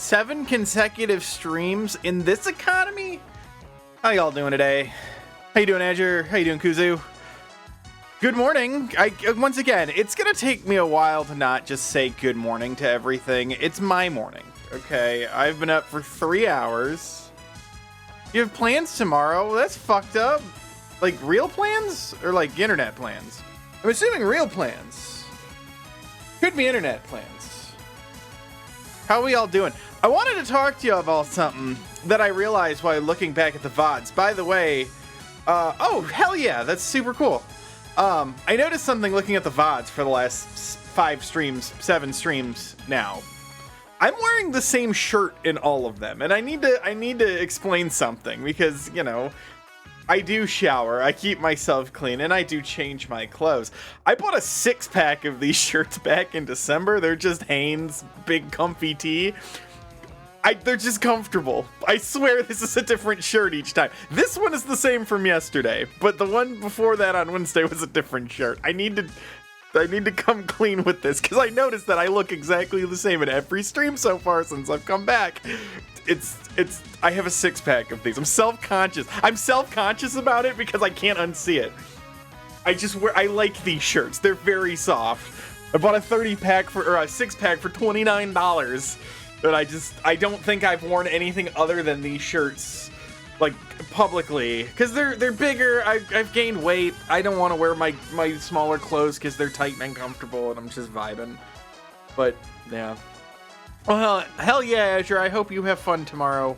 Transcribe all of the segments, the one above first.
7 consecutive streams in this economy? How y'all doing today? How you doing, Azure? How you doing, Kuzu? Good morning. Once again, it's gonna take me a while to not just say good morning to everything. It's my morning, okay? I've been up for 3 hours. You have plans tomorrow? That's fucked up. Like real plans or like internet plans? I'm assuming real plans. Could be internet plans. How are we all doing? I wanted to talk to you about something that I realized while looking back at the VODs. By the way, oh, hell yeah, that's super cool. I noticed something looking at the VODs for the last 7 streams now. I'm wearing the same shirt in all of them, and I need to explain something because, you know, I do shower, I keep myself clean, and I do change my clothes. I bought a 6-pack of these shirts back in December. They're just Hanes big comfy tee. They're just comfortable. I swear this is a different shirt each time. This one is the same from yesterday, but the one before that on Wednesday was a different shirt. I need to come clean with this because I noticed that I look exactly the same in every stream so far since I've come back. I have a 6-pack of these. I'm self-conscious. I'm self-conscious about it because I can't unsee it. I like these shirts. They're very soft. I bought a 30-pack or a 6-pack for $29. But I don't think I've worn anything other than these shirts, like, publicly. Because they're bigger, I've gained weight, I don't want to wear my smaller clothes because they're tight and uncomfortable and I'm just vibing. But, yeah. Well, hell yeah, Azure, I hope you have fun tomorrow.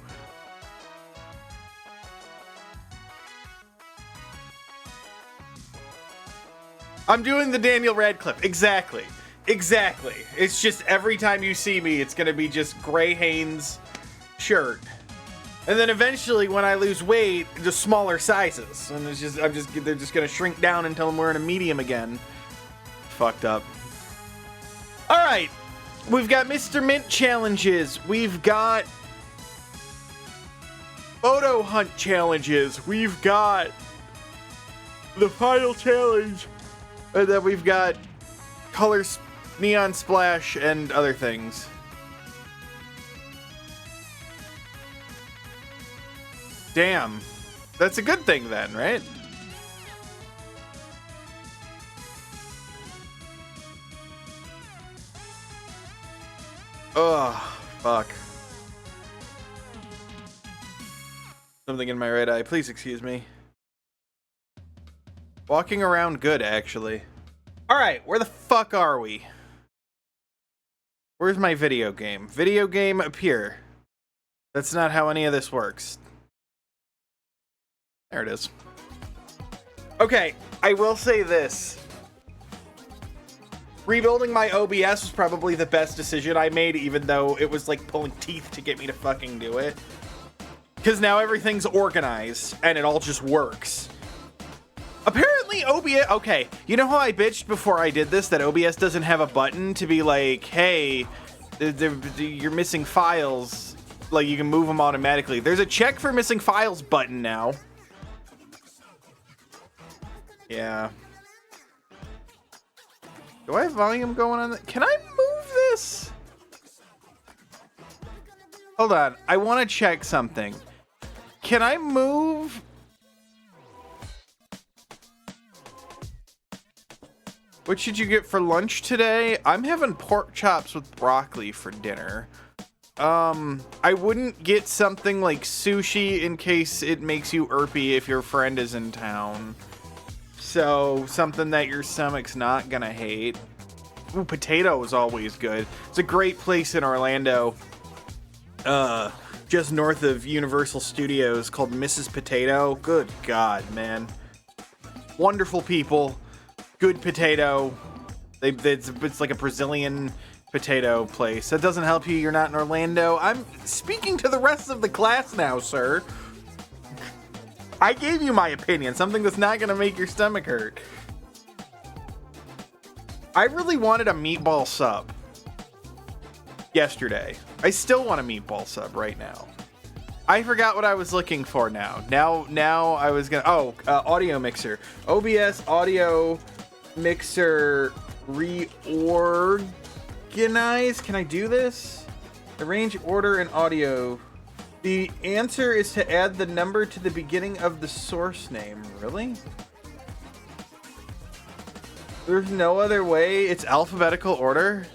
I'm doing the Daniel Radcliffe, exactly. Exactly. It's just every time you see me, it's gonna be just gray Hanes shirt, and then eventually, when I lose weight, just smaller sizes, and they're just gonna shrink down until I'm wearing a medium again. Fucked up. All right, we've got Mr. Mint challenges. We've got photo hunt challenges. We've got the final challenge, and then we've got colors. Neon Splash and other things. Damn. That's a good thing then, right? Ugh, fuck. Something in my right eye. Please excuse me. Walking around good, actually. Alright, where the fuck are we? Where's my video game? Video game appear. That's not how any of this works. There it is. Okay, I will say this. Rebuilding my OBS was probably the best decision I made, even though it was like pulling teeth to get me to fucking do it. Because now everything's organized, and it all just works. Apparently OBS, okay, you know how I bitched before I did this that OBS doesn't have a button to be like, hey, you're missing files, like you can move them automatically. There's a check for missing files button now. Yeah. Do I have volume going on? Can I move this? Hold on, I want to check something. Can I move? What should you get for lunch today? I'm having pork chops with broccoli for dinner. I wouldn't get something like sushi in case it makes you irpy if your friend is in town. So, something that your stomach's not gonna hate. Ooh, potato is always good. It's a great place in Orlando. Just north of Universal Studios called Mrs. Potato. Good God, man. Wonderful people. Good potato. It's like a Brazilian potato place. That doesn't help you. You're not in Orlando. I'm speaking to the rest of the class now, sir. I gave you my opinion. Something that's not going to make your stomach hurt. I really wanted a meatball sub yesterday. I still want a meatball sub right now. I forgot what I was looking for now. Now I was going to... audio mixer. OBS audio mixer reorganize. Can I do this? Arrange order and audio. The answer is to add the number to the beginning of the source name. Really? There's no other way. It's alphabetical order.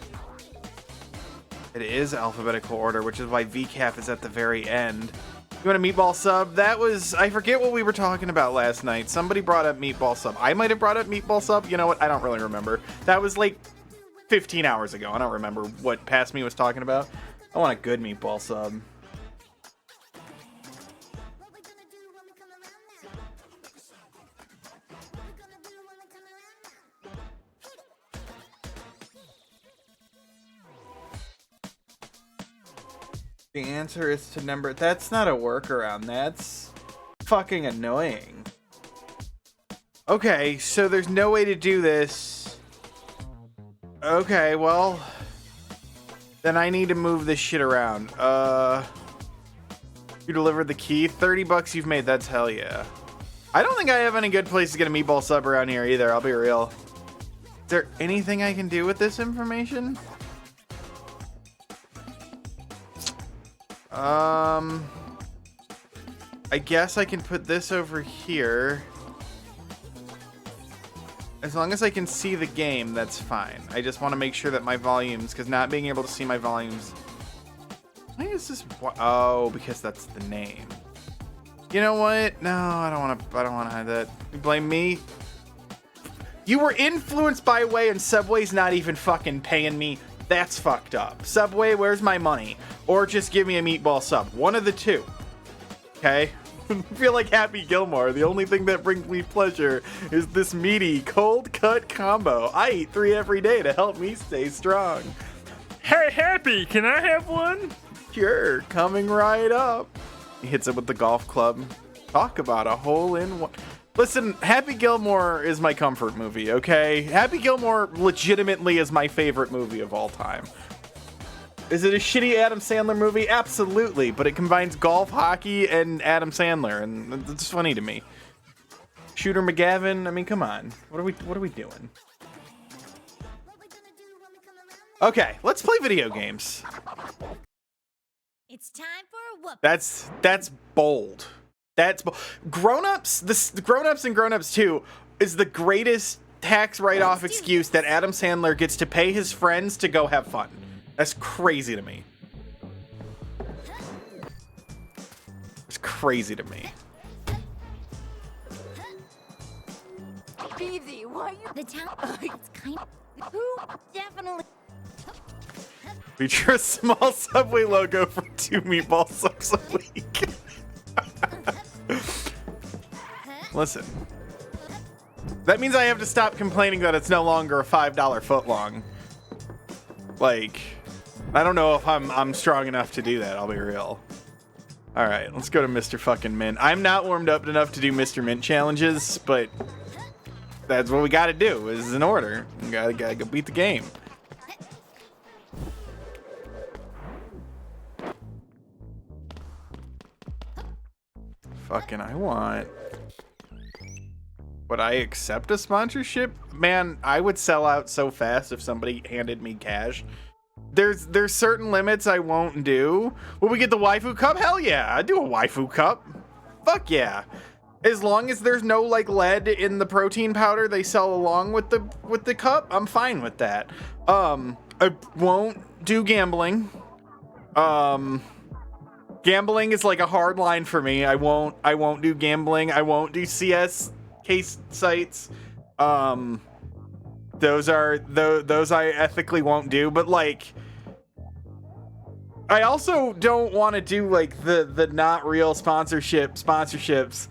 It is alphabetical order, which is why VCAP is at the very end. You want a meatball sub? That was, I forget what we were talking about last night. Somebody brought up meatball sub. I might have brought up meatball sub. You know what? I don't really remember. That was like 15 hours ago. I don't remember what Past Me was talking about. I want a good meatball sub. The answer is to number. That's not a workaround. That's fucking annoying. Okay, so there's no way to do this. Okay, well, then I need to move this shit around. You delivered the key. 30 bucks you've made. That's hell yeah. I don't think I have any good place to get a meatball sub around here either. I'll be real. Is there anything I can do with this information? I guess I can put this over here. As long as I can see the game, that's fine. I just want to make sure that my volumes, because not being able to see my volumes. Why is this? Oh, because that's the name. You know what? No, I don't want to hide that. You blame me? You were influenced by Way, and Subway's not even fucking paying me. That's fucked up. Subway, where's my money? Or just give me a meatball sub. One of the two. Okay? I feel like Happy Gilmore. The only thing that brings me pleasure is this meaty, cold-cut combo. I eat 3 every day to help me stay strong. Hey, Happy, can I have one? Sure, coming right up. He hits it with the golf club. Talk about a hole-in-one. Listen, Happy Gilmore is my comfort movie, okay? Happy Gilmore legitimately is my favorite movie of all time. Is it a shitty Adam Sandler movie? Absolutely, but it combines golf, hockey, and Adam Sandler, and it's funny to me. Shooter McGavin, I mean, come on. What are we doing? Okay, let's play video games. It's time for a whoop. That's bold. That's Grown-Ups. The Grown-Ups and Grown-Ups 2 is the greatest tax write-off excuse that Adam Sandler gets to pay his friends to go have fun. That's crazy to me. It's crazy to me. Easy, why you the town? It's kind of who definitely. Feature a small Subway logo for 2 meatball subs a week. Listen, that means I have to stop complaining that it's no longer a $5 footlong. Like, I don't know if I'm strong enough to do that. I'll be real. All right, let's go to Mr. fucking Mint. I'm not warmed up enough to do Mr. Mint challenges, but that's what we got to do. Is in order. We gotta go beat the game. Fucking, I want. Would I accept a sponsorship? Man, I would sell out so fast if somebody handed me cash. There's certain limits I won't do. Will we get the waifu cup? Hell yeah, I'd do a waifu cup. Fuck yeah. As long as there's no like lead in the protein powder they sell along with the cup, I'm fine with that. I won't do gambling. Gambling is like a hard line for me. I won't do gambling. I won't do CS case sites. Those I ethically won't do, but like I also don't want to do like the not real sponsorships,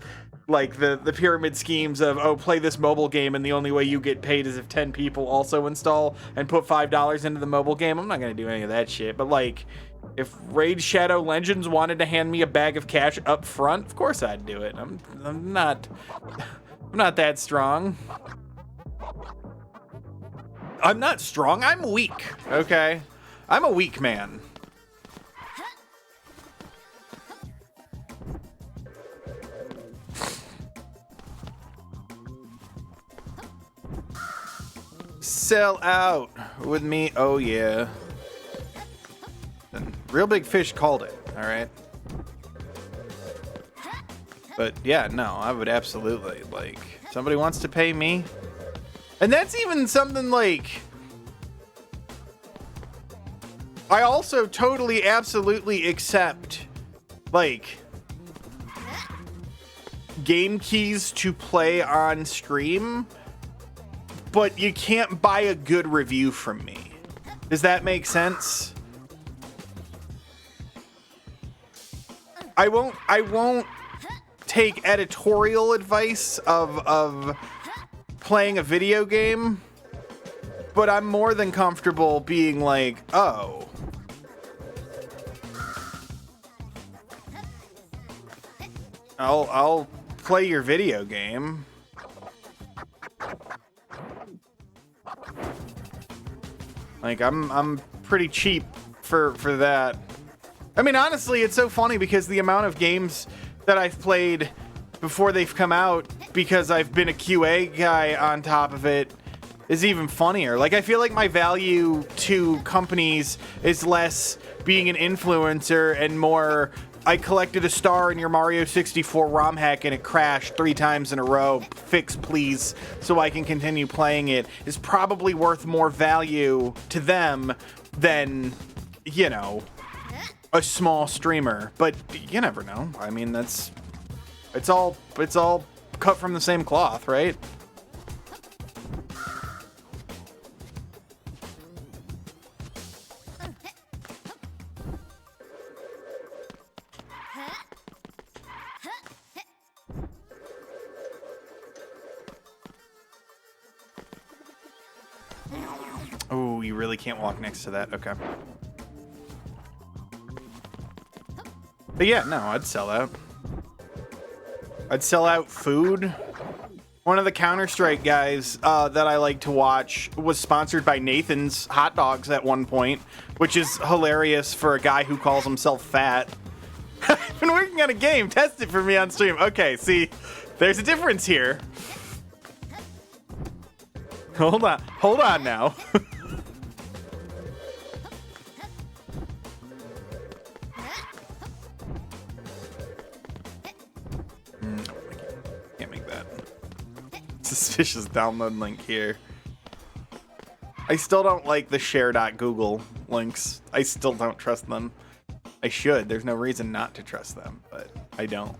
like the pyramid schemes of, oh, play this mobile game and the only way you get paid is if 10 people also install and put $5 into the mobile game. I'm not gonna do any of that shit. But like, if Raid Shadow Legends wanted to hand me a bag of cash up front, of course I'd do it. I'm not that strong. I'm not strong. I'm weak. Okay, I'm a weak man. Sell out with me. Oh yeah. And Real Big Fish called it. All right. But yeah, no, I would absolutely, like, somebody wants to pay me. And that's even something like, I also totally absolutely accept like game keys to play on stream, but you can't buy a good review from me. Does that make sense? I won't take editorial advice of playing a video game, but I'm more than comfortable being like, oh, I'll play your video game. Like I'm pretty cheap for that. I mean, honestly, it's so funny because the amount of games that I've played before they've come out, because I've been a QA guy on top of it, is even funnier. Like, I feel like my value to companies is less being an influencer and more, I collected a star in your Mario 64 ROM hack and it crashed 3 times in a row. Fix, please, so I can continue playing it, is probably worth more value to them than, you know, a small streamer. But you never know. I mean, it's all cut from the same cloth, right? Oh, you really can't walk next to that. Okay. But yeah, no, I'd sell out. I'd sell out food. One of the Counter-Strike guys that I like to watch was sponsored by Nathan's Hot Dogs at one point, which is hilarious for a guy who calls himself fat. I've been working on a game. Test it for me on stream. Okay, see, there's a difference here. Hold on now. Can't make that. Suspicious download link here. I still don't like the share.google links. I still don't trust them. I should. There's no reason not to trust them, but I don't.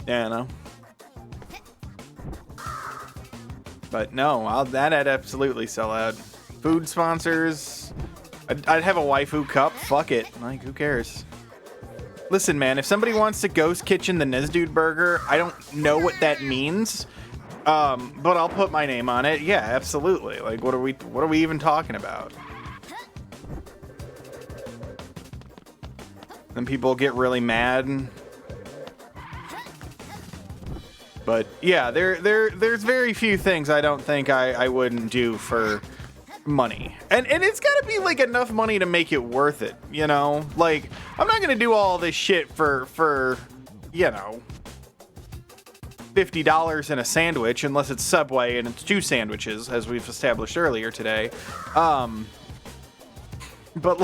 Yeah, I know. But no, I'd absolutely sell out. Food sponsors. I'd have a waifu cup. Fuck it. Like, who cares? Listen, man, if somebody wants to ghost kitchen the Nesdude burger, I don't know what that means. But I'll put my name on it. Yeah, absolutely. Like, what are we even talking about? Then people get really mad. But yeah, there's very few things I don't think I wouldn't do for money. And it's gotta be like enough money to make it worth it, you know? Like, I'm not gonna do all this shit for you know, $50 in a sandwich, unless it's Subway and it's 2 sandwiches, as we've established earlier today. But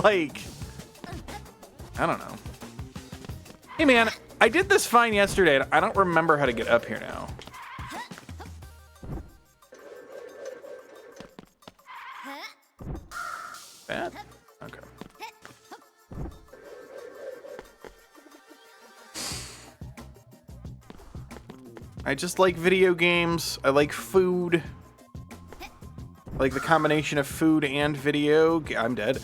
like, I don't know. Hey man, I did this fine yesterday. I don't remember how to get up here now. That? Okay. I just like video games. I like food. I like the combination of food and video. I'm dead.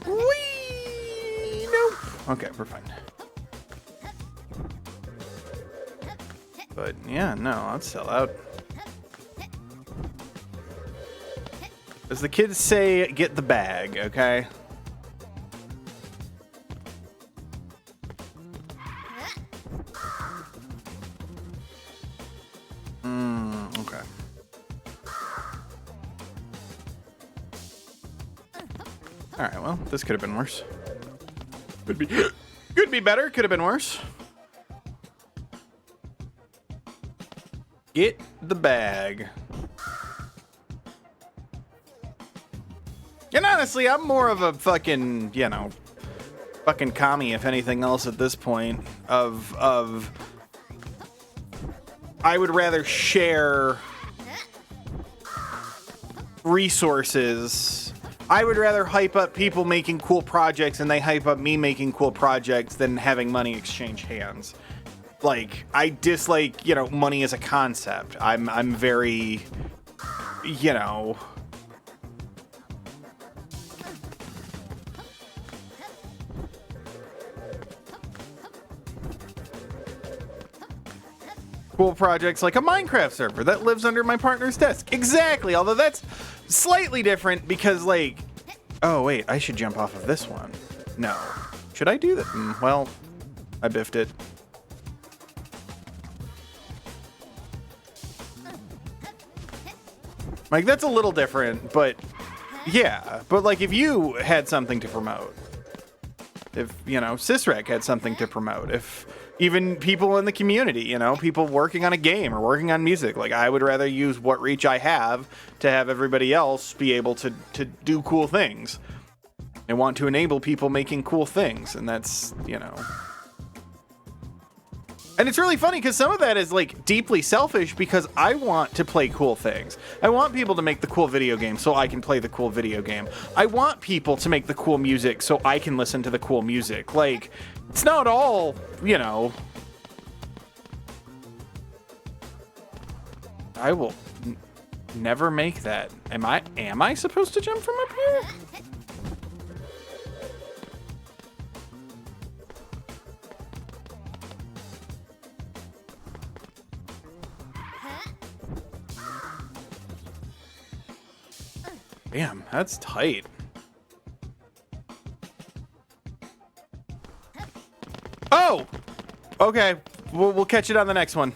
Whee! Nope. Okay, we're fine. But yeah, no, I'd sell out. As the kids say, get the bag, okay? Okay. Alright, well, this could have been worse. Could be better, could have been worse. Get the bag. And honestly, I'm more of a fucking, you know, fucking commie, if anything else at this point, of I would rather share resources. I would rather hype up people making cool projects and they hype up me making cool projects than having money exchange hands. Like, I dislike, you know, money as a concept. I'm very, you know... Cool projects like a Minecraft server that lives under my partner's desk. Exactly, although that's slightly different because, like... Oh, wait, I should jump off of this one. No. Should I do that? Well, I biffed it. Like, that's a little different, but... Yeah, but, like, if you had something to promote... If, you know, Sysrec had something to promote, if... Even people in the community, you know, people working on a game or working on music. Like, I would rather use what reach I have to have everybody else be able to do cool things. I want to enable people making cool things, and that's, you know... And it's really funny because some of that is, like, deeply selfish because I want to play cool things. I want people to make the cool video game so I can play the cool video game. I want people to make the cool music so I can listen to the cool music. Like, it's not all, you know... I will never make that. Am I supposed to jump from up here? Damn, that's tight. Oh! Okay, we'll catch it on the next one.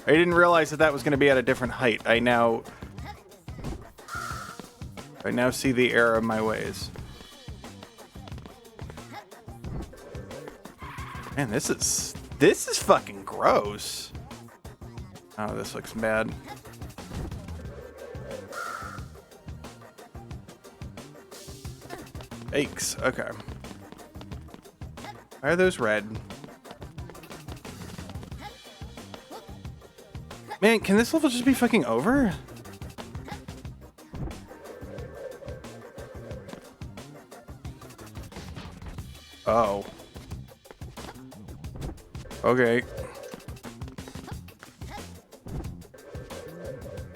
I didn't realize that was going to be at a different height. I now see the error of my ways. Man, this is fucking gross. Oh, this looks bad. Aches. Okay. Why are those red? Man, can this level just be fucking over? Oh. Okay.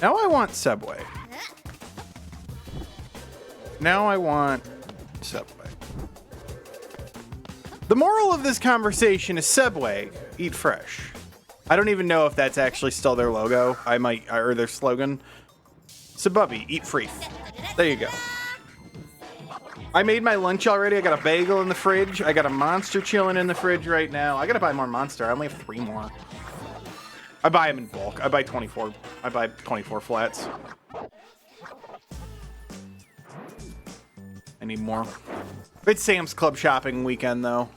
Now I want Subway. Now I want Subway. The moral of this conversation is Subway, eat fresh. I don't even know if that's actually still their logo. I might, or their slogan. Sububby, eat free. There you go. I made my lunch already. I got a bagel in the fridge. I got a Monster chilling in the fridge right now. I gotta buy more Monster. I only have 3 more. I buy them in bulk. I buy 24. I buy 24 flats. I need more. It's Sam's Club shopping weekend though.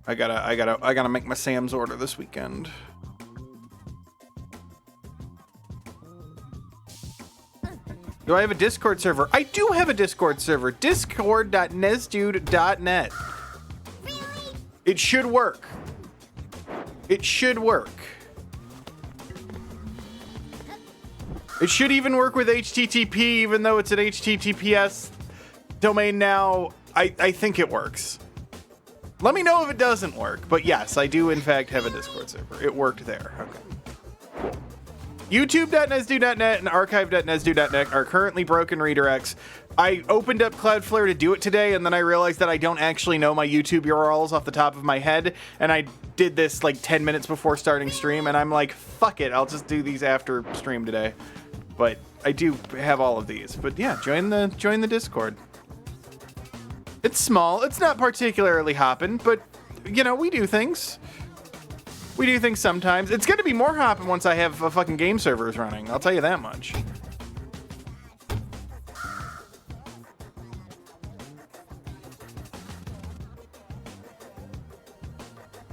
I gotta make my Sam's order this weekend. Do I have a Discord server? I do have a Discord server. Discord.nesdude.net. Really? It should work. It should work. It should even work with HTTP, even though it's an HTTPS domain now. I think it works. Let me know if it doesn't work. But yes, I do in fact have a Discord server. It worked there. Okay. Cool. YouTube.nesdude.net and archive.nesdude.net are currently broken redirects. I opened up Cloudflare to do it today, and then I realized that I don't actually know my YouTube URLs off the top of my head, and I did this like 10 minutes before starting stream, and I'm like, fuck it, I'll just do these after stream today. But I do have all of these. But yeah, join the Discord. It's small. It's not particularly hopping, but you know, we do things. We do things sometimes. It's going to be more hopping once I have fucking game servers running. I'll tell you that much.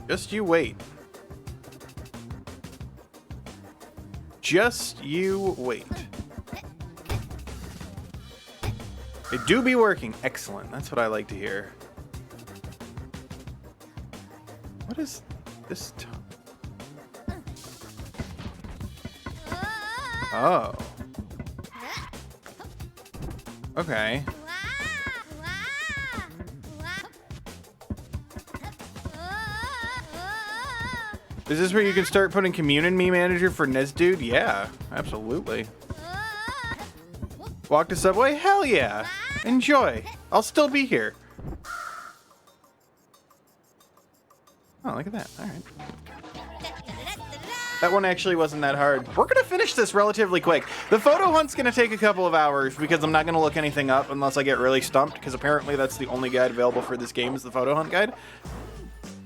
Just you wait. Just you wait. It do be working. Excellent. That's what I like to hear. What is this? Oh. Okay. Is this where you can start putting Communion Me Manager for nesdude? Yeah, absolutely. Walk to Subway? Hell yeah. Enjoy. I'll still be here. Oh, look at that. All right. That one actually wasn't that hard. We're going to finish this relatively quick. The photo hunt's going to take a couple of hours because I'm not going to look anything up unless I get really stumped, because apparently that's the only guide available for this game is the photo hunt guide.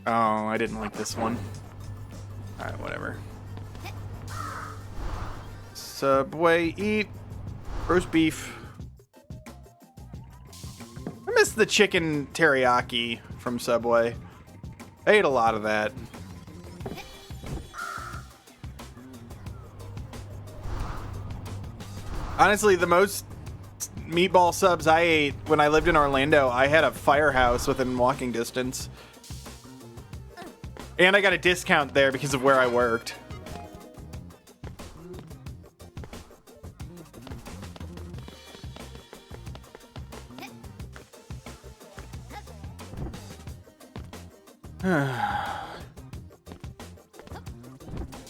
Oh, I didn't like this one. All right, whatever. Subway, eat roast beef. I miss the chicken teriyaki from Subway. I ate a lot of that. Honestly, the most meatball subs I ate when I lived in Orlando, I had a firehouse within walking distance. And I got a discount there because of where I worked.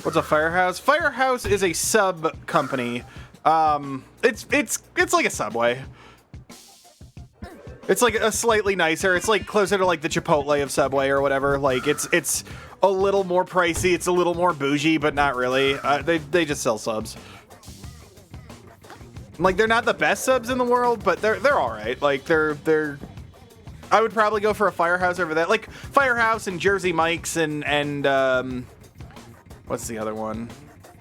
What's a firehouse? Firehouse is a sub company. It's like a Subway. It's like a slightly nicer. It's like closer to like the Chipotle of Subway or whatever. Like it's a little more pricey. It's a little more bougie, but not really. They just sell subs. Like they're not the best subs in the world, but they're all right. Like they're. I would probably go for a Firehouse over that. Like Firehouse and Jersey Mike's and what's the other one?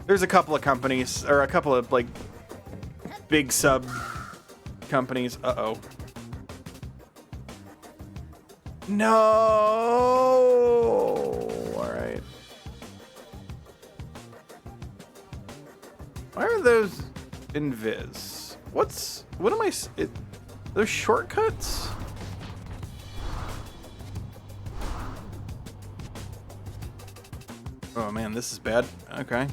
There's a couple of companies or a couple of like big sub companies. Uh-oh. No. All right. Why are those invis? What am I? Those shortcuts? Oh man, this is bad. Okay.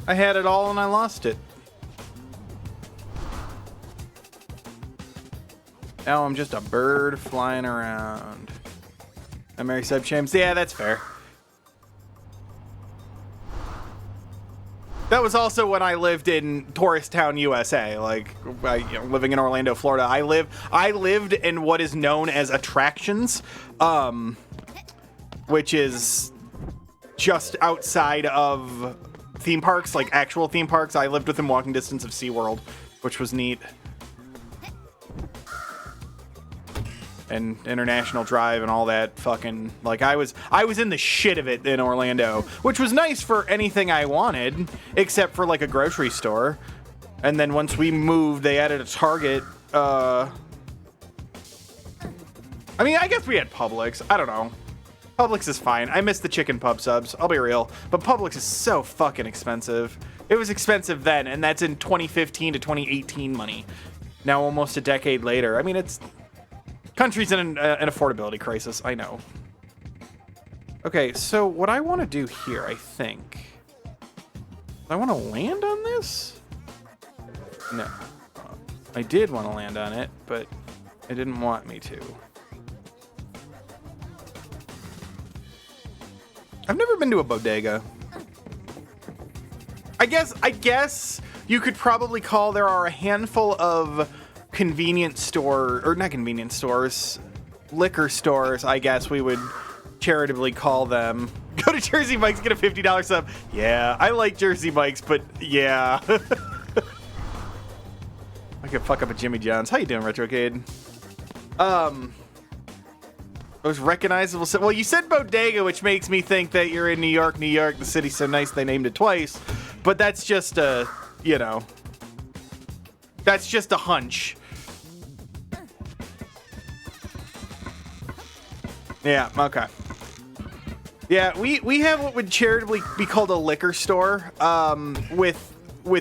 I had it all and I lost it. Now I'm just a bird flying around. I Mary Sub Chams. Yeah, that's fair. That was also when I lived in Tourist Town, USA. Like, living in Orlando, Florida. I lived in what is known as attractions, which is just outside of theme parks, like actual theme parks. I lived within walking distance of SeaWorld, which was neat. And International Drive and all that fucking, like, I was in the shit of it in Orlando, which was nice for anything I wanted, except for like a grocery store. And then once we moved, they added a Target. I mean, I guess we had Publix. I don't know. Publix is fine. I miss the chicken pub subs. I'll be real. But Publix is so fucking expensive. It was expensive then, and that's in 2015 to 2018 money. Now almost a decade later. I mean, it's... Country's in an affordability crisis, I know. Okay, so what I want to do here, I think... I want to land on this? No. I did want to land on it, but it didn't want me to. I've never been to a bodega. I guess you could probably call there are a handful of convenience store, or not convenience stores, liquor stores, I guess we would charitably call them. Go to Jersey Mike's, get a $50 sub. Yeah, I like Jersey Mike's, but yeah. I could fuck up a Jimmy John's. How you doing, Retrocade? Those recognizable. Well, you said bodega, which makes me think that you're in New York. New York, the city's so nice they named it twice. But that's just a, you know, that's just a hunch. Yeah, okay. Yeah, we have what would charitably be called a liquor store with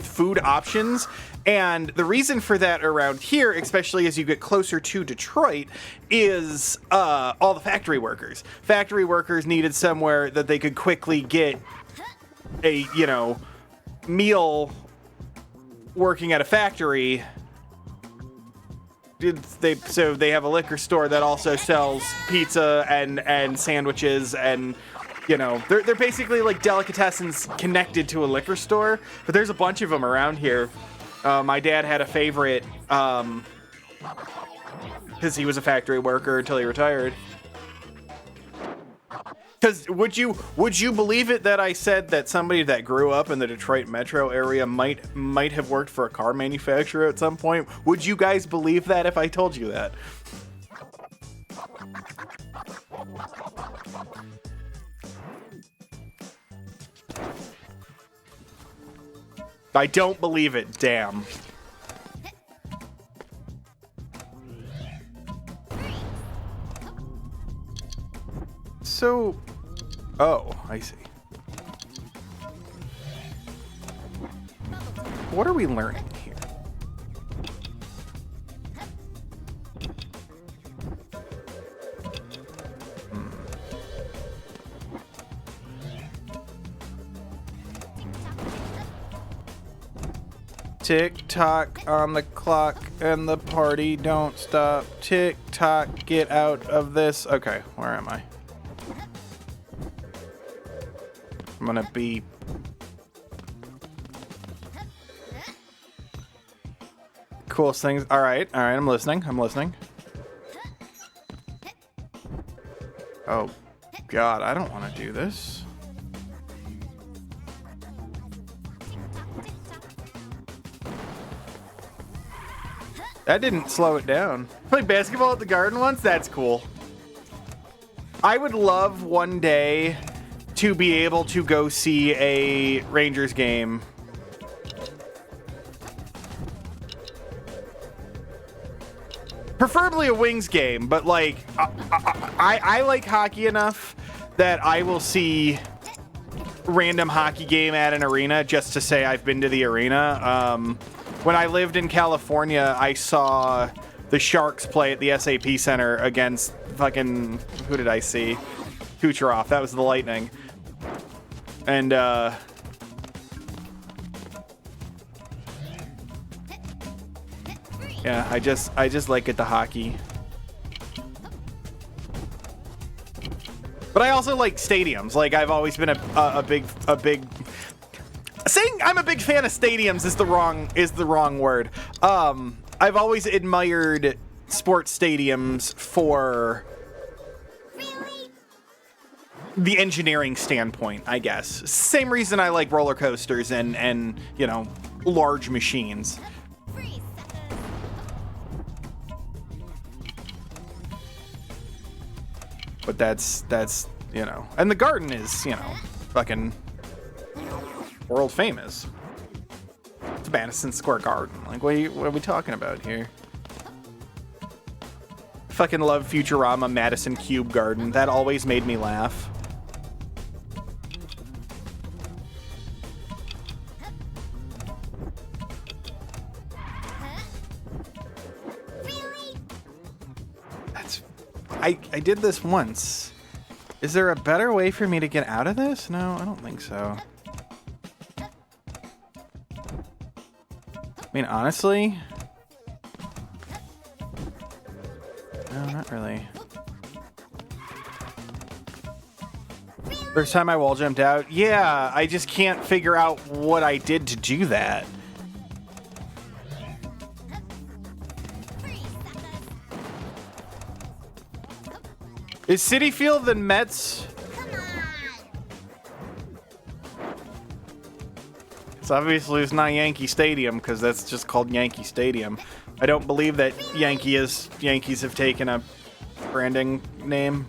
food options. And the reason for that around here, especially as you get closer to Detroit, is all the factory workers. Factory workers needed somewhere that they could quickly get a, you know, meal working at a factory so they have a liquor store that also sells pizza and sandwiches, and you know, they're basically like delicatessens connected to a liquor store. But there's a bunch of them around here. My dad had a favorite because he was a factory worker until he retired. Because would you believe it that I said that somebody that grew up in the Detroit metro area might have worked for a car manufacturer at some point? Would you guys believe that if I told you that? I don't believe it, damn. So, oh, I see. What are we learning here? Tick tock on the clock and the party don't stop. Tick tock, get out of this. Okay, where am I? I'm gonna be... Coolest things. Alright, I'm listening. Oh, God, I don't want to do this. That didn't slow it down. Play basketball at the garden once? That's cool. I would love one day to be able to go see a Rangers game. Preferably a Wings game, but like, I like hockey enough that I will see random hockey game at an arena just to say I've been to the arena. When I lived in California, I saw the Sharks play at the SAP Center against fucking, who did I see? Kucherov. That was the Lightning. And, yeah, I just like it, the hockey. But I also like stadiums. Like, I've always been a big saying I'm a big fan of stadiums is the wrong word. I've always admired sports stadiums for the engineering standpoint, I guess. Same reason I like roller coasters and you know, large machines. But that's you know, and the garden is, you know, fucking world famous. It's Madison Square Garden. Like, what are we talking about here? Fucking love Futurama Madison Cube Garden. That always made me laugh. I did this once. Is there a better way for me to get out of this? No, I don't think so. I mean, honestly... No, not really. First time I wall jumped out? Yeah, I just can't figure out what I did to do that. Is Citi Field the Mets? It's obviously it's not Yankee Stadium because that's just called Yankee Stadium. I don't believe that Yankees have taken a branding name.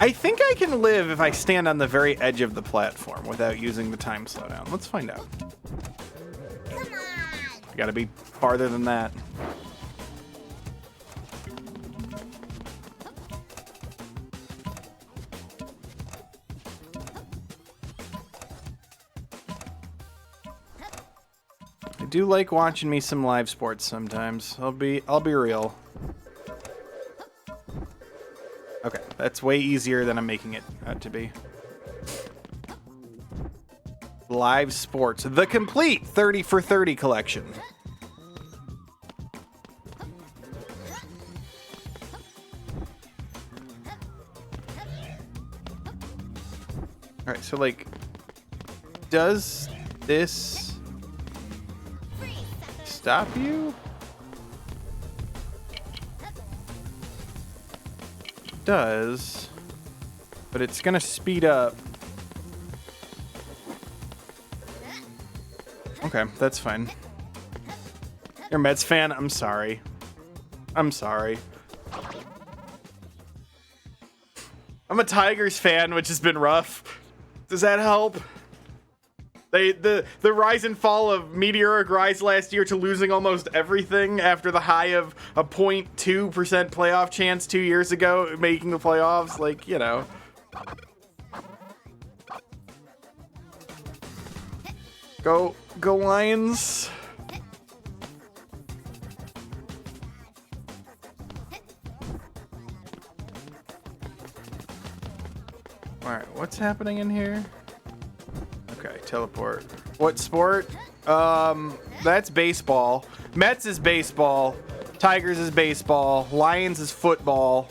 I think I can live if I stand on the very edge of the platform without using the time slowdown. Let's find out. Come on. You gotta be farther than that. I do like watching me some live sports sometimes. I'll be real. Okay, that's way easier than I'm making it out to be. Live Sports, the complete 30 for 30 collection. All right, so like, does this stop you? It does, but it's gonna speed up. Okay, that's fine. You're a Mets fan? I'm sorry. I'm sorry. I'm a Tigers fan, which has been rough. Does that help? The rise and fall of meteoric rise last year to losing almost everything after the high of a 0.2% playoff chance 2 years ago, making the playoffs, like, you know. Go Lions. All right, what's happening in here? Okay, teleport. What sport? That's baseball. Mets is baseball. Tigers is baseball. Lions is football.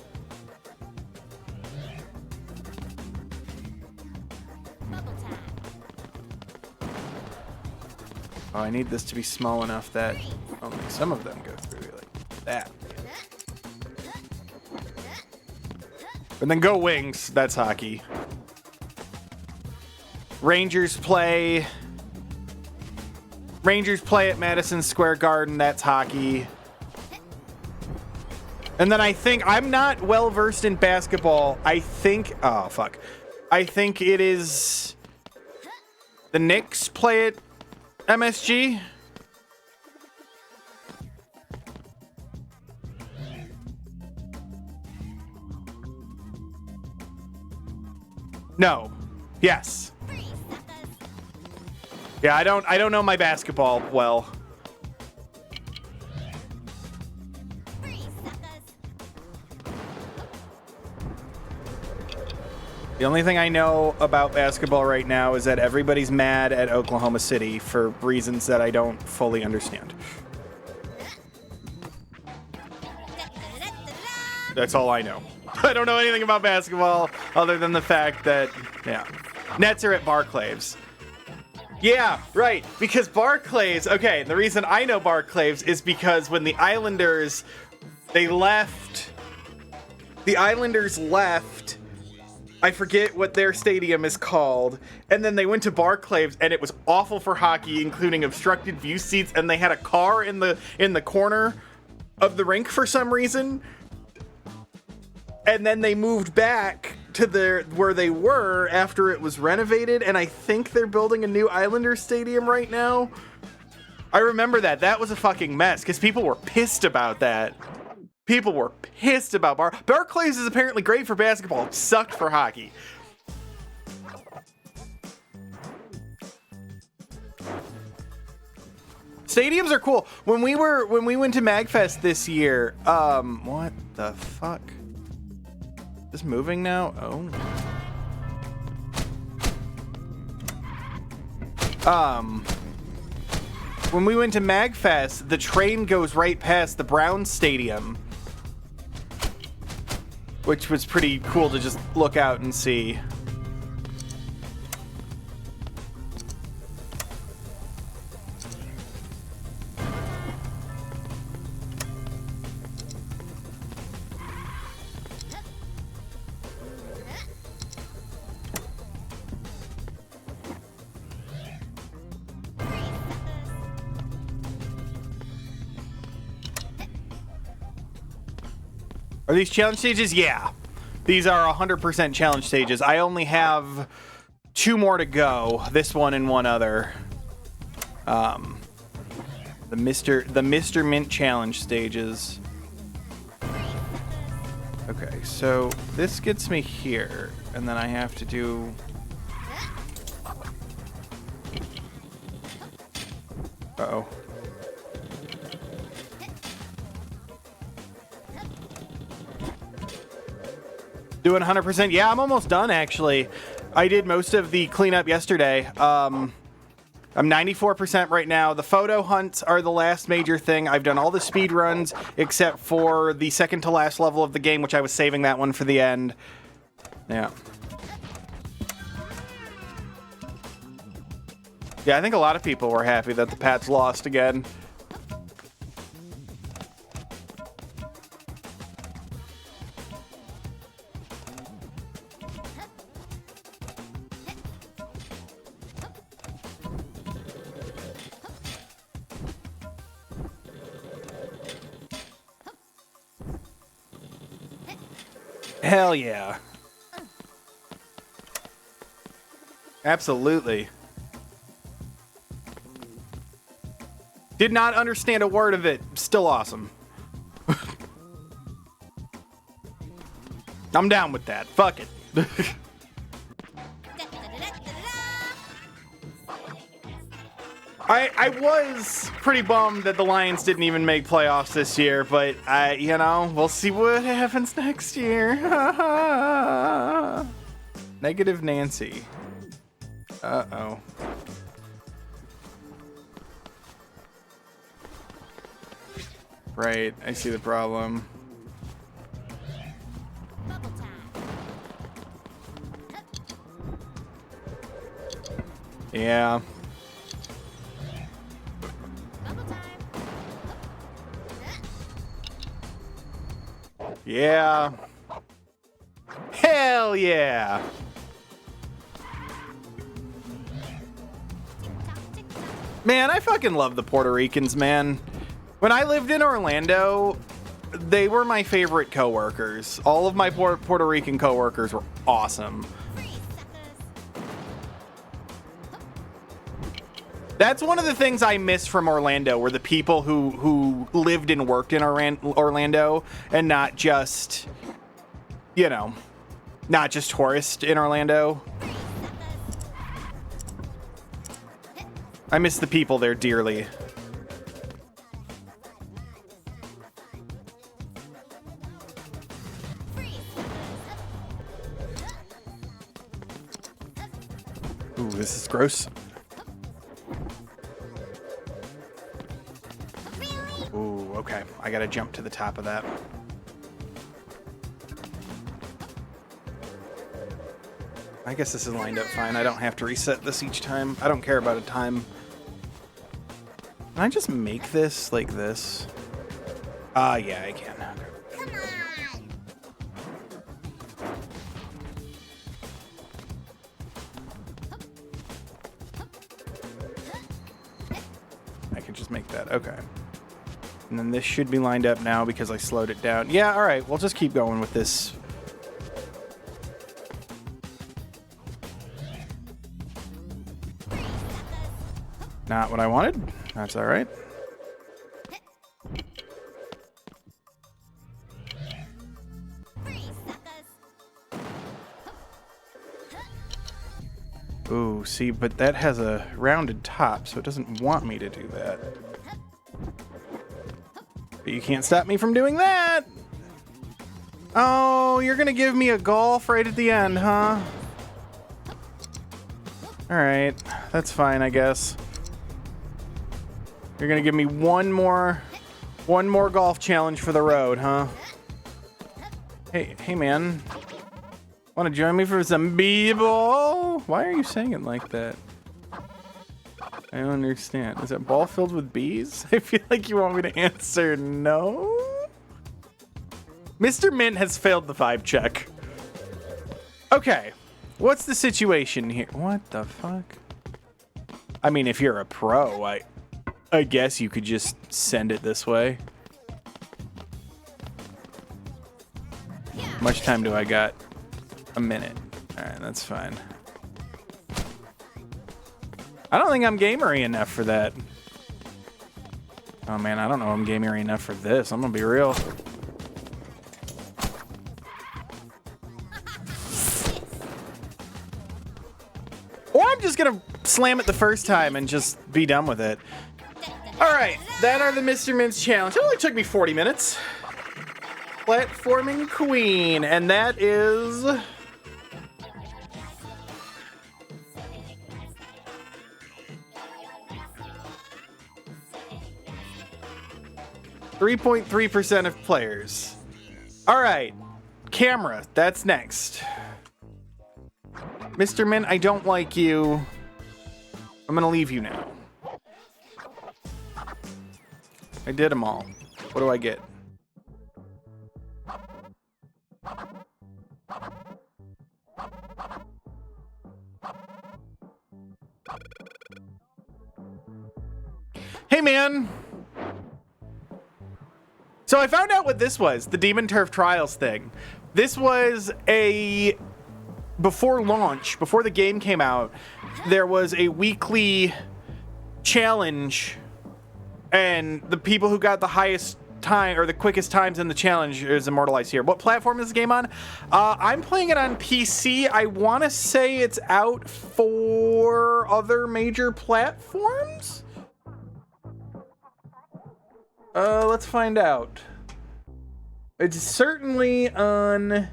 Oh, I need this to be small enough that only some of them go through like that. And then go Wings. That's hockey. Rangers play at Madison Square Garden. That's hockey. And then I think, I'm not well versed in basketball. I think, oh fuck. I think it is the Knicks play at MSG. No. Yes. Yeah, I don't know my basketball well. The only thing I know about basketball right now is that everybody's mad at Oklahoma City for reasons that I don't fully understand. That's all I know. I don't know anything about basketball other than the fact that, yeah, Nets are at Barclays. Yeah, right, because Barclays, okay, the reason I know Barclays is because when the Islanders left, I forget what their stadium is called, and then they went to Barclays, and it was awful for hockey, including obstructed view seats, and they had a car in the corner of the rink for some reason, and then they moved back to where they were after it was renovated, and I think they're building a new Islanders stadium right now. I remember that. That was a fucking mess, because people were pissed about that. People were pissed about Barclays is apparently great for basketball. It sucked for hockey. Stadiums are cool. When we went to MagFest this year, what the fuck? Is this moving now? Oh. When we went to MagFest, the train goes right past the Browns Stadium, which was pretty cool to just look out and see. Are these challenge stages? Yeah. These are 100% challenge stages. I only have 2 more to go. This one and one other. The Mr. Mint challenge stages. Okay, so this gets me here, and then I have to do... Uh-oh. Doing 100%. Yeah, I'm almost done, actually. I did most of the cleanup yesterday. I'm 94% right now. The photo hunts are the last major thing. I've done all the speed runs except for the second to last level of the game, which I was saving that one for the end. Yeah. Yeah, I think a lot of people were happy that the Pats lost again. Hell yeah. Absolutely. Did not understand a word of it. Still awesome. I'm down with that. Fuck it. I was pretty bummed that the Lions didn't even make playoffs this year, but you know, we'll see what happens next year. Negative Nancy. Uh-oh. Right, I see the problem. Yeah. Yeah. Hell yeah. Man, I fucking love the Puerto Ricans, man. When I lived in Orlando, they were my favorite coworkers. All of my Puerto Rican coworkers were awesome. That's one of the things I miss from Orlando, were the people who lived and worked in Orlando and not just, you know, not just tourists in Orlando. I miss the people there dearly. Ooh, this is gross. Ooh, okay. I gotta jump to the top of that. I guess this is lined up fine. I don't have to reset this each time. I don't care about a time. Can I just make this like this? Yeah, I can. Come on. I can just make that. Okay. And then this should be lined up now because I slowed it down. Yeah, all right. We'll just keep going with this. Not what I wanted. That's all right. Ooh, see, but that has a rounded top, so it doesn't want me to do that. But you can't stop me from doing that! Oh, you're gonna give me a golf right at the end, huh? Alright, that's fine, I guess. You're gonna give me one more golf challenge for the road, huh? Hey man. Wanna join me for some b-ball? Why are you saying it like that? I don't understand. Is that ball filled with bees? I feel like you want me to answer no. Mr. Mint has failed the 5 check. Okay. What's the situation here? What the fuck? I mean, if you're a pro, I guess you could just send it this way. How much time do I got? A minute. Alright, that's fine. I don't think I'm gamery enough for that. Oh man, I don't know if I'm gamery enough for this. I'm gonna be real. Or I'm just gonna slam it the first time and just be done with it. Alright, that are the Mr. Mints challenge. It only took me 40 minutes. Platforming Queen, and that is... 3.3% of players. All right, camera, that's next. Mr. Mint, I don't like you. I'm gonna leave you now. I did them all. What do I get? Hey, man. So I found out what this was, the Demon Turf Trials thing. This was a... Before launch, before the game came out, there was a weekly challenge, and the people who got the highest time or the quickest times in the challenge is immortalized here. What platform is the game on? I'm playing it on PC. I want to say it's out for other major platforms. Let's find out. It's certainly on.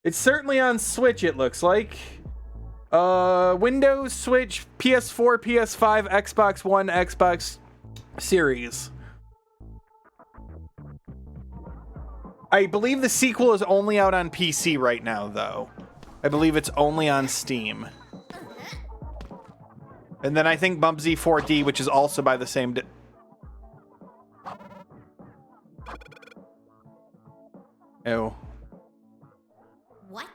It's certainly on Switch, it looks like. Windows, Switch, PS4, PS5, Xbox One, Xbox Series. I believe the sequel is only out on PC right now, though. I believe it's only on Steam. And then I think Bubsy 4D, which is also by the same... Ew. What?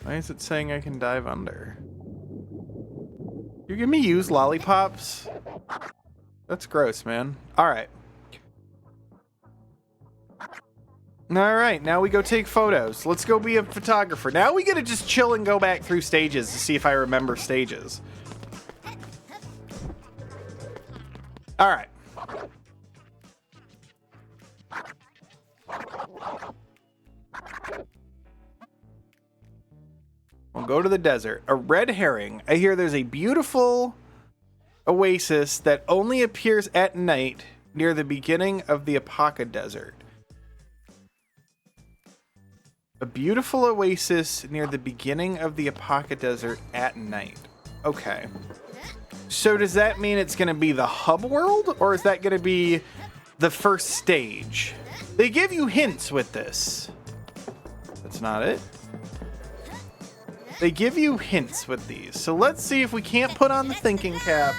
Why is it saying I can dive under? You give me used lollipops? That's gross, man. Alright. Alright, now we go take photos. Let's go be a photographer. Now we get to just chill and go back through stages to see if I remember stages. Alright. We'll go to the desert. A red herring. I hear there's a beautiful oasis that only appears at night near the beginning of the Apoca Desert. A beautiful oasis near the beginning of the Apoca Desert at night. Okay. So does that mean it's going to be the hub world, or is that going to be the first stage? They give you hints with this. That's not it. They give you hints with these. So let's see if we can't put on the thinking cap.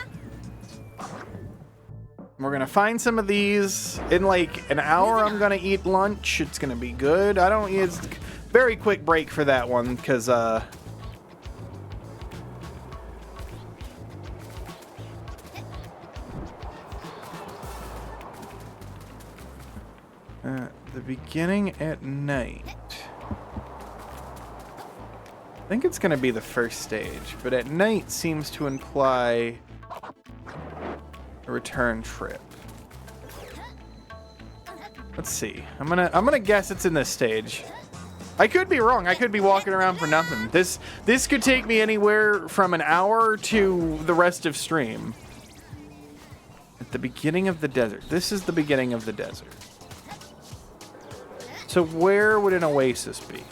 We're going to find some of these. In like an hour, I'm going to eat lunch. It's going to be good. It's a very quick break for that one because, the beginning at night. I think it's going to be the first stage, but at night seems to imply a return trip. Let's see. I'm gonna guess it's in this stage. I could be wrong. I could be walking around for nothing. This could take me anywhere from an hour to the rest of stream. At the beginning of the desert. This is the beginning of the desert. So where would an oasis be?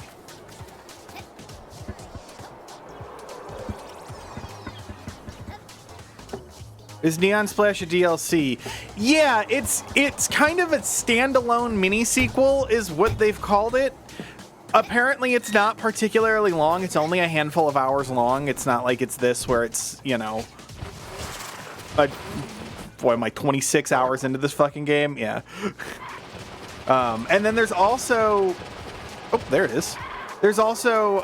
Is Neon Splash a DLC? Yeah, it's kind of a standalone mini sequel is what they've called it. Apparently it's not particularly long. It's only a handful of hours long. It's not like it's this where it's, you know, boy, am I 26 hours into this fucking game? Yeah. And then there's also, oh, there it is. There's also,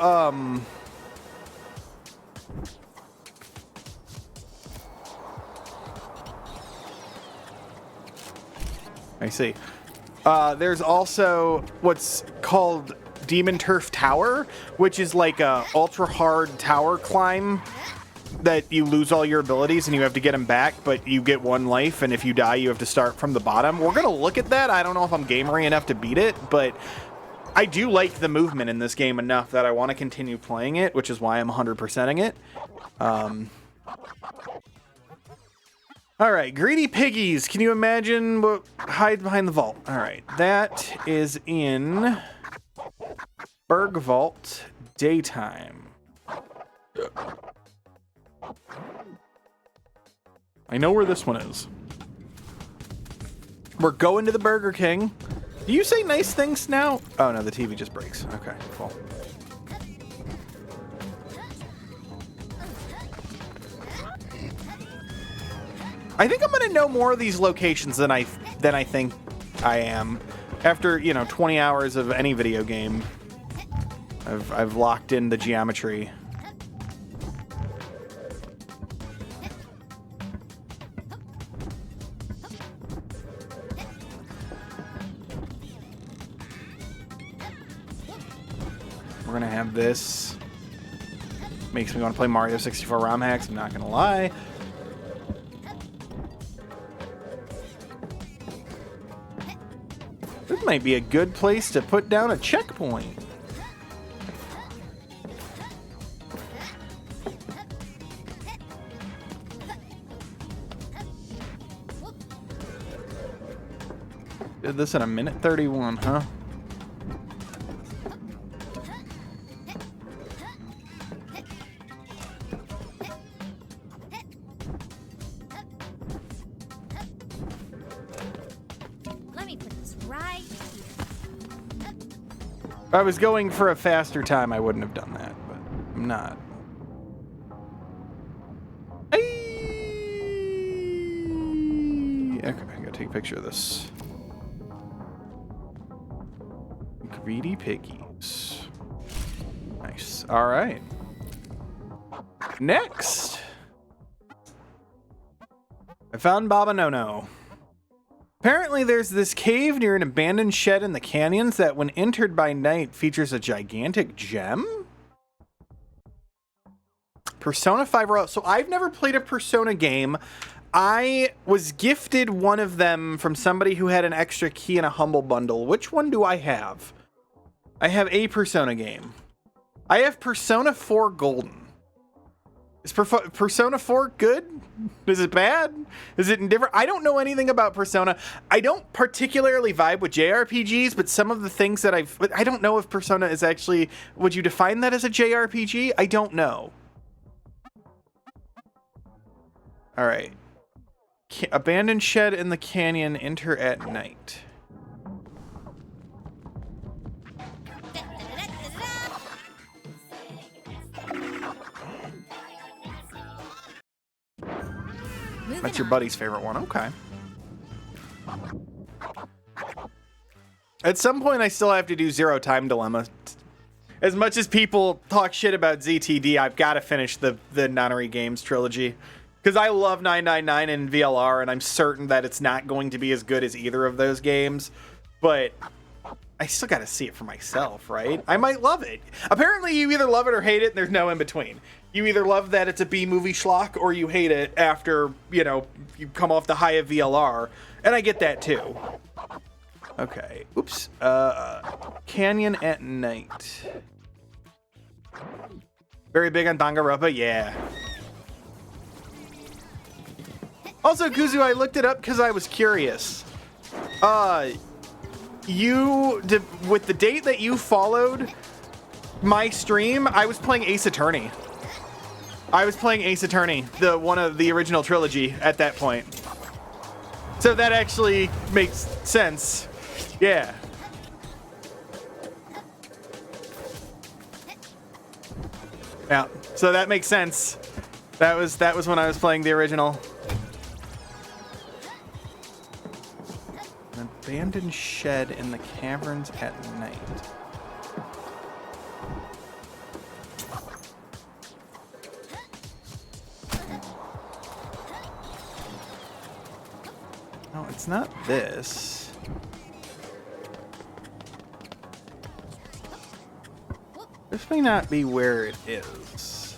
I see. There's also what's called Demon Turf Tower, which is like a ultra hard tower climb that you lose all your abilities and you have to get them back, but you get one life, and if you die, you have to start from the bottom. We're gonna look at that. I don't know if I'm gamery enough to beat it, but I do like the movement in this game enough that I want to continue playing it, which is why I'm 100%ing it. All right, greedy piggies. Can you imagine what hides behind the vault? All right, that is in Berg Vault daytime. I know where this one is. We're going to the Burger King. Do you say nice things now? Oh no, the TV just breaks. Okay, cool. I think I'm gonna know more of these locations than I think I am. After, you know, 20 hours of any video game, I've locked in the geometry. We're gonna have this. Makes me want to play Mario 64 ROM hacks, I'm not gonna lie. This might be a good place to put down a checkpoint. Did this in a minute 31, huh? Let me put this right here. If I was going for a faster time, I wouldn't have done that, but I'm not. Okay, I gotta take a picture of this. Greedy piggies. Nice. All right. Next, I found Baba No. Apparently there's this cave near an abandoned shed in the canyons that when entered by night features a gigantic gem? Persona 5 Royal. So I've never played a Persona game. I was gifted one of them from somebody who had an extra key in a Humble Bundle. Which one do I have? I have a Persona game. I have Persona 4 Golden. Is Persona 4 good? Is it bad? Is it indifferent? I don't know anything about Persona. I don't particularly vibe with JRPGs, but some of the things that I don't know if Persona is actually, would you define that as a JRPG? I don't know. All right. Abandoned shed in the canyon, enter at night. That's your buddy's favorite one. Okay. At some point, I still have to do Zero Time Dilemma. As much as people talk shit about ZTD, I've got to finish the Nonary Games trilogy. Because I love 999 and VLR, and I'm certain that it's not going to be as good as either of those games. But I still got to see it for myself, right? I might love it. Apparently, you either love it or hate it, and there's no in between. You either love that it's a B-movie schlock, or you hate it after, you know, you come off the high of VLR. And I get that, too. Okay. Oops. Canyon at night. Very big on Danganronpa? Yeah. Also, Kuzu, I looked it up because I was curious. With the date that you followed my stream, I was playing Ace Attorney. One of the original trilogy at that point. So that actually makes sense. Yeah. Yeah. So that makes sense. That was when I was playing the original. An abandoned shed in the caverns at night. No, it's not this. This may not be where it is.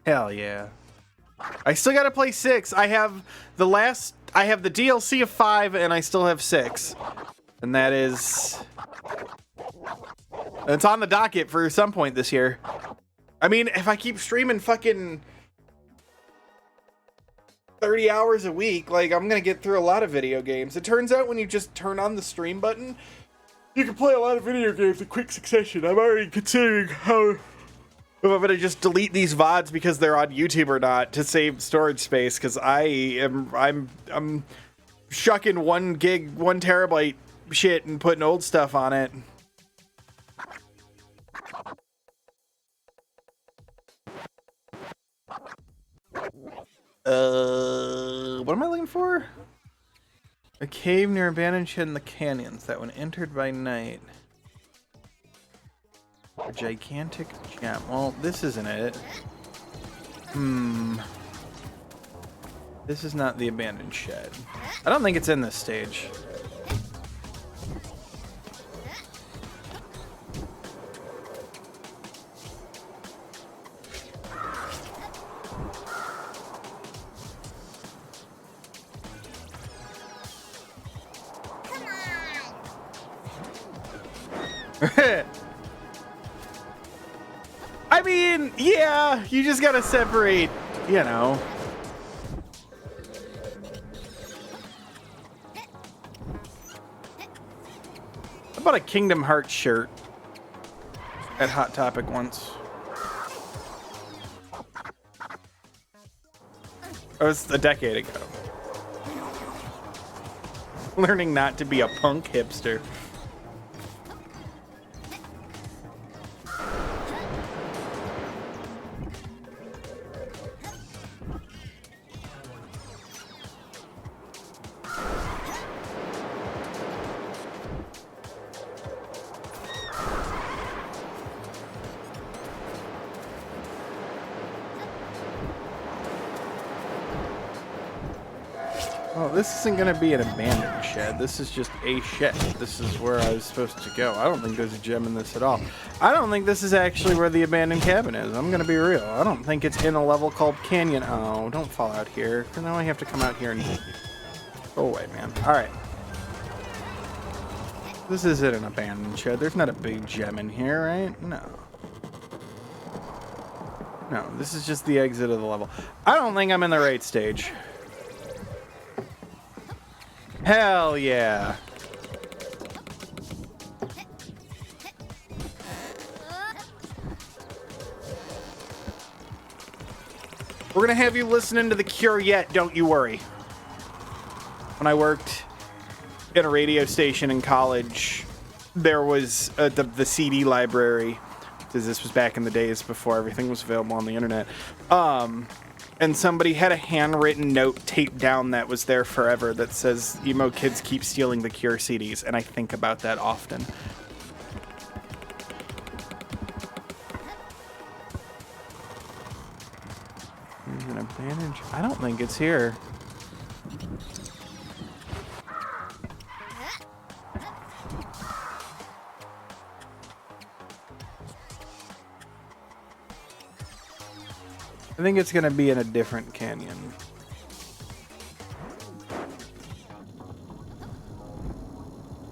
Hell yeah. I still gotta play 6. I have the last I have the DLC of 5 and I still have 6. And that is... It's on the docket for some point this year. I mean, if I keep streaming fucking 30 hours a week, like, I'm gonna get through a lot of video games. It turns out when you just turn on the stream button, you can play a lot of video games in quick succession. I'm already considering how... if I'm gonna just delete these VODs because they're on YouTube or not to save storage space, because I'm shucking 1 gig, 1 terabyte shit and putting old stuff on it. What am I looking for? A cave near abandoned shed in the canyons that when entered by night. A gigantic gem. Well, this isn't it. This is not the abandoned shed. I don't think it's in this stage. I mean, yeah, you just gotta separate, you know. I bought a Kingdom Hearts shirt at Hot Topic once. It was a decade ago. Learning not to be a punk hipster. Well, this isn't gonna be an abandoned shed. This is just a shed. This is where I was supposed to go. I don't think there's a gem in this at all. I don't think this is actually where the abandoned cabin is. I'm gonna be real. I don't think it's in a level called Canyon. Oh, don't fall out here. Now I have to come out here and... Go away, man. Alright. This isn't an abandoned shed. There's not a big gem in here, right? No. No, this is just the exit of the level. I don't think I'm in the right stage. Hell yeah. We're gonna have you listening to The Cure yet, don't you worry. When I worked at a radio station in college, there was the CD library, because this was back in the days before everything was available on the internet. And somebody had a handwritten note taped down that was there forever that says, emo kids keep stealing the Cure CDs, and I think about that often. There's an abandoned... I don't think it's here. I think it's gonna be in a different canyon.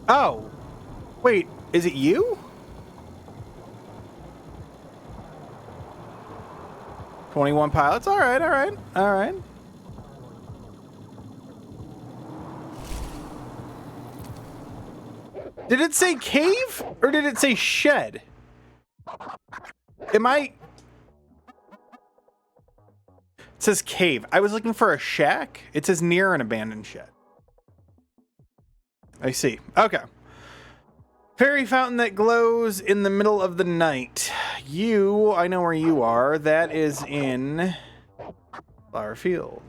Oh! Wait, is it you? 21 pilots? Alright, alright, alright. Did it say cave? Or did it say shed? Am I... It says cave. I was looking for a shack. It says near an abandoned shed. I see. Okay. Fairy fountain that glows in the middle of the night. You, I know where you are. That is in Flower Field.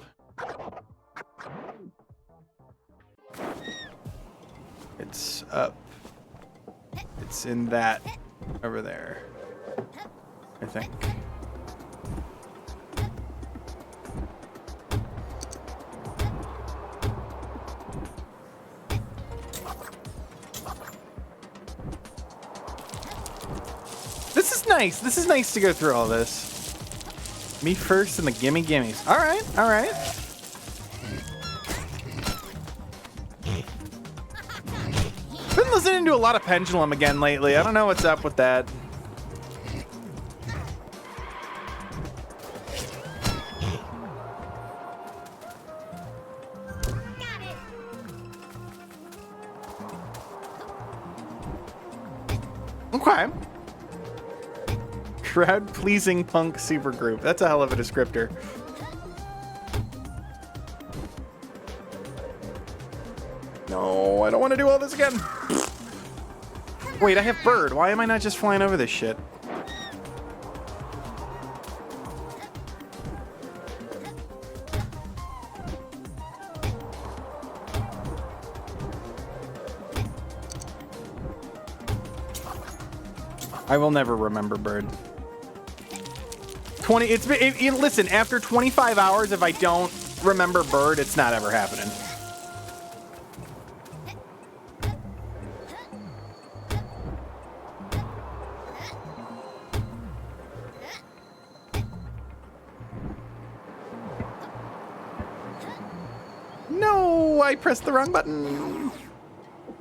It's up. It's in that over there, I think. This is nice. This is nice to go through all this. Me first and the gimme gimmies. All right, all right. been listening to a lot of Pendulum again lately. I don't know what's up with that. Okay. Crowd-pleasing punk supergroup. That's a hell of a descriptor. No, I don't want to do all this again. Wait, I have bird. Why am I not just flying over this shit? I will never remember bird. Listen, after 25 hours, if I don't remember bird, it's not ever happening. No, I pressed the wrong button.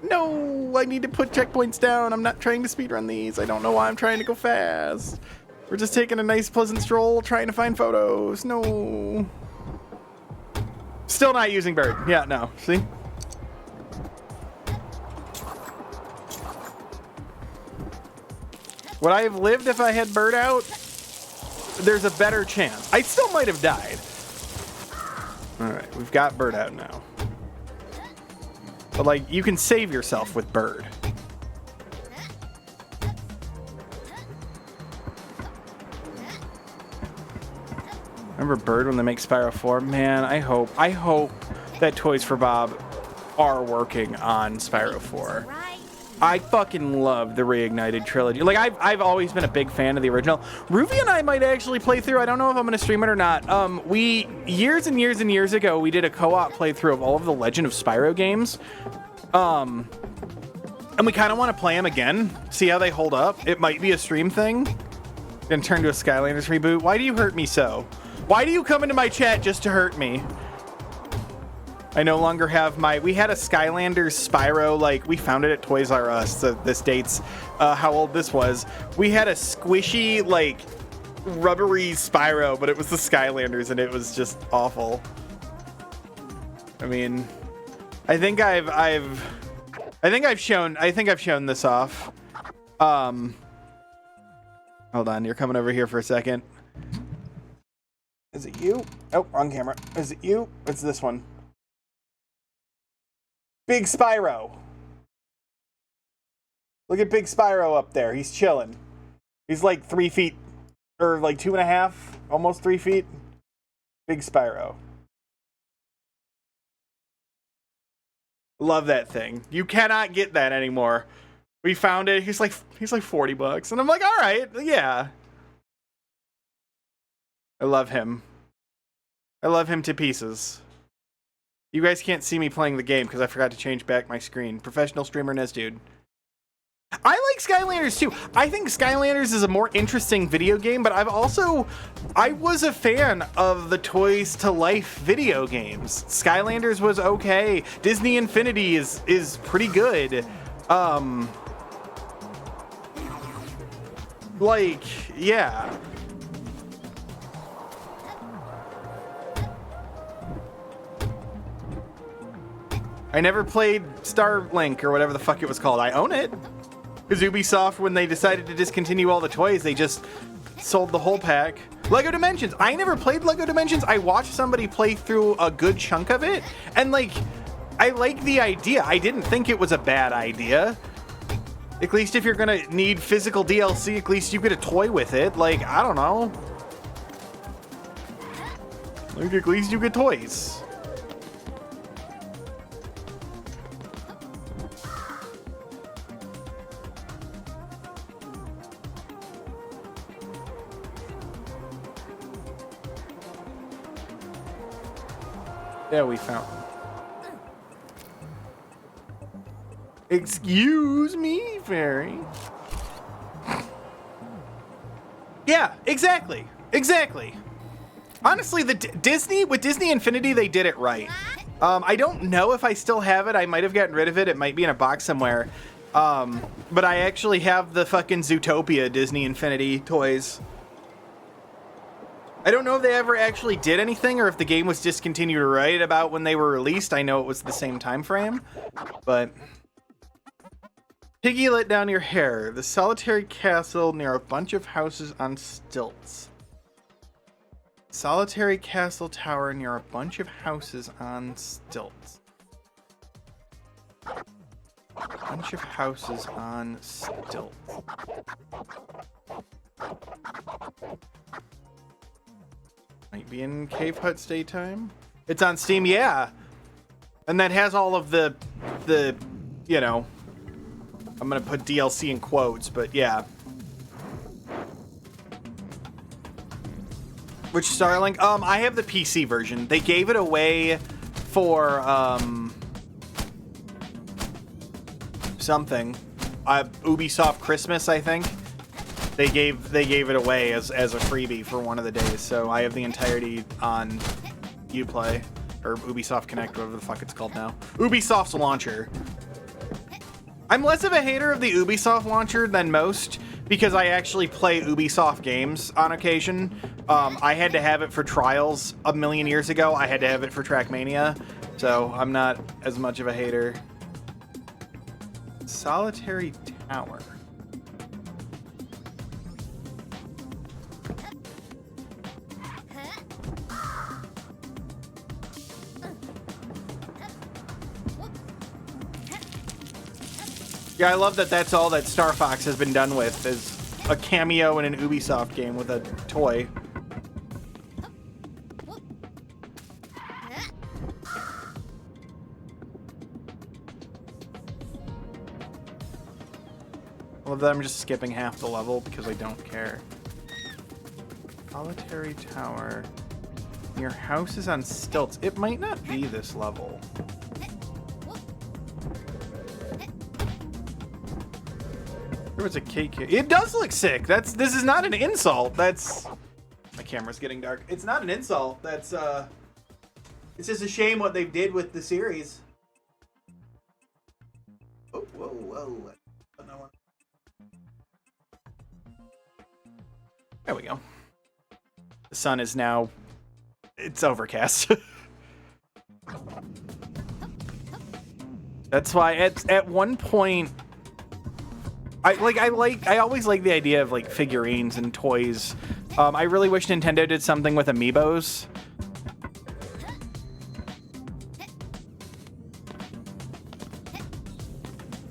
No, I need to put checkpoints down. I'm not trying to speedrun these. I don't know why I'm trying to go fast. We're just taking a nice, pleasant stroll, trying to find photos. No. Still not using bird. Yeah, no. See? Would I have lived if I had bird out? There's a better chance. I still might have died. All right, we've got bird out now. But, like, you can save yourself with bird. Remember bird when they make Spyro 4? Man, I hope that Toys for Bob are working on Spyro 4. I fucking love the Reignited trilogy. Like, I've always been a big fan of the original. Ruby and I might actually play through. I don't know if I'm going to stream it or not. We, years and years and years ago, we did a co-op playthrough of all of the Legend of Spyro games. And we kind of want to play them again, see how they hold up. It might be a stream thing. Gonna turn to a Skylanders reboot. Why do you hurt me so? Why do you come into my chat just to hurt me? I no longer have my... We had a Skylanders Spyro, like, we found it at Toys R Us. So this dates how old this was. We had a squishy, like, rubbery Spyro, but it was the Skylanders, and it was just awful. I mean, I think I've shown this off. Hold on, you're coming over here for a second. Is it you? Oh, wrong camera. Is it you? It's this one. Big Spyro. Look at Big Spyro up there. He's chilling. He's like 3 feet, or like 2.5, almost 3 feet. Big Spyro. Love that thing. You cannot get that anymore. We found it. He's like $40, and I'm like, all right, yeah. I love him. I love him to pieces. You guys can't see me playing the game because I forgot to change back my screen. Professional streamer nesdude. I like Skylanders too. I think Skylanders is a more interesting video game, but I was a fan of the Toys to Life video games. Skylanders was okay. Disney Infinity is pretty good. Like, yeah. I never played Starlink or whatever the fuck it was called. I own it. Because Ubisoft, when they decided to discontinue all the toys, they just sold the whole pack. Lego Dimensions. I never played Lego Dimensions. I watched somebody play through a good chunk of it. And, like, I like the idea. I didn't think it was a bad idea. At least if you're going to need physical DLC, at least you get a toy with it. Like, I don't know. Like, at least you get toys. Yeah, we found. Excuse me, fairy. Yeah, exactly. Honestly, with Disney Infinity, they did it right. I don't know if I still have it. I might have gotten rid of it. It might be in a box somewhere. But I actually have the fucking Zootopia Disney Infinity toys. I don't know if they ever actually did anything or if the game was discontinued right about when they were released. I know it was the same time frame, but... Piggy let down your hair. The solitary castle near a bunch of houses on stilts. Solitary castle tower near a bunch of houses on stilts. Bunch of houses on stilts. Might be in Cave Hut's daytime. It's on Steam, yeah. And that has all of the, you know, I'm gonna put DLC in quotes, but yeah. Which Starlink? I have the PC version. They gave it away for, something. Ubisoft Christmas, I think. They gave it away as a freebie for one of the days, so I have the entirety on Uplay, or Ubisoft Connect, whatever the fuck it's called now. Ubisoft's launcher. I'm less of a hater of the Ubisoft launcher than most, because I actually play Ubisoft games on occasion. I had to have it for Trials a million years ago. I had to have it for Trackmania, so I'm not as much of a hater. Solitary Tower. Yeah, I love that that's all that Star Fox has been done with, is a cameo in an Ubisoft game with a toy. I love that I'm just skipping half the level because I don't care. Solitary Tower. Your house is on stilts. It might not be this level. There was a cake here. It does look sick. This is not an insult. That's... My camera's getting dark. It's not an insult. That's, it's just a shame what they did with the series. Oh, whoa, whoa. There we go. The sun is now... It's overcast. That's why at one point... I always like the idea of like figurines and toys. I really wish Nintendo did something with amiibos.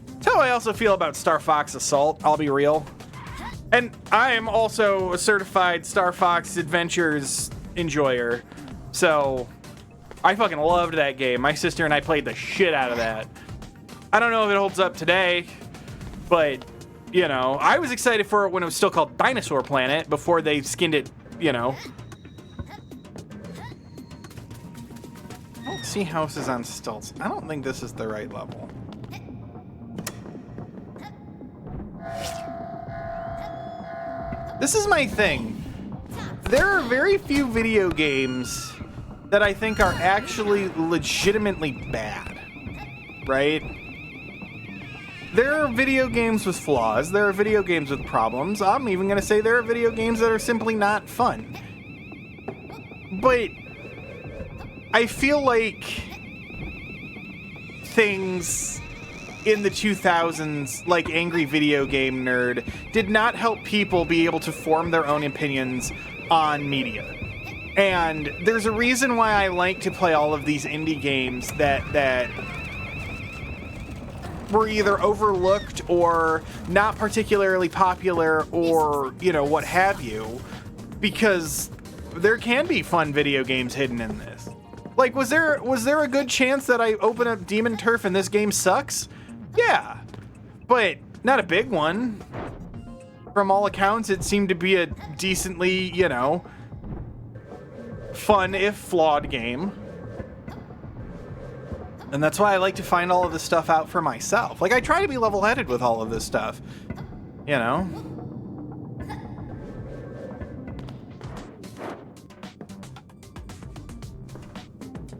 That's how I also feel about Star Fox Assault, I'll be real. And I am also a certified Star Fox Adventures enjoyer. So I fucking loved that game. My sister and I played the shit out of that. I don't know if it holds up today, but you know, I was excited for it when it was still called Dinosaur Planet before they skinned it, you know. I don't see houses on stilts. I don't think this is the right level. This is my thing. There are very few video games that I think are actually legitimately bad, right? There are video games with flaws. There are video games with problems. I'm even going to say there are video games that are simply not fun. But I feel like things in the 2000s, like Angry Video Game Nerd, did not help people be able to form their own opinions on media. And there's a reason why I like to play all of these indie games that were either overlooked or not particularly popular or, you know, what have you, because there can be fun video games hidden in this. Like, was there a good chance that I open up Demon Turf and this game sucks? Yeah, but not a big one. From all accounts, it seemed to be a decently, you know, fun if flawed game. And that's why I like to find all of this stuff out for myself. Like, I try to be level-headed with all of this stuff, you know?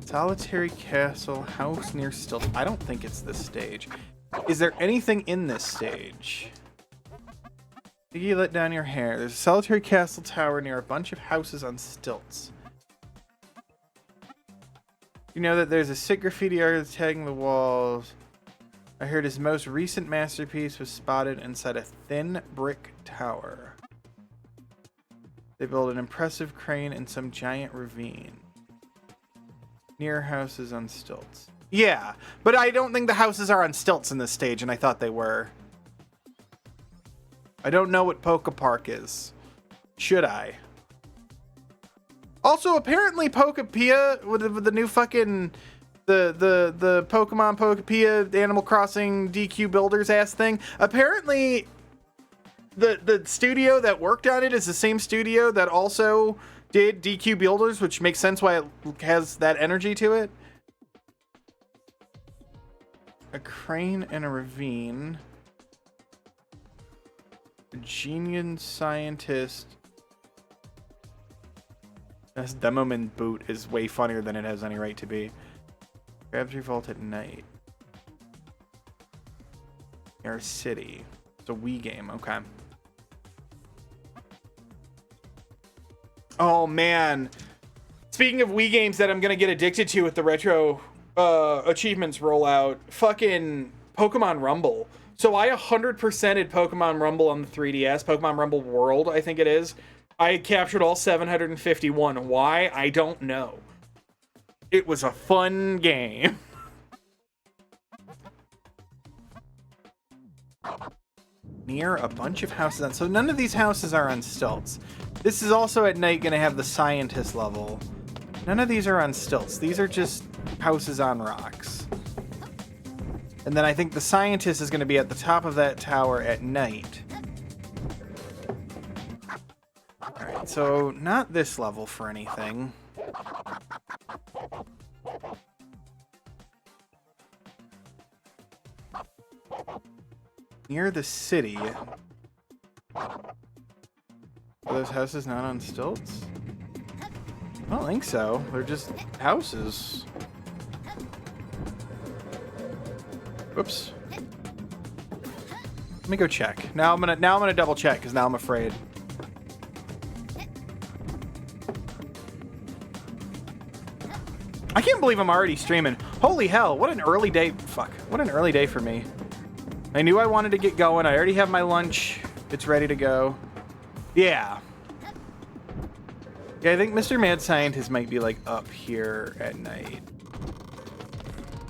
Solitary Castle, house near stilt. I don't think it's this stage. Is there anything in this stage? You let down your hair. There's a solitary castle tower near a bunch of houses on stilts. You know that there's a sick graffiti artist tagging the walls. I heard his most recent masterpiece was spotted inside a thin brick tower. They built an impressive crane in some giant ravine. Near houses on stilts. Yeah, but I don't think the houses are on stilts in this stage, and I thought they were. I don't know what Poke Park is. Should I? Also, apparently Pokepia with the new fucking the Pokemon Pokepia Animal Crossing DQ Builders ass thing. Apparently, the studio that worked on it is the same studio that also did DQ Builders, which makes sense why it has that energy to it. A crane and a ravine. A genius scientist. This Demoman boot is way funnier than it has any right to be. Grabs your vault at night. Air City. It's a Wii game, okay. Oh man. Speaking of Wii games that I'm gonna get addicted to with the retro achievements rollout, fucking Pokemon Rumble. So I 100%ed Pokemon Rumble on the 3DS, Pokemon Rumble World, I think it is. I captured all 751. Why? I don't know. It was a fun game. Near a bunch of houses on... So none of these houses are on stilts. This is also at night going to have the scientist level. None of these are on stilts. These are just houses on rocks. And then I think the scientist is going to be at the top of that tower at night. Alright, so not this level for anything. Near the city. Are those houses not on stilts? I don't think so. They're just houses. Whoops. Let me go check. Now I'm gonna double check because now I'm afraid. I can't believe I'm already streaming. Holy hell, what an early day. Fuck. What an early day for me. I knew I wanted to get going. I already have my lunch. It's ready to go. Yeah. Yeah, I think Mr. Mad Scientist might be like up here at night.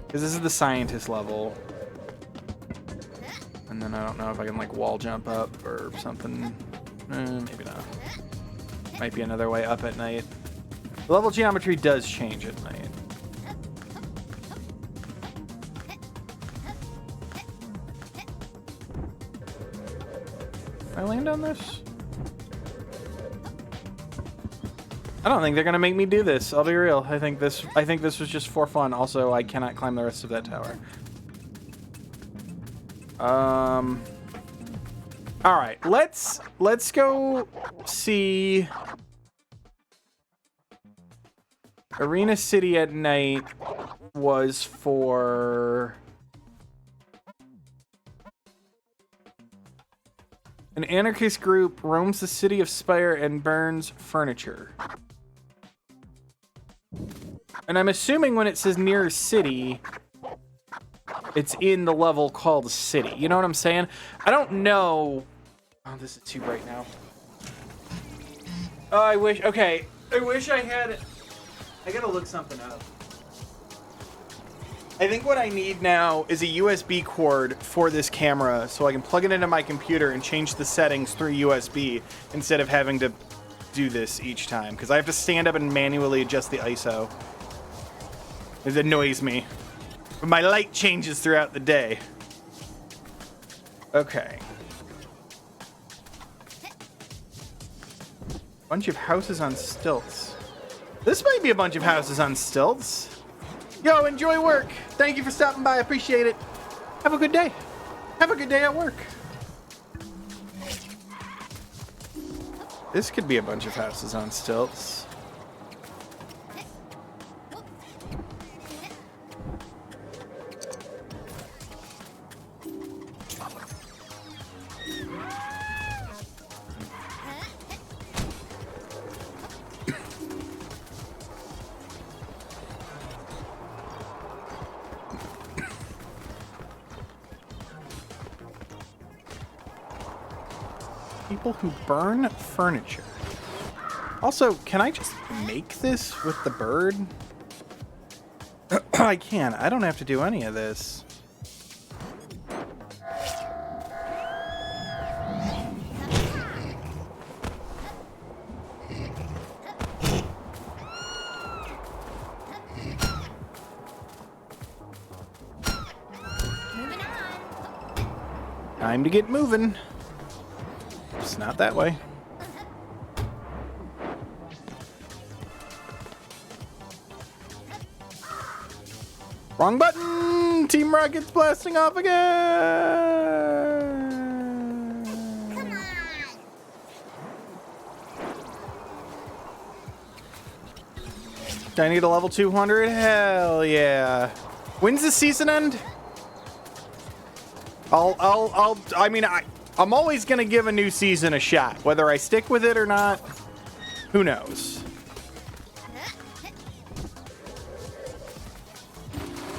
Because this is the scientist level. And then I don't know if I can like wall jump up or something. Maybe not. Might be another way up at night. The level geometry does change at night. Can I land on this? I don't think they're gonna make me do this. I'll be real. I think this was just for fun. Also, I cannot climb the rest of that tower. All right, let's go see Arena City at night was for an anarchist group roams the city of Spire and burns furniture. And I'm assuming when it says near city, it's in the level called city. You know what I'm saying? I don't know. Oh, this is too bright now. Oh, I wish. Okay. I wish I had. I gotta look something up. I think what I need now is a USB cord for this camera so I can plug it into my computer and change the settings through USB instead of having to do this each time. Because I have to stand up and manually adjust the ISO. It annoys me. But my light changes throughout the day. Okay. Bunch of houses on stilts. This might be a bunch of houses on stilts. Yo, enjoy work. Thank you for stopping by. I appreciate it. Have a good day. Have a good day at work. This could be a bunch of houses on stilts. People who burn furniture. Also, can I just make this with the bird? I can. I don't have to do any of this. Moving on. Time to get moving. It's not that way. Wrong button! Team Rocket's blasting off again! Come on. Do I need a level 200? Hell yeah. When's the season end? I'm always gonna give a new season a shot. Whether I stick with it or not, who knows?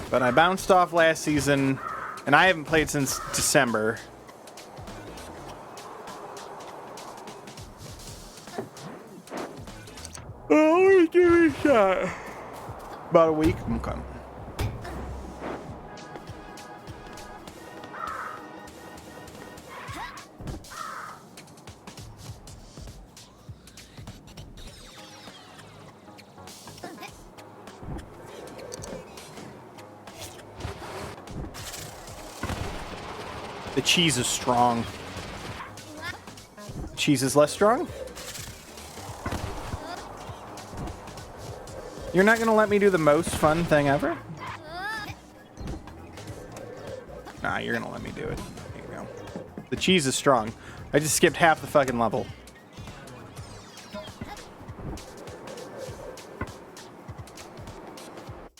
But I bounced off last season, and I haven't played since December. Oh, let me give it a shot. About a week? Okay. The cheese is strong. The cheese is less strong? You're not gonna let me do the most fun thing ever? Nah, you're gonna let me do it. There you go. The cheese is strong. I just skipped half the fucking level.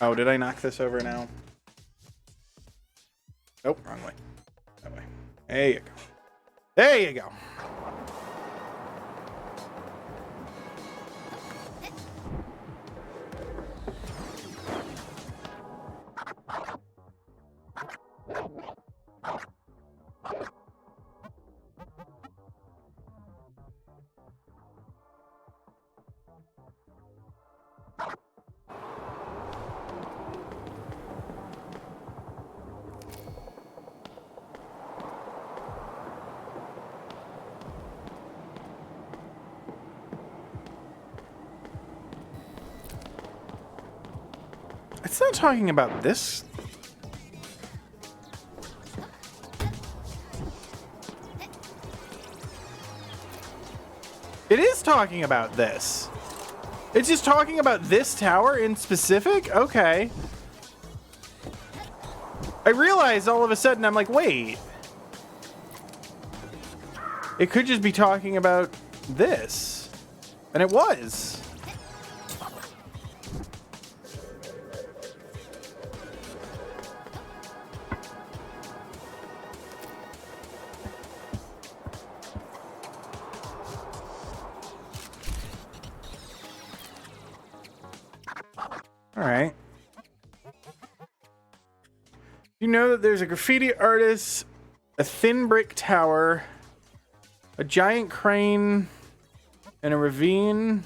Oh, did I knock this over now? Nope, wrong way. That way. There you go. There you go. It's not talking about this. It is talking about this. It's just talking about this tower in specific? Okay. I realized all of a sudden, I'm like, wait. It could just be talking about this. And it was. All right. You know that there's a graffiti artist, a thin brick tower, a giant crane, and a ravine,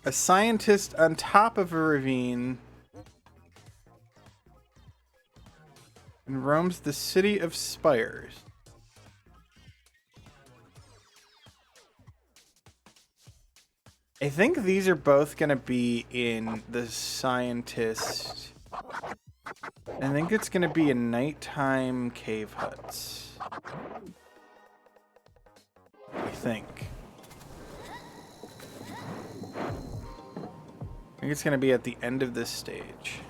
a scientist on top of a ravine, and roams the city of spires. I think these are both going to be in the scientist. I think it's going to be in nighttime cave huts. I think. I think it's going to be at the end of this stage.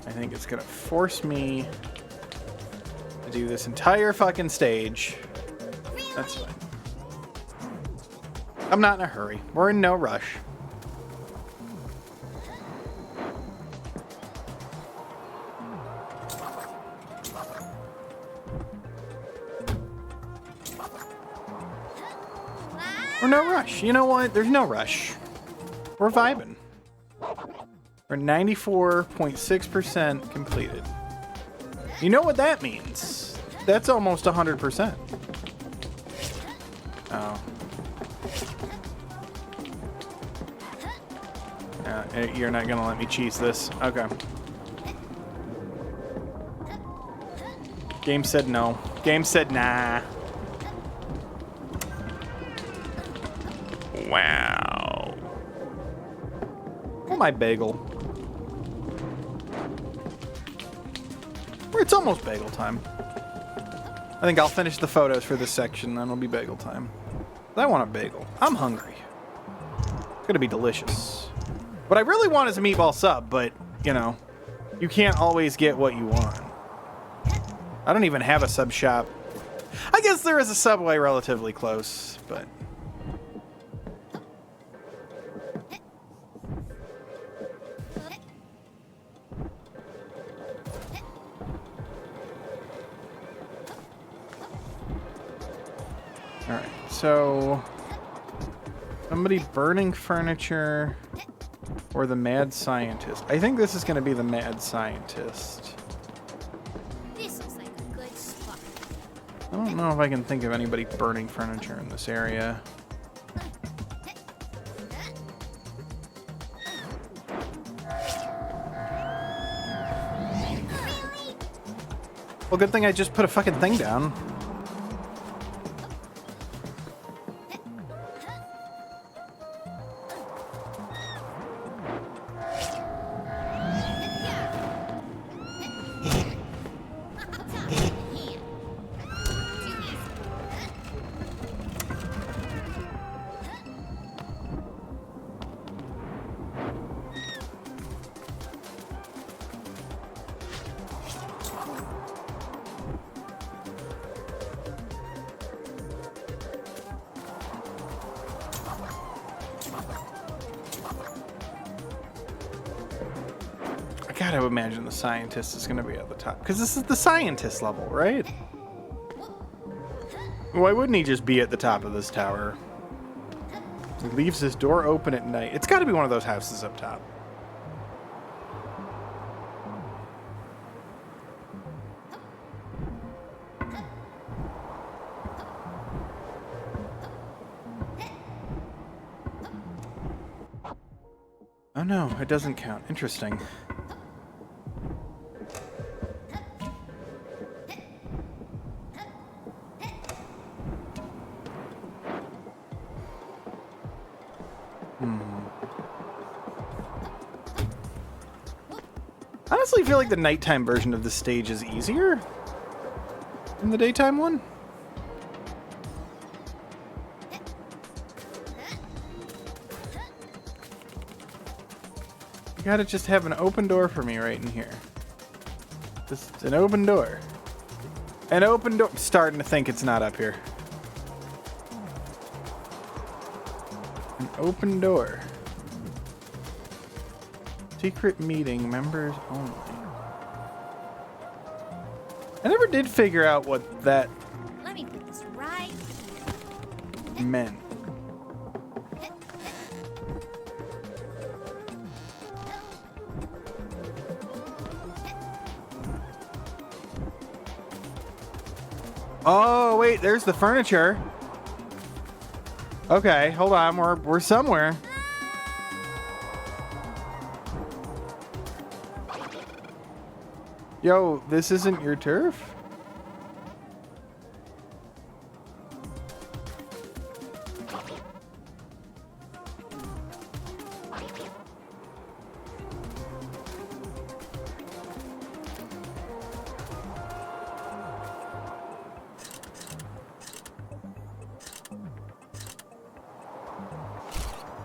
I think it's gonna force me to do this entire fucking stage. That's fine. I'm not in a hurry. We're in no rush. Or no rush. You know what? There's no rush. We're vibing. We're 94.6% completed. You know what that means? That's almost 100%. Oh. You're not gonna let me cheese this. Okay. Game said no. Game said nah. Wow. Oh, my bagel. It's almost bagel time. I think I'll finish the photos for this section, then it'll be bagel time. I want a bagel. I'm hungry. It's gonna be delicious. What I really want is a meatball sub, but, you know, you can't always get what you want. I don't even have a sub shop. I guess there is a Subway relatively close, but... Alright, so... Somebody burning furniture or the mad scientist. I think this is going to be the mad scientist. This looks like a good spot. I don't know if I can think of anybody burning furniture in this area. Well, good thing I just put a fucking thing down. I gotta imagine the scientist is gonna be at the top. Because this is the scientist level, right? Why wouldn't he just be at the top of this tower? He leaves his door open at night. It's gotta be one of those houses up top. Oh no, it doesn't count. Interesting. I honestly feel like the nighttime version of this stage is easier than the daytime one. You gotta just have an open door for me right in here. Just an open door. An open door. I'm starting to think it's not up here. An open door. Secret meeting, members only. I never did figure out what that Let me put this right. meant. Oh, wait, there's the furniture. Okay, hold on, we're somewhere. Yo, this isn't your turf?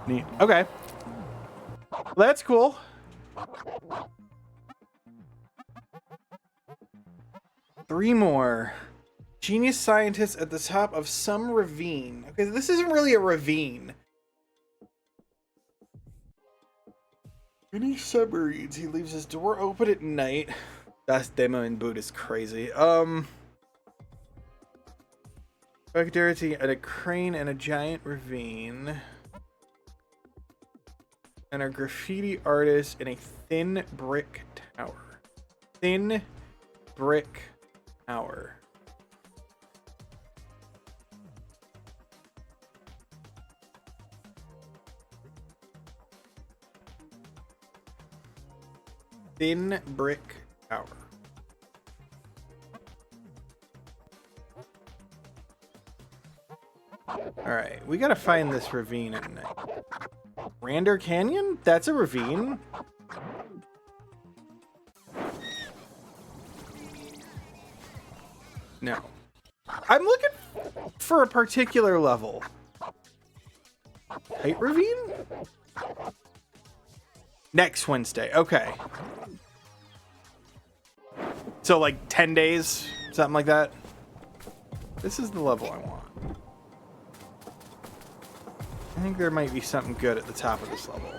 Neat. Okay. Well, that's cool. Three more. Genius scientists at the top of some ravine. Okay, this isn't really a ravine. Any submarines. He leaves his door open at night. That's demo in boot is crazy. Solidarity at a crane and a giant ravine. And a graffiti artist in a thin brick tower. Thin brick tower. Thin brick tower. Alright, we gotta find this ravine at night. Rander Canyon? That's a ravine? No. I'm looking for a particular level. Height ravine? Next Wednesday. Okay. So like 10 days? Something like that? This is the level I want. I think there might be something good at the top of this level.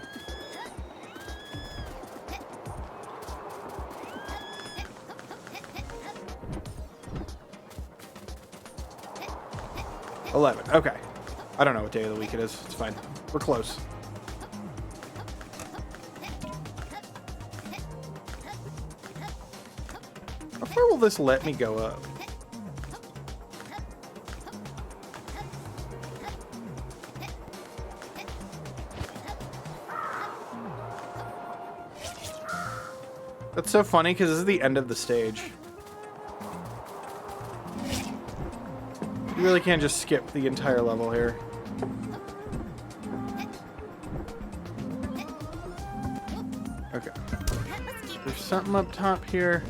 $11. Okay. I don't know what day of the week it is. It's fine. We're close. How far will this let me go up? That's so funny because this is the end of the stage. You really can't just skip the entire level here. Okay. There's something up top here.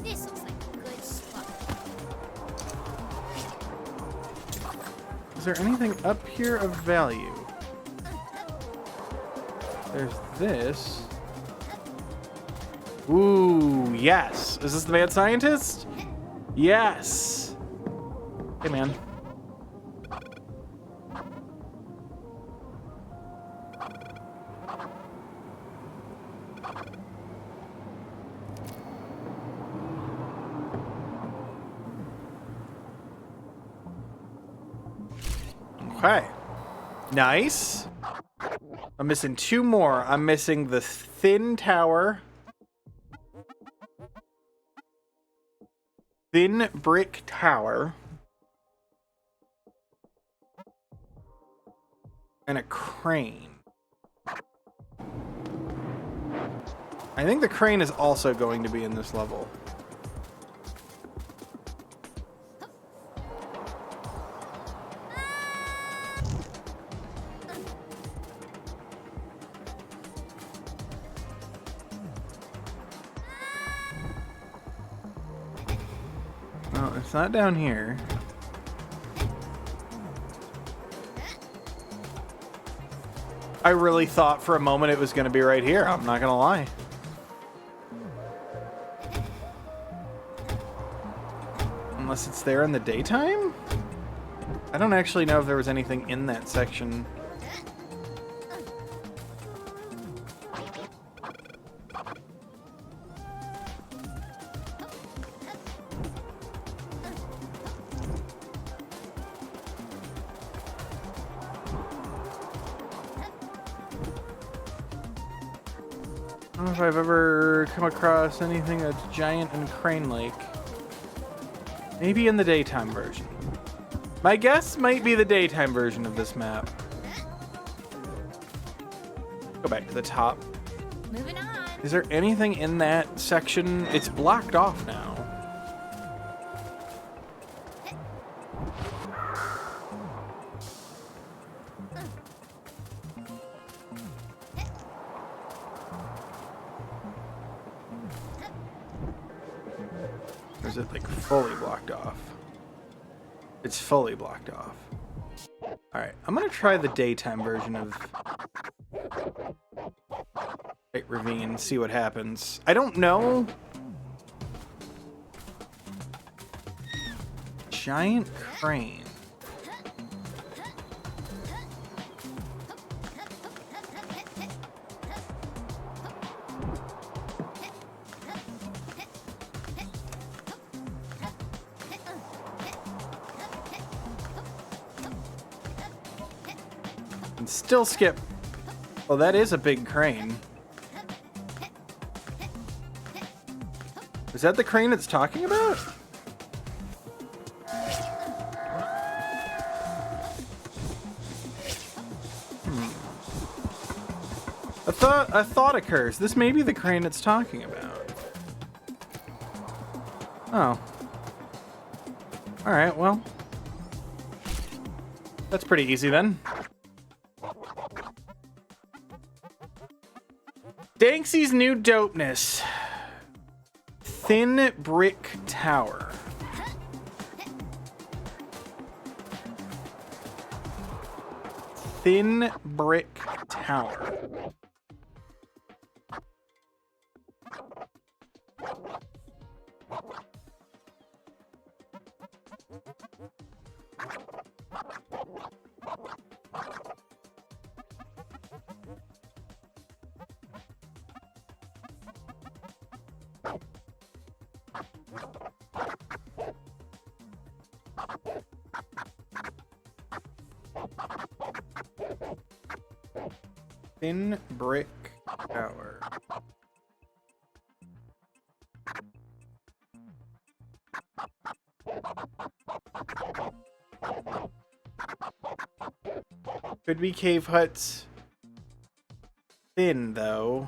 This looks like a good spot. Is there anything up here of value? There's this. Ooh, yes. Is this the mad scientist? Yes. Hey, man. Okay. Nice. I'm missing two more. I'm missing the thin tower. Thin brick tower. And a crane. I think the crane is also going to be in this level. Oh, it's not down here. I really thought for a moment it was going to be right here. I'm not going to lie. Unless it's there in the daytime? I don't actually know if there was anything in that section. I don't know if I've ever come across anything that's giant and crane-like. Maybe in the daytime version. My guess might be the daytime version of this map. Go back to the top. Moving on. Is there anything in that section? It's blocked off now. Or is it like fully blocked off? It's fully blocked off. Alright, I'm gonna try the daytime version of Great Ravine, see what happens. I don't know. Giant crane. Still skip. Well, that is a big crane. Is that the crane it's talking about? A thought occurs. This may be the crane it's talking about. Oh. Alright, well. That's pretty easy then. Danksy's new dopeness. Thin brick tower. Thin brick tower. Thin brick tower. Could be cave huts. Thin though.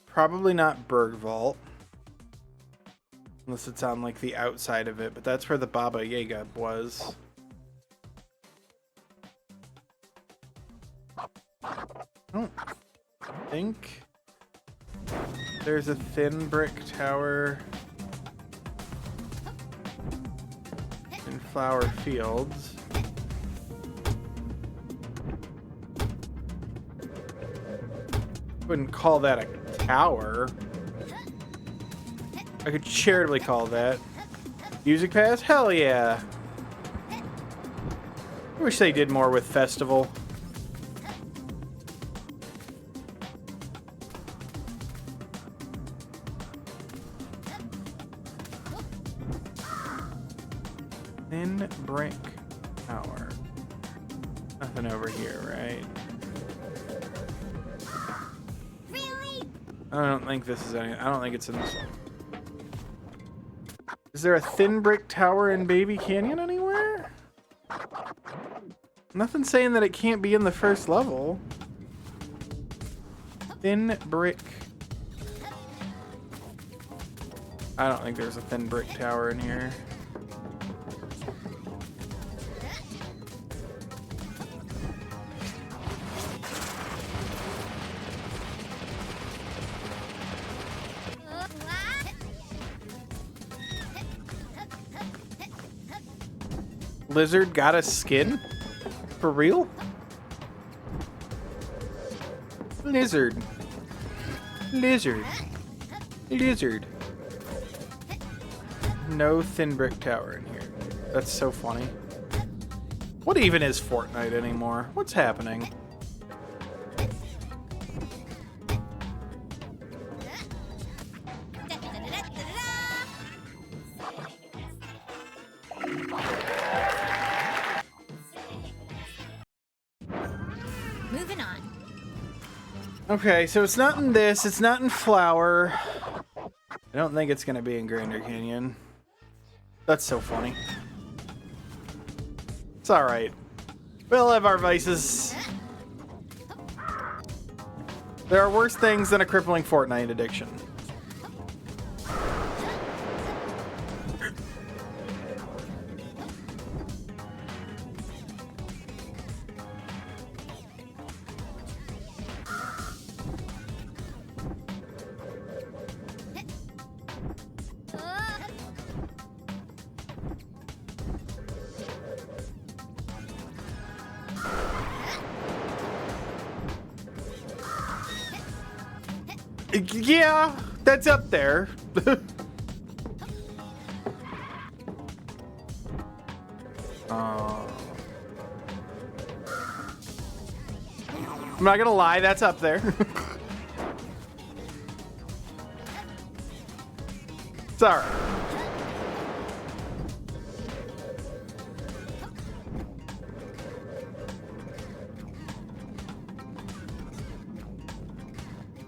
Probably not Berg Vault. Unless it's on like the outside of it, but that's where the Baba Yaga was. I don't think there's a thin brick tower in Flower Fields. Wouldn't call that a tower. I could charitably call that. Music Pass? Hell yeah. I wish they did more with Festival. Thin brick tower. Nothing over here, right? I don't think this is any. I don't think it's in this one. Is there a thin brick tower in Baby Canyon anywhere? Nothing saying that it can't be in the first level. Thin brick. I don't think there's a thin brick tower in here. Lizard got a skin? For real? Lizard. Lizard. Lizard. No thin brick tower in here. That's so funny. What even is Fortnite anymore? What's happening? Moving on. Okay, so it's not in this, it's not in Flower. I don't think it's gonna be in Grander Canyon. That's so funny. It's alright. We'll have our vices. There are worse things than a crippling Fortnite addiction. Yeah, that's up there. I'm not gonna lie, that's up there. It's alright.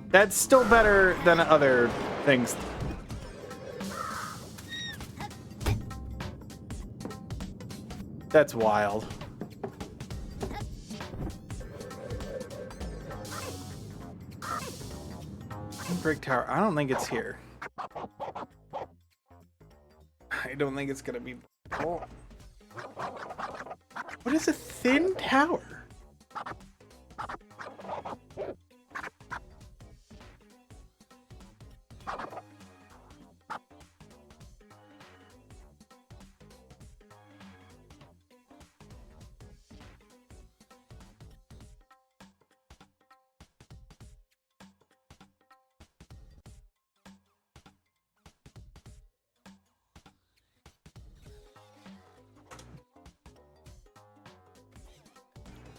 That's still better than other things. That's wild. Brick tower. I don't think it's here. I don't think it's gonna be. Oh. What is a thin tower?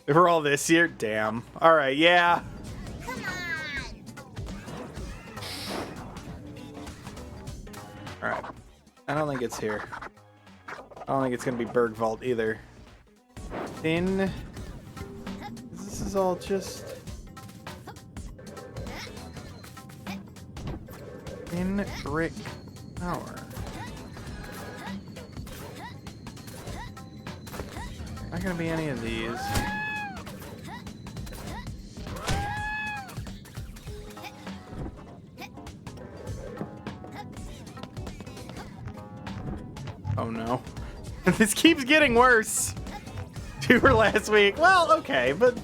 If we're all this year, damn. All right, yeah. Come on. All right. I don't think it's here. I don't think it's gonna be Bergvault either. Thin. This is all just thin brick tower. Not gonna be any of these. Oh no. This keeps getting worse. You were last week. Well, okay, but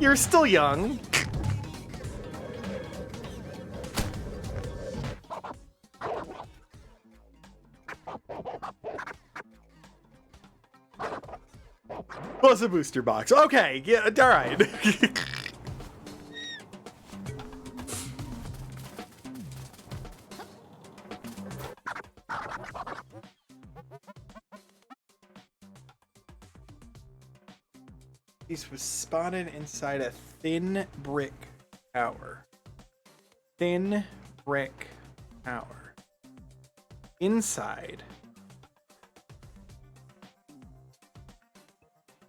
you're still young. Plus a booster box. Okay, yeah, all right. These was spotted inside a thin brick tower. Thin brick tower. Inside.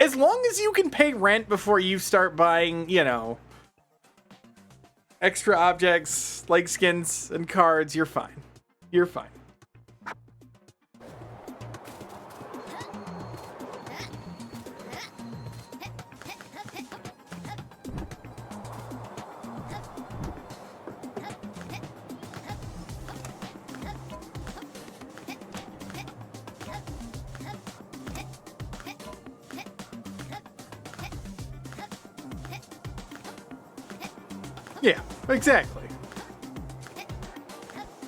As long as you can pay rent before you start buying, you know, extra objects like skins and cards, you're fine. You're fine. Yeah, exactly.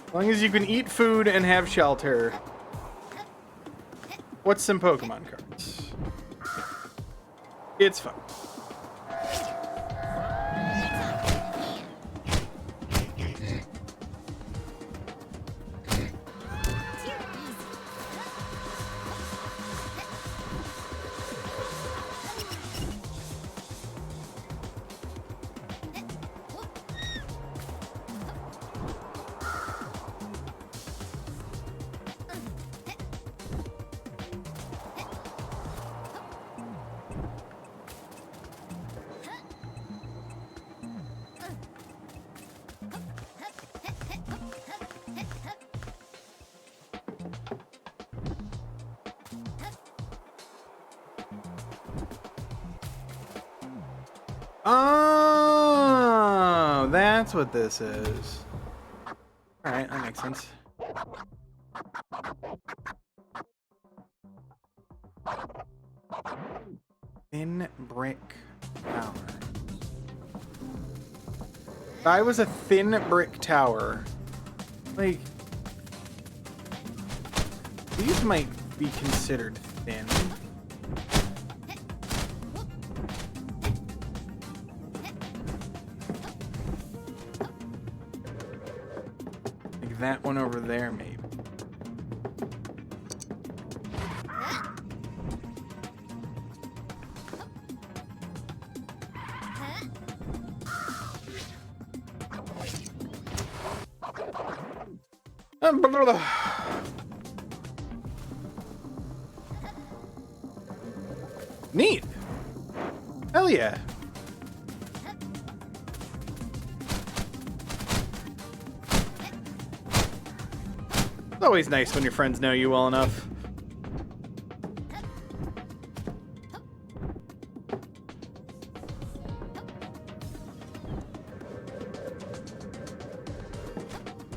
As long as you can eat food and have shelter. What's some Pokemon cards? It's fine. Oh, that's what this is. All right, that makes sense. Thin brick tower. If I was a thin brick tower, like, these might be considered thin. That one over there, maybe. Neat. Hell yeah. It's always nice when your friends know you well enough.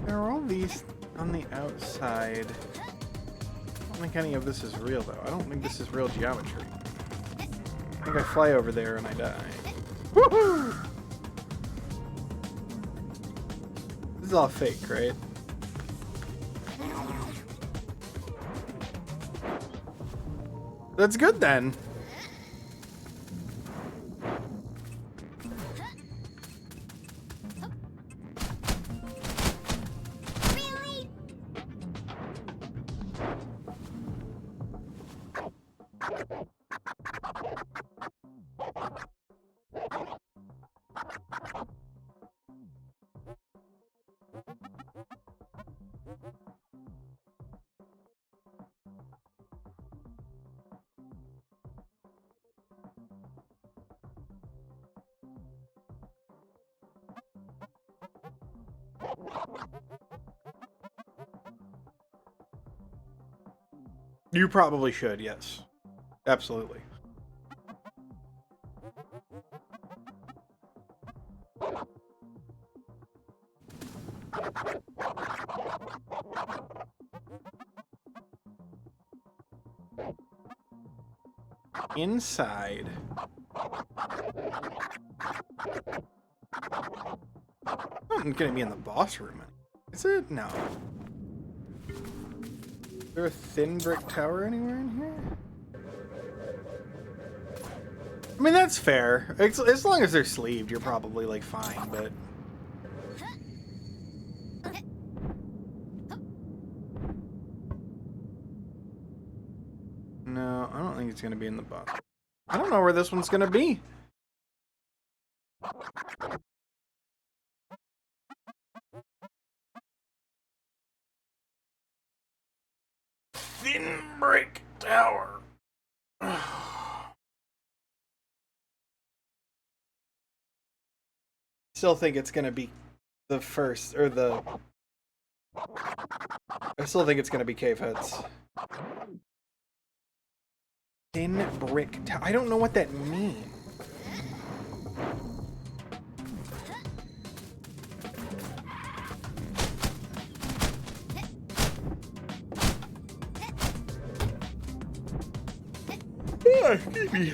There are all these on the outside. I don't think any of this is real, though. I don't think this is real geometry. I think I fly over there and I die. Woohoo! This is all fake, right? That's good then. You probably should, yes. Absolutely. Inside. I'm gonna be in the boss room. Is it? No. Is there a thin brick tower anywhere in here? I mean, that's fair. As long as they're sleeved, you're probably, like, fine, but... No, I don't think it's gonna be in the boss. I don't know where this one's gonna be. Thin brick tower. Still think it's gonna be the first, or the... I still think it's gonna be cave heads. Thin brick tower. I don't know what that means. Ah, excuse me.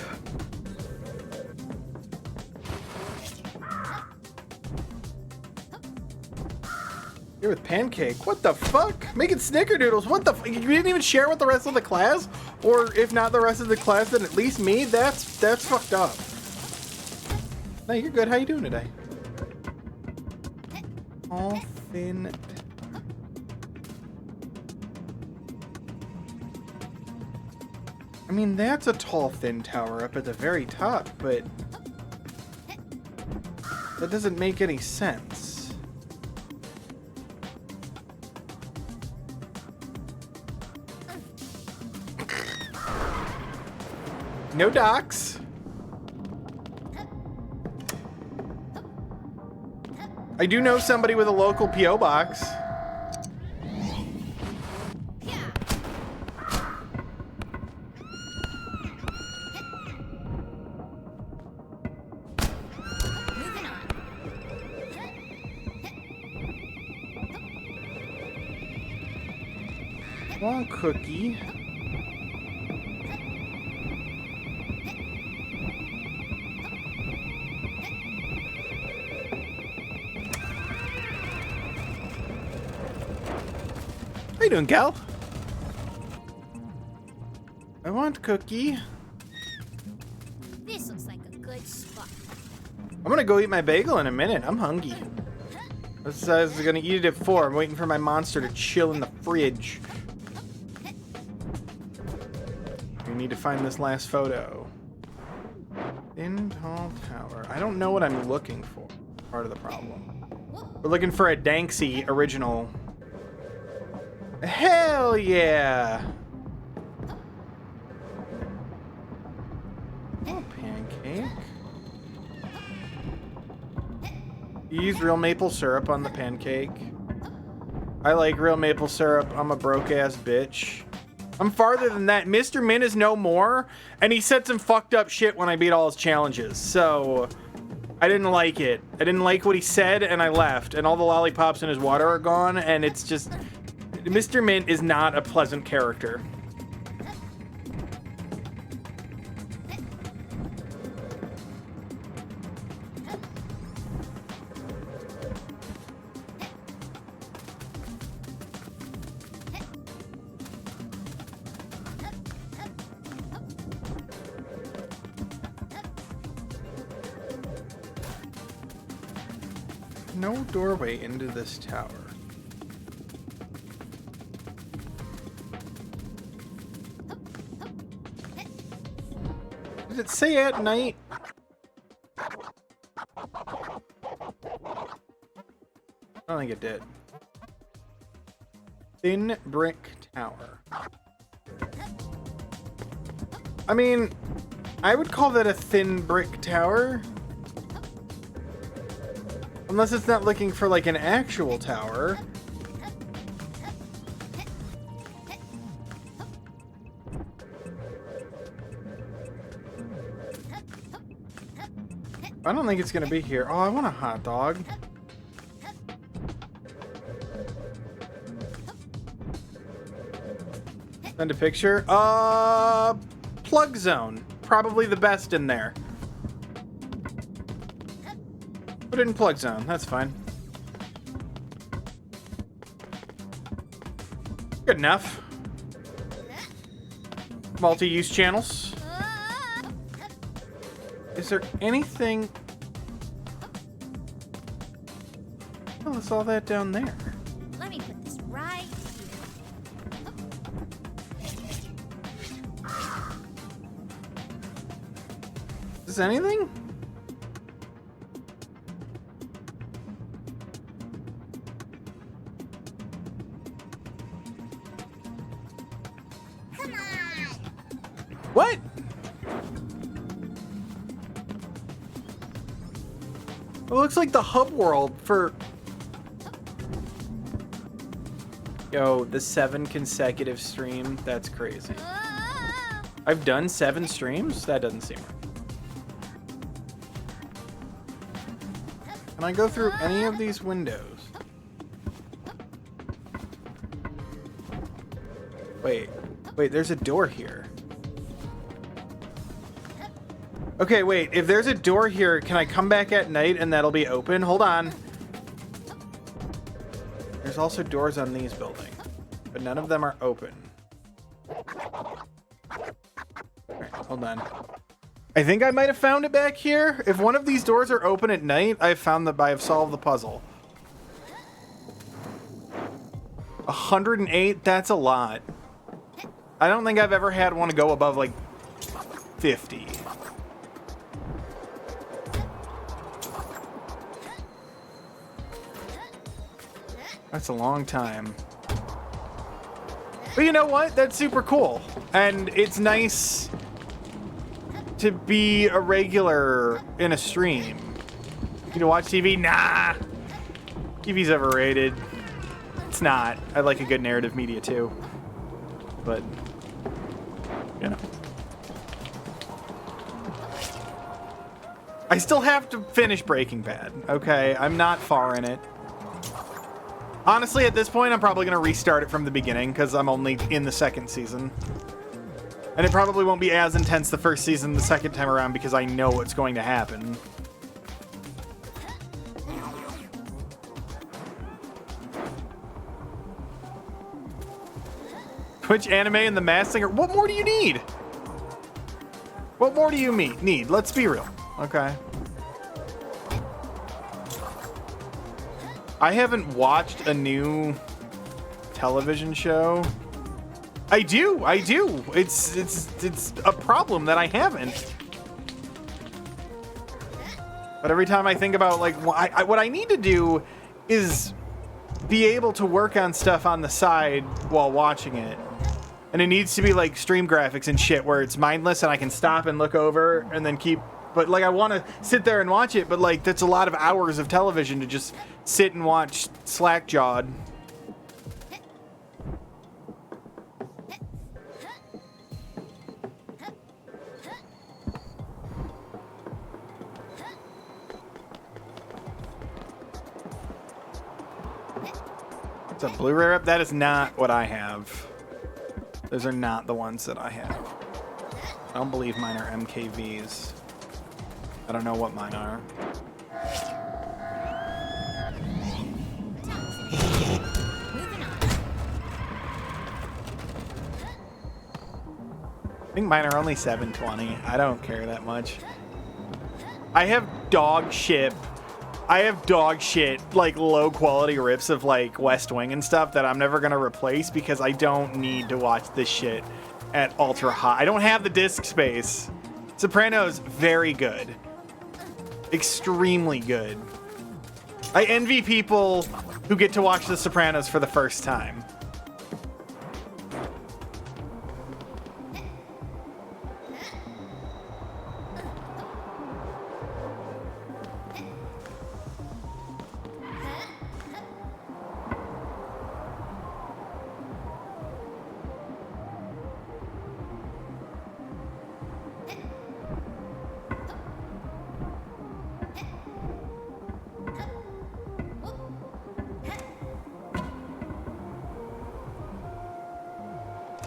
Here with pancake. What the fuck? Making snickerdoodles. What the fuck? You didn't even share with the rest of the class? Or if not the rest of the class, then at least me? That's fucked up. No, you're good. How you doing today? All thin. I mean, that's a tall, thin tower up at the very top, but that doesn't make any sense. No docks. I do know somebody with a local P.O. box. One cookie. How you doing, gal? I want cookie. This looks like a good spot. I'm gonna go eat my bagel in a minute. I'm hungry. I was gonna eat it at 4. I'm waiting for my monster to chill in the fridge. We need to find this last photo. Thin tall tower. I don't know what I'm looking for. Part of the problem. We're looking for a Danksy original. Hell yeah! Oh, pancake. You use real maple syrup on the pancake. I like real maple syrup. I'm a broke-ass bitch. I'm farther than that. Mr. Min is no more, and he said some fucked up shit when I beat all his challenges, so I didn't like it. I didn't like what he said, and I left, and all the lollipops in his water are gone, and it's just... Mr. Mint is not a pleasant character. No doorway into this tower. Did it say at night? I don't think it did. Thin brick tower. I mean, I would call that a thin brick tower. Unless it's not looking for like an actual tower. I don't think it's gonna be here. Oh, I want a hot dog. Send a picture. Plug zone. Probably the best in there. Put it in plug zone. That's fine. Good enough. Multi-use channels. Is there anything... Oh, there's all that down there. Let me put this right here. Is there anything? Come on. What? It looks like the hub world for... Yo, the 7 consecutive stream. That's crazy. I've done 7 streams? That doesn't seem right. Can I go through any of these windows? Wait, there's a door here. Okay, wait, if there's a door here, can I come back at night and that'll be open? Hold on. There's also doors on these buildings, but none of them are open. Alright, hold on. I think I might have found it back here. If one of these doors are open at night, I've found that I have solved the puzzle. 108, that's a lot. I don't think I've ever had one go above like 50. That's a long time. But you know what? That's super cool. And it's nice to be a regular in a stream. You know, watch TV? Nah. TV's overrated. It's not. I like a good narrative media too. But, you know. I still have to finish Breaking Bad, okay? I'm not far in it. Honestly, at this point, I'm probably going to restart it from the beginning because I'm only in the 2nd season. And it probably won't be as intense the 1st season the 2nd time around because I know what's going to happen. Twitch anime and the Masked Singer. What more do you need? What more do you need? Let's be real. Okay. I haven't watched a new television show. I do. It's a problem that I haven't. But every time I think about like what I need to do is be able to work on stuff on the side while watching it. And it needs to be like stream graphics and shit where it's mindless and I can stop and look over and then keep, but like I want to sit there and watch it, but like that's a lot of hours of television to just sit and watch slack-jawed. It's a Blu-ray rep? That is not what I have. Those are not the ones that I have. I don't believe mine are MKVs. I don't know what mine are. I think mine are only 720. I don't care that much. I have dog shit, like low quality rips of like West Wing and stuff that I'm never gonna replace because I don't need to watch this shit at ultra high. I don't have the disc space. Sopranos, very good. Extremely good. I envy people who get to watch The Sopranos for the first time.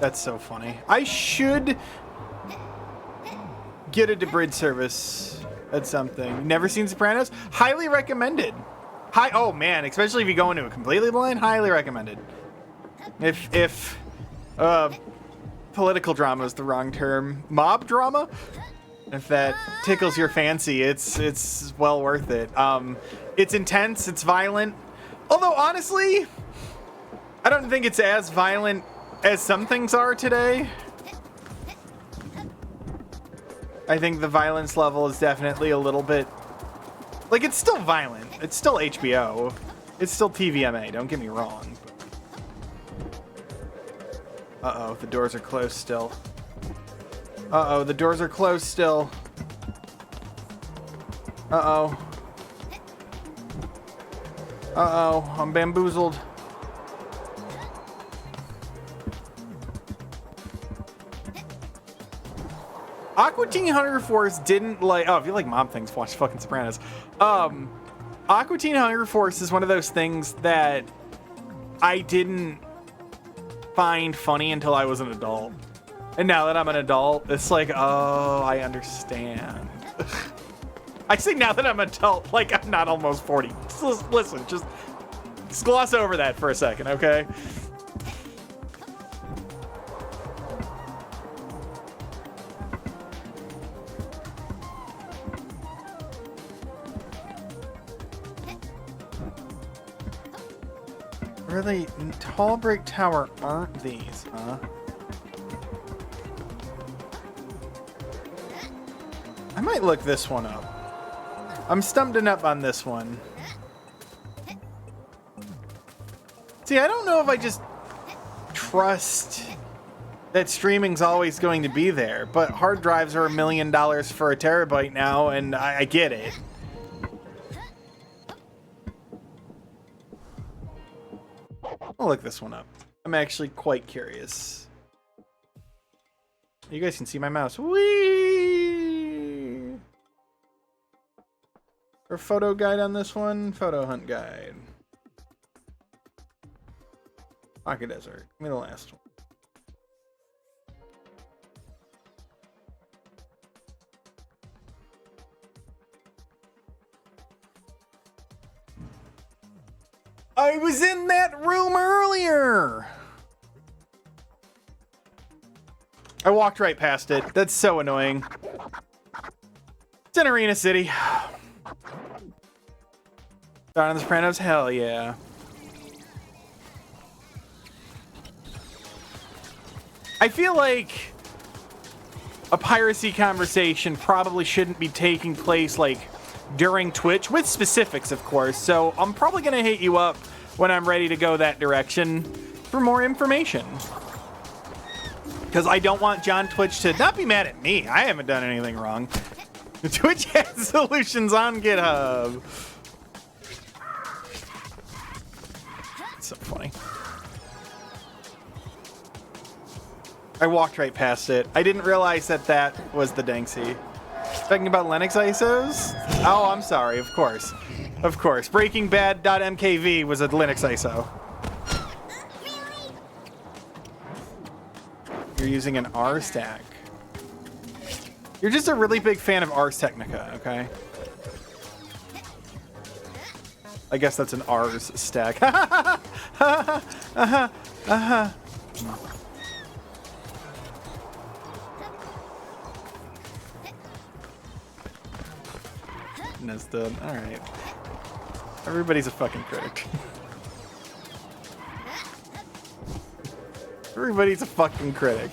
That's so funny. I should get a debrid service at something. Never seen Sopranos? Highly recommended. Oh man, especially if you go into it completely blind, highly recommended. If political drama is the wrong term, mob drama, if that tickles your fancy, it's well worth it. It's intense, it's violent. Although honestly, I don't think it's as violent as some things are today. I think the violence level is definitely a little bit... Like, it's still violent. It's still HBO. It's still TVMA, don't get me wrong. Uh-oh, the doors are closed still. Uh-oh, the doors are closed still. Uh-oh. Uh-oh, I'm bamboozled. Aqua Teen Hunger Force didn't like... Oh, if you like mob things, watch fucking Sopranos. Aqua Teen Hunger Force is one of those things that I didn't find funny until I was an adult. And now that I'm an adult, it's like, oh, I understand. I say now that I'm an adult, like I'm not almost 40. Listen, just gloss over that for a second, okay? Really, Tall Brick Tower aren't these, huh? I might look this one up. I'm stumping up on this one. See, I don't know if I just trust that streaming's always going to be there, but hard drives are $1 million for a terabyte now, and I get it. I'll look this one up. I'm actually quite curious. You guys can see my mouse. Whee! Or photo guide on this one? Photo hunt guide. Pocket Desert. Give me the last one. I was in that room earlier. I walked right past it. That's so annoying. It's in Arena City. Down in the Sopranos? Hell yeah. I feel like a piracy conversation probably shouldn't be taking place like during Twitch, with specifics, of course. So I'm probably gonna hit you up when I'm ready to go that direction for more information. Because I don't want John Twitch to not be mad at me. I haven't done anything wrong. Twitch has solutions on GitHub. It's so funny. I walked right past it. I didn't realize that that was the Danksy. Talking about Linux ISOs? Oh, I'm sorry. Of course. Of course. BreakingBad.mkv was a Linux ISO. You're using an R stack. You're just a really big fan of Ars Technica, okay? I guess that's an Ars stack. Nesdude. Alright. Everybody's a fucking critic. Everybody's a fucking critic.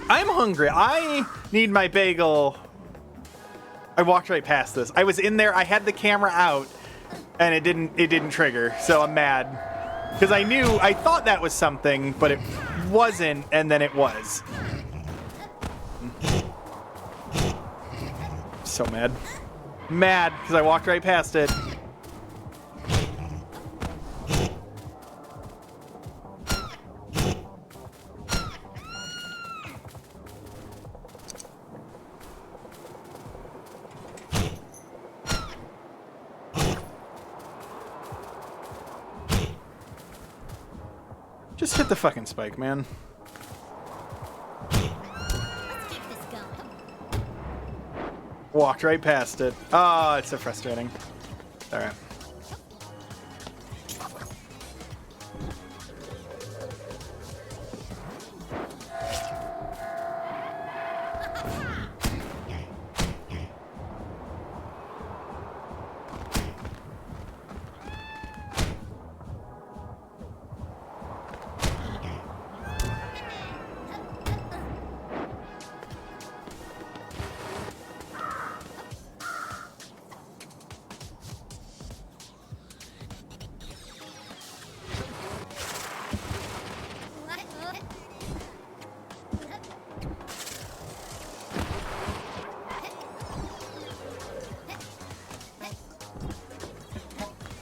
I'm hungry. I need my bagel. I walked right past this. I was in there. I had the camera out, and it didn't trigger. So I'm mad because I thought that was something, but it wasn't, and then it was. So mad. Mad because I walked right past it. Just hit the fucking spike, man. Walked right past it. Oh, it's so frustrating. All right.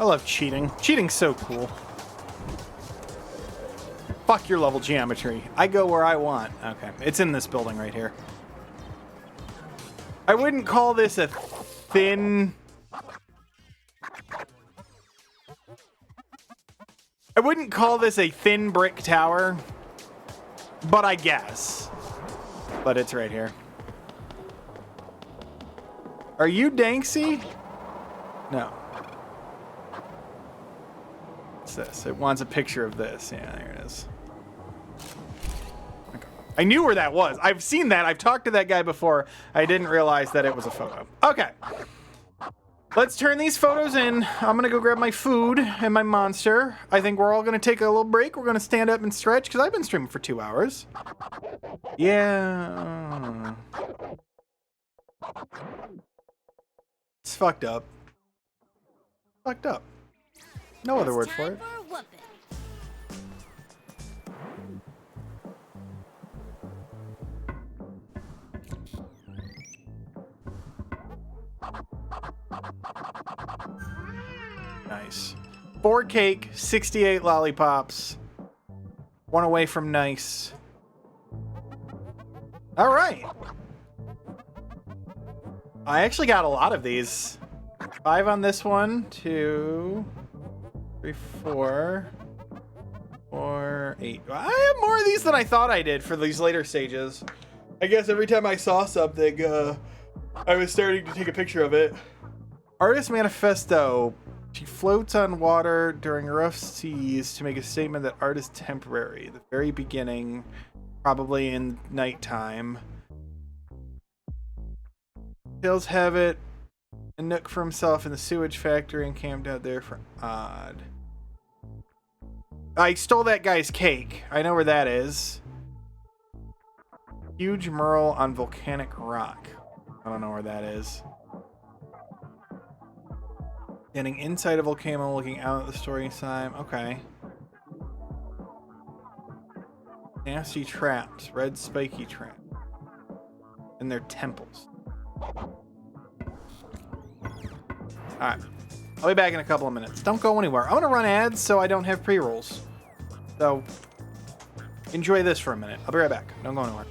I love cheating. Cheating's so cool. Fuck your level geometry. I go where I want. Okay, it's in this building right here. I wouldn't call this a thin... I wouldn't call this a thin brick tower, but I guess. But it's right here. Are you Danksy? No. This. It wants a picture of this. Yeah, there it is. Okay. I knew where that was. I've seen that. I've talked to that guy before. I didn't realize that it was a photo. Okay. Let's turn these photos in. I'm going to go grab my food and my monster. I think we're all going to take a little break. We're going to stand up and stretch because I've been streaming for 2 hours. Yeah. It's fucked up. Fucked up. No other word for it. Nice. 4 cake, 68 lollipops. 1 away from nice. All right. I actually got a lot of these. 5 on this one, 2, 3, 4, 8. I have more of these than I thought I did for these later stages. I guess every time I saw something, I was starting to take a picture of it. Artist Manifesto. She floats on water during rough seas to make a statement that art is temporary. The very beginning, probably in nighttime. Tales have it. A nook for himself in the sewage factory and camped out there for odd. I stole that guy's cake. I know where that is. Huge Merle on volcanic rock. I don't know where that is. Getting inside a volcano, looking out at the story time. Okay. Nasty traps. Red spiky trap. And they're temples. Alright. I'll be back in a couple of minutes. Don't go anywhere. I'm going to run ads so I don't have pre-rolls. So, enjoy this for a minute. I'll be right back. Don't go anywhere.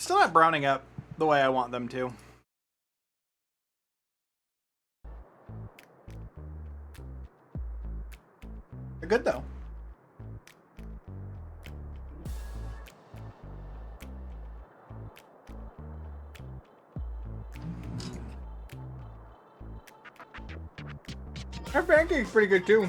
Still not browning up the way I want them to. They're good though. Our pancake's pretty good too.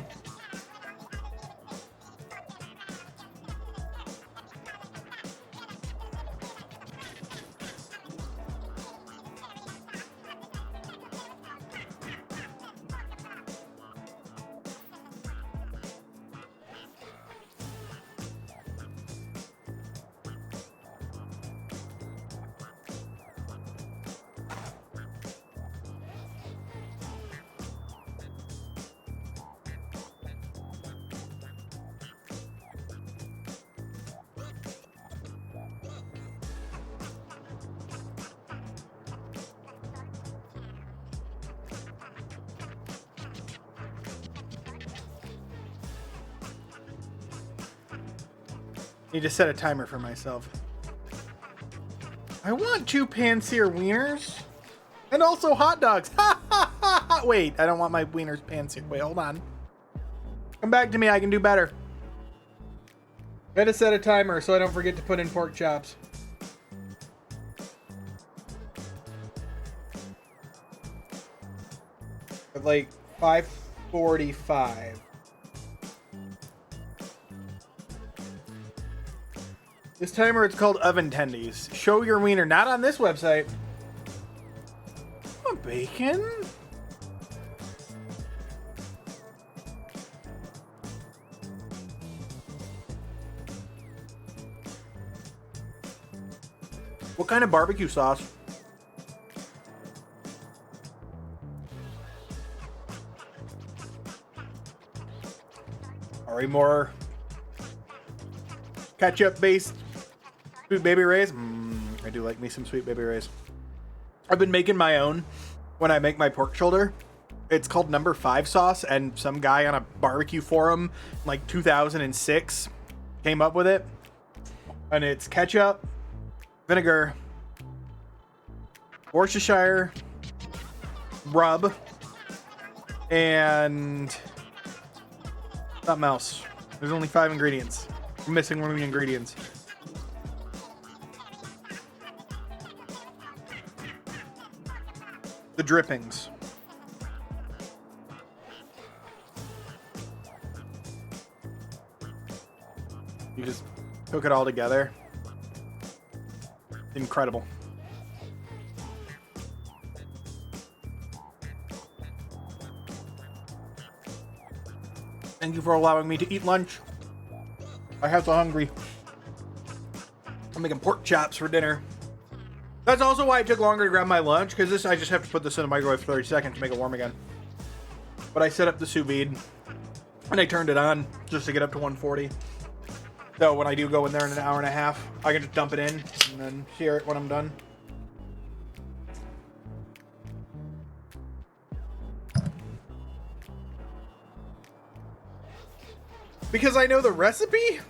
Need to set a timer for myself. I want 2 pan-sear wieners and also hot dogs. Ha ha ha ha! Wait, I don't want my wieners pan-seared. Wait, hold on. Come back to me. I can do better. Gotta set a timer so I don't forget to put in pork chops. At like 5:45. This timer, it's called oven tendies. Show your wiener, not on this website. Oh, bacon? What kind of barbecue sauce? Are we more ketchup-based Sweet Baby Ray's? I do like me some Sweet Baby Ray's. I've been making my own when I make my pork shoulder. It's called number 5 sauce, and some guy on a barbecue forum like 2006 came up with it. And it's ketchup, vinegar, Worcestershire, rub, and something else. There's only 5 ingredients. I'm missing one of the ingredients. The drippings. You just cook it all together. Incredible. Thank you for allowing me to eat lunch. I have so hungry. I'm making pork chops for dinner. That's also why it took longer to grab my lunch, because this I just have to put this in the microwave for 30 seconds to make it warm again. But I set up the sous vide, and I turned it on just to get up to 140. So when I do go in there in an hour and a half, I can just dump it in and then sear it when I'm done. Because I know the recipe?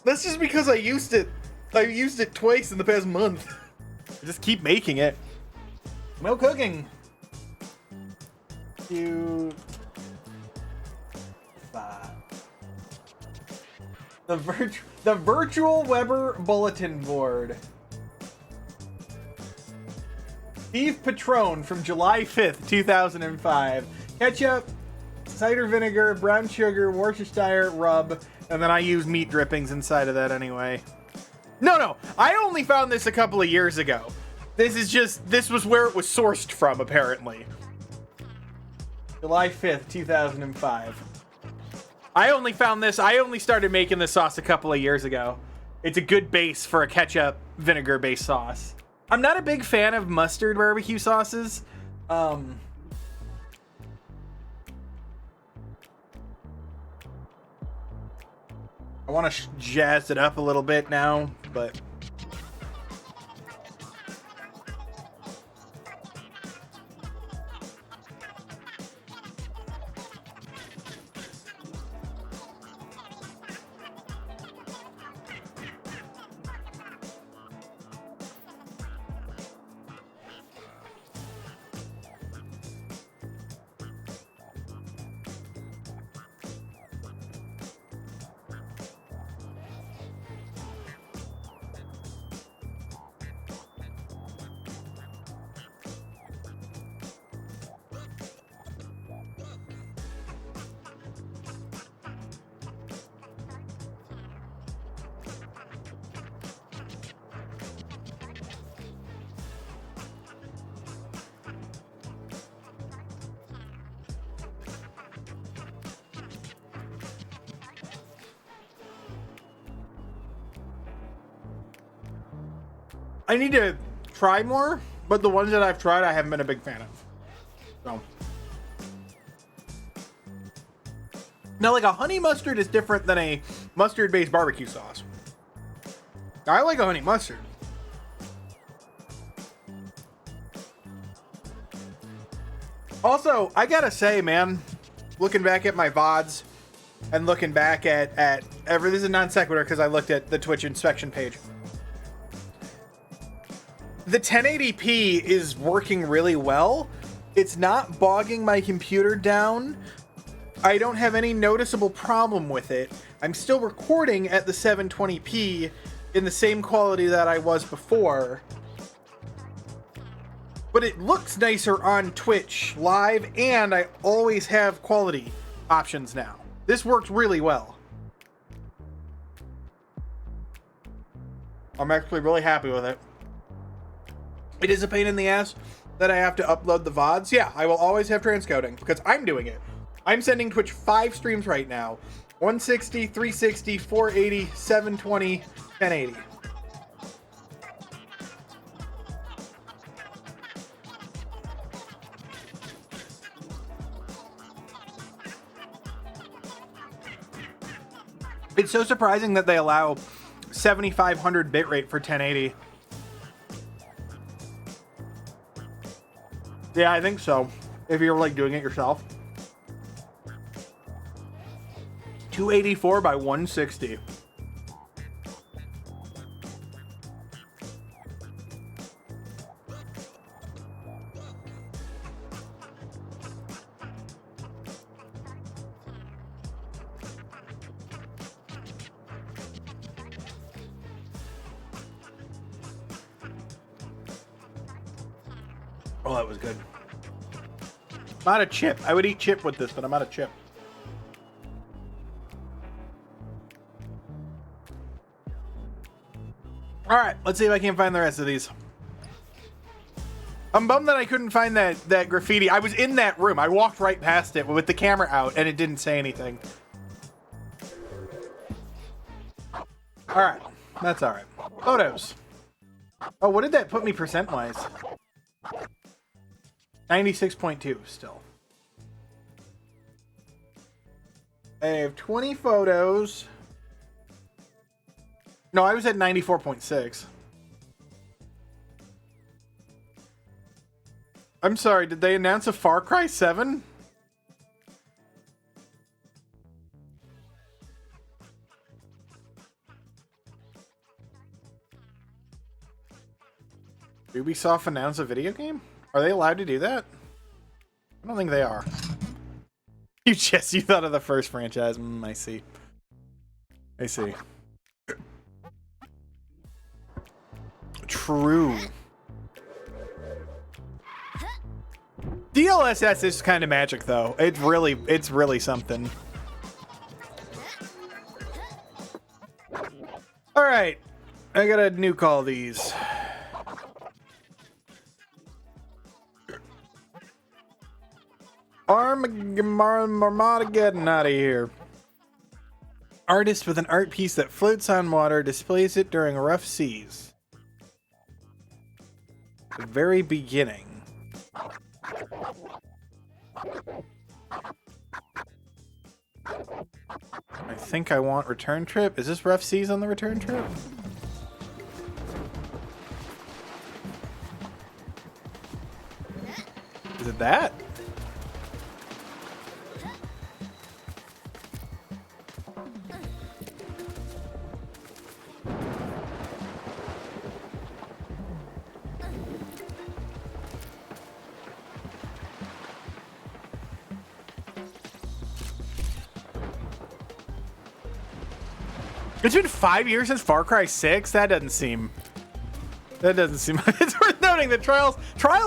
That's just because I used it. I've used it twice in the past month. I just keep making it. No cooking. The virtual Weber bulletin board. Beef Patron from July 5th, 2005. Ketchup, cider vinegar, brown sugar, Worcestershire, rub, and then I use meat drippings inside of that anyway. No, I only found this a couple of years ago. This was where it was sourced from, apparently. July 5th, 2005. I only found this, I only started making this sauce a couple of years ago. It's a good base for a ketchup vinegar-based sauce. I'm not a big fan of mustard barbecue sauces. I want to jazz it up a little bit now, but I need to try more, but the ones that I've tried, I haven't been a big fan of. So. Now, like a honey mustard is different than a mustard-based barbecue sauce. I like a honey mustard. Also, I gotta say, man, looking back at my VODs and looking back at this is a non sequitur because I looked at the Twitch inspection page. The 1080p is working really well. It's not bogging my computer down. I don't have any noticeable problem with it. I'm still recording at the 720p in the same quality that I was before. But it looks nicer on Twitch live, and I always have quality options now. This works really well. I'm actually really happy with it. It is a pain in the ass that I have to upload the VODs. Yeah, I will always have transcoding because I'm doing it. I'm sending Twitch 5 streams right now. 160, 360, 480, 720, 1080. It's so surprising that they allow 7500 bitrate for 1080. Yeah, I think so. If you're like doing it yourself. 284 by 160. Oh, that was good. I'm out of chip. I would eat chip with this, but I'm out of chip. All right, let's see if I can find the rest of these. I'm bummed that I couldn't find that graffiti. I was in that room. I walked right past it with the camera out, and it didn't say anything. All right, that's all right. Photos. Oh, what did that put me percent-wise? 96.2 still. I have 20 photos. No, I was at 94.6. I'm sorry, did they announce a Far Cry 7? Ubisoft announced a video game? Are they allowed to do that? I don't think they are. You thought of the first franchise. I see. I see. True. DLSS is kind of magic, though. It's really something. All right, I gotta nuke all these. Armageddon out of here. Artist with an art piece that floats on water displays it during rough seas. The very beginning. I think I want return trip. Is this rough seas on the return trip? Is it that? It's been 5 years since Far Cry 6? That doesn't seem... It's worth noting that Trials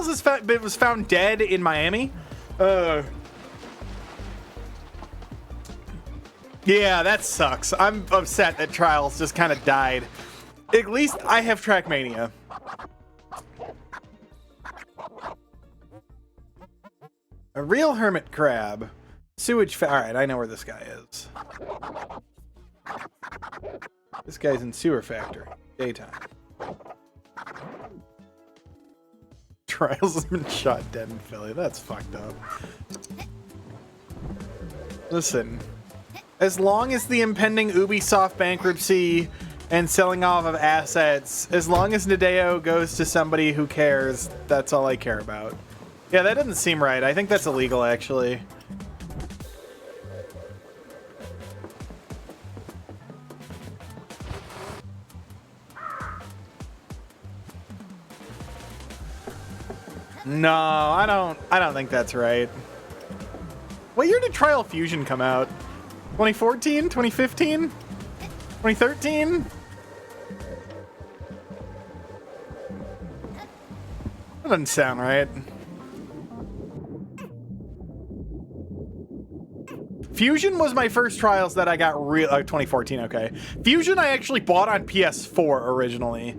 was found dead in Miami. Yeah, that sucks. I'm upset that Trials just kind of died. At least I have Trackmania. A real hermit crab. Sewage Alright, I know where this guy is. This guy's in sewer factory. Daytime. Trials has been shot dead in Philly. That's fucked up. Listen, as long as the impending Ubisoft bankruptcy and selling off of assets, as long as Nadeo goes to somebody who cares, that's all I care about. Yeah, that doesn't seem right. I think that's illegal, actually. No, I don't think that's right. What year did Trial Fusion come out? 2014? 2015? 2013? That doesn't sound right. Fusion was my first Trials that I got 2014, okay. Fusion I actually bought on PS4 originally.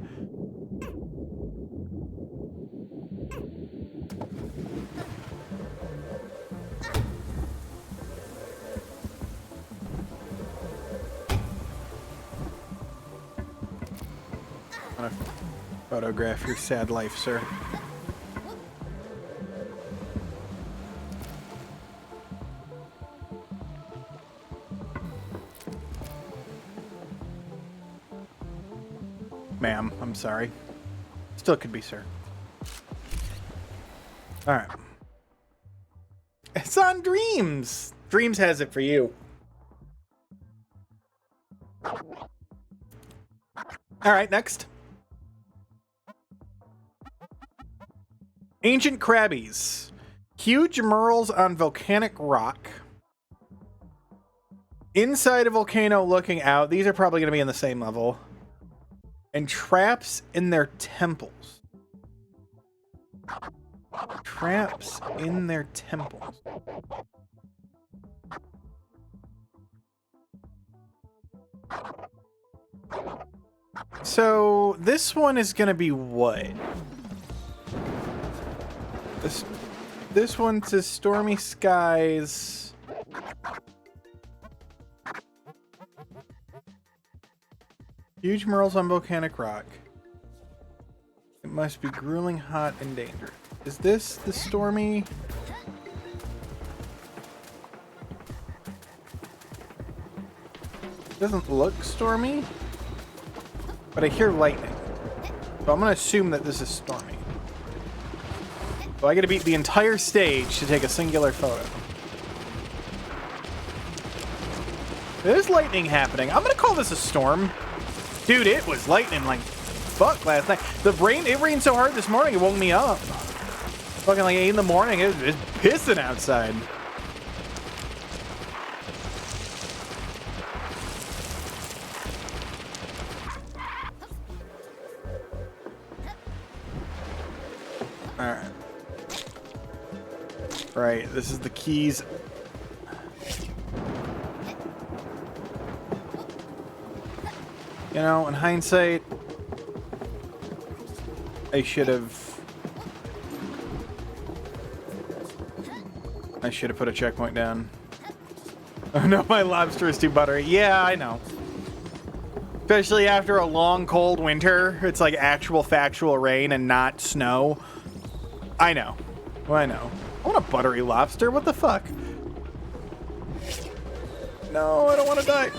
I'm gonna photograph your sad life, sir. Ma'am, I'm sorry. Still could be, sir. Alright. It's on Dreams! Dreams has it for you. Alright, next. Ancient Crabbies. Huge murals on volcanic rock. Inside a volcano looking out. These are probably going to be in the same level. And traps in their temples. Traps in their temples. So this one is going to be what? This one says Stormy Skies. Huge murals on volcanic rock. It must be grueling, hot, and dangerous. Is this the Stormy? Doesn't look stormy, but I hear lightning. So I'm gonna assume that this is stormy. So I gotta beat the entire stage to take a singular photo. There's lightning happening. I'm gonna call this a storm. Dude, it was lightning like fuck last night. It rained so hard this morning it woke me up. Fucking like 8 in the morning, it was pissing outside. Alright. Right, this is the keys. You know, in hindsight, I should have put a checkpoint down. Oh no, my lobster is too buttery. Yeah, I know. Especially after a long, cold winter. It's like actual factual rain and not snow. I know. Well, I know. I want a buttery lobster. What the fuck? No, I don't want to die.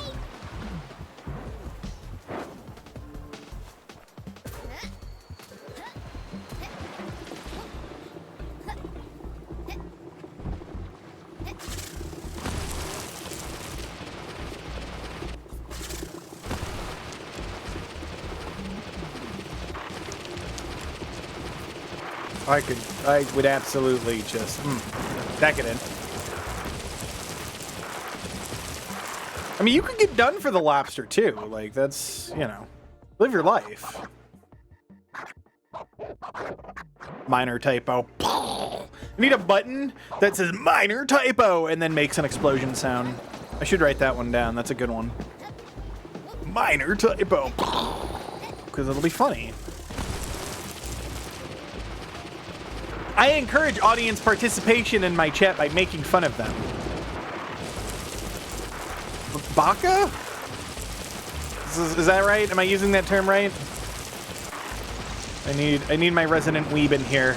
I would absolutely just stack it in. I mean, you could get done for the lobster too. Like, that's, you know, live your life. Minor typo. You need a button that says minor typo and then makes an explosion sound. I should write that one down. That's a good one. Minor typo. Because it'll be funny. I encourage audience participation in my chat by making fun of them. Baka? Is that right? Am I using that term right? I need my resident weeb in here.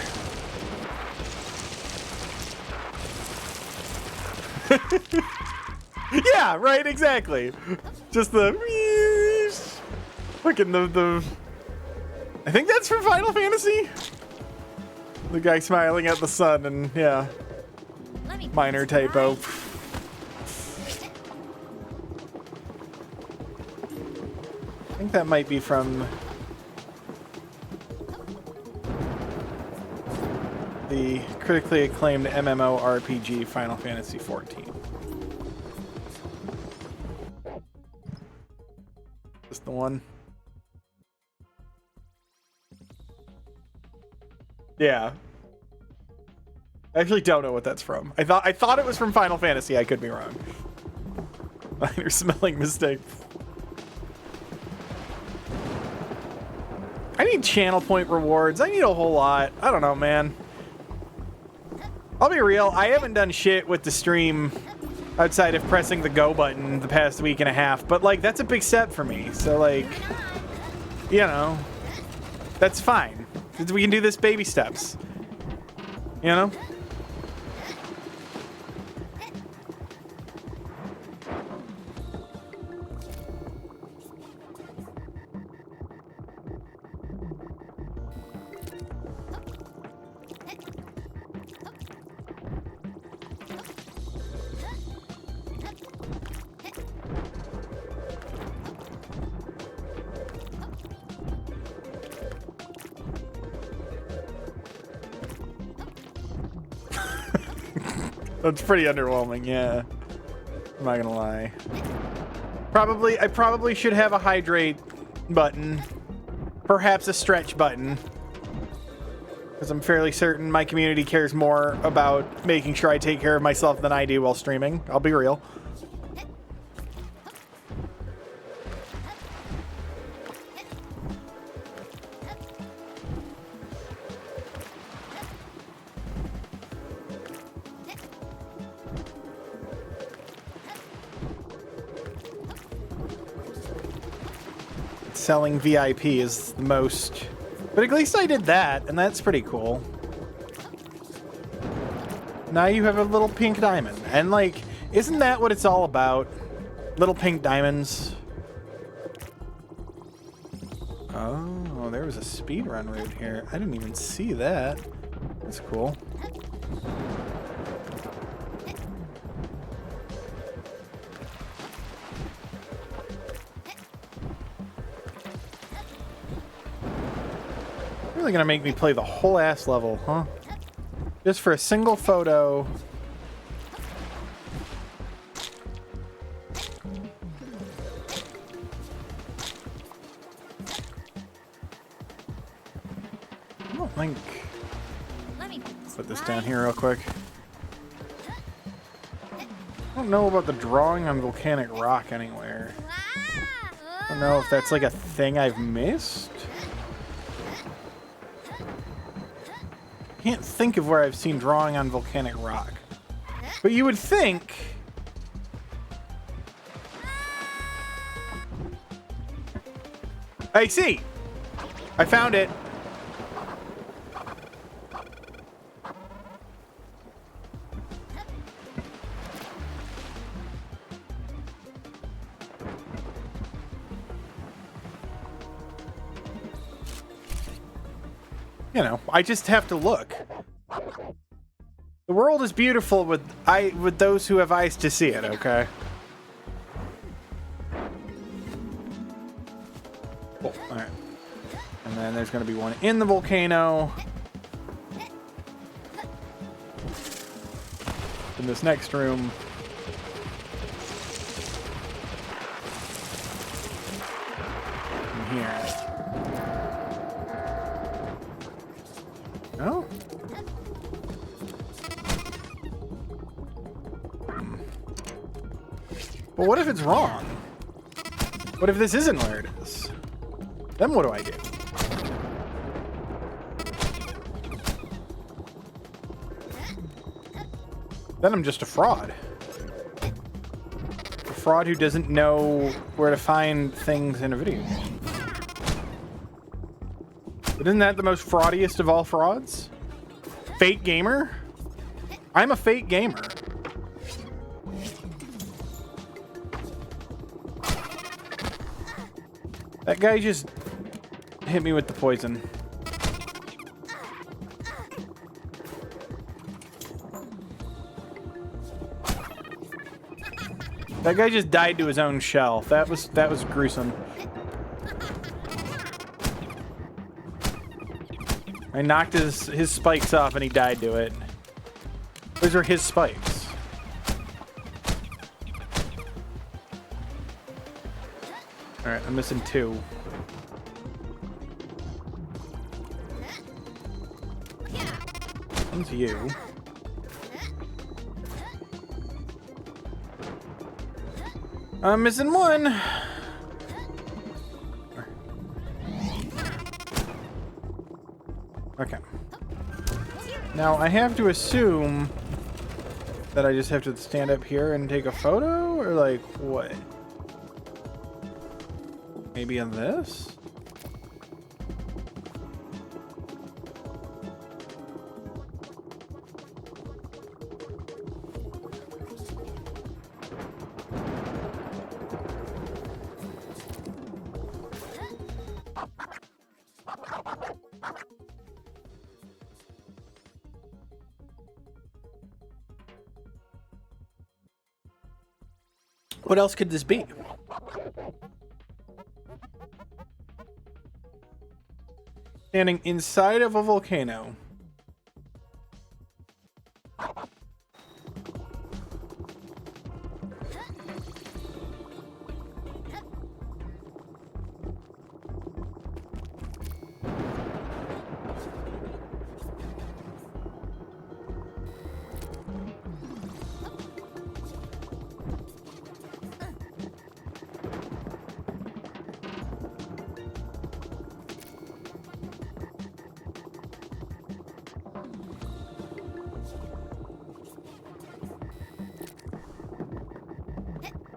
Yeah, right, exactly. Just the fucking the I think that's from Final Fantasy. The guy smiling at the sun, and yeah, Let me minor typo. I think that might be from the critically acclaimed MMORPG Final Fantasy XIV. Just the one. Yeah. I actually don't know what that's from. I thought it was from Final Fantasy. I could be wrong. Minor smelling mistake. I need channel point rewards. I need a whole lot. I don't know, man. I'll be real. I haven't done shit with the stream outside of pressing the go button the past week and a half. But, like, that's a big step for me. So, like, you know, that's fine. We can do this baby steps. You know? That's pretty underwhelming, yeah. I'm not gonna lie. I probably should have a hydrate button. Perhaps a stretch button. Because I'm fairly certain my community cares more about making sure I take care of myself than I do while streaming. I'll be real. Selling VIP is the most, but at least I did that, and that's pretty cool. Now you have a little pink diamond, and like, isn't that what it's all about? Little pink diamonds. Oh, there was a speedrun route here. I didn't even see that. That's cool. Really gonna make me play the whole ass level, huh? Just for a single photo. I don't think. Let me Put this down here real quick. I don't know about the drawing on volcanic rock anywhere. I don't know if that's like a thing I've missed. Can't think of where I've seen drawing on volcanic rock. But you would think... I see! I found it! You know, I just have to look. The world is beautiful with those who have eyes to see it, okay? Cool. Alright. And then there's gonna be one in the volcano. In this next room. In here. No? But what if it's wrong? What if this isn't where it is? Then what do I do? Then I'm just a fraud. A fraud who doesn't know where to find things in a video game. But isn't that the most fraudiest of all frauds? Fake gamer? I'm a fake gamer. That guy just hit me with the poison. That guy just died to his own shell. That was gruesome. I knocked his spikes off and he died to it. Those are his spikes. Alright, I'm missing 2. One's you. I'm missing 1. Okay. Now I have to assume that I just have to stand up here and take a photo, or like what? Maybe on this? What else could this be? Standing inside of a volcano.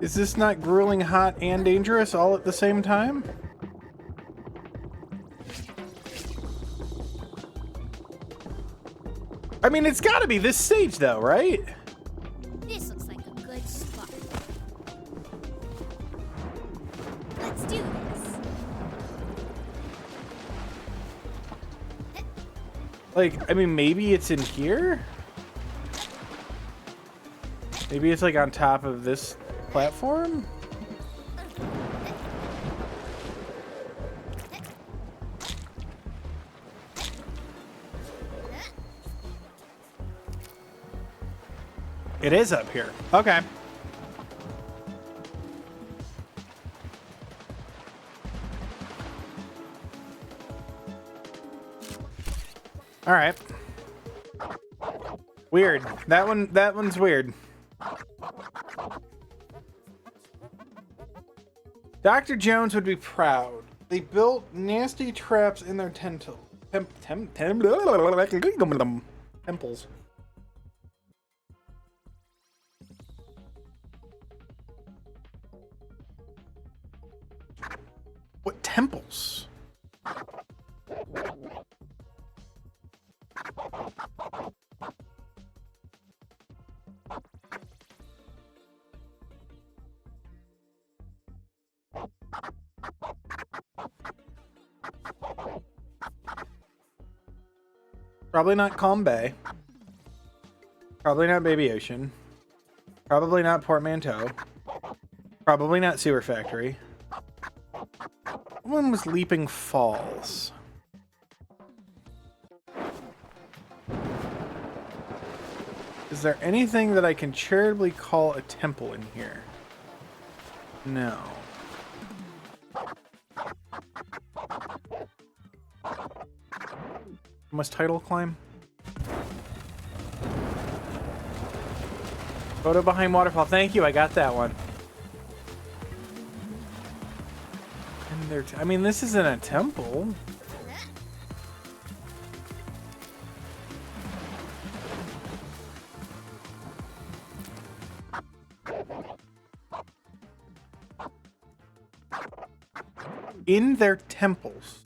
Is this not grueling, hot, and dangerous all at the same time? I mean, it's gotta be this stage though, right? This looks like a good spot. Let's do this. Like, I mean, maybe it's in here? Maybe it's like on top of this platform? It is up here. Okay. All right. Weird. That one's weird. Dr. Jones would be proud. They built nasty traps in their temples. What temples? Probably not Calm Bay. Probably not Baby Ocean. Probably not Portmanteau. Probably not Sewer Factory. One was Leaping Falls. Is there anything that I can charitably call a temple in here? No. Must tidal climb? Photo behind waterfall. Thank you, I got that one. And there, I mean, this isn't a temple. In their temples.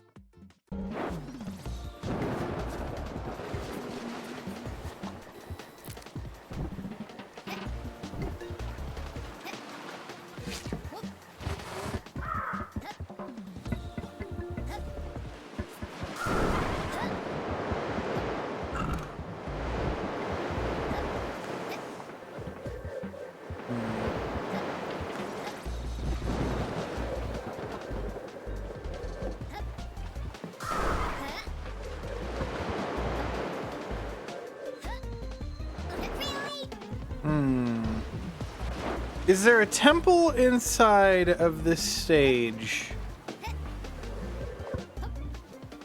Is there a temple inside of this stage?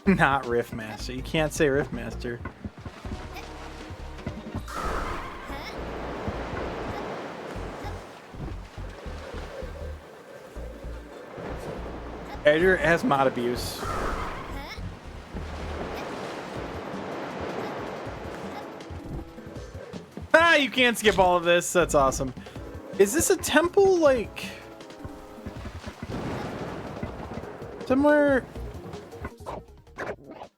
Not Riffmaster. You can't say Riffmaster. Azure has mod abuse. Ah, you can't skip all of this. That's awesome. Is this a temple, like... somewhere...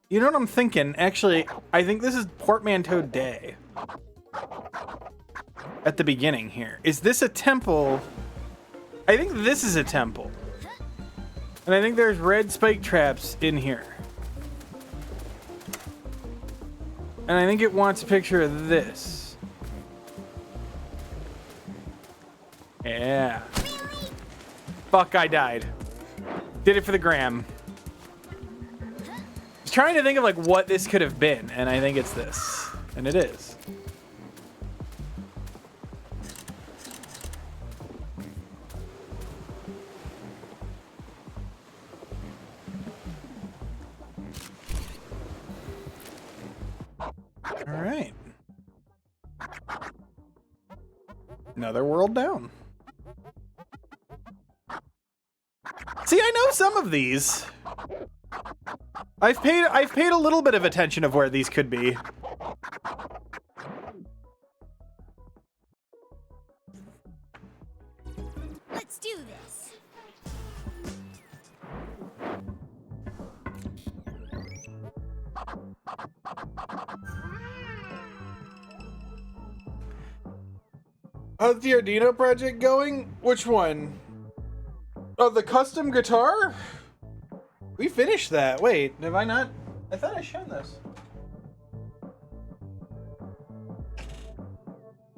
You know what I'm thinking? Actually, I think this is Portmanteau Day. At the beginning here. Is this a temple? I think this is a temple. And I think there's red spike traps in here. And I think it wants a picture of this. Yeah. Fuck, I died. Did it for the gram. Trying to think of like what this could have been, and I think it's this, and it is. All right. Another world down. See, I know some of these. I've paid a little bit of attention of where these could be. Let's do this. How's the Arduino project going? Which one? Oh, the custom guitar? We finished that. Wait, have I not? I thought I shown this.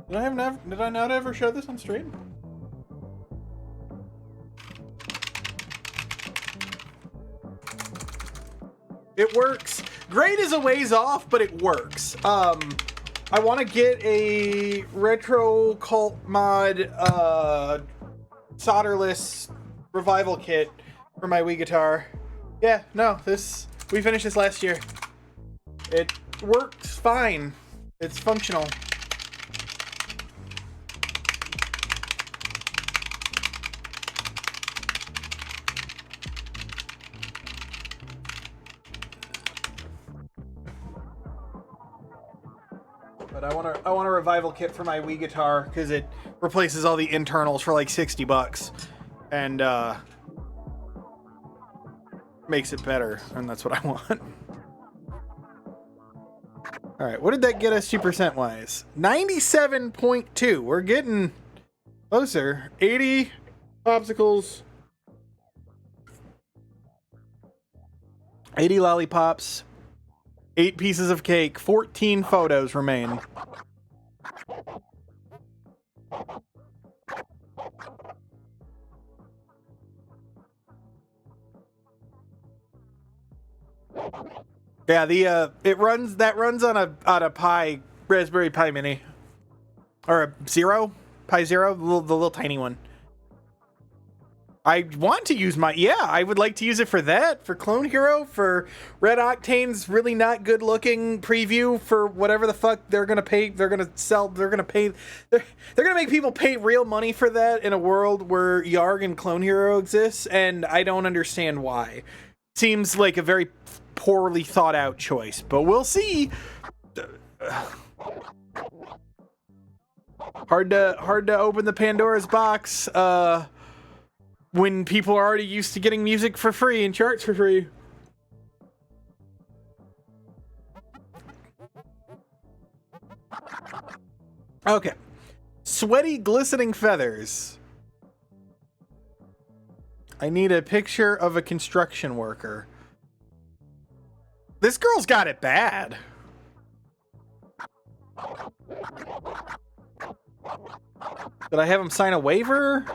Did I not ever show this on stream? It works. Grade is a ways off, but it works. I want to get a retro cult mod solderless revival kit for my Wii guitar. Yeah, no, we finished this last year. It works fine. It's functional. But I want a revival kit for my Wii guitar because it replaces all the internals for like $60 and makes it better, and that's what I want. All right, what did that get us 2% wise? 97.2. We're getting closer. 80 popsicles, 80 lollipops, 8 pieces of cake, 14 photos remain. Yeah, it runs on a Pi, Raspberry Pi Mini, or a Pi Zero, the little tiny one. I want to use I would like to use it for that, for Clone Hero, for Red Octane's really not good looking preview for whatever the fuck they're gonna pay. They're gonna make people pay real money for that in a world where Yarg and Clone Hero exists, and I don't understand why. Seems like a very poorly thought out choice, but we'll see. Hard to open the Pandora's box when people are already used to getting music for free and charts for free. Okay. Sweaty glistening feathers. I need a picture of a construction worker. This girl's got it bad. Did I have him sign a waiver?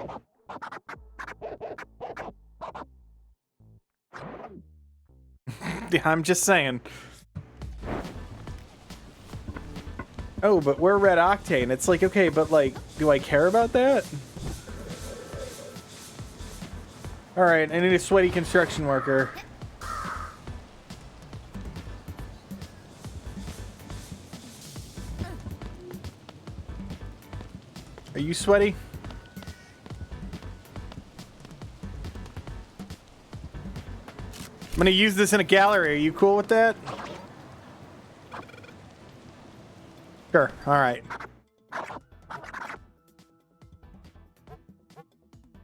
Yeah, I'm just saying. Oh, but we're Red Octane. It's like, okay, but like, do I care about that? All right, I need a sweaty construction worker. Are you sweaty? I'm gonna use this in a gallery. Are you cool with that? Sure. All right.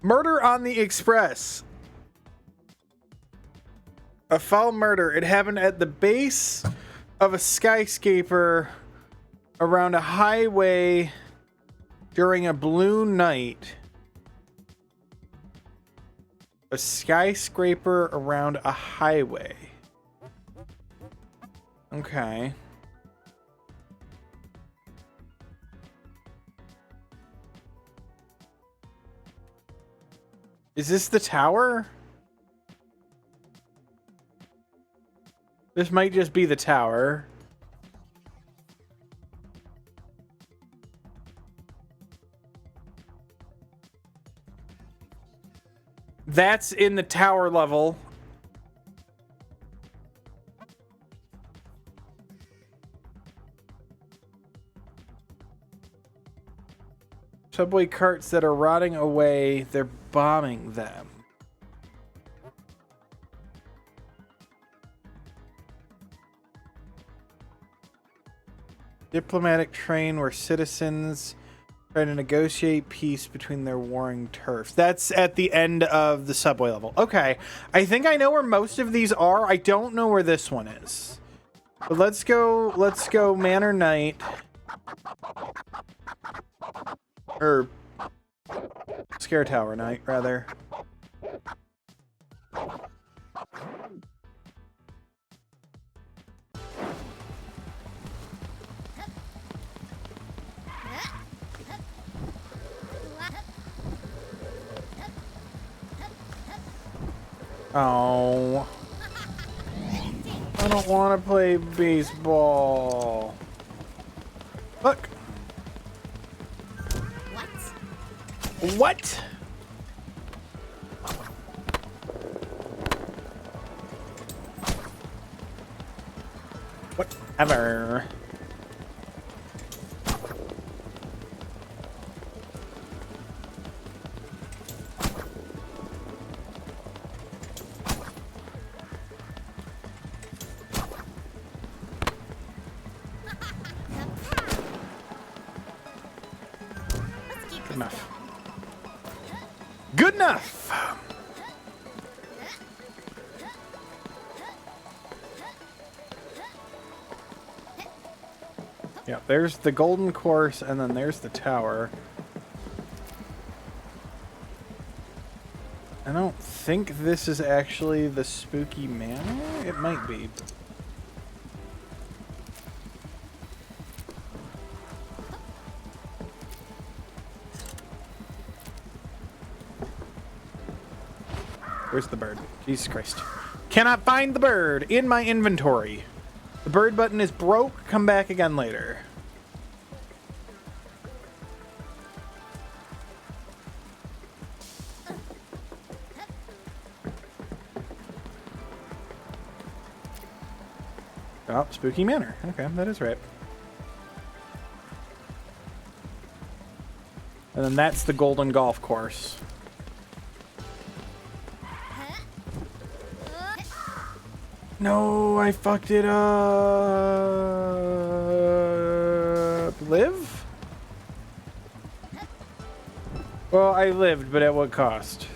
Murder on the Express. A foul murder. It happened at the base of a skyscraper around a highway during a blue night. A skyscraper around a highway. Okay. Is this the tower? This might just be the tower. That's in the tower level. Subway carts that are rotting away, they're bombing them. Diplomatic train where citizens try to negotiate peace between their warring turfs. That's at the end of the subway level. Okay. I think I know where most of these are. I don't know where this one is. But let's go Manor Night. Or Scare Tower Night, rather. Oh. I don't want to play baseball. Look. What? Whatever. Good enough. Good enough. Yeah, there's the golden course, and then there's the tower. I don't think this is actually the spooky manor. It might be. Where's the bird? Jesus Christ. Cannot find the bird in my inventory. The bird button is broke. Come back again later. Oh, Spooky Manor. Okay, that is right. And then that's the Golden Golf Course. No, I fucked it up. Live? Well, I lived, but at what cost?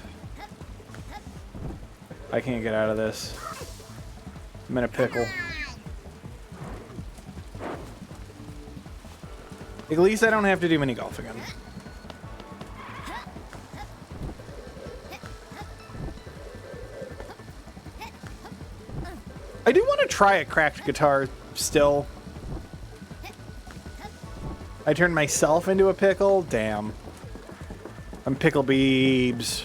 I can't get out of this. I'm in a pickle. At least I don't have to do mini golf again. I do want to try a cracked guitar still. I turned myself into a pickle? Damn. I'm Pickle Beebs.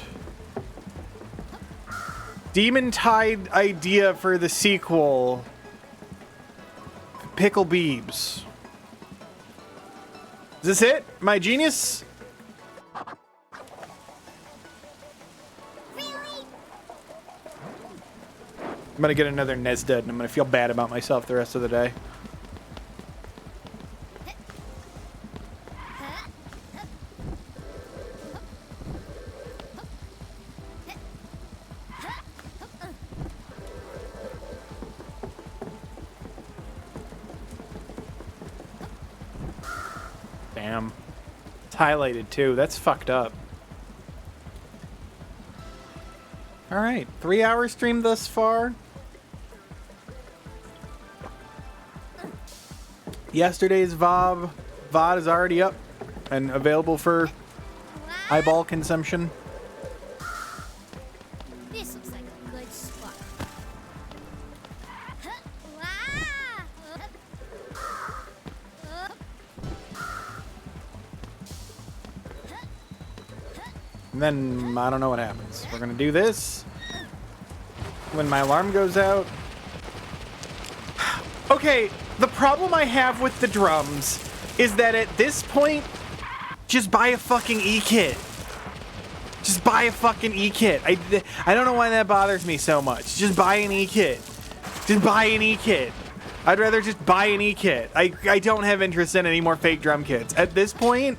Demon Tide idea for the sequel. Pickle Beebs. Is this it? My genius? Really? I'm gonna get another nesdude, and I'm gonna feel bad about myself the rest of the day. Damn. It's highlighted too. That's fucked up. Alright, 3-hour stream thus far. Yesterday's VOD is already up and available for eyeball consumption. This looks like a good spot. And then I don't know what happens. We're gonna do this. When my alarm goes out. Okay, the problem I have with the drums is that at this point, just buy a fucking E-kit. Just buy a fucking E-kit. I don't know why that bothers me so much. Just buy an E-kit. Just buy an E-kit. I'd rather just buy an E-kit. I don't have interest in any more fake drum kits. At this point,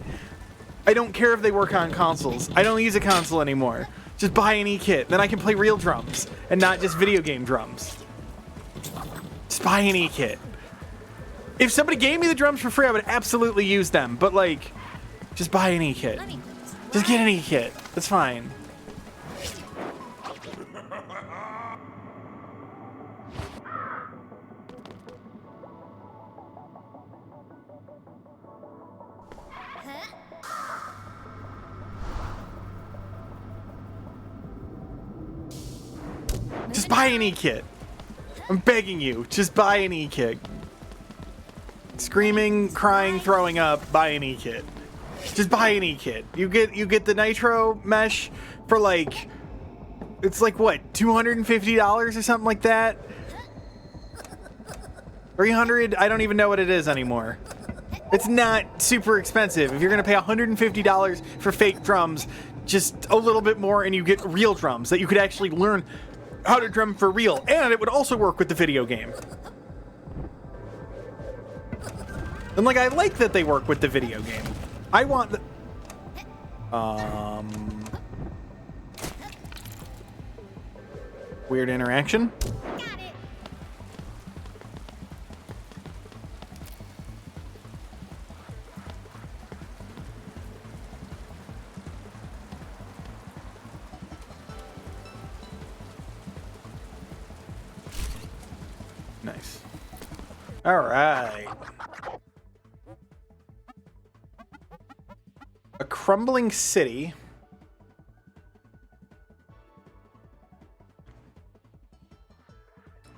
I don't care if they work on consoles. I don't use a console anymore. Just buy an E-kit. Then I can play real drums and not just video game drums. Just buy an E-kit. If somebody gave me the drums for free, I would absolutely use them. But like, just buy an E-kit. Just get an E-kit. That's fine. Just buy an E-kit. I'm begging you. Just buy an E-kit. Screaming, crying, throwing up, buy an E-kit. Just buy an E-kit. You get the nitro mesh for like, it's like what, $250 or something like that? 300? I don't even know what it is anymore. It's not super expensive. If you're gonna pay $150 for fake drums, just a little bit more and you get real drums that you could actually learn how to drum for real, and it would also work with the video game. And like, I like that they work with the video game. I want the... Weird interaction. Got it. Nice. All right. A crumbling city.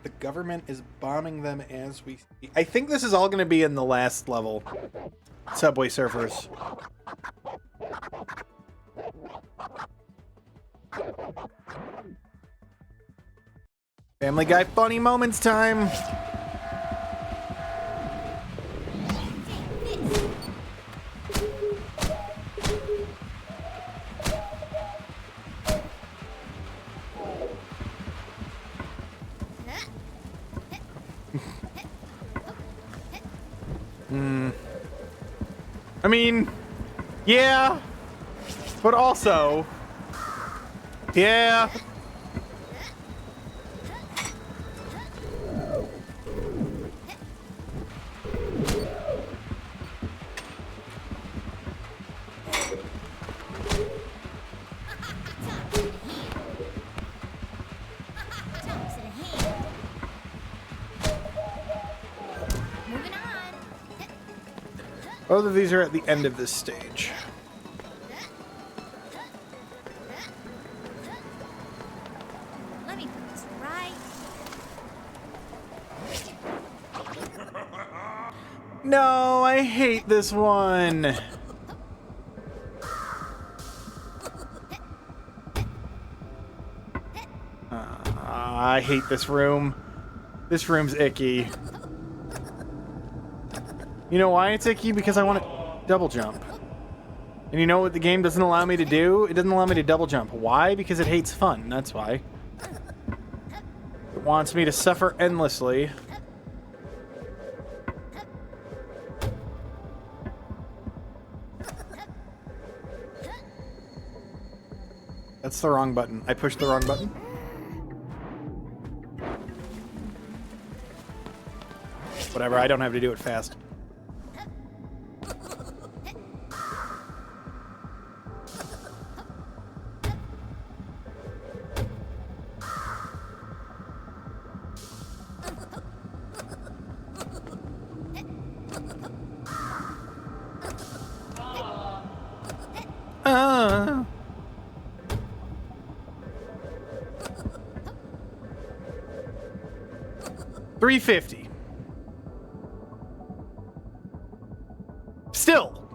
The government is bombing them as we speak. I think this is all going to be in the last level. Subway Surfers. Family Guy funny moments time. I mean, yeah, but also, yeah. Both of these are at the end of this stage. Let me put this right. No, I hate this one. I hate this room. This room's icky. You know why it's icky? Because I want to double jump. And you know what the game doesn't allow me to do? It doesn't allow me to double jump. Why? Because it hates fun. That's why. wants me to suffer endlessly. That's the wrong button. I pushed the wrong button. Whatever, I don't have to do it fast. $350. Still,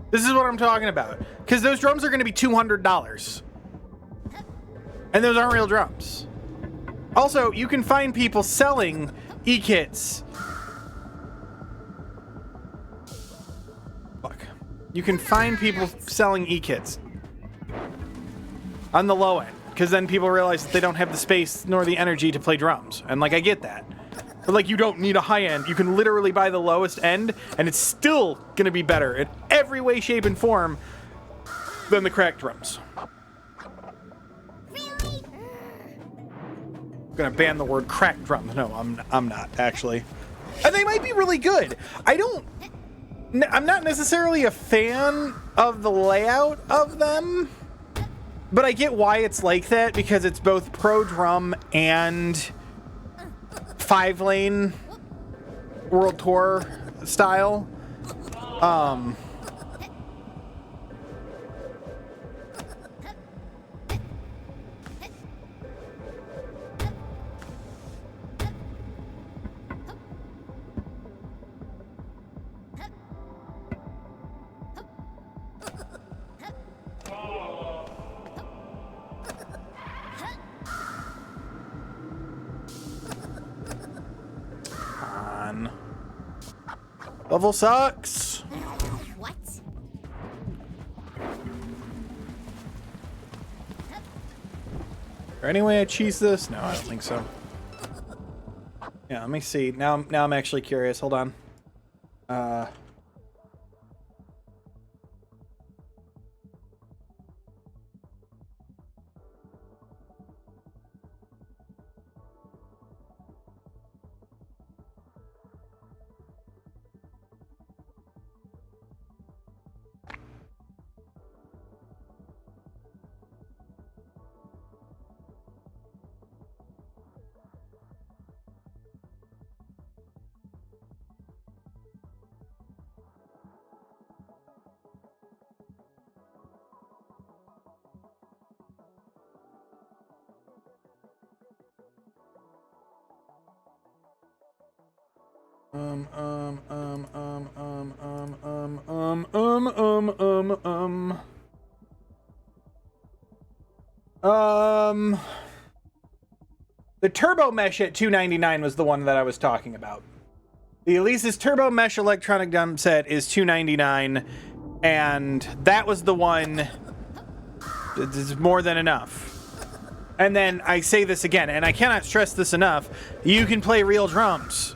this is what I'm talking about. Because those drums are going to be $200. And those aren't real drums. Also, you can find people selling e-kits. Fuck. You can find people selling e-kits on the low end. Because then people realize that they don't have the space nor the energy to play drums. And, like, I get that. But, like, you don't need a high end. You can literally buy the lowest end, and it's still going to be better in every way, shape, and form than the cracked drums. Really? I'm going to ban the word cracked drums. No, I'm not, actually. And they might be really good. I'm not necessarily a fan of the layout of them. But I get why it's like that, because it's both pro drum and 5-lane World Tour style. Level sucks. What? Is there any way I cheese this? No, I don't think so. Yeah, let me see. Now I'm actually curious. Hold on. The Turbo Mesh at $299 was the one that I was talking about. The Elise's Turbo Mesh electronic drum set is $299, and that was the one that's more than enough. And then I say this again, and I cannot stress this enough, you can play real drums.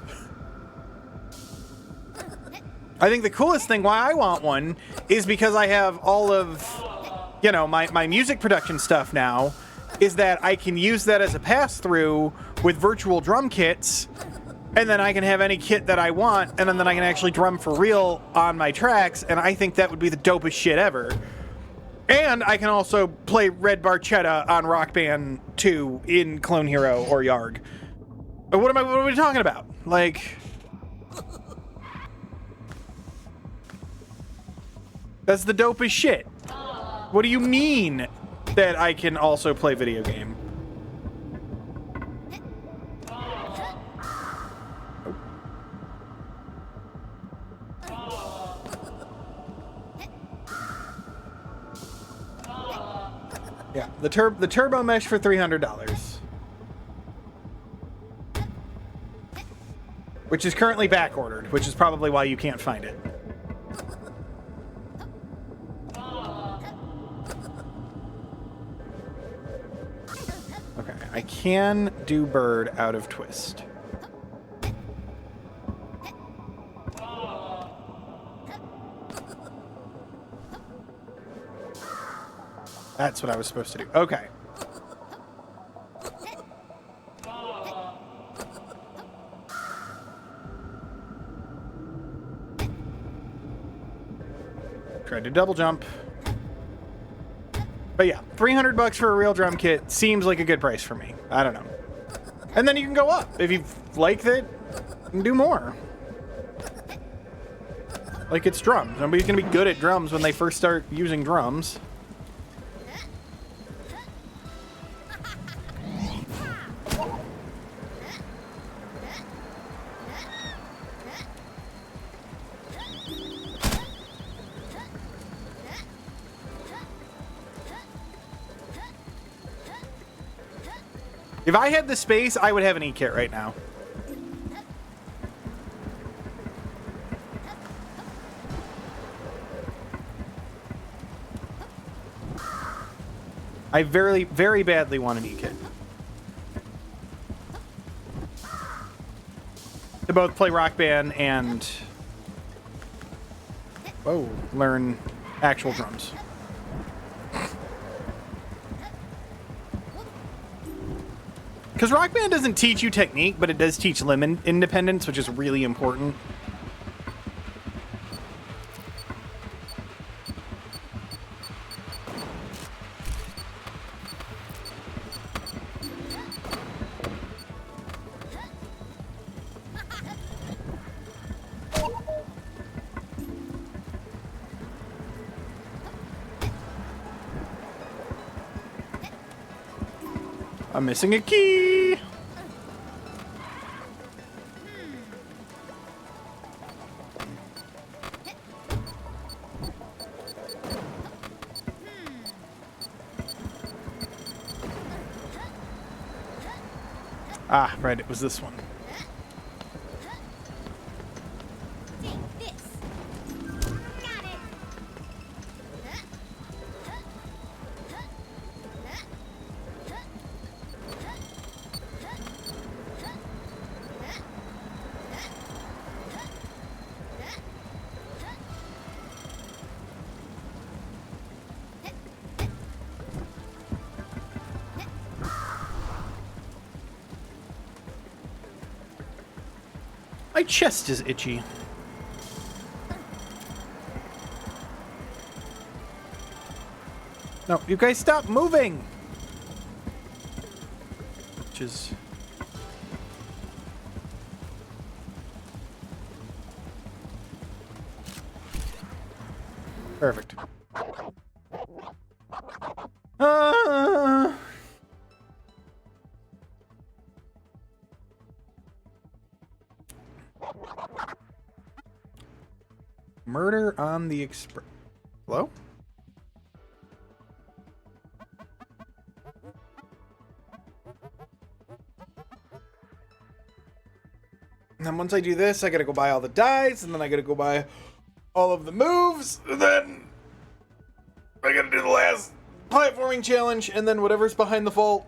I think the coolest thing why I want one is because I have all of, you know, my music production stuff now, is that I can use that as a pass-through with virtual drum kits, and then I can have any kit that I want, and then I can actually drum for real on my tracks, and I think that would be the dopest shit ever. And I can also play Red Barchetta on Rock Band 2 in Clone Hero or Yarg. What are we talking about? Like, that's the dopest shit. What do you mean that I can also play video game? Yeah, the Turbo Mesh for $300. Which is currently back ordered, which is probably why you can't find it. Okay, I can do bird out of twist. That's what I was supposed to do. Okay. Tried to double jump. But yeah, $300 for a real drum kit seems like a good price for me. I don't know. And then you can go up. If you like it, you can do more. Like, it's drums. Nobody's going to be good at drums when they first start using drums. If I had the space, I would have an E-kit right now. I very, very badly want an E-kit. To both play Rock Band and... whoa, learn actual drums. Because Rock Band doesn't teach you technique, but it does teach limb independence, which is really important. I'm missing a key. Ah, right, it was this one. Take this. Got it. My chest is itchy. No, you guys stop moving! Which is... perfect. Murder on the Express. Hello? And then once I do this, I gotta go buy all the dies, and then I gotta go buy all of the moves, and then I gotta do the last platforming challenge, and then whatever's behind the vault,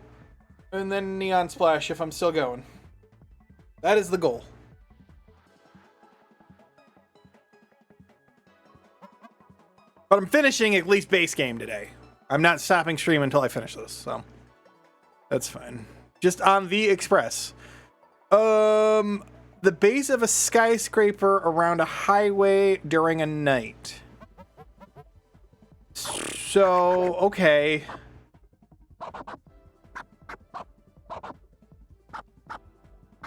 and then Neon Splash if I'm still going. That is the goal. But I'm finishing at least base game today. I'm not stopping stream until I finish this, so that's fine. Just on the Express. The base of a skyscraper around a highway during a night. So, okay.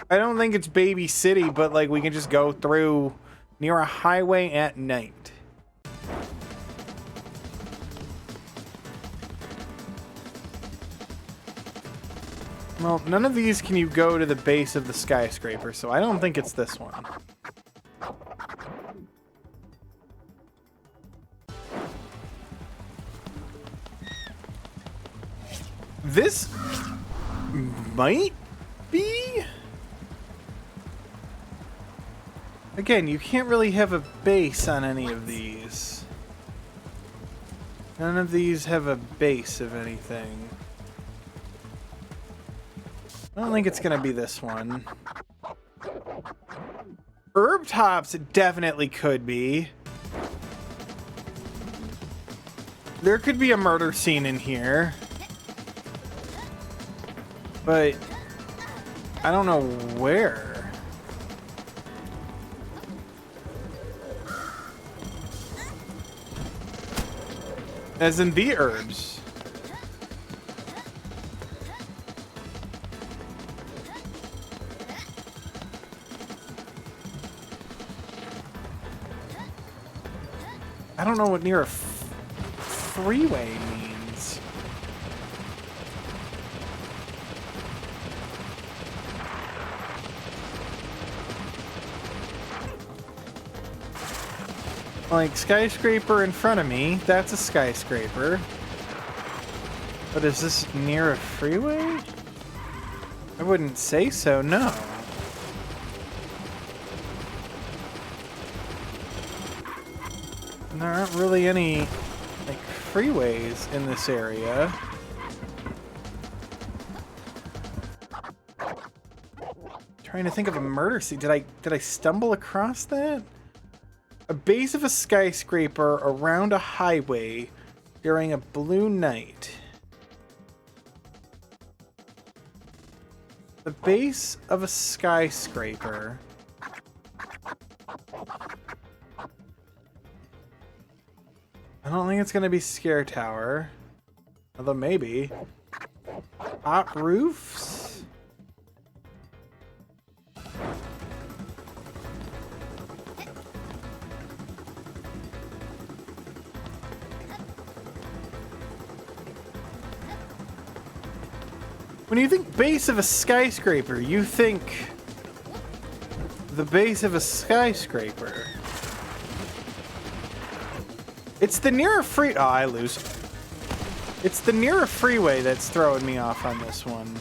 I don't think it's Baby City, but like we can just go through near a highway at night. Well, none of these can you go to the base of the skyscraper, so I don't think it's this one. This might be? Again, you can't really have a base on any of these. None of these have a base of anything. I don't think it's gonna be this one. Herb tops definitely could be. There could be a murder scene in here. But I don't know where. As in the herbs. I don't know what near a freeway means. Like, skyscraper in front of me, that's a skyscraper. But is this near a freeway? I wouldn't say so, no. There aren't really any, like, freeways in this area. Trying to think of a murder scene. Did I stumble across that? A base of a skyscraper around a highway during a blue night. The base of a skyscraper. I don't think it's gonna be Scare Tower. Although maybe. Hot roofs? When you think base of a skyscraper, you think the base of a skyscraper. It's the nearer free. Oh, I lose. It's the nearer freeway that's throwing me off on this one.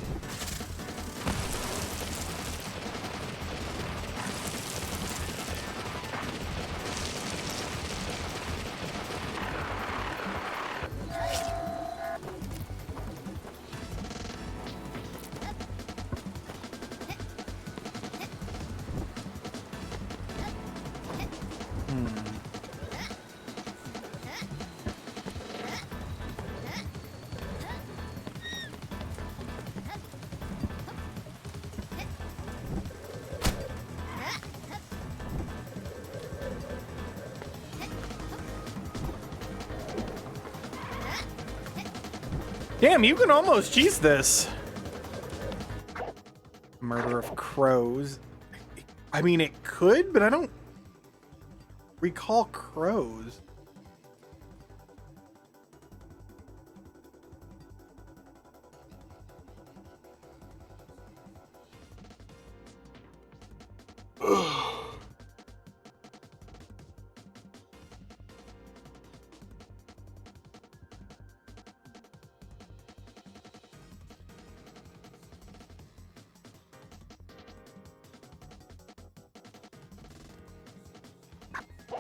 Damn, you can almost cheese this. Murder of crows. I mean, it could, but I don't recall crows.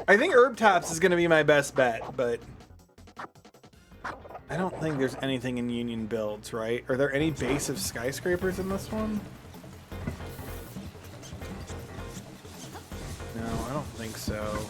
I think Herb Tops is going to be my best bet, but I don't think there's anything in Union Builds, right? Are there any base of skyscrapers in this one? No, I don't think so.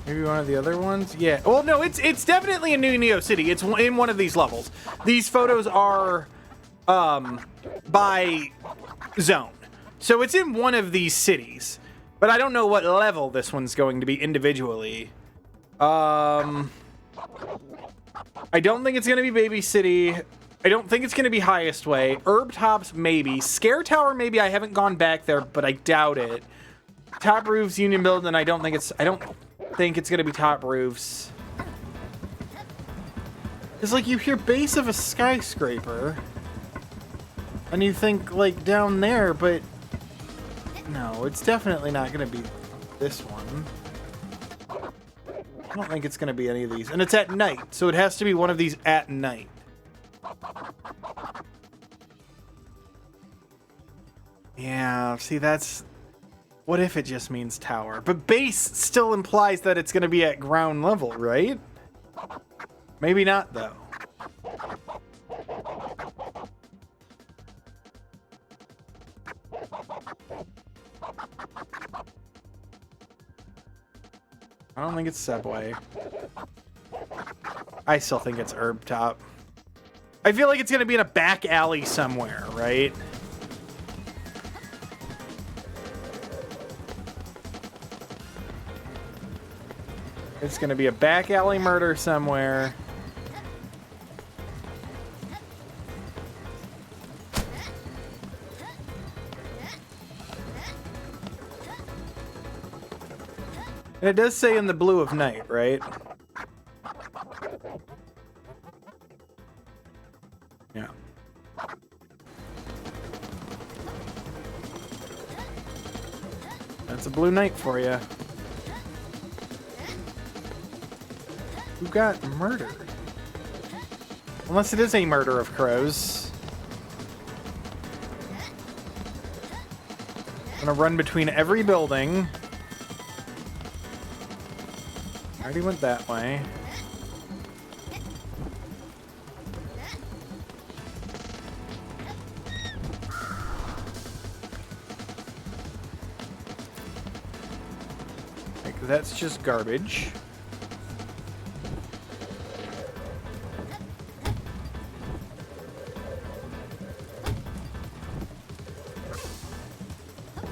Maybe one of the other ones? Yeah. Well, no, it's definitely a new Neo City. It's in one of these levels. These photos are by zone. So it's in one of these cities. But I don't know what level this one's going to be individually. I don't think it's going to be Baby City. I don't think it's going to be Highest Way. Herb Tops, maybe. Scare Tower, maybe. I haven't gone back there, but I doubt it. Top Roofs, Union Build, and I don't think it's gonna be Top Roofs. It's like you hear base of a skyscraper and you think like down there, but no, it's definitely not gonna be this one. I don't think it's going to be any of these. And it's at night, so it has to be one of these at night. Yeah, see, that's... What if it just means tower? But base still implies that it's going to be at ground level, right? Maybe not, though. I don't think it's Subway. I still think it's Herb Top. I feel like it's going to be in a back alley somewhere, right? It's going to be a back alley murder somewhere. And it does say in the blue of night, right? Yeah. That's a blue night for you. Who got murdered? Unless it is a murder of crows. I'm gonna run between every building. I already went that way. Like, that's just garbage.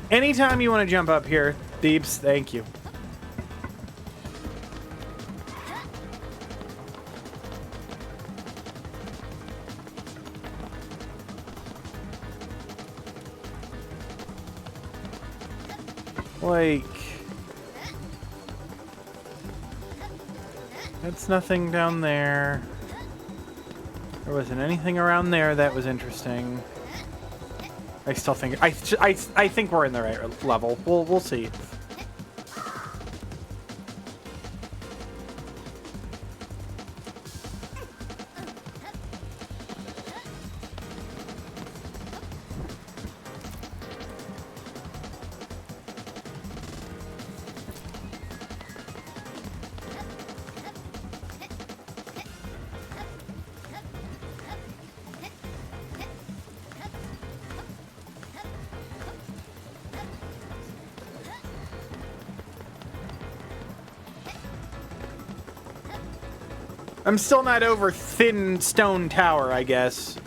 Anytime you want to jump up here, Deeps, thank you. Like, that's nothing down there. There wasn't anything around there that was interesting. I still think I think we're in the right level. We'll see. I'm still not over thin stone tower, I guess.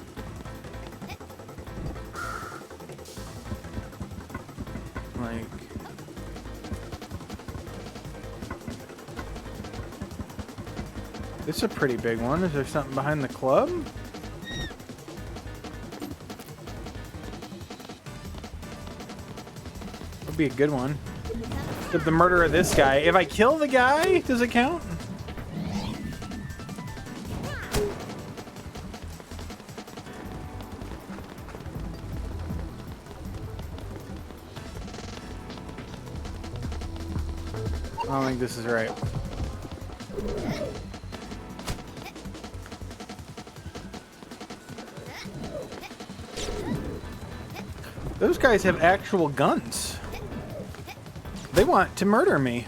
Like... This is a pretty big one. Is there something behind the club? Would be a good one. With the murder of this guy. If I kill the guy, does it count? I don't think this is right. Those guys have actual guns. They want to murder me.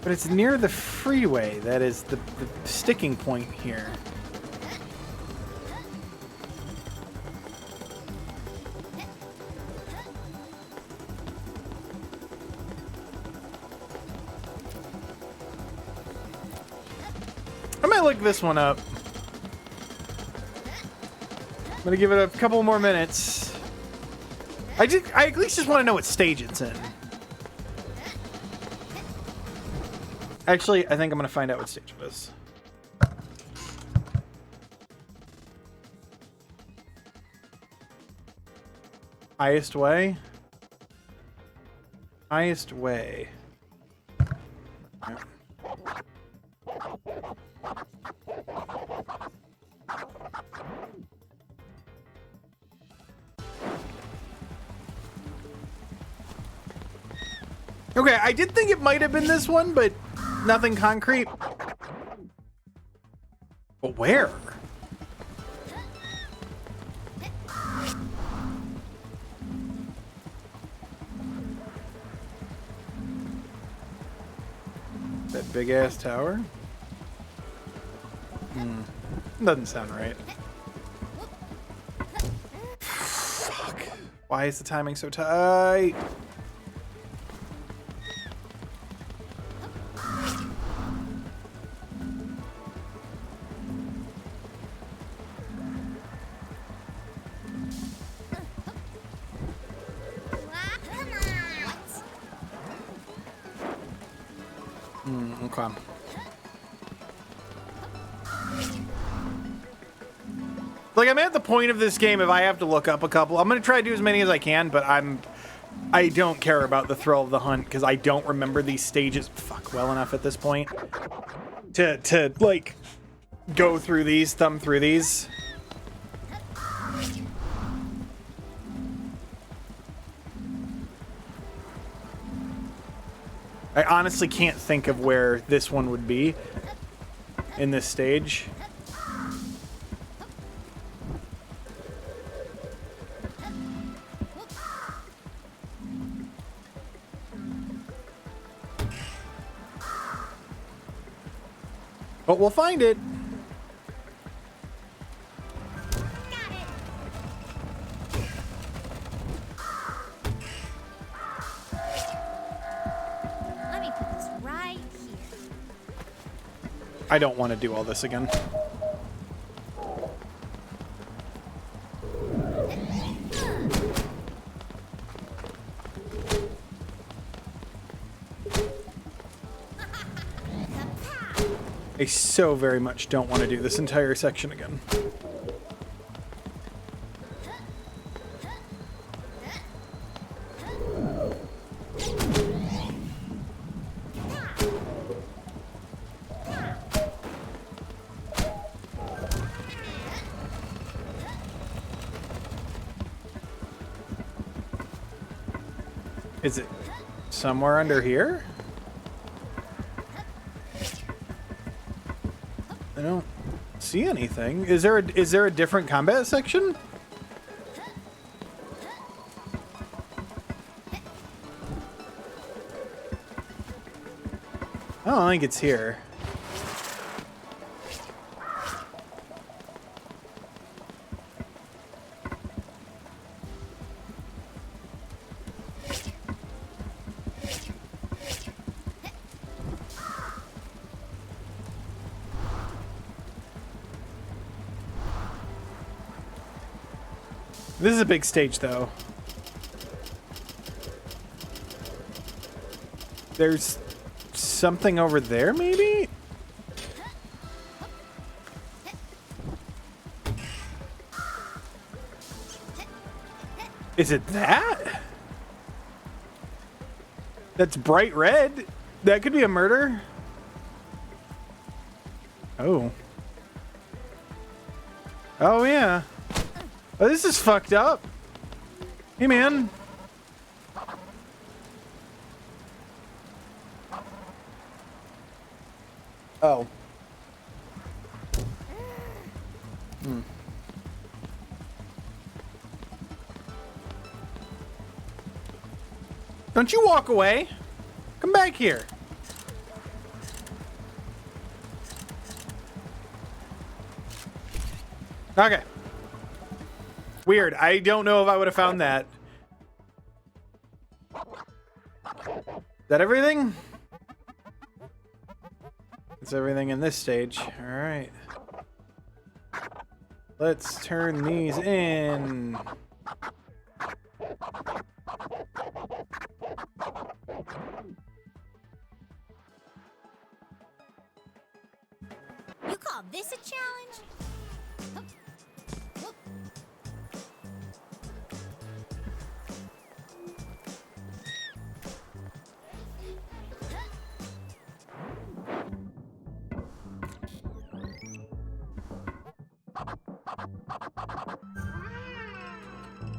But it's near the freeway. That is the sticking point here. I might look this one up. I'm gonna give it a couple more minutes. I at least just want to know what stage it's in. Actually, I think I'm going to find out what stage it is. Highest way? Highest way. Yeah. Okay, I did think it might have been this one, but nothing concrete. But where? That big ass tower? Doesn't sound right. Fuck. Why is the timing so tight? Okay. Like, I'm at the point of this game, if I have to look up a couple, I'm going to try to do as many as I can, but I don't care about the thrill of the hunt, because I don't remember these stages, well enough at this point, to like, go through these, thumb through these. I honestly can't think of where this one would be in this stage. But we'll find it. Let me put this right here. I don't want to do all this again. I so very much don't want to do this entire section again. Is it somewhere under here? I don't see anything. Is there a different combat section? I don't think it's here. This is a big stage, though. There's something over there, maybe? Is it that? That's bright red. That could be a murder. Oh. Oh, yeah. Oh, this is fucked up. Hey, man. Oh. Don't you walk away. Come back here. Okay. Weird. I don't know if I would have found that. Is that everything? That's everything in this stage. All right. Let's turn these in. You call this a challenge?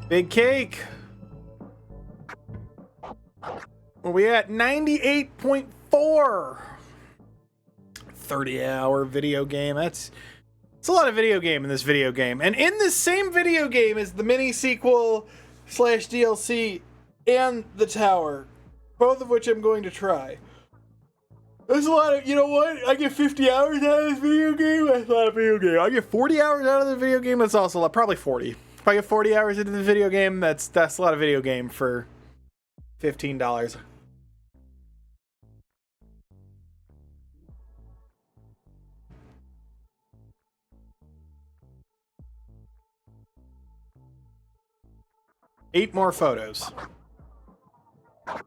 Big cake. Where we at? 98.4. 30-hour video game. It's a lot of video game in this video game. And in this same video game is the mini sequel / DLC and the tower. Both of which I'm going to try. There's a lot of, you know what? I get 50 hours out of this video game. That's a lot of video game. I get 40 hours out of the video game. That's also a lot, probably 40. If I get 40 hours into the video game, that's a lot of video game for $15. Eight more photos. I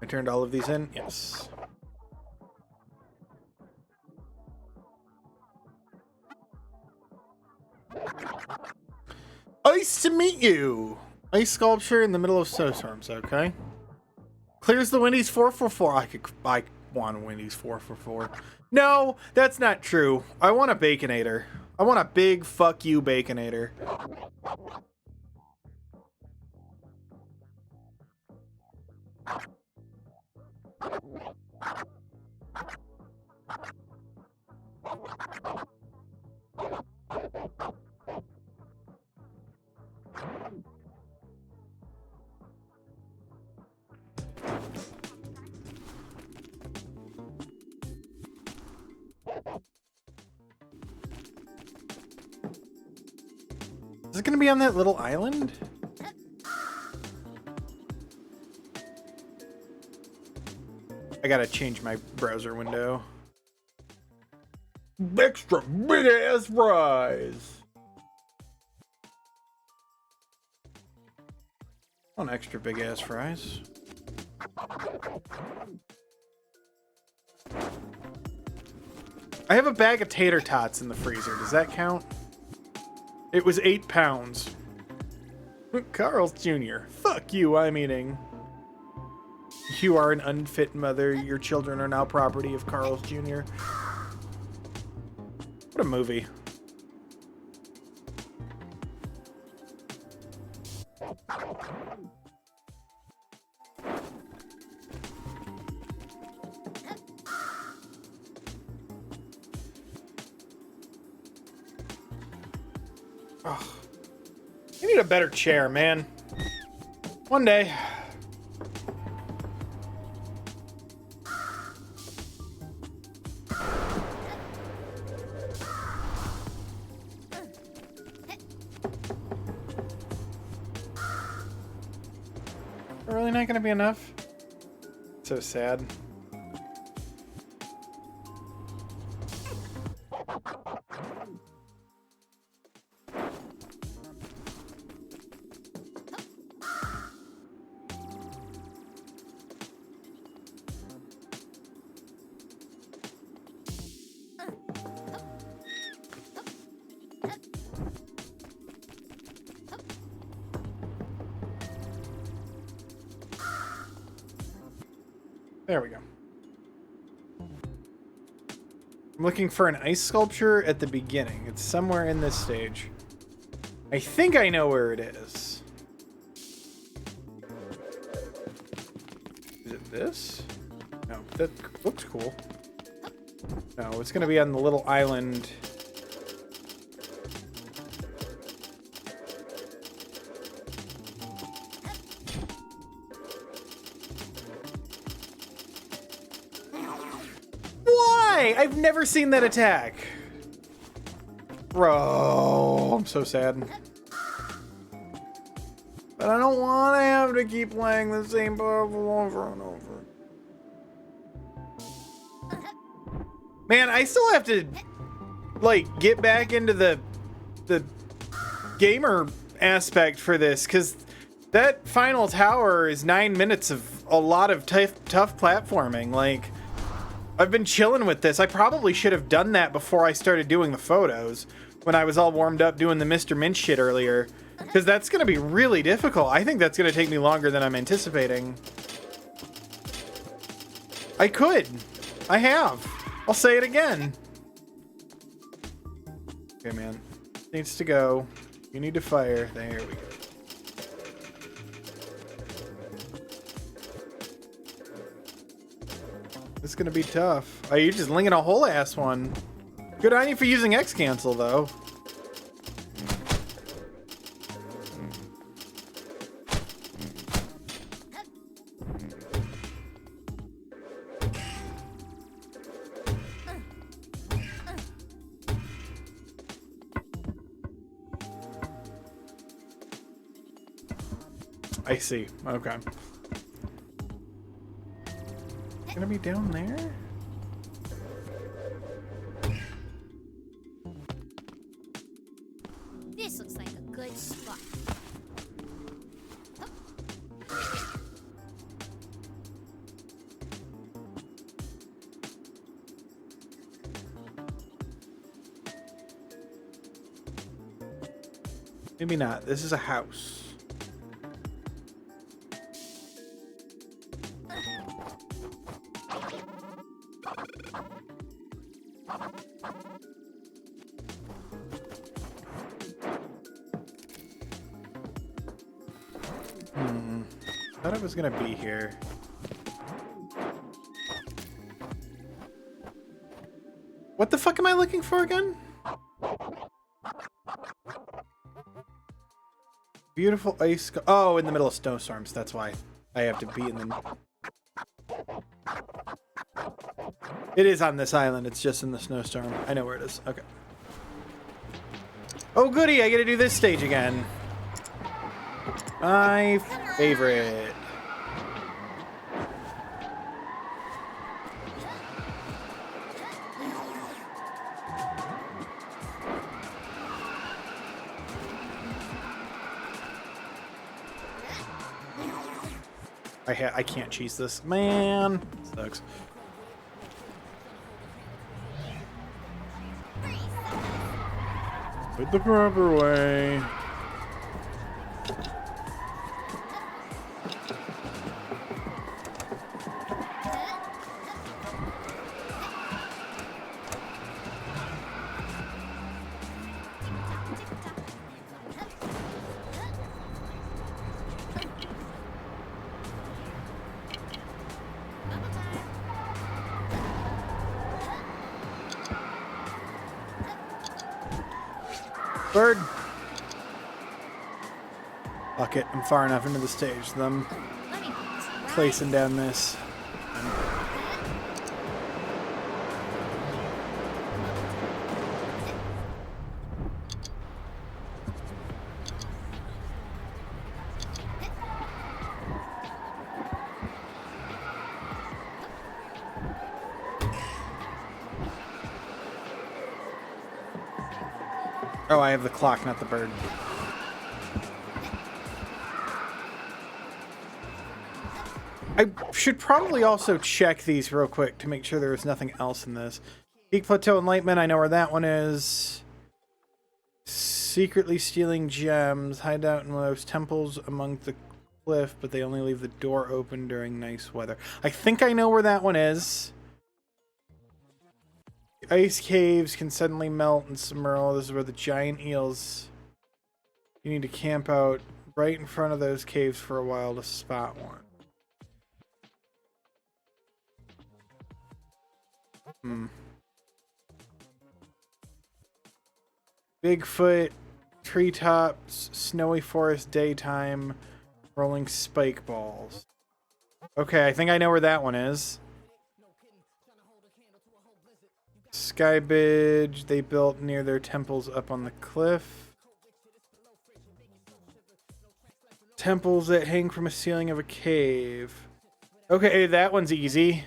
turned all of these in? Yes. Nice to meet you! Ice sculpture in the middle of snowstorms, okay. Clears the Wendy's 444. I want a Wendy's 444. No, that's not true. I want a Baconator. I want a big fuck you Baconator. Is it gonna be on that little island? I gotta change my browser window. Extra big ass fries. On extra big ass fries. I have a bag of tater tots in the freezer. Does that count? It was 8 pounds. Carl's Jr. Fuck you, I'm eating. You are an unfit mother. Your children are now property of Carl's Jr. What a movie. Oh, I need a better chair, man. One day. Really not gonna be enough? So sad. There we go. I'm looking for an ice sculpture at the beginning. It's somewhere in this stage. I think I know where it is. Is it this? No, that looks cool. No, it's gonna be on the little island. I've never seen that attack. Bro, I'm so sad. But I don't want to have to keep playing the same level over and over. Man, I still have to, like, get back into the gamer aspect for this, because that final tower is 9 minutes of a lot of tough platforming. Like, I've been chilling with this. I probably should have done that before I started doing the photos, when I was all warmed up doing the Mr. Mint shit earlier, because that's going to be really difficult. I think that's going to take me longer than I'm anticipating. I could. I have. I'll say it again. Okay, man. Needs to go. You need to fire. There we go. This is gonna be tough. Oh, you're just linging a whole ass one. Good on you for using X cancel though. I see. Okay. Gonna be down there? This looks like a good spot. Maybe not. This is a house. Thought it was gonna be here. What the fuck am I looking for again? Beautiful ice. Oh, in the middle of snowstorms. That's why I have to be in the. It is on this island. It's just in the snowstorm. I know where it is. Okay. Oh, goody! I get to do this stage again. My favorite. I can't cheese this. Man. Sucks. But the proper way. Bird. Fuck it. I'm far enough into the stage. I'm placing down this. Oh, I have the clock, not the bird. I should probably also check these real quick to make sure there's nothing else in this. Peak Plateau Enlightenment, I know where that one is. Secretly stealing gems. Hide out in one of those temples among the cliff, but they only leave the door open during nice weather. I think I know where that one is. Ice caves can suddenly melt and submerge. This is where the giant eels. You need to camp out right in front of those caves for a while to spot one. Bigfoot, treetops, snowy forest daytime, rolling spike balls. Okay, I think I know where that one is. Sky Bridge they built near their temples up on the cliff. Temples that hang from a ceiling of a cave. Okay, that one's easy.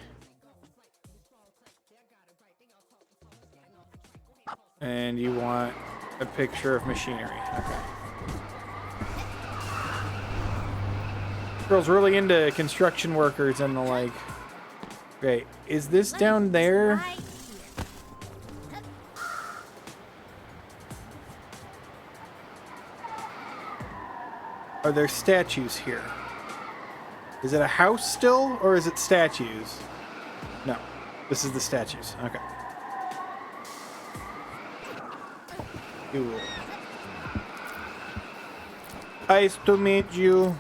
And you want a picture of machinery. Okay. Girl's really into construction workers and the like. Great. Is this down there? Are there statues here? Is it a house still, or is it statues? No. This is the statues. Okay. Cool. Nice to meet you.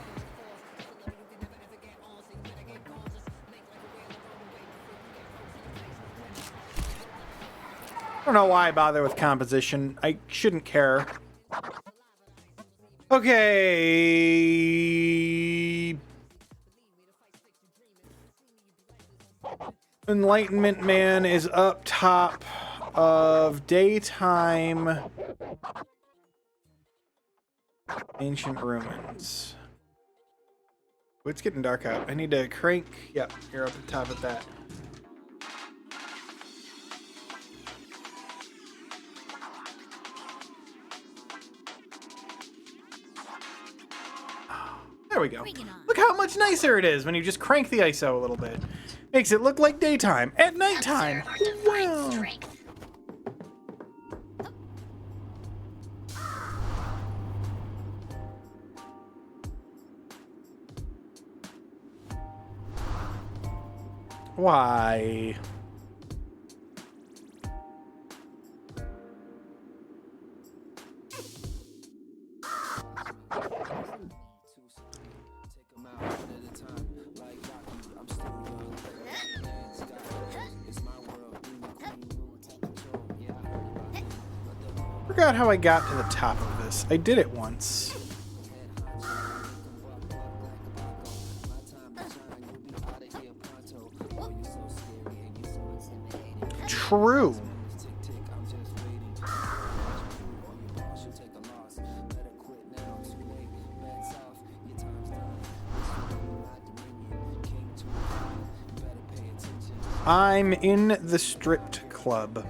I don't know why I bother with composition. I shouldn't care. Okay. Enlightenment Man is up top of daytime ancient ruins. Oh, it's getting dark out. I need to crank. Yep, you're up at the top of that. There we go. Look how much nicer it is when you just crank the ISO a little bit. Makes it look like daytime at nighttime. Wow. Why? Forgot how I got to the top of this. I did it once. True. I'm in the stripped club.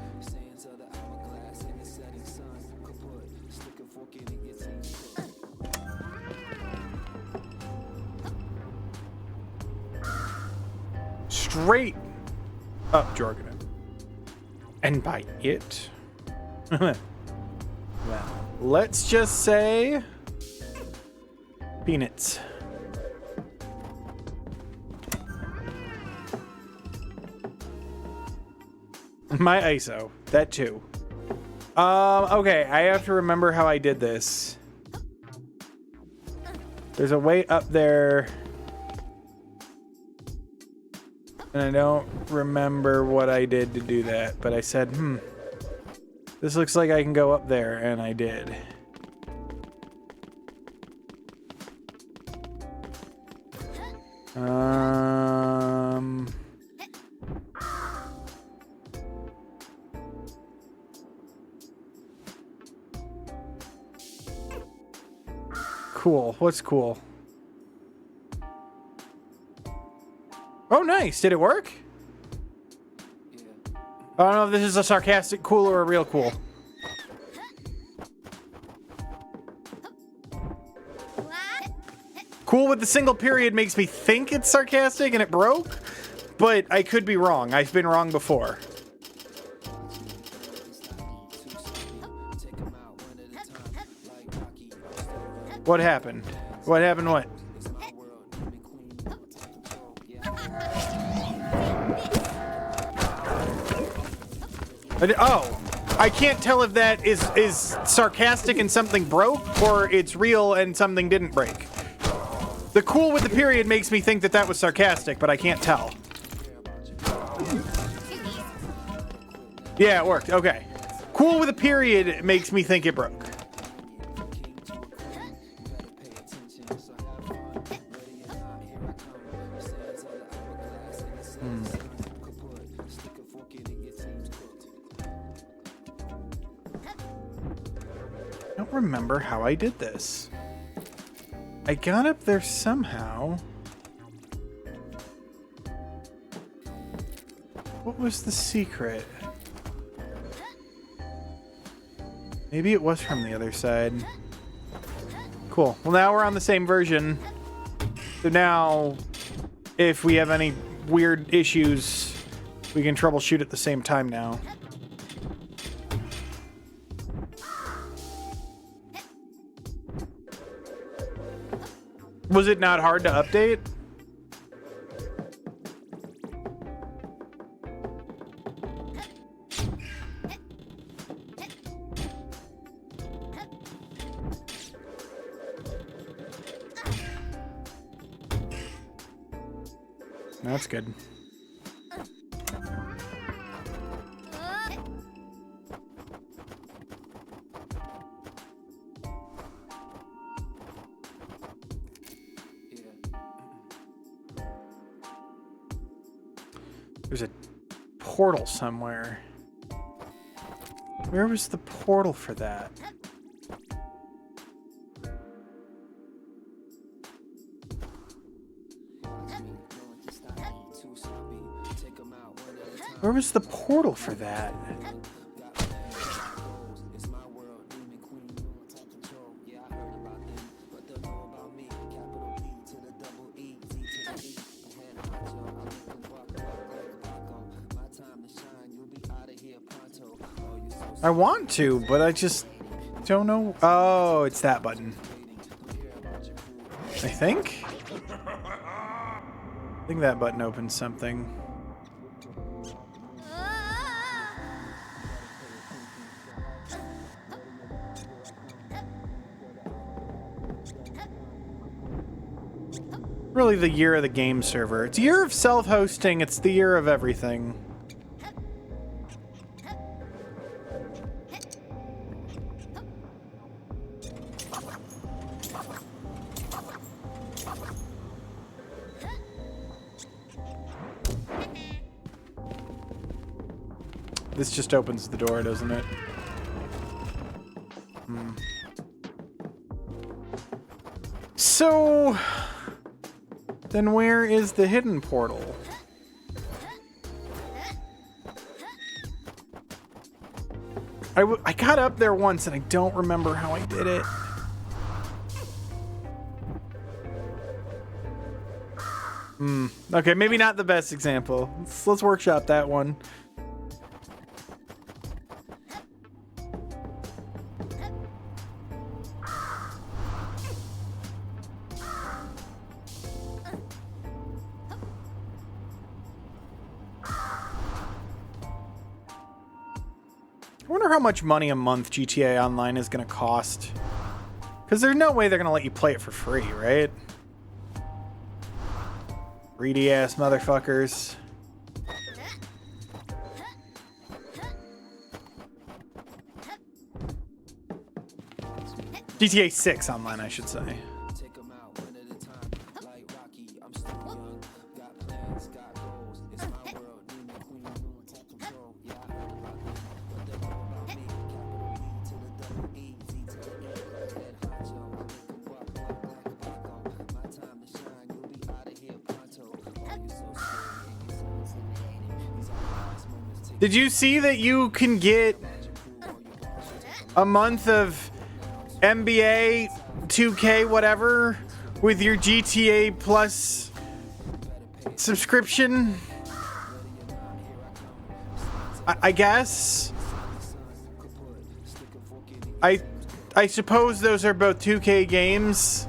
Straight up Jorgen. And by it, well, let's just say peanuts. My ISO, that too. Okay, I have to remember how I did this. There's a way up there. And I don't remember what I did to do that, but I said, this looks like I can go up there, and I did. Cool. What's cool? Oh, nice. Did it work? I don't know if this is a sarcastic cool or a real cool. Cool with the single period makes me think it's sarcastic and it broke, but I could be wrong. I've been wrong before. What happened? What happened what? Oh, I can't tell if that is sarcastic and something broke, or it's real and something didn't break. The cool with the period makes me think that that was sarcastic, but I can't tell. Yeah, it worked. Okay. Cool with a period makes me think it broke. I don't remember how I did this. I got up there somehow. What was the secret? Maybe it was from the other side. Cool. Well, now we're on the same version. So now, if we have any weird issues, we can troubleshoot at the same time now. Was it not hard to update? That's good. There's a portal somewhere. Where was the portal for that? Where was the portal for that? I want to, but I just don't know. Oh, it's that button. I think that button opens something. Really the year of the game server. It's a year of self-hosting. It's the year of everything. This just opens the door, doesn't it? So, then where is the hidden portal? I got up there once and I don't remember how I did it. Okay, maybe not the best example. Let's workshop that one. I wonder how much money a month GTA Online is going to cost. Because there's no way they're going to let you play it for free, right? Greedy ass motherfuckers. GTA 6 Online, I should say. Did you see that you can get a month of NBA 2K whatever with your GTA Plus subscription? I guess. I suppose those are both 2K games.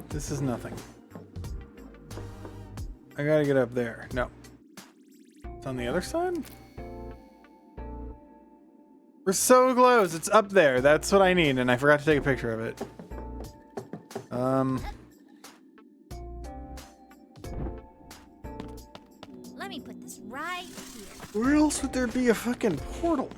This is nothing. I gotta get up there. No. It's on the other side? We're so close. It's up there. That's what I need, and I forgot to take a picture of it. Let me put this right here. Where else would there be a fucking portal?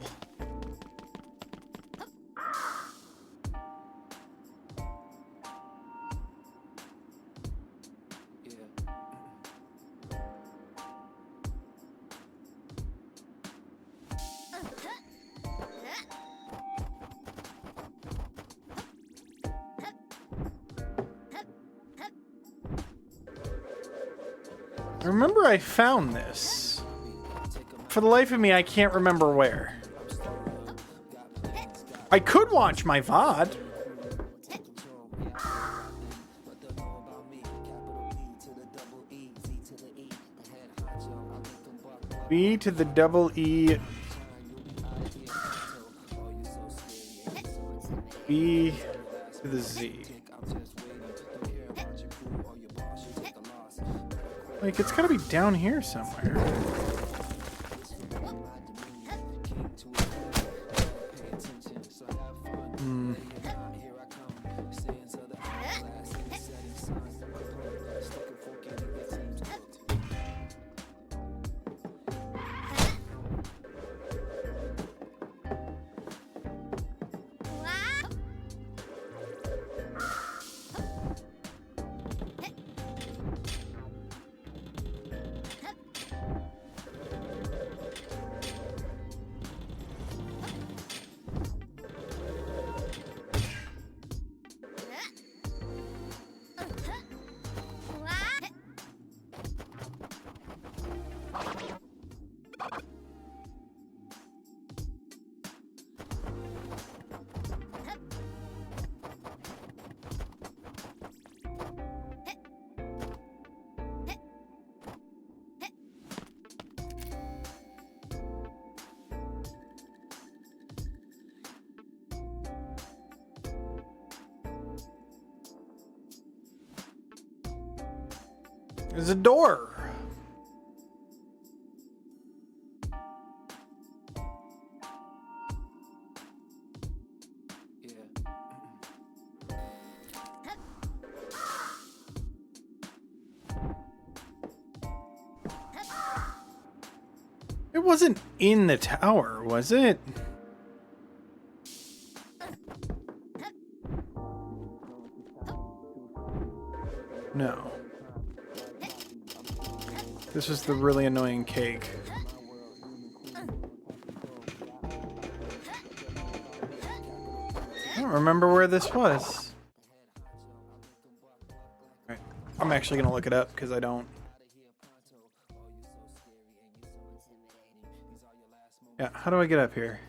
I remember I found this. For the life of me, I can't remember where. I could watch my VOD. B to the double E. B to the Z. Like, it's gotta be down here somewhere. Hmm. There's a door. It wasn't in the tower, was it? No. This was the really annoying cake. I don't remember where this was. Alright, I'm actually gonna look it up because I don't. Yeah, how do I get up here?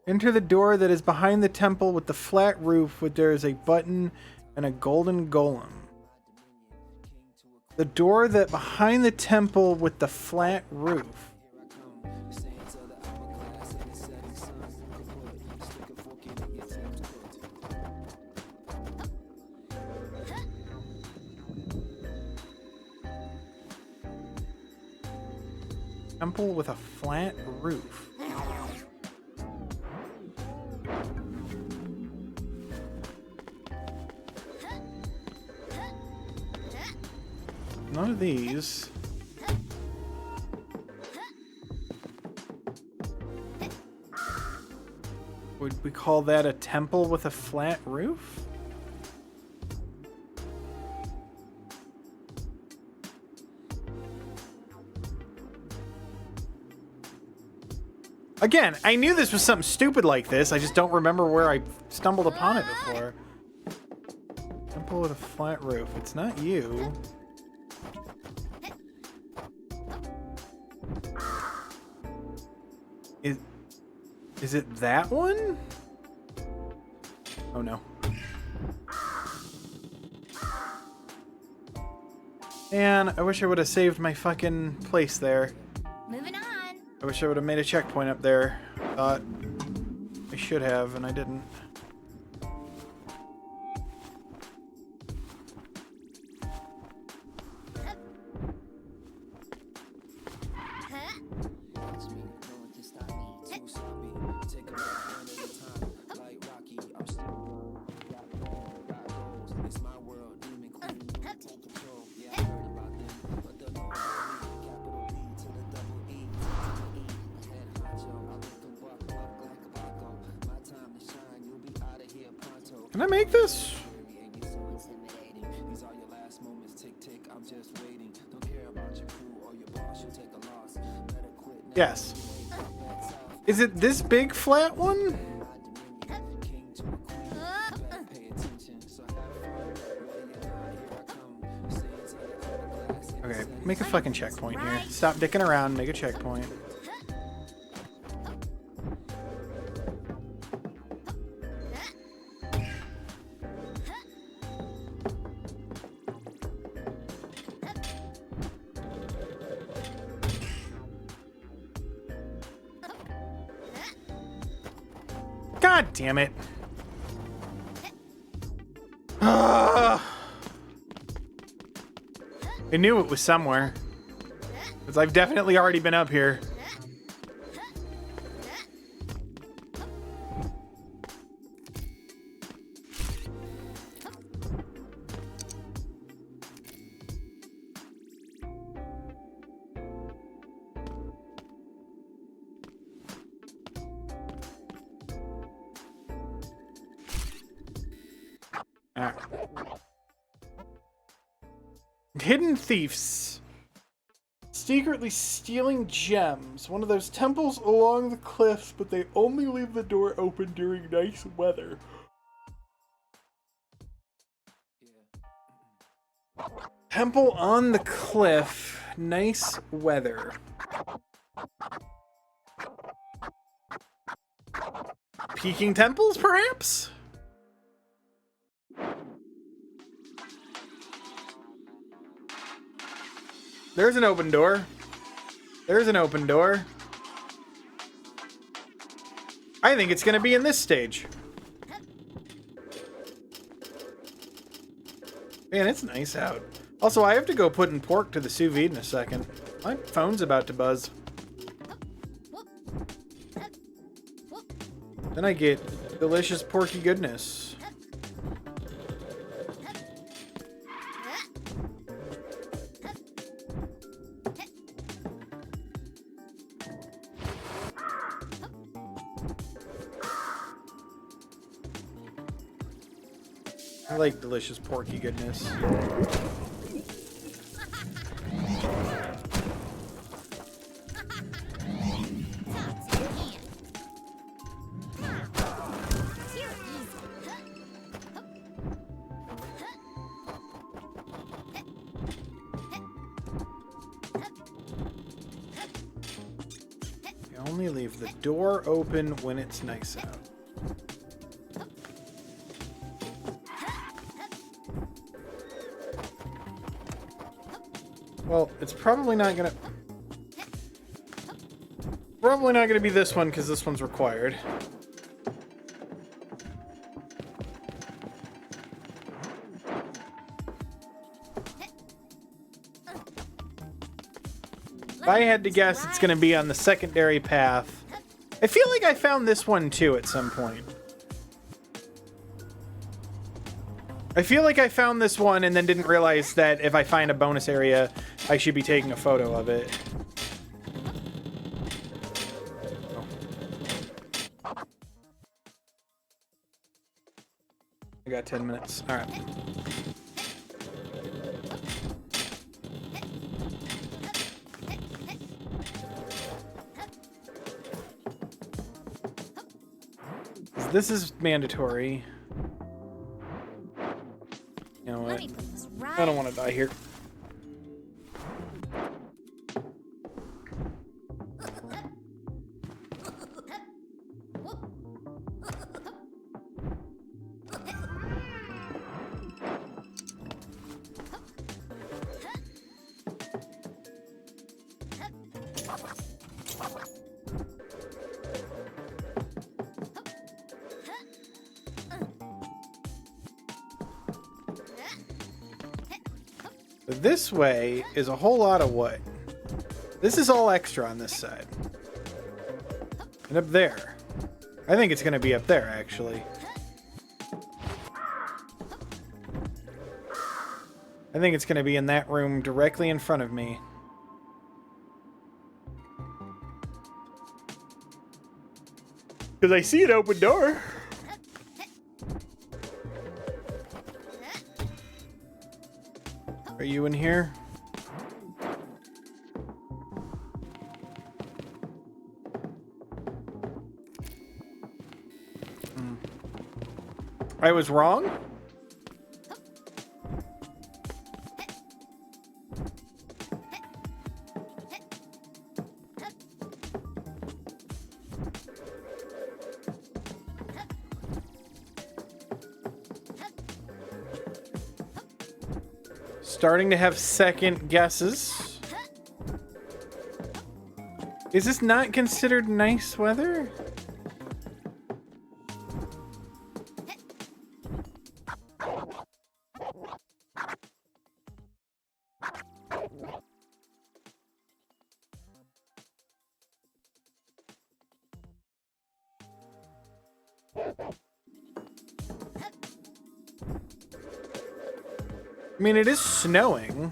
Enter the door that is behind the temple with the flat roof, where there is a button and a golden golem. The door that behind the temple with the flat roof. Temple with a flat roof. None of these. Would we call that a temple with a flat roof? Again, I knew this was something stupid like this. I just don't remember where I stumbled upon it before. Temple with a flat roof. It's not you. Is it that one? Oh no. Man, I wish I would have saved my fucking place there. Moving on. I wish I would have made a checkpoint up there. Thought I should have, and I didn't. Can I make this? Yes. Is it this big flat one? Okay, make a fucking checkpoint here. Stop dicking around, make a checkpoint. God damn it. I knew it was somewhere. Because I've definitely already been up here. Alright. Hidden thieves. Secretly stealing gems. One of those temples along the cliffs, but they only leave the door open during nice weather. Temple on the cliff. Nice weather. Peking temples, perhaps? There's an open door. There's an open door. I think it's going to be in this stage. Man, it's nice out. Also, I have to go put in pork to the sous vide in a second. My phone's about to buzz. Then I get delicious porky goodness. I like delicious porky goodness. You only leave the door open when it's nice out. Well, it's probably not gonna be this one because this one's required. If I had to guess, it's gonna be on the secondary path. I feel like I found this one too at some point. I feel like I found this one and then didn't realize that if I find a bonus area, I should be taking a photo of it. Oh. I got 10 minutes. All right. This is mandatory. You know what? I don't want to die here. This way is a whole lot of wood. This is all extra on this side. And up there. I think it's going to be up there, actually. I think it's going to be in that room directly in front of me. Because I see an open door. Are you in here? I was wrong? Starting to have second guesses. Is this not considered nice weather? I mean, it is snowing.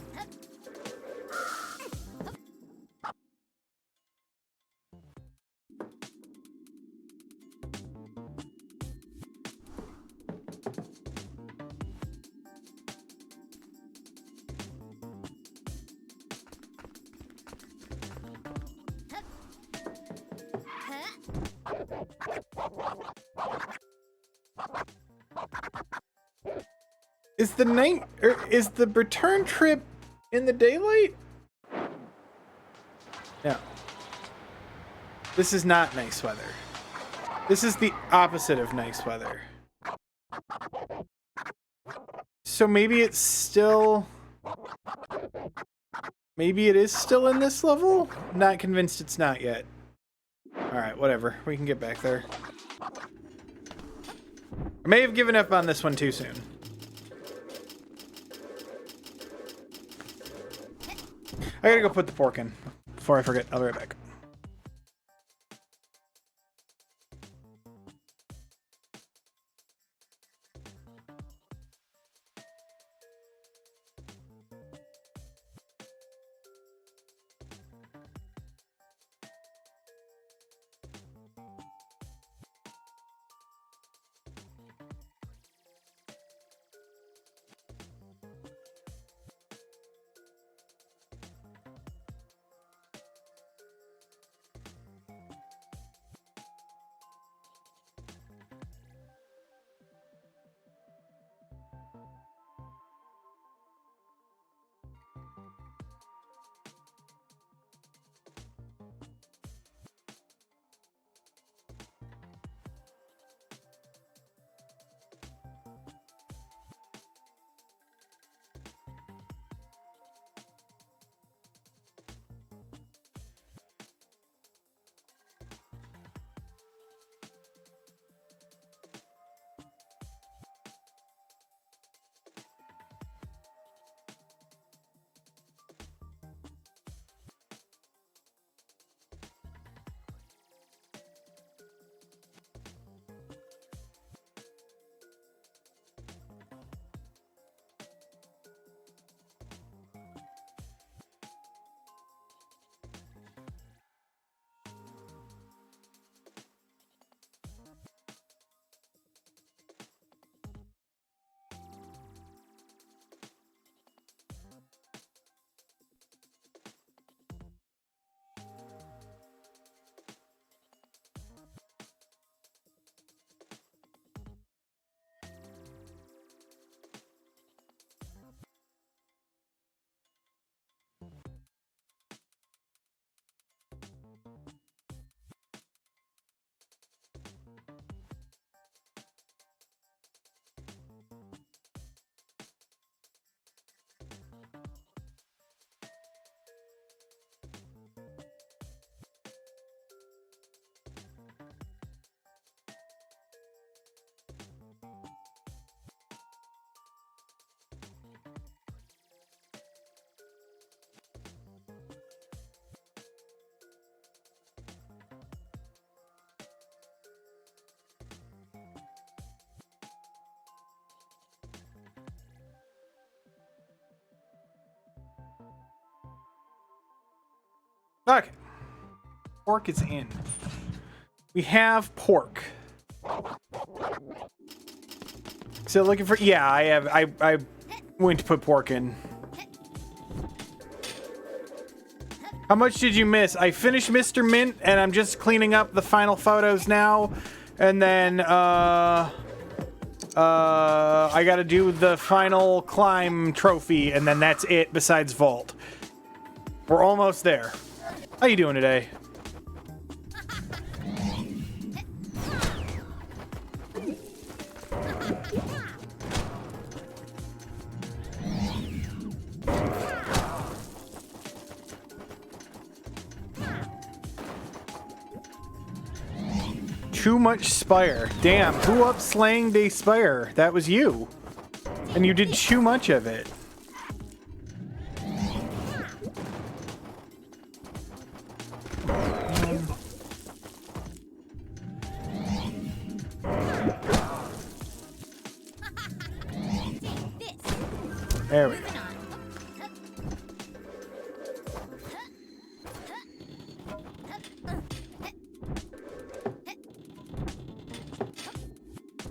Is the night, or is the return trip in the daylight? No. This is not nice weather. This is the opposite of nice weather. So maybe it's still... Maybe it is still in this level? Not convinced it's not yet. Alright, whatever. We can get back there. I may have given up on this one too soon. I gotta go put the pork in before I forget. I'll be right back. Okay. Pork is in. We have pork. So looking for... Yeah, I have... I went to put pork in. How much did you miss? I finished Mr. Mint, and I'm just cleaning up the final photos now. And then, I gotta do the final climb trophy, and then that's it besides Vault. We're almost there. How you doing today? Too much Spire. Damn, who up slaying the Spire? That was you. And you did too much of it. There we go. Moving on.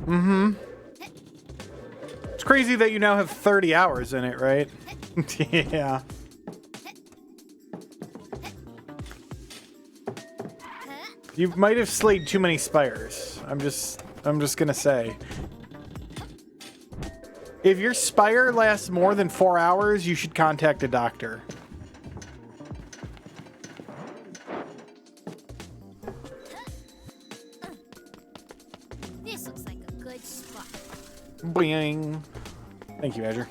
Mm-hmm. It's crazy that you now have 30 hours in it, right? Yeah. You might have slayed too many spires. I'm just gonna say. If your spire lasts more than 4 hours, you should contact a doctor. This looks like a good spot. Boing. Thank you, Azure.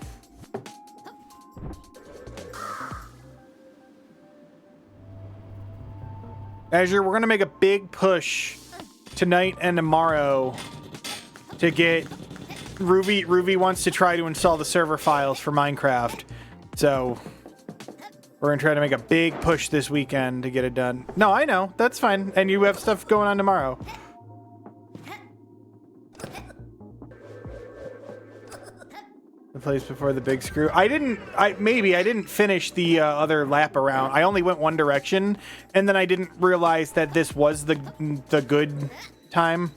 Azure, we're gonna make a big push tonight and tomorrow to get Ruby wants to try to install the server files for Minecraft. So we're gonna try to make a big push this weekend to get it done. No, I know. That's fine. And you have stuff going on tomorrow. The place before the big screw. I didn't finish the other lap around. I only went one direction, and then I didn't realize that this was the good time.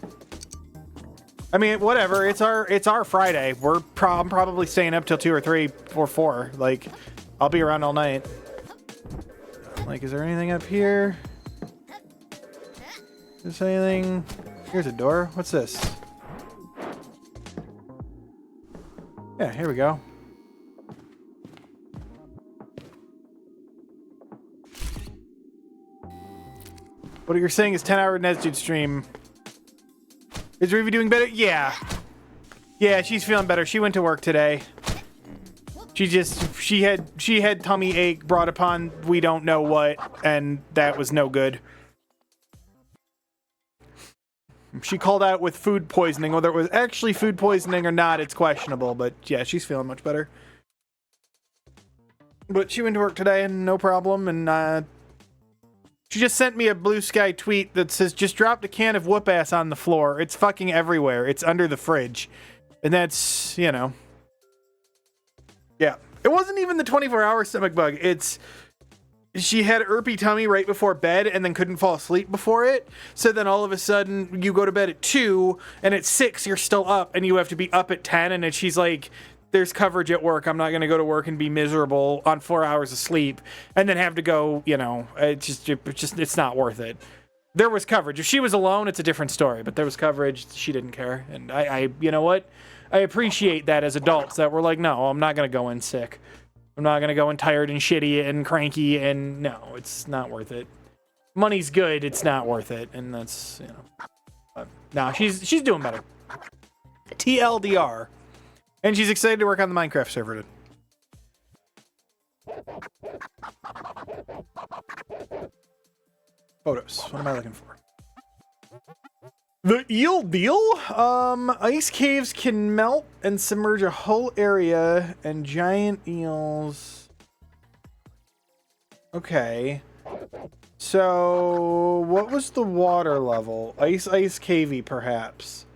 I mean, whatever. It's our Friday. I'm probably staying up till 2 or 3 or 4. Like, I'll be around all night. Like, is there anything up here? Is there anything? Here's a door. What's this? Yeah, here we go. What you're saying is 10-hour nesdude stream. Is Ruby doing better? Yeah. Yeah, she's feeling better. She went to work today. She had tummy ache brought upon we don't know what, and that was no good. She called out with food poisoning. Whether it was actually food poisoning or not, it's questionable, but yeah, she's feeling much better. But she went to work today and no problem, and she just sent me a blue sky tweet that says, just dropped a can of whoop ass on the floor. It's fucking everywhere. It's under the fridge. And that's, you know. Yeah. It wasn't even the 24-hour stomach bug. She had irpy tummy right before bed and then couldn't fall asleep before it. So then all of a sudden you go to bed at 2 and at 6 you're still up and you have to be up at 10. And she's like, there's coverage at work. I'm not going to go to work and be miserable on 4 hours of sleep and then have to go, you know, it's not worth it. There was coverage. If she was alone, it's a different story, but there was coverage. She didn't care. And I you know what? I appreciate that as adults that we're like, no, I'm not going to go in sick. I'm not going to go in tired and shitty and cranky and no, it's not worth it. Money's good. It's not worth it. And that's, you know, but no, she's doing better. TLDR. And she's excited to work on the Minecraft server. Photos. What am I looking for? The eel deal? Ice caves can melt and submerge a whole area and giant eels. Okay. So, what was the water level? Ice cavey, perhaps.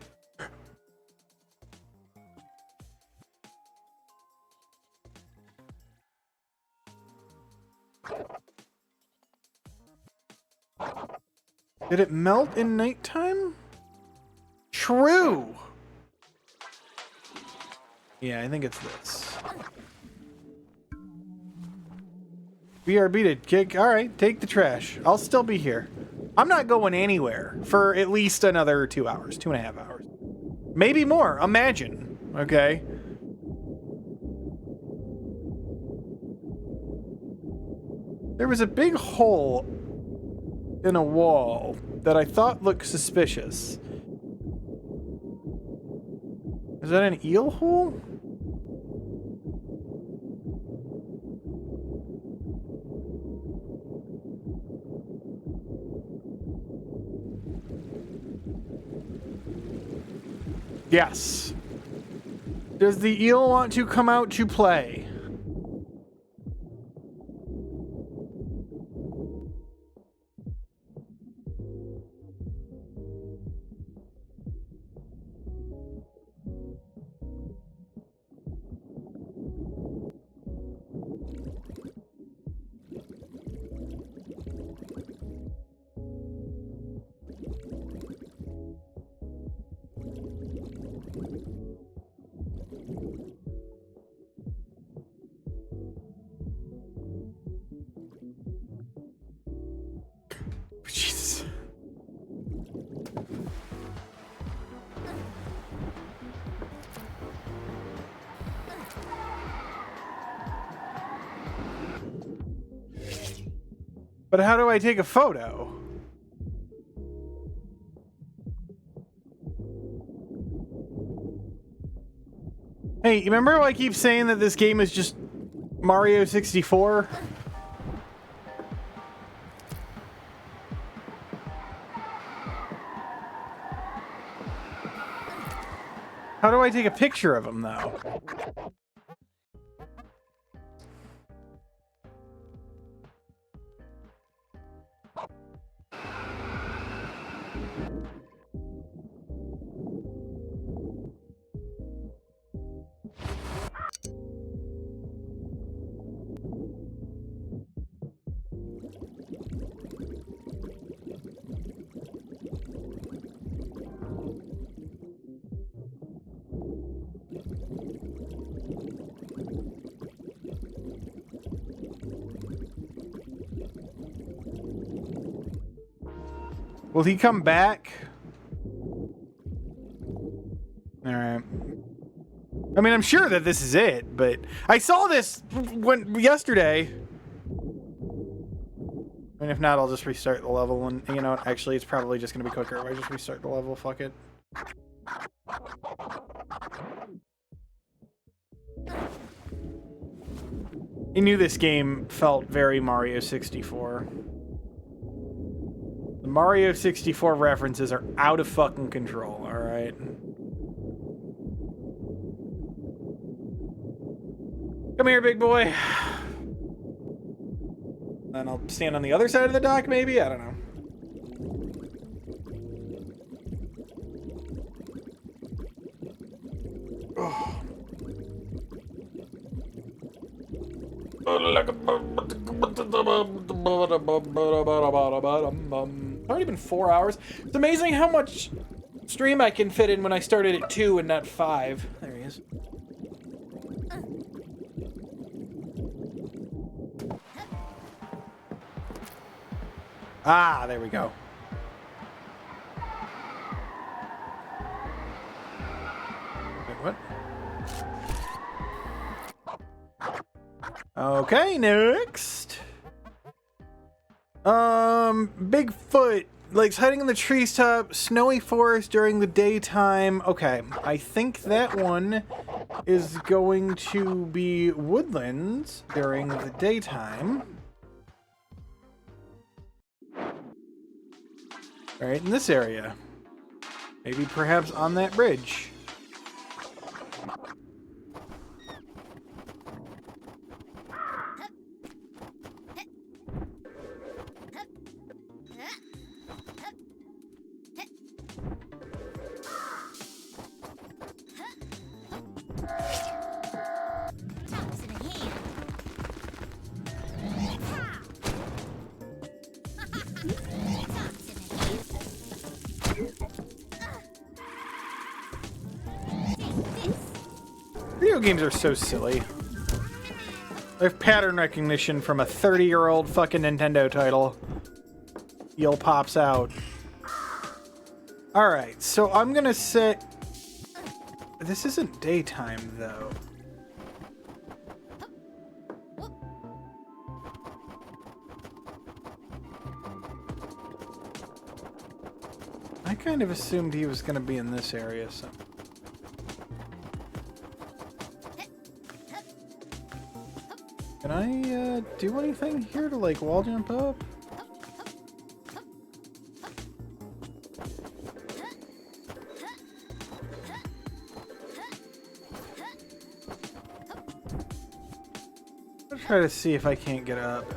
Did it melt in nighttime? True. Yeah, I think it's this. BRB to kick. All right, take the trash. I'll still be here. I'm not going anywhere for at least another 2 hours, 2.5 hours. Maybe more. Imagine. Okay. There was a big hole in a wall that I thought looked suspicious. Is that an eel hole? Yes. Does the eel want to come out to play? But how do I take a photo? Hey, you remember how I keep saying that this game is just Mario 64? How do I take a picture of him, though? Will he come back? Alright. I mean, I'm sure that this is it, but I saw this yesterday. I mean, if not, I'll just restart the level, and you know what? Actually, it's probably just gonna be quicker if I just restart the level. Fuck it. I knew this game felt very Mario 64. The Mario 64 references are out of fucking control, alright? Come here, big boy. And I'll stand on the other side of the dock, maybe? I don't know. Oh. It's already been 4 hours. It's amazing how much stream I can fit in when I started at 2 and not 5. There he is. Ah, there we go. Wait, what? Okay, next. Bigfoot likes hiding in the trees top, snowy forest during the daytime. Okay, I think that one is going to be woodlands during the daytime. Right in this area. Maybe perhaps on that bridge. Video games are so silly. They have pattern recognition from a 30-year-old fucking Nintendo title. Eel pops out. Alright, so I'm gonna set... This isn't daytime, though. I kind of assumed he was gonna be in this area, so... Can I, do anything here to, like, wall jump up? I'll try to see if I can't get up.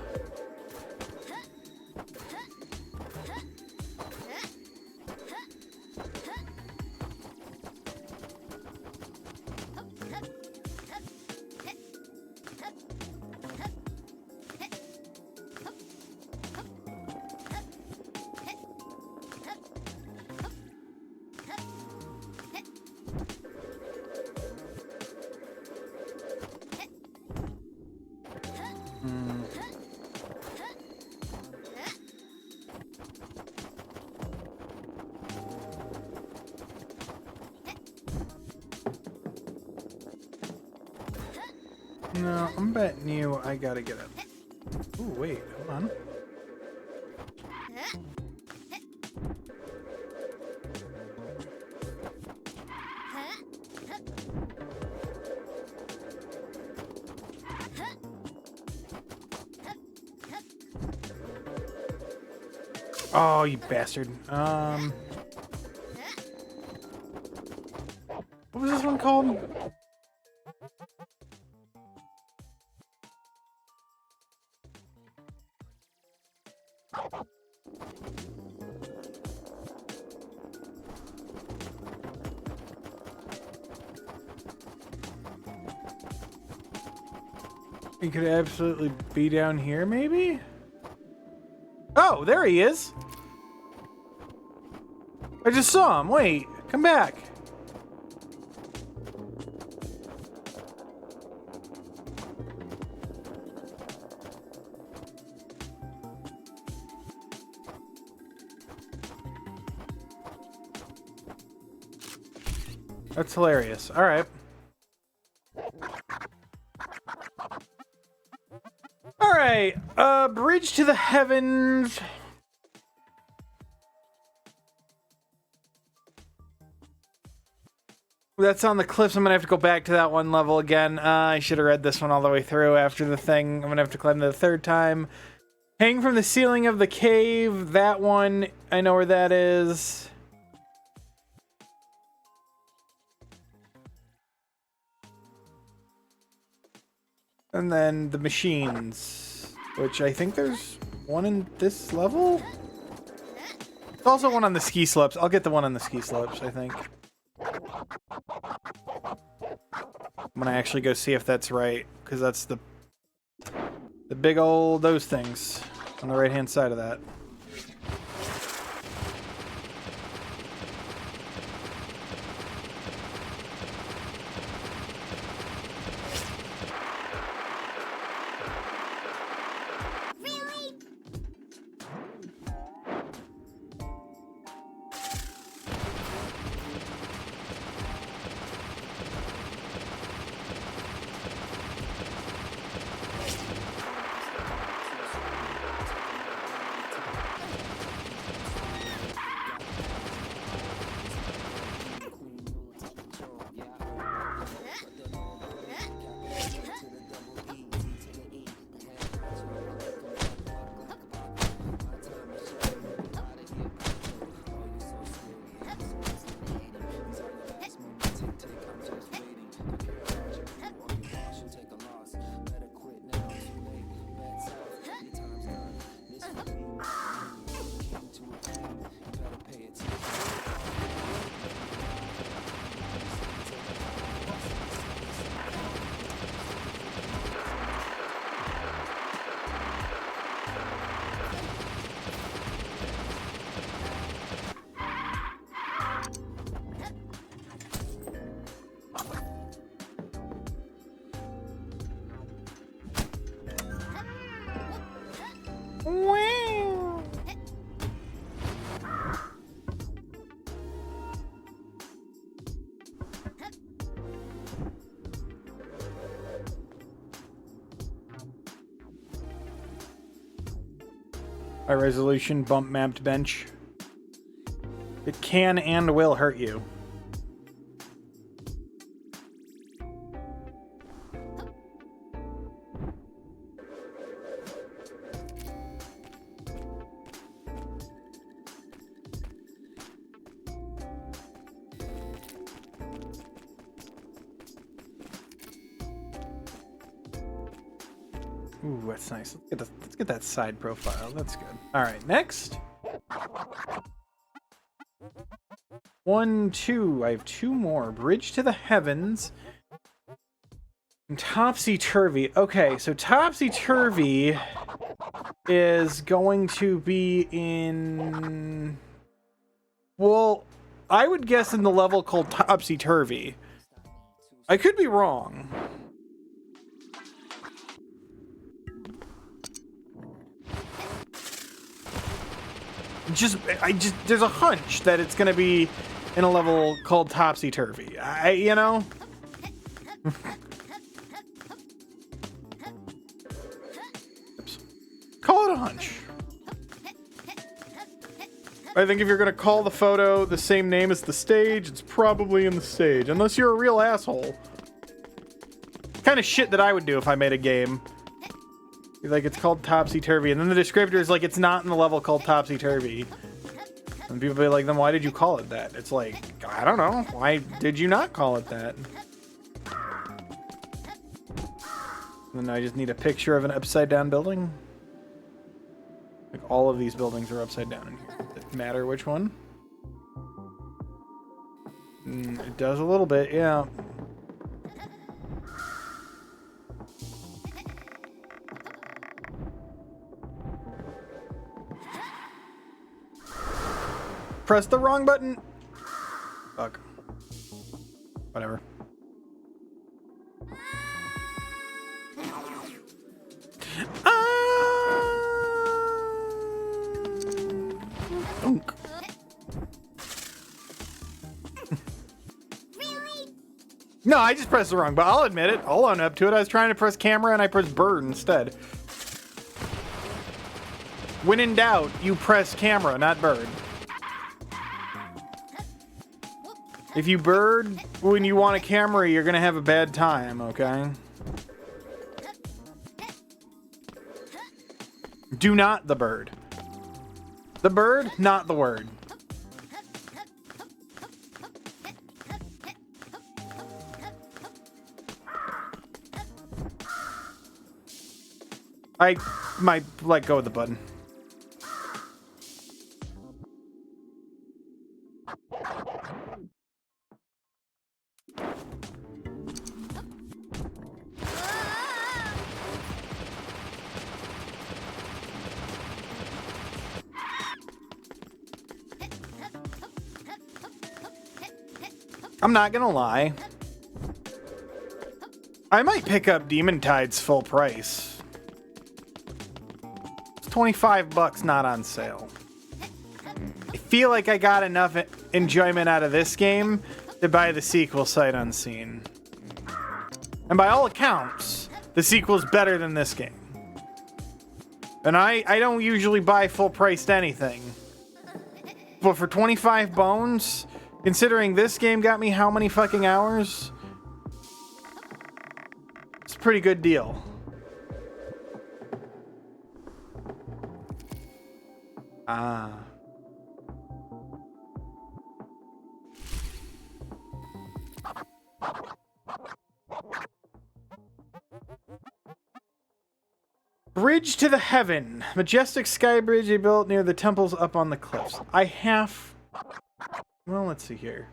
No, I'm betting you I gotta get up. Ooh, wait, hold on. Oh, you bastard. What was this one called? He could absolutely be down here, maybe? Oh, there he is. I just saw him. Wait, come back. That's hilarious. All right. All right. Bridge to the heavens. That's on the cliffs. I'm gonna have to go back to that one level again. I should have read this one all the way through after the thing. I'm gonna have to climb the third time. Hang from the ceiling of the cave. That one, I know where that is. And then the machines, which I think there's one in this level. There's also one on the ski slopes. I'll get the one on the ski slopes, I think. I'm gonna actually go see if that's right, because that's the big old those things on the right hand side of that. High resolution bump mapped bench. It can and will hurt you. Ooh, that's nice. Let's get that side profile. That's good. All right, next. 1, 2. I have 2 more. Bridge to the heavens. And topsy-turvy. Okay, so topsy-turvy is going to be in... Well, I would guess in the level called topsy-turvy. I could be wrong. There's a hunch that it's gonna be in a level called topsy-turvy. You know? Oops. Call it a hunch. I think if you're gonna call the photo the same name as the stage, it's probably in the stage. Unless you're a real asshole. Kind of shit that I would do if I made a game. Like, it's called Topsy-Turvy. And then the descriptor is like, it's not in the level called Topsy-Turvy. And people be like, then why did you call it that? It's like, I don't know. Why did you not call it that? And then I just need a picture of an upside-down building. Like, all of these buildings are upside down in here. Does it matter which one? It does a little bit, yeah. Press the wrong button. Fuck. Whatever. Dunk. No, I just pressed the wrong button. I'll admit it. I'll own up to it. I was trying to press camera and I pressed bird instead. When in doubt, you press camera, not bird. If you bird when you want a camera, you're gonna have a bad time, okay? Do not the bird. The bird, not the word. I might let go of the button. I'm not gonna lie. I might pick up Demon Tide's full price. It's 25 bucks, not on sale. I feel like I got enough enjoyment out of this game to buy the sequel sight unseen. And by all accounts, the sequel's better than this game. And I don't usually buy full priced anything. But for 25 bones, considering this game got me how many fucking hours? It's a pretty good deal. Ah. Bridge to the heaven. Majestic sky bridge they built near the temples up on the cliffs. Well, let's see here.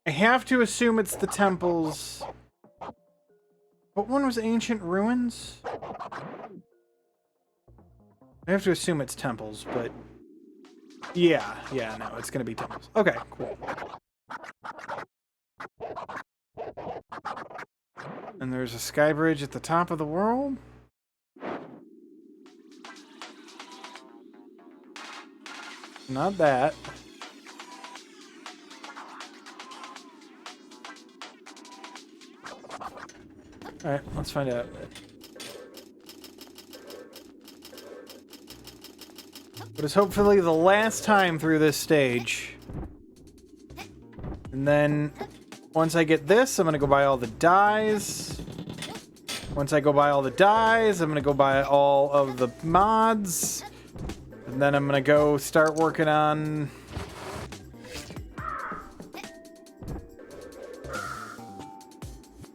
I have to assume it's the temples. What one was ancient ruins? I have to assume it's temples, but yeah, no, it's gonna be temples. Okay, cool. And there's a sky bridge at the top of the world. Not that. Alright, let's find out. But it's hopefully the last time through this stage. And then, once I get this, I'm gonna go buy all the dyes. Once I go buy all the dyes, I'm gonna go buy all of the mods. And then I'm gonna go start working on...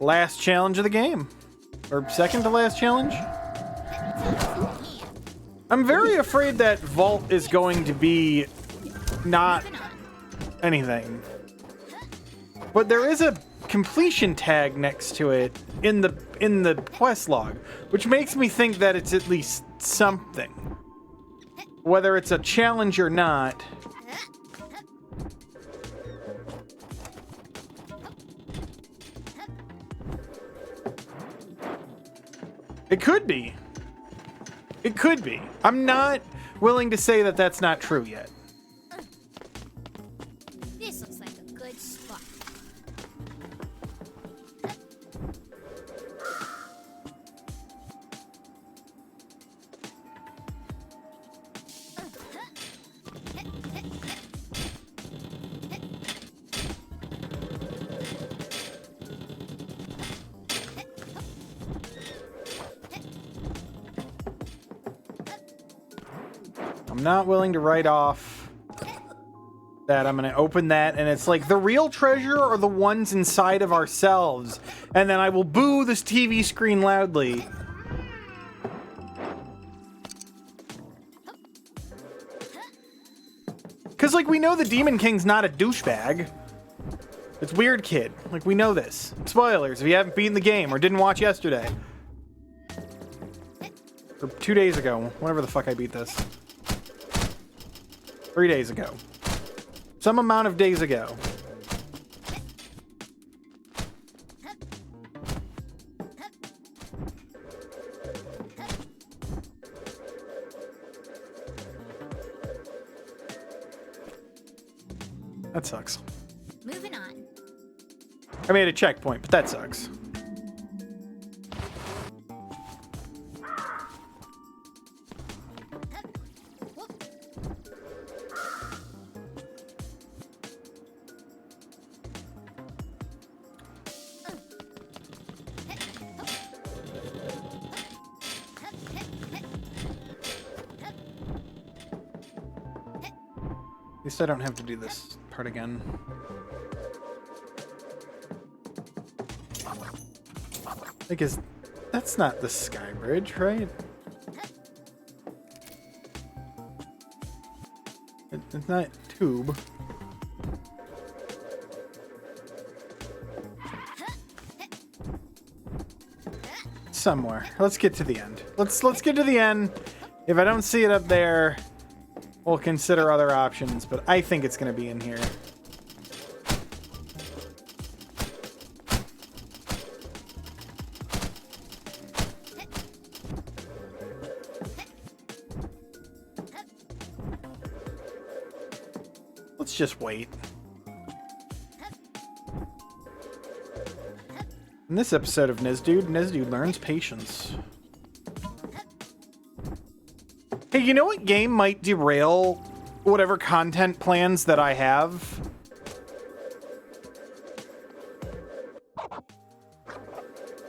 last challenge of the game. Or second to last challenge. I'm very afraid that Vault is going to be not anything. But there is a completion tag next to it in the quest log, which makes me think that it's at least something. Whether it's a challenge or not. It could be. It could be. I'm not willing to say that that's not true yet. This looks like a good spot. I'm not willing to write off that. I'm going to open that, and it's like the real treasure are the ones inside of ourselves. And then I will boo this TV screen loudly. Because, like, we know the Demon King's not a douchebag. It's Weird Kid. Like, we know this. Spoilers if you haven't beaten the game or didn't watch yesterday. Or 2 days ago. Whenever the fuck I beat this. 3 days ago. Some amount of days ago. That sucks. Moving on. I made a checkpoint, but that sucks. At least I don't have to do this part again. Because that's not the sky bridge, right? It's not tube. Somewhere. Let's get to the end. Let's get to the end. If I don't see it up there, we'll consider other options, but I think it's going to be in here. Let's just wait. In this episode of Nesdude learns patience. Hey, you know what game might derail whatever content plans that I have?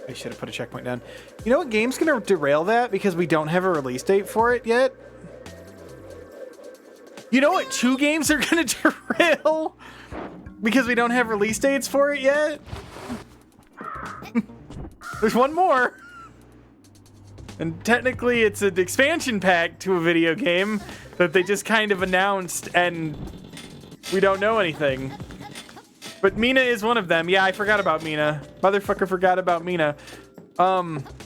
I should have put a checkpoint down. You know what game's gonna derail that because we don't have a release date for it yet? You know what 2 games are gonna derail because we don't have release dates for it yet? There's one more. And technically it's an expansion pack to a video game that they just kind of announced and we don't know anything. But Mina is one of them. Yeah, I forgot about Mina. Motherfucker forgot about Mina.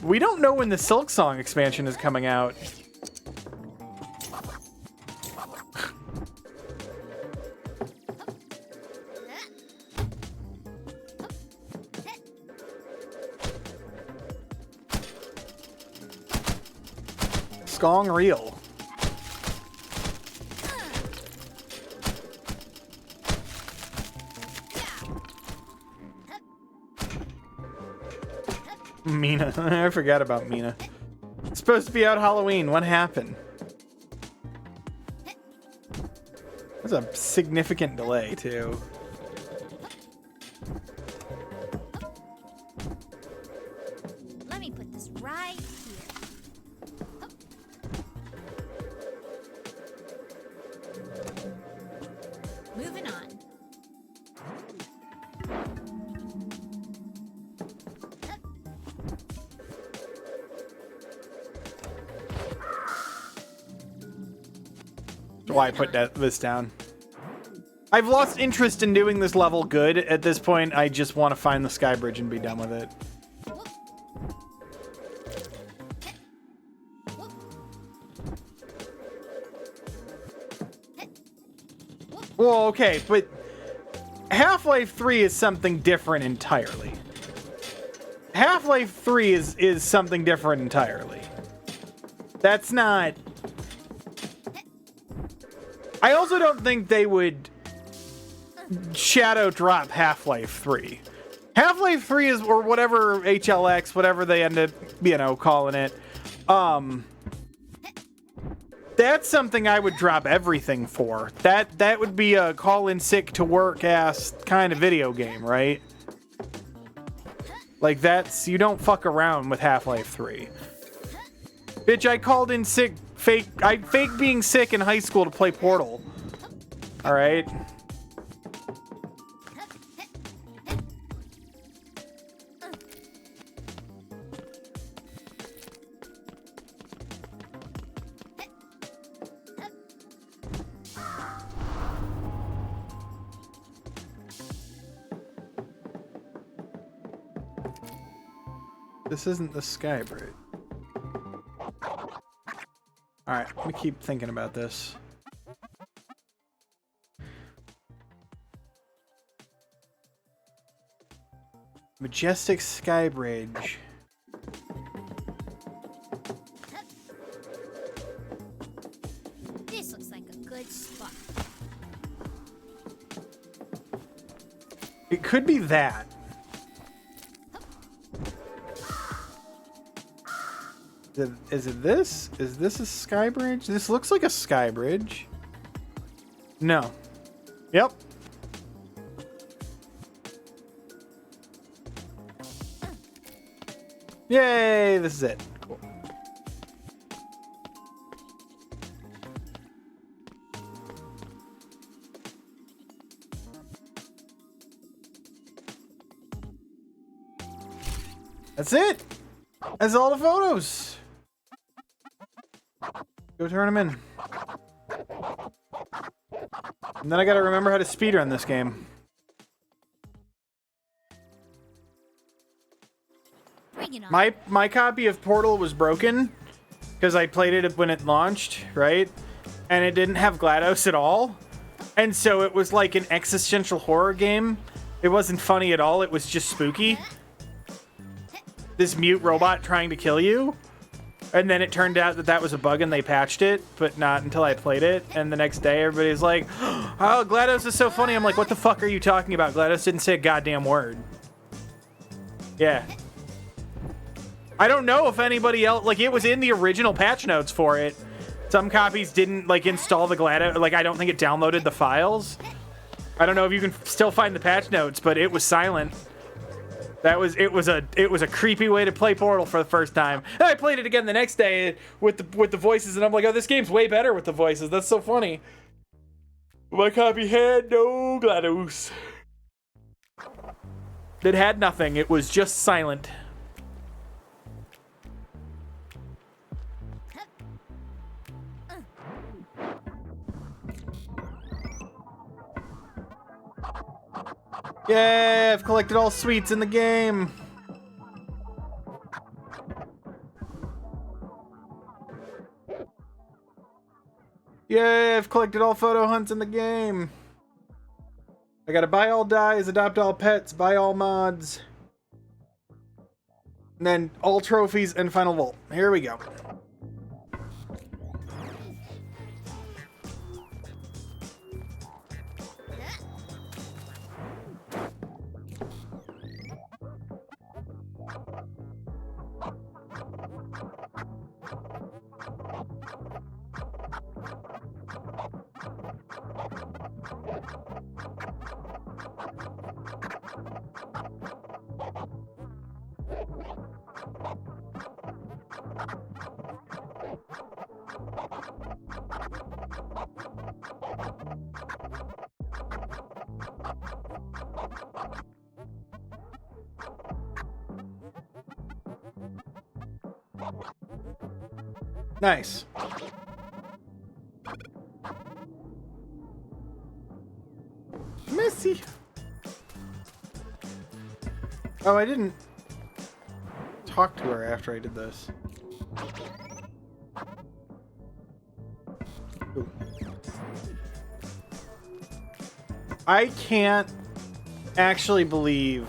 We don't know when the Silk Song expansion is coming out. Skong real. Mina. I forgot about Mina. It's supposed to be out Halloween. What happened? That's a significant delay, too. Let me put this right here. Moving on. Why I put this down. I've lost interest in doing this level good at this point. I just want to find the sky bridge and be done with it. Well, okay, but Half-Life 3 is something different entirely. Half-Life 3 is something different entirely. That's not... I also don't think they would shadow drop Half-Life 3. Half-Life 3 is, or whatever HLX, whatever they end up, you know, calling it. That's something I would drop everything for. That would be a call in sick to work ass kind of video game, right? Like that's, you don't fuck around with Half-Life 3. Bitch, I called in sick I fake being sick in high school to play Portal. All right. This isn't the sky bridge. Alright, let me keep thinking about this. Majestic Sky Bridge. This looks like a good spot. It could be that. Is it this? Is this a sky bridge? This looks like a sky bridge. No. Yep. Yay, this is it. Cool. That's it. That's all the photos. Go turn them in. And then I gotta remember how to speedrun this game. Bring it on. My copy of Portal was broken because I played it when it launched, right? And it didn't have GLaDOS at all. And so it was like an existential horror game. It wasn't funny at all. It was just spooky. This mute robot trying to kill you. And then it turned out that that was a bug and they patched it, but not until I played it. And the next day everybody's like, oh, GLaDOS is so funny. I'm like, what the fuck are you talking about? GLaDOS didn't say a goddamn word. Yeah. I don't know if anybody else, like, it was in the original patch notes for it. Some copies didn't, like, install the GLaDOS. Like, I don't think it downloaded the files. I don't know if you can still find the patch notes, but it was silent. It was a creepy way to play Portal for the first time. And I played it again the next day with the voices, and I'm like, oh, this game's way better with the voices. That's so funny. My copy had no GLaDOS. It had nothing. It was just silent. Yeah, I've collected all sweets in the game. Yeah, I've collected all photo hunts in the game. I gotta buy all dyes, adopt all pets, buy all mods. And then all trophies and final vault. Here we go. Nice. Messy. Oh, I didn't talk to her after I did this. Ooh. I can't actually believe.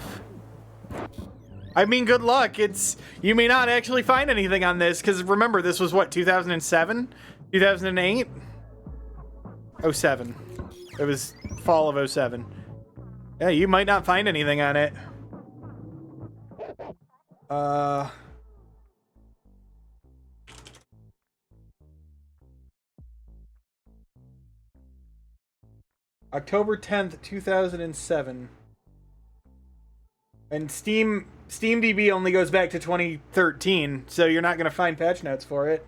I mean, good luck. You may not actually find anything on this, because remember, this was what, 2007? 2008? 07. It was fall of 07. Yeah, you might not find anything on it. October 10th, 2007. And SteamDB only goes back to 2013, so you're not going to find patch notes for it.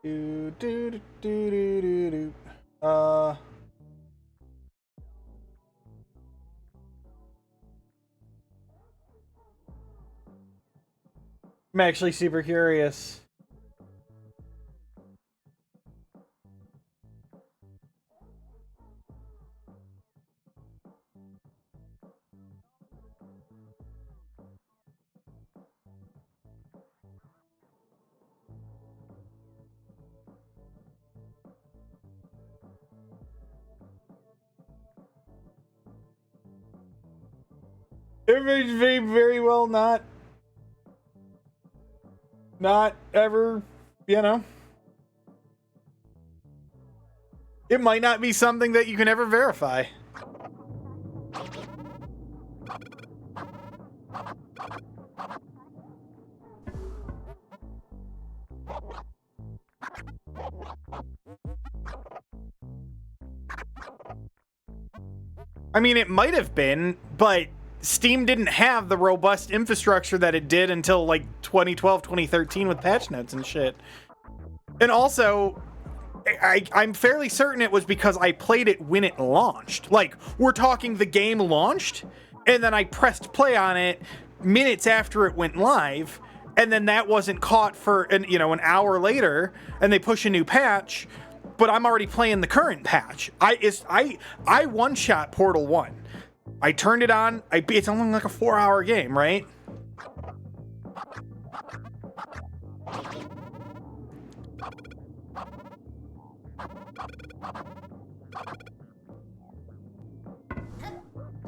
Do, do, do, do, do, do, do. I'm actually super curious. It may very well not ever, you know. It might not be something that you can ever verify. I mean, it might have been, but Steam didn't have the robust infrastructure that it did until like 2012, 2013 with patch notes and shit. And also, I'm fairly certain it was because I played it when it launched. Like, we're talking the game launched, and then I pressed play on it minutes after it went live, and then that wasn't caught for an hour later, and they push a new patch, but I'm already playing the current patch. I one-shot Portal 1. I turned it on. It's only like a 4-hour game, right?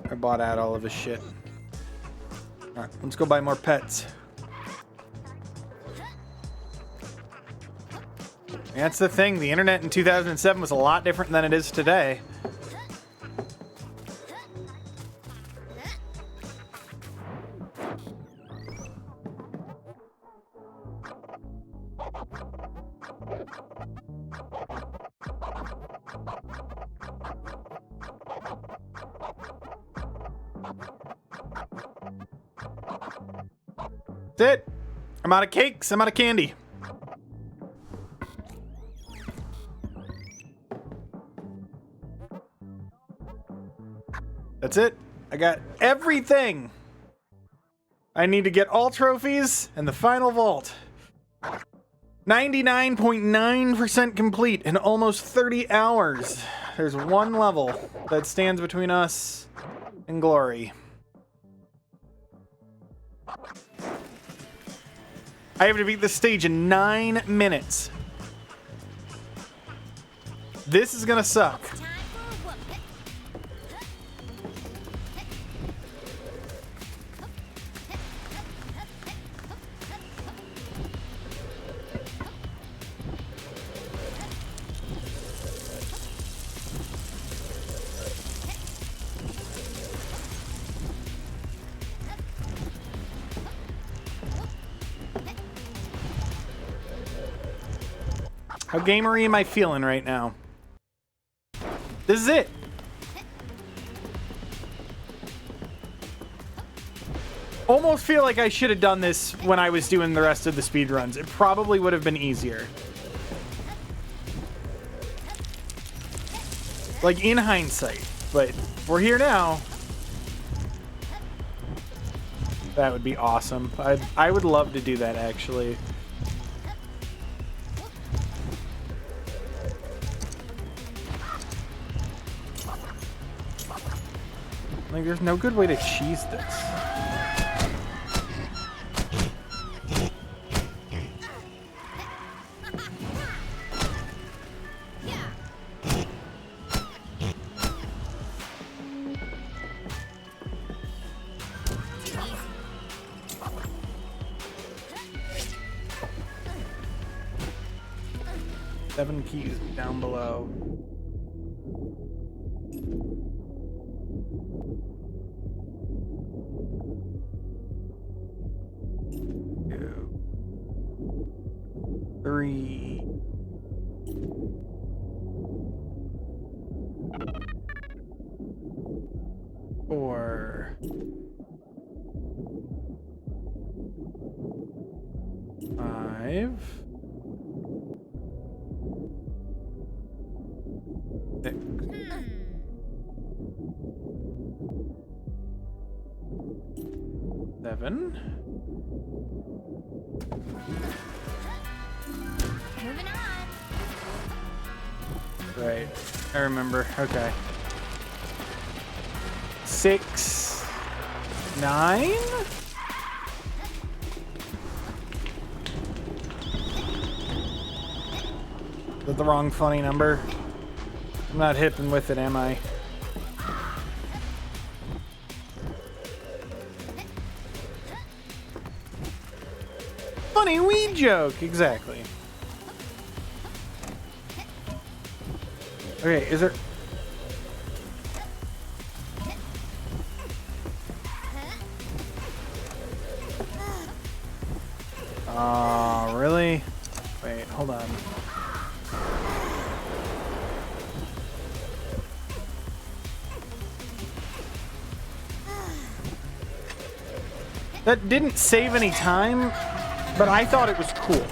I bought out all of his shit. Alright, let's go buy more pets. That's the thing. The internet in 2007 was a lot different than it is today. That's it. I'm out of cakes. I'm out of candy. That's it. I got everything. I need to get all trophies and the final vault. 99.9% complete in almost 30 hours. There's one level that stands between us and glory. I have to beat this stage in 9 minutes. This is gonna suck. How gamery am I feeling right now? This is it. Almost feel like I should have done this when I was doing the rest of the speedruns. It probably would have been easier. Like, in hindsight. But we're here now. That would be awesome. I would love to do that, actually. Like, there's no good way to cheese this. Seven keys down below. Three. Four. Five. 7. Moving on. Right. I remember. Okay. 6, 9. Is that the wrong funny number? I'm not hipping with it, am I? Funny weed joke, exactly. Okay, is there... really? Wait, hold on. That didn't save any time, but I thought it was cool.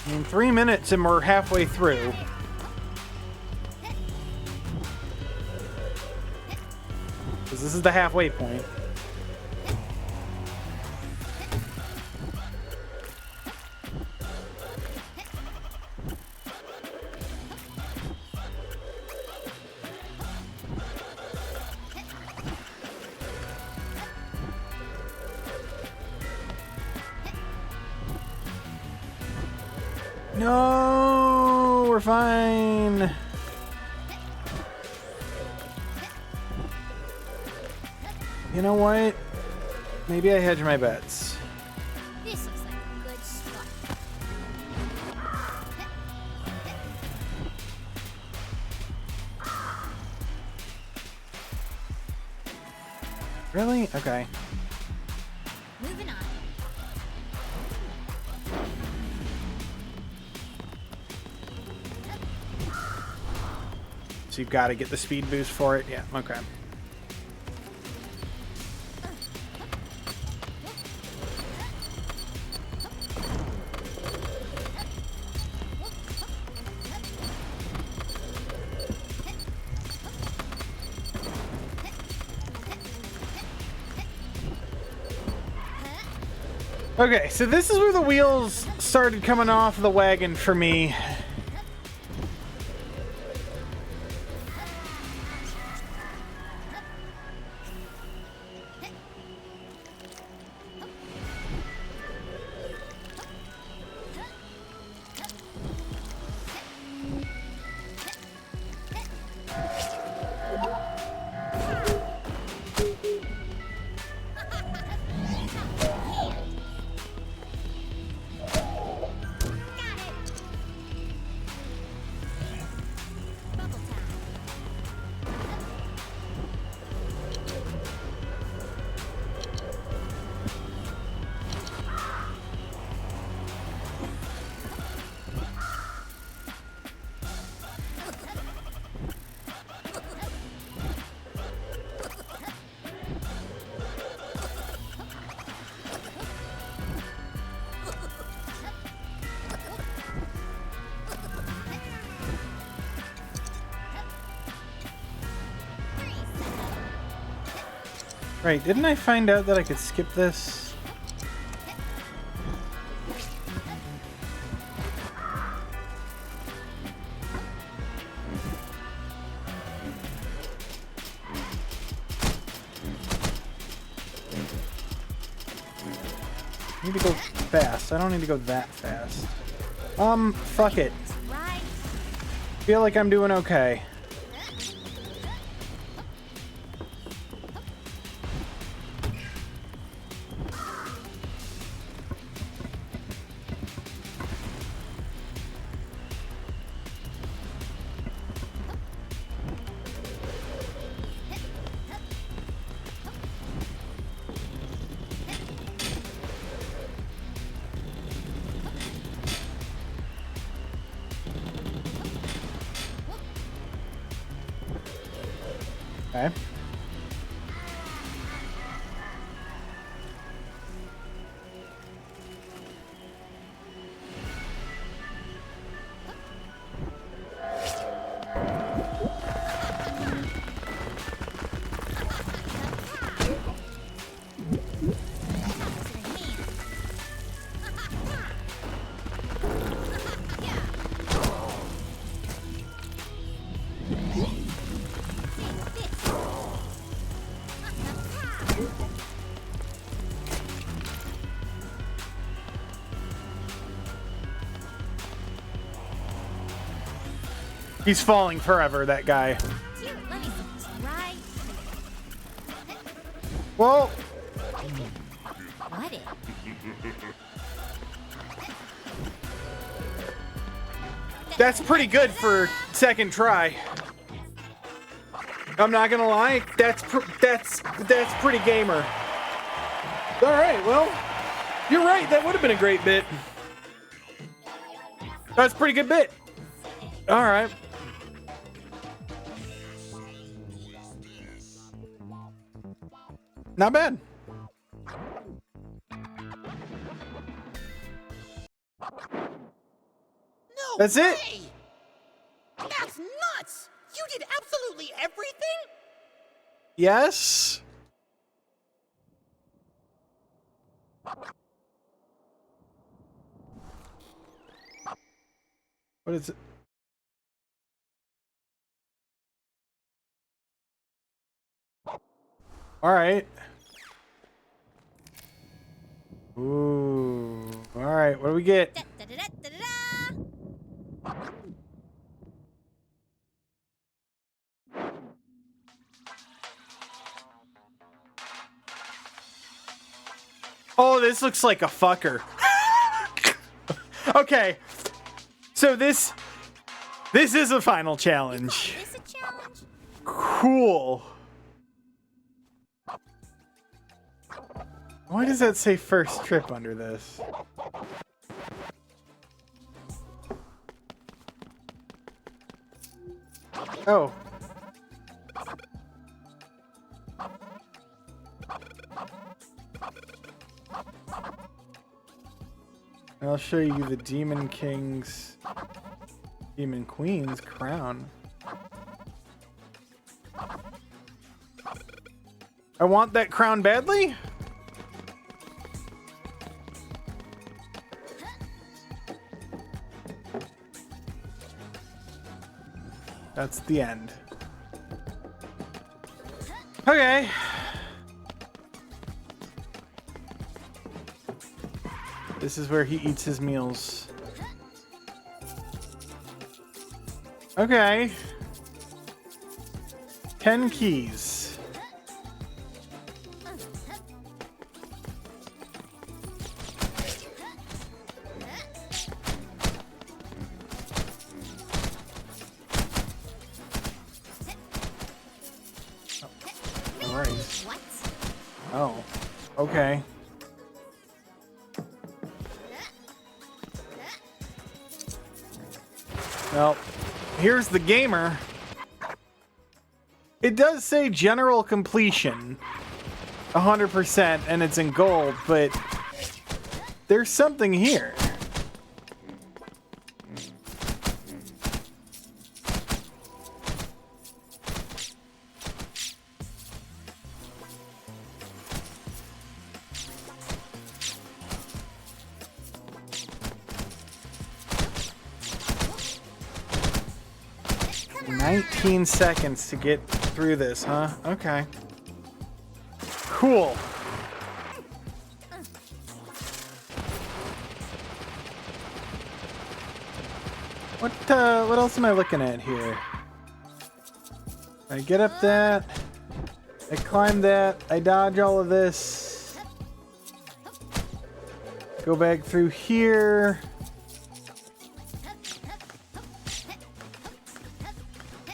I mean, 3 minutes and we're halfway through. Because this is the halfway point. No, we're fine. You know what? Maybe I hedge my bets. This looks like a good spot. Really? Okay. Moving on. So you've got to get the speed boost for it? Yeah, okay. Okay, so this is where the wheels started coming off the wagon for me. Right, didn't I find out that I could skip this? I need to go fast. I don't need to go that fast. Fuck it. Right. Feel like I'm doing okay. Okay. He's falling forever, that guy. Here, let me try. Whoa! What it? That's pretty good for second try. I'm not gonna lie, that's pretty gamer. All right, well, you're right. That would have been a great bit. That's a pretty good bit. All right. Not bad. No That's it? way! That's nuts! You did absolutely everything? Yes. What is it? All right. Ooh. All right. What do we get? Da, da, da, da, da, da. Oh, this looks like a fucker. Okay. So this is a final challenge. Is this a challenge? Cool. Why does that say first trip under this? Oh. I'll show you the Demon King's, Demon Queen's crown. I want that crown badly? That's the end. Okay. This is where he eats his meals. Okay. 10 keys. All right. What? Oh. Okay. Well, here's the gamer. It does say general completion 100% and it's in gold, but there's something here. Come on. 19 seconds to get through this, huh? Okay. Cool. What else am I looking at here? I get up that. I climb that. I dodge all of this. Go back through here.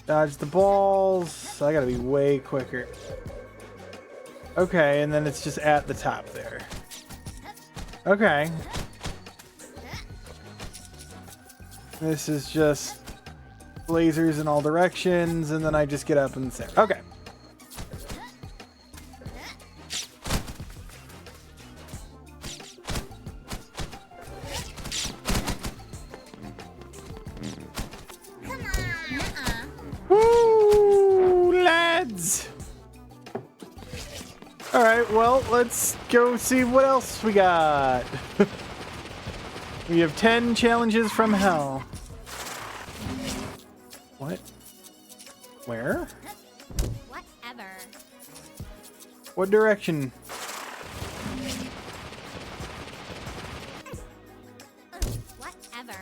Dodge the balls. I gotta be way quicker. Okay, and then it's just at the top there. Okay. This is just lasers in all directions, and then I just get up and say, okay. All right, well, let's go see what else we got. We have 10 challenges from hell. What? Where? Whatever. What direction? Whatever.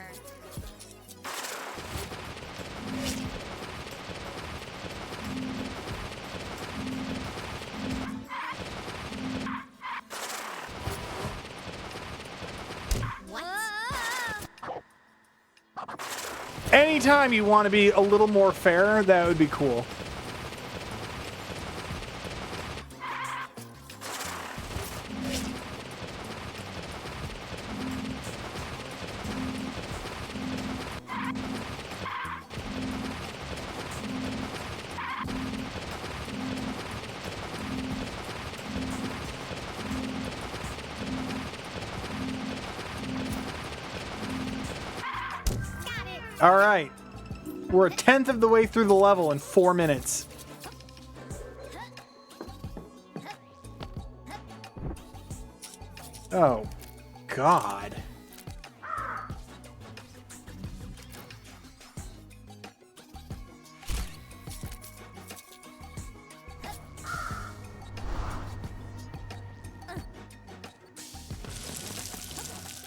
Anytime you want to be a little more fair, that would be cool. All right. We're a 10th of the way through the level in 4 minutes. Oh, God.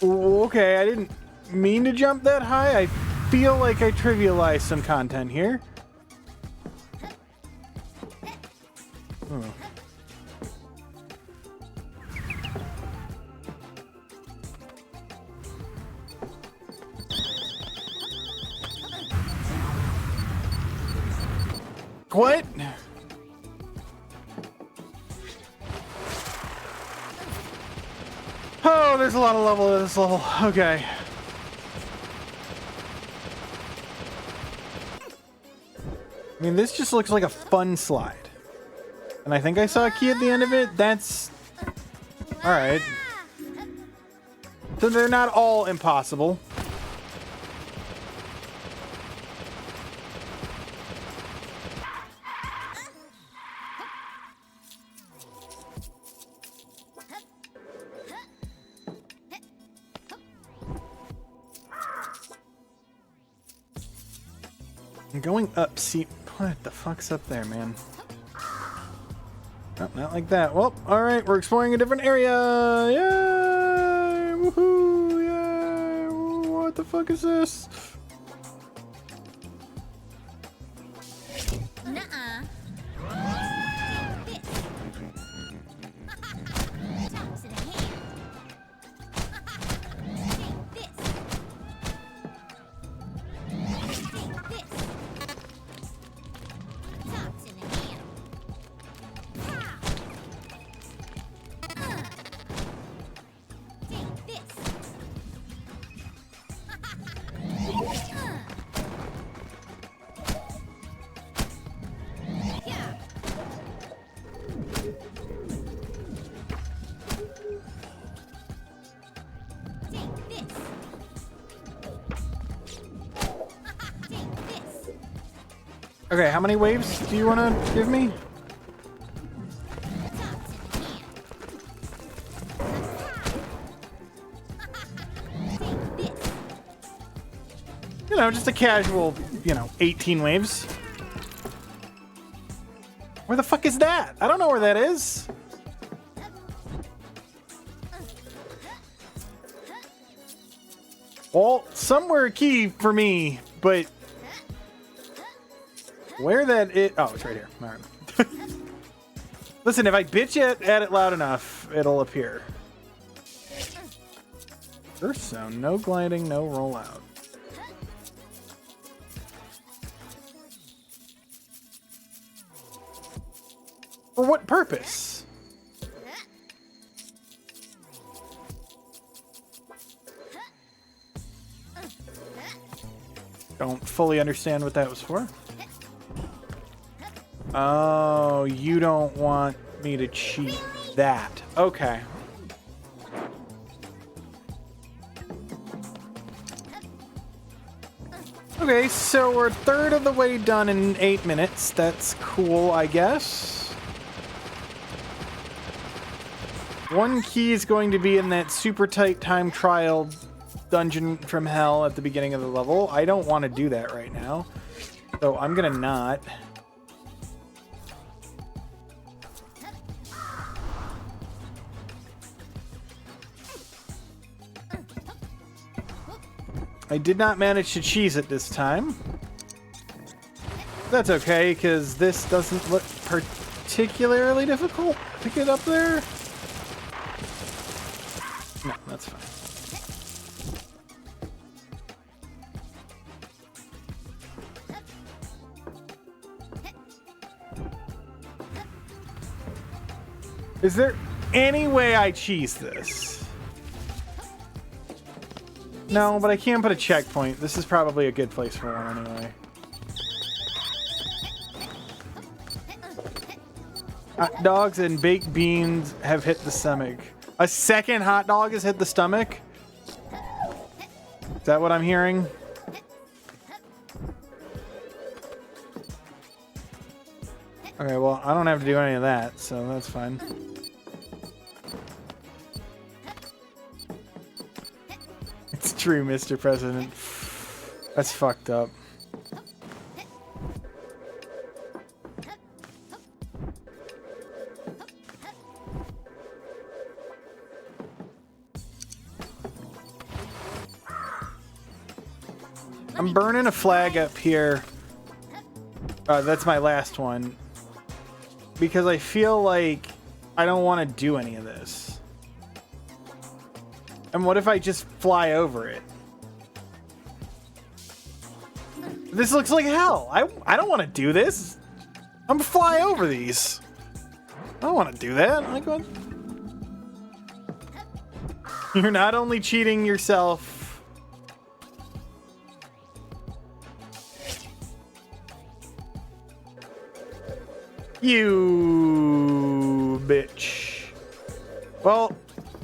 Okay, I didn't mean to jump that high. I feel like I trivialized some content here. Oh. What? Oh, there's a lot of level to this level. Okay. I mean, this just looks like a fun slide. And I think I saw a key at the end of it. That's... Alright. So they're not all impossible. I'm going up, see... What the fuck's up there, man? Oh, not like that. Well, alright, we're exploring a different area! Yay! Woohoo! Yay! What the fuck is this? Nuh-uh. This. Tops in a hand. Take this. Take this. Tops in a hand. Pow. Take this. Yeah. Take this. Take this. Okay, how many waves do you want to give me? Tops in hand. Take this. You know, just a casual, 18 waves. Where the fuck is that? I don't know where that is. Well, somewhere a key for me, but where that is... Oh, it's right here. All right. Listen, if I bitch at it loud enough, it'll appear. First zone, no gliding, no rollout. For what purpose? Don't fully understand what that was for. Oh, you don't want me to cheat that. Okay. Okay, so we're a third of the way done in 8 minutes. That's cool, I guess. One key is going to be in that super tight time trial dungeon from hell at the beginning of the level. I don't want to do that right now, so I'm gonna not. I did not manage to cheese it this time. That's okay, because this doesn't look particularly difficult to get up there. No, that's fine. Is there any way I cheese this? No, but I can put a checkpoint. This is probably a good place for one anyway. Hot dogs and baked beans have hit the stomach. A second hot dog has hit the stomach? Is that what I'm hearing? Okay, well, I don't have to do any of that, so that's fine. It's true, Mr. President. That's fucked up. I'm burning a flag up here. That's my last one. Because I feel like I don't want to do any of this. And what if I just fly over it? This looks like hell. I don't want to do this. I'm gonna fly over these. I don't want to do that. Like, what? You're not only cheating yourself. You bitch. Well,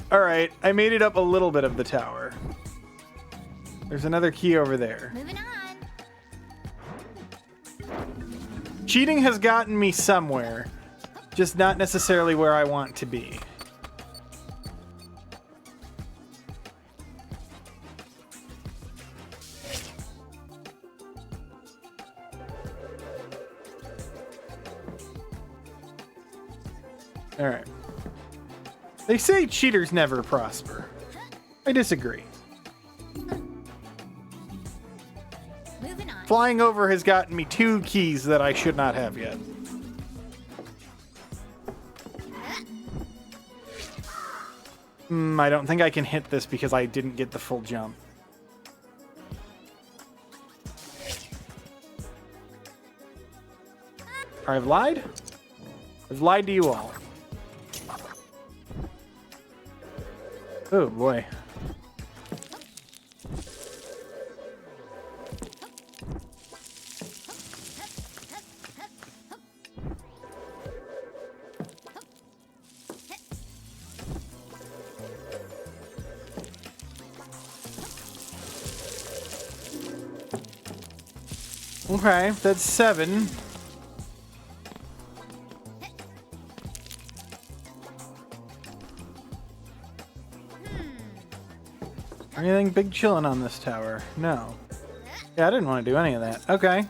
alright. I made it up a little bit of the tower. There's another key over there. Moving on. Cheating has gotten me somewhere. Just not necessarily where I want to be. Alright. They say cheaters never prosper. I disagree. Moving on. Flying over has gotten me 2 keys that I should not have yet. I don't think I can hit this because I didn't get the full jump. I've lied? I've lied to you all. Oh boy. Okay, that's 7. Anything big chilling on this tower? No. Yeah, I didn't want to do any of that. Okay.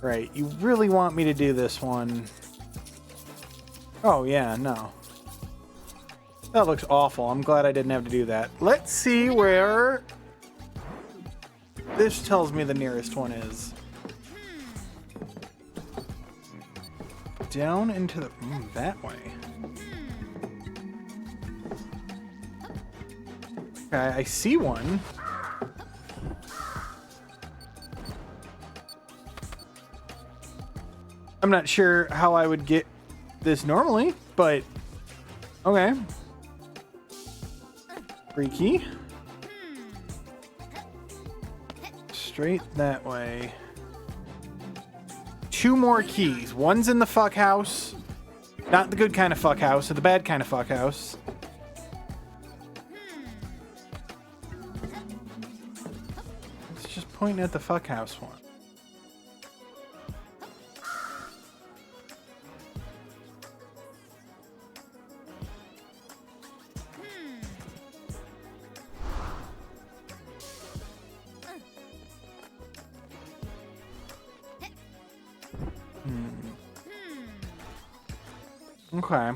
Right, you really want me to do this one. Oh, yeah, no. That looks awful. I'm glad I didn't have to do that. Let's see where this tells me the nearest one is. Down into the... that way. Okay, I see one. I'm not sure how I would get this normally, but okay. Free key. Straight that way. 2 more keys. One's in the fuck house. Not the good kind of fuck house, or the bad kind of fuck house. It's just pointing at the fuck house one. Okay.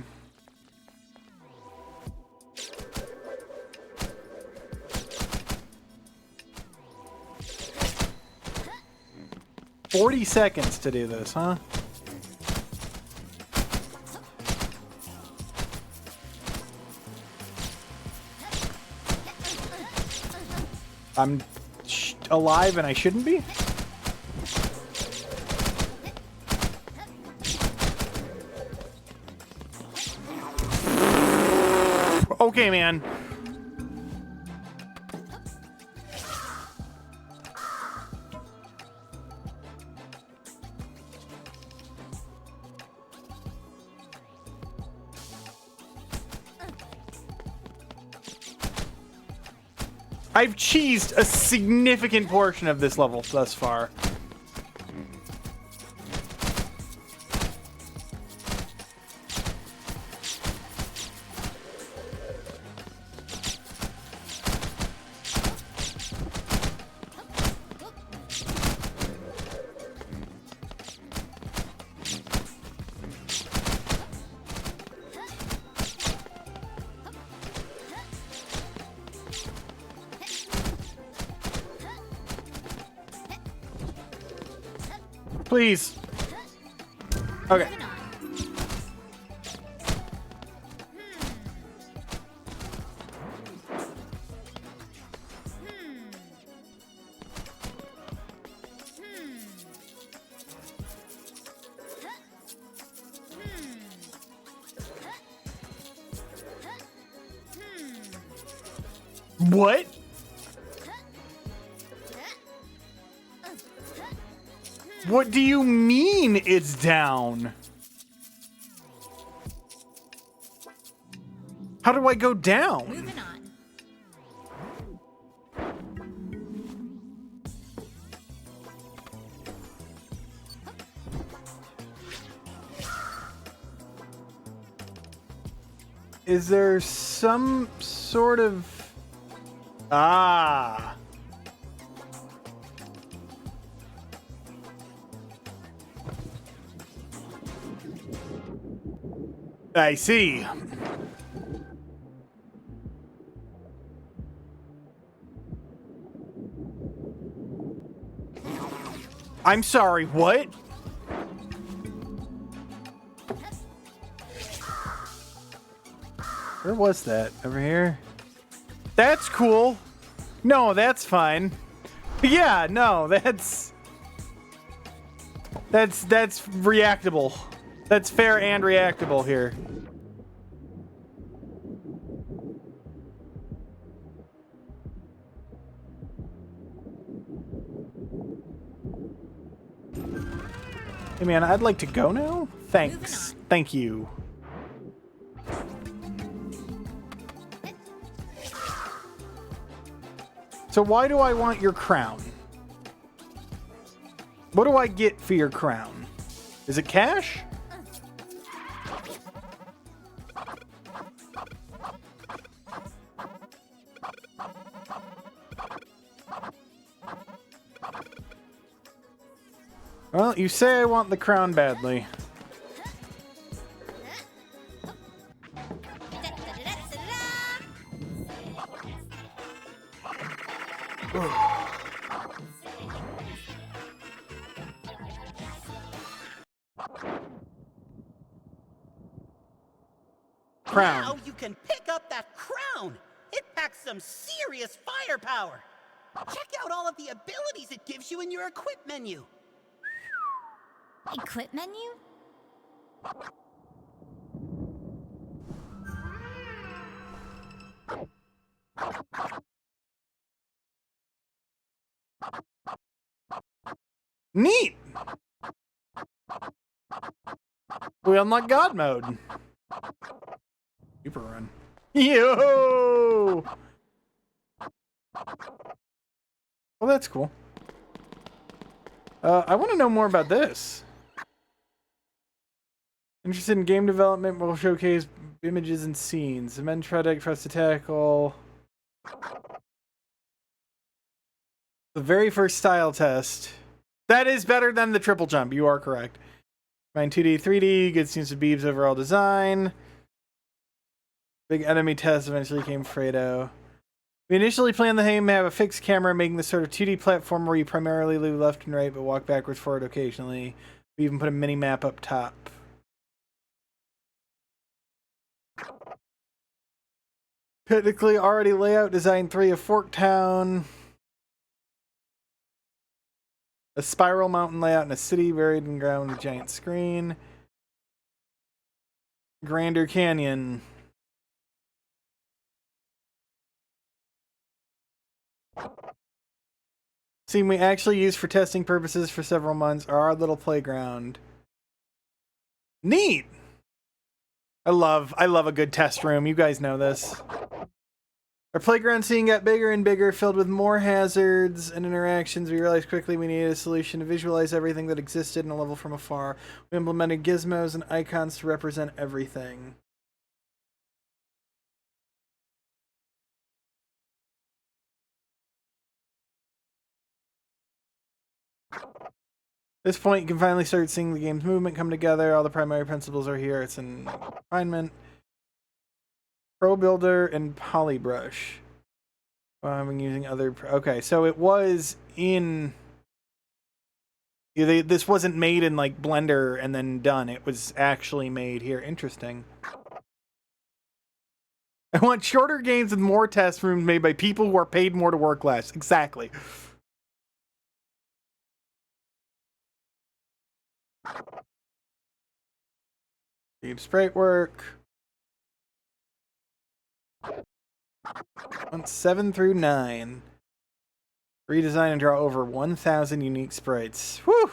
"40 seconds to do this, huh?" I'm alive and I shouldn't be? Okay, man. I've cheesed a significant portion of this level thus far. Please. Okay. What? What do you mean it's down? How do I go down? Moving on. Is there some sort of... Ah. I see. I'm sorry, what? Where was that? Over here? That's cool. No, that's fine. Yeah, no, that's reactable. That's fair and reactable here. Hey man, I'd like to go now. Thanks. Thank you. So why do I want your crown? What do I get for your crown? Is it cash? Well, you say I want the crown badly. Crown. Now you can pick up that crown. It packs some serious firepower. Check out all of the abilities it gives you in your equip menu. Equip menu? Neat! We unlock God mode. Super run. Yo! Well, that's cool. I want to know more about this. Interested in game development, will showcase images and scenes. The men try to press to tackle. The very first style test. That is better than the triple jump. You are correct. Mine 2D, 3D. Good seems to Beeb's overall design. Big enemy test eventually came Fredo. We initially planned the game to have a fixed camera, making the sort of 2D platform where you primarily move left and right, but walk backwards forward occasionally. We even put a mini map up top. Technically already layout design 3 of Forktown. A spiral mountain layout in a city buried in ground with a giant screen. Grander Canyon. Scene we actually used for testing purposes for several months are our little playground. Neat! I love a good test room. You guys know this. Our playground scene got bigger and bigger, filled with more hazards and interactions. We realized quickly we needed a solution to visualize everything that existed in a level from afar. We implemented gizmos and icons to represent everything. At this point, you can finally start seeing the game's movement come together. All the primary principles are here. It's in refinement. Pro Builder and Polybrush. I've been using other... Okay, so it was in... this wasn't made in, like, Blender and then done. It was actually made here. Interesting. I want shorter games with more test rooms made by people who are paid more to work less. Exactly. Deep sprite work. 7 through 9. Redesign and draw over 1,000 unique sprites. Whew!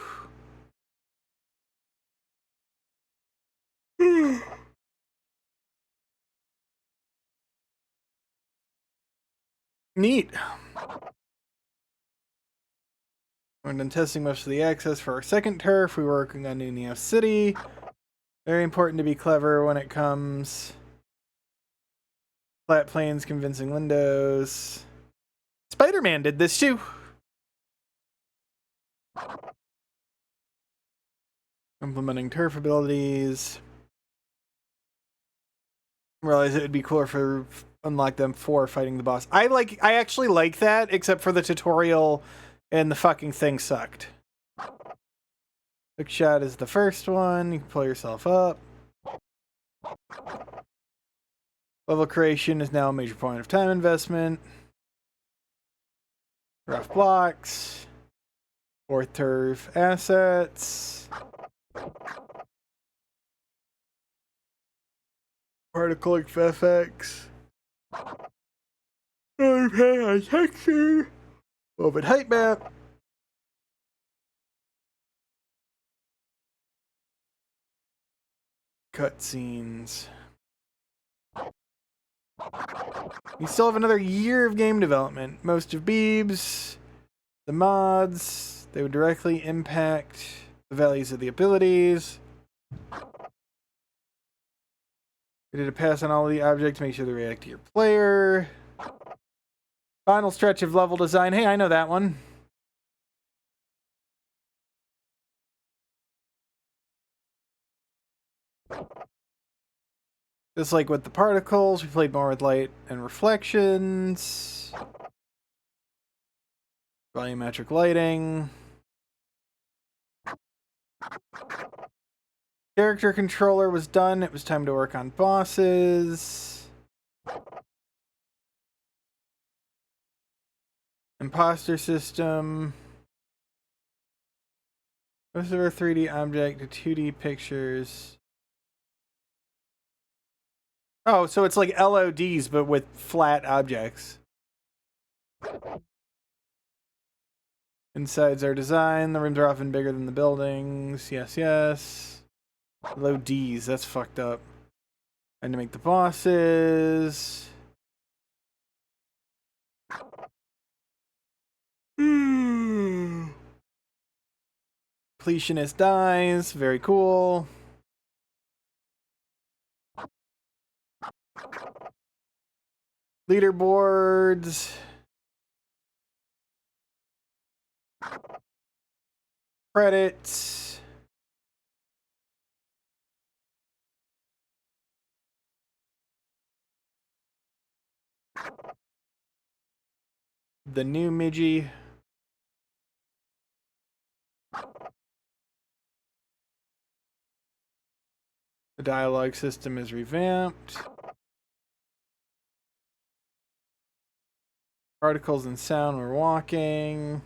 Neat. We're done testing most of the access for our second turf. We're working on New Neo City. Very important to be clever when it comes. Flat planes, convincing windows. Spider-Man did this too. Implementing turf abilities. Realize it would be cooler for unlock them for fighting the boss. I actually like that, except for the tutorial and the fucking thing sucked. Hook shot is the first one. You can pull yourself up. Level creation is now a major point of time investment. Rough blocks. Fourth turf assets. Particle FX. Texture. Open height map. Cutscenes. We still have another year of game development. Most of Beebs, the mods, they would directly impact the values of the abilities. We did a pass on all of the objects to make sure they react to your player. Final stretch of level design. Hey, I know that one. Just like with the particles, we played more with light and reflections. Volumetric lighting. Character controller was done. It was time to work on bosses. Imposter system. Most of our 3D object to 2D pictures. Oh, so it's like LODs, but with flat objects. Insides are design. The rooms are often bigger than the buildings. Yes, yes. LODs, that's fucked up. And to make the bosses. Completionist dies. Very cool. Leaderboards. Credits. The new Midgie. The dialogue system is revamped. Particles and sound were walking.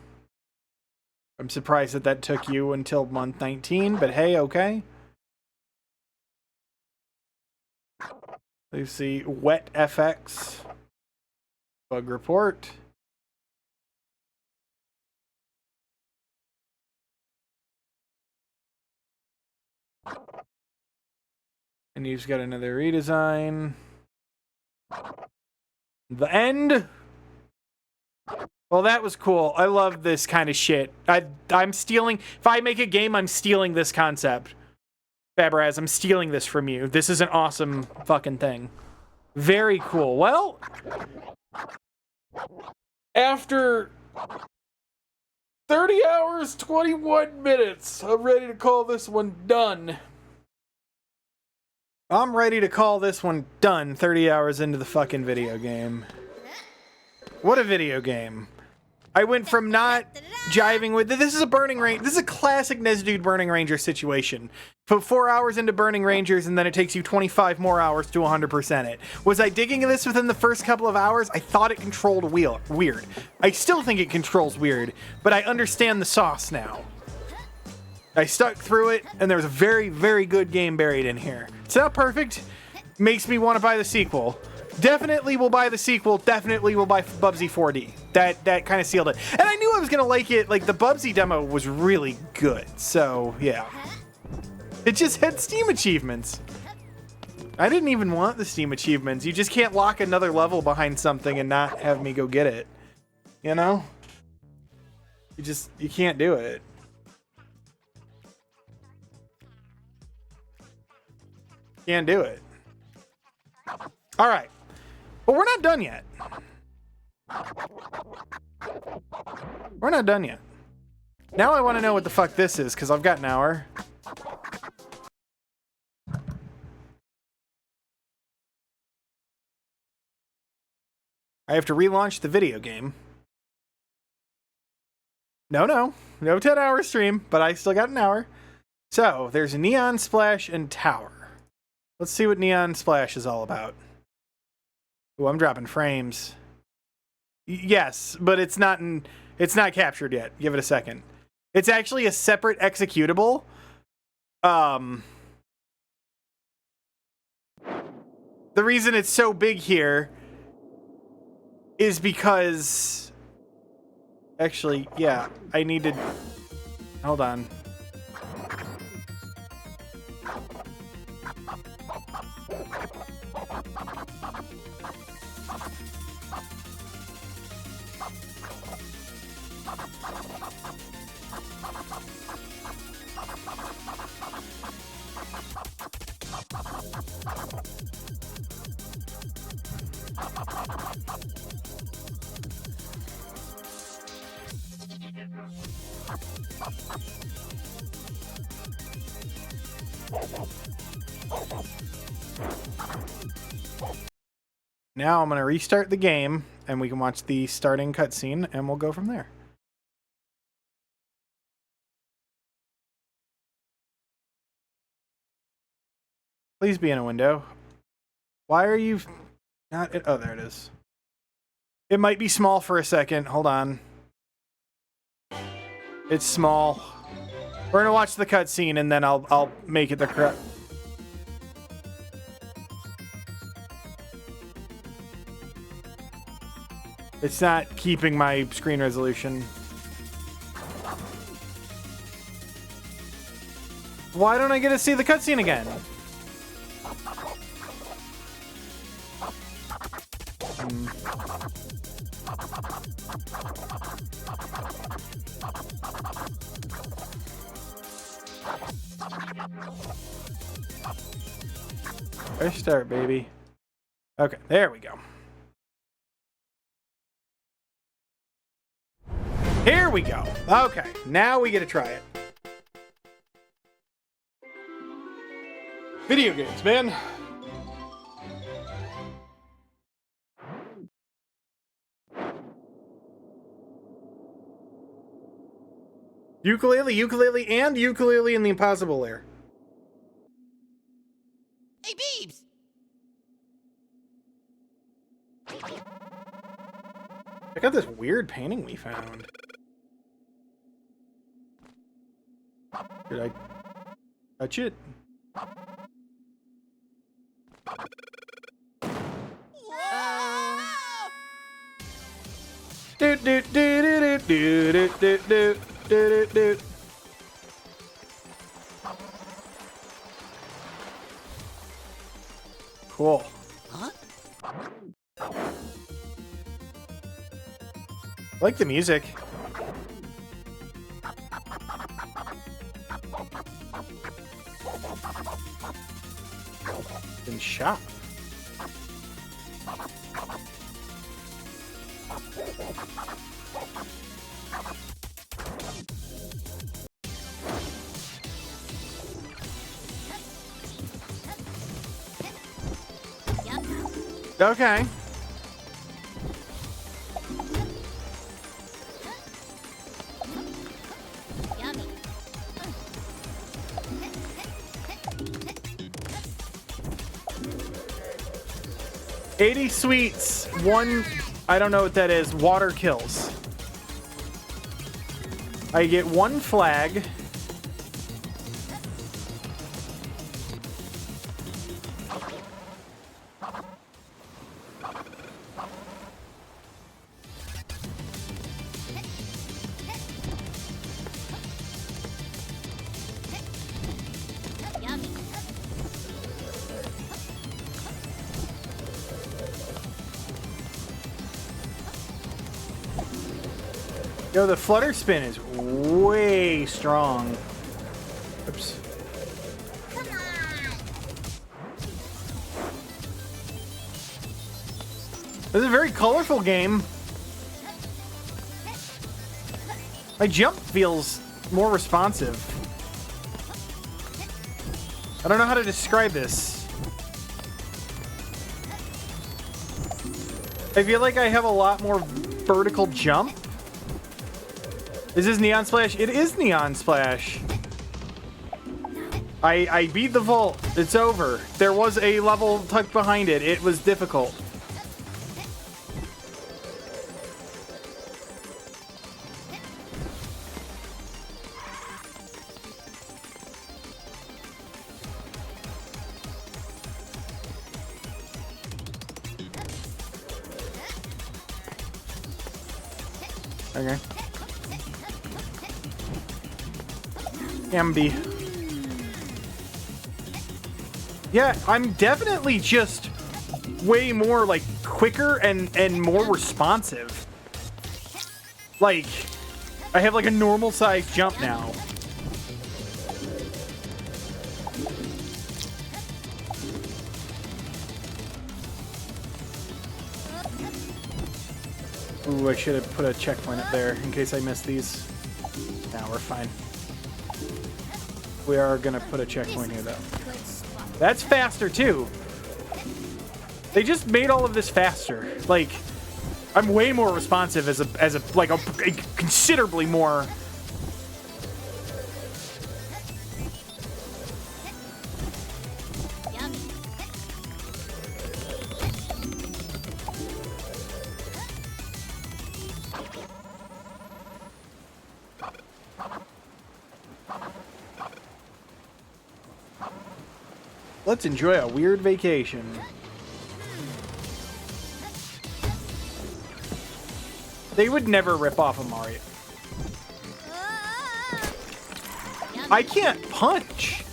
I'm surprised that that took you until month 19, but hey, okay. Let's see, wet FX. Bug report. And you've got another redesign. The end. Well, that was cool. I love this kind of shit. I'm stealing. If I make a game, I'm stealing this concept. Fabraz, I'm stealing this from you. This is an awesome fucking thing. Very cool. Well, after 30 hours, 21 minutes, I'm ready to call this one done. I'm ready to call this one done 30 hours into the fucking video game. What a video game. I went from not jiving with... This is a Burning Ranger. This is a classic nesdude Burning Ranger situation. Put 4 hours into Burning Rangers and then it takes you 25 more hours to 100% it. Was I digging this within the first couple of hours? I thought it controlled weird. I still think it controls weird, but I understand the sauce now. I stuck through it and there was a very, very good game buried in here. It's not perfect. Makes me want to buy the sequel. Definitely will buy the sequel. Definitely will buy Bubsy 4D. That kind of sealed it. And I knew I was going to like it. Like, the Bubsy demo was really good. So, yeah. It just had Steam achievements. I didn't even want the Steam achievements. You just can't lock another level behind something and not have me go get it. You know? You can't do it. Can't do it. All right. But we're not done yet. We're not done yet. Now I want to know what the fuck this is, because I've got an hour. I have to relaunch the video game. No 10-hour stream, but I still got an hour. So, there's Neon Splash and Tower. Let's see what Neon Splash is all about. Ooh, I'm dropping frames. Yes, but it's not captured yet. Give it a second. It's actually a separate executable. The reason it's so big here is because actually, yeah, I needed... Hold on. Now I'm going to restart the game, and we can watch the starting cutscene, and we'll go from there. Please be in a window. Why are you not... Oh, there it is. It might be small for a second. Hold on. It's small. We're going to watch the cutscene, and then I'll make it the correct... It's not keeping my screen resolution. Why don't I get to see the cutscene again? Fresh start, baby. Okay, there we go. Here we go. Okay, now we get to try it. Video games, man. Ukulele, ukulele, and ukulele in the impossible lair. Hey, Beebs! Check out this weird painting we found. Did I touch it? Do do do do do do do do do do. Cool. Huh? I like the music. Been shot. Okay. Yummy. 80 sweets, one, I don't know what that is, water kills. I get one flag. Yummy. Yo, the flutter spin is way strong. Oops. Come on. This is a very colorful game. My jump feels more responsive. I don't know how to describe this. I feel like I have a lot more vertical jump. Is this Neon Splash? It is Neon Splash. I beat the vault. It's over. There was a level tucked behind it. It was difficult. Okay. Ambi. Yeah, I'm definitely just way more like quicker and more responsive. Like, I have like a normal size jump now. Ooh, I should have put a checkpoint up there in case I missed these. Now we're fine. We are gonna put a checkpoint here though. That's faster too. They just made all of this faster. Like, I'm way more responsive as a considerably more. Yummy. Let's enjoy a weird vacation. They would never rip off a Mario. I can't punch.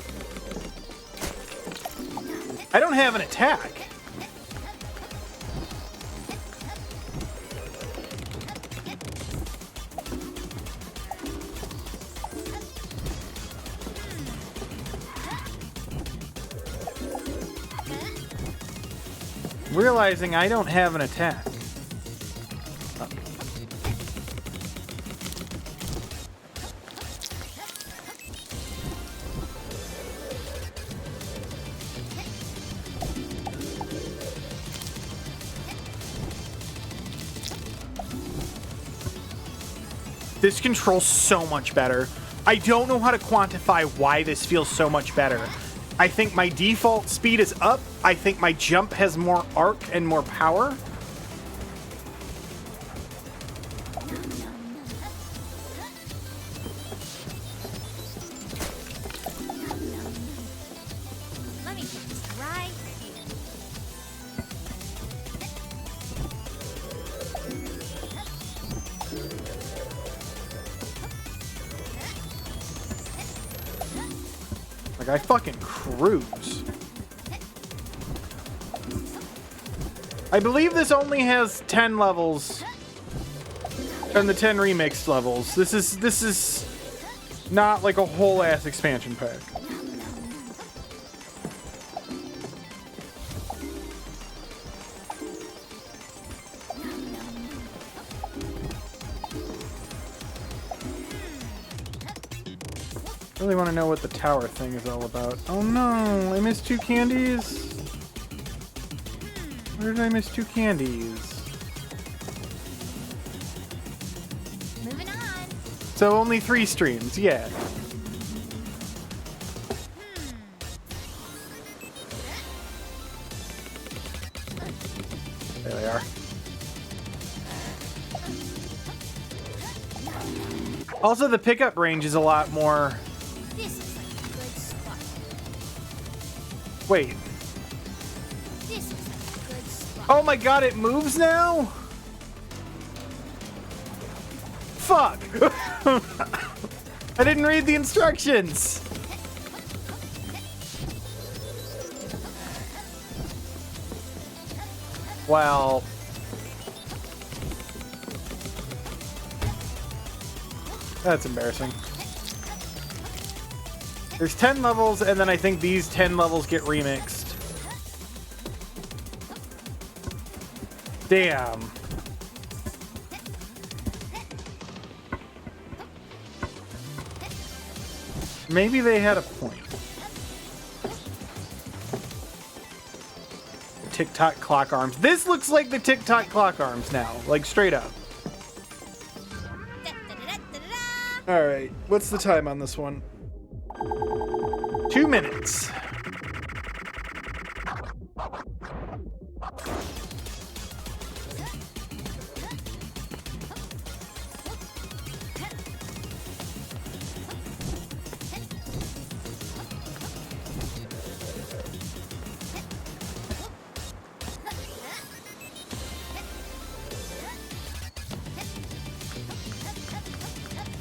I don't have an attack. Realizing I don't have an attack. This controls so much better. I don't know how to quantify why this feels so much better. I think my default speed is up. I think my jump has more arc and more power. Let me get this right here. Like, I fucking cruise. I believe this only has 10 levels. And the 10 remixed levels. This is not like a whole ass expansion pack. I really want to know what the tower thing is all about. Oh no, I missed 2 candies. Where did I miss 2 candies? Moving on. So only 3 streams, yeah. There they are. Also, the pickup range is a lot more. This is like a good spot. Wait. This is like a good spot. Oh my god, it moves now? Fuck! I didn't read the instructions! Well... That's embarrassing. There's 10 levels, and then I think these 10 levels get remixed. Damn. Maybe they had a point. TikTok clock arms. This looks like the TikTok clock arms now. Like, straight up. Alright, what's the time on this one? 2 minutes.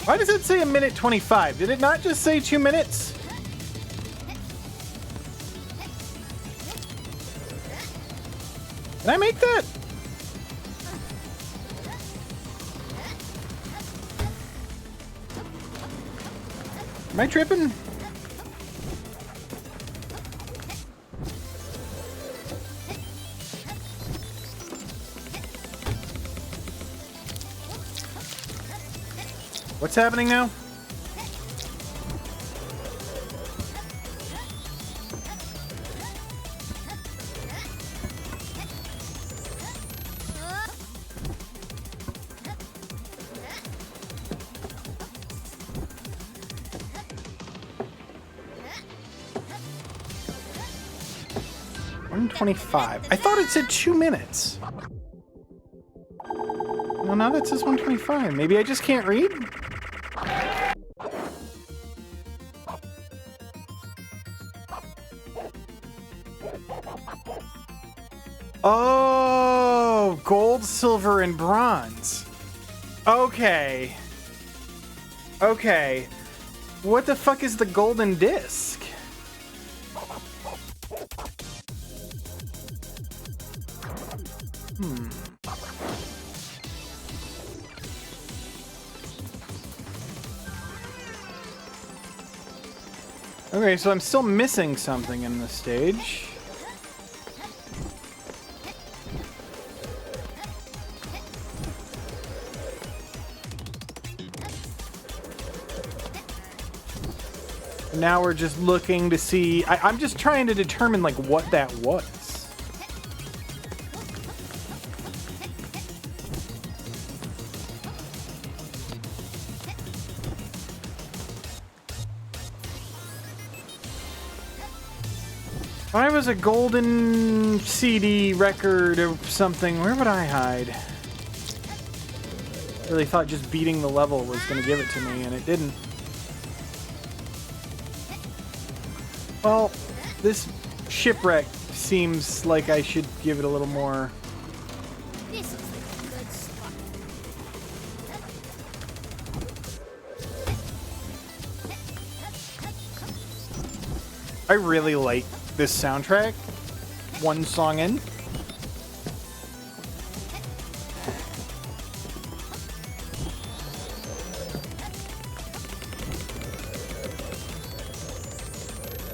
Why does it say 1:25? Did it not just say 2 minutes? Can I make that? Am I tripping? What's happening now? $125. I thought it said 2 minutes. Well, now that says 125. Maybe I just can't read? Oh, gold, silver, and bronze. Okay. Okay. What the fuck is the golden disc? Okay, so I'm still missing something in this stage. Now we're just looking to see. I'm just trying to determine like what that was. If I was a golden CD record or something, where would I hide? Really thought just beating the level was going to give it to me, and it didn't. Well, this shipwreck seems like I should give it a little more. This is a good spot. I really like this soundtrack. One song in.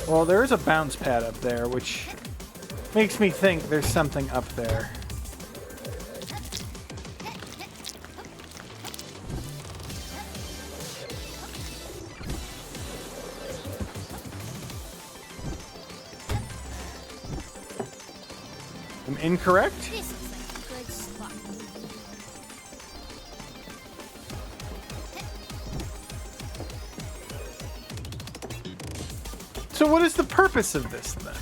Well, there is a bounce pad up there, which makes me think there's something up there. I'm incorrect? This is a good spot. So what is the purpose of this, then?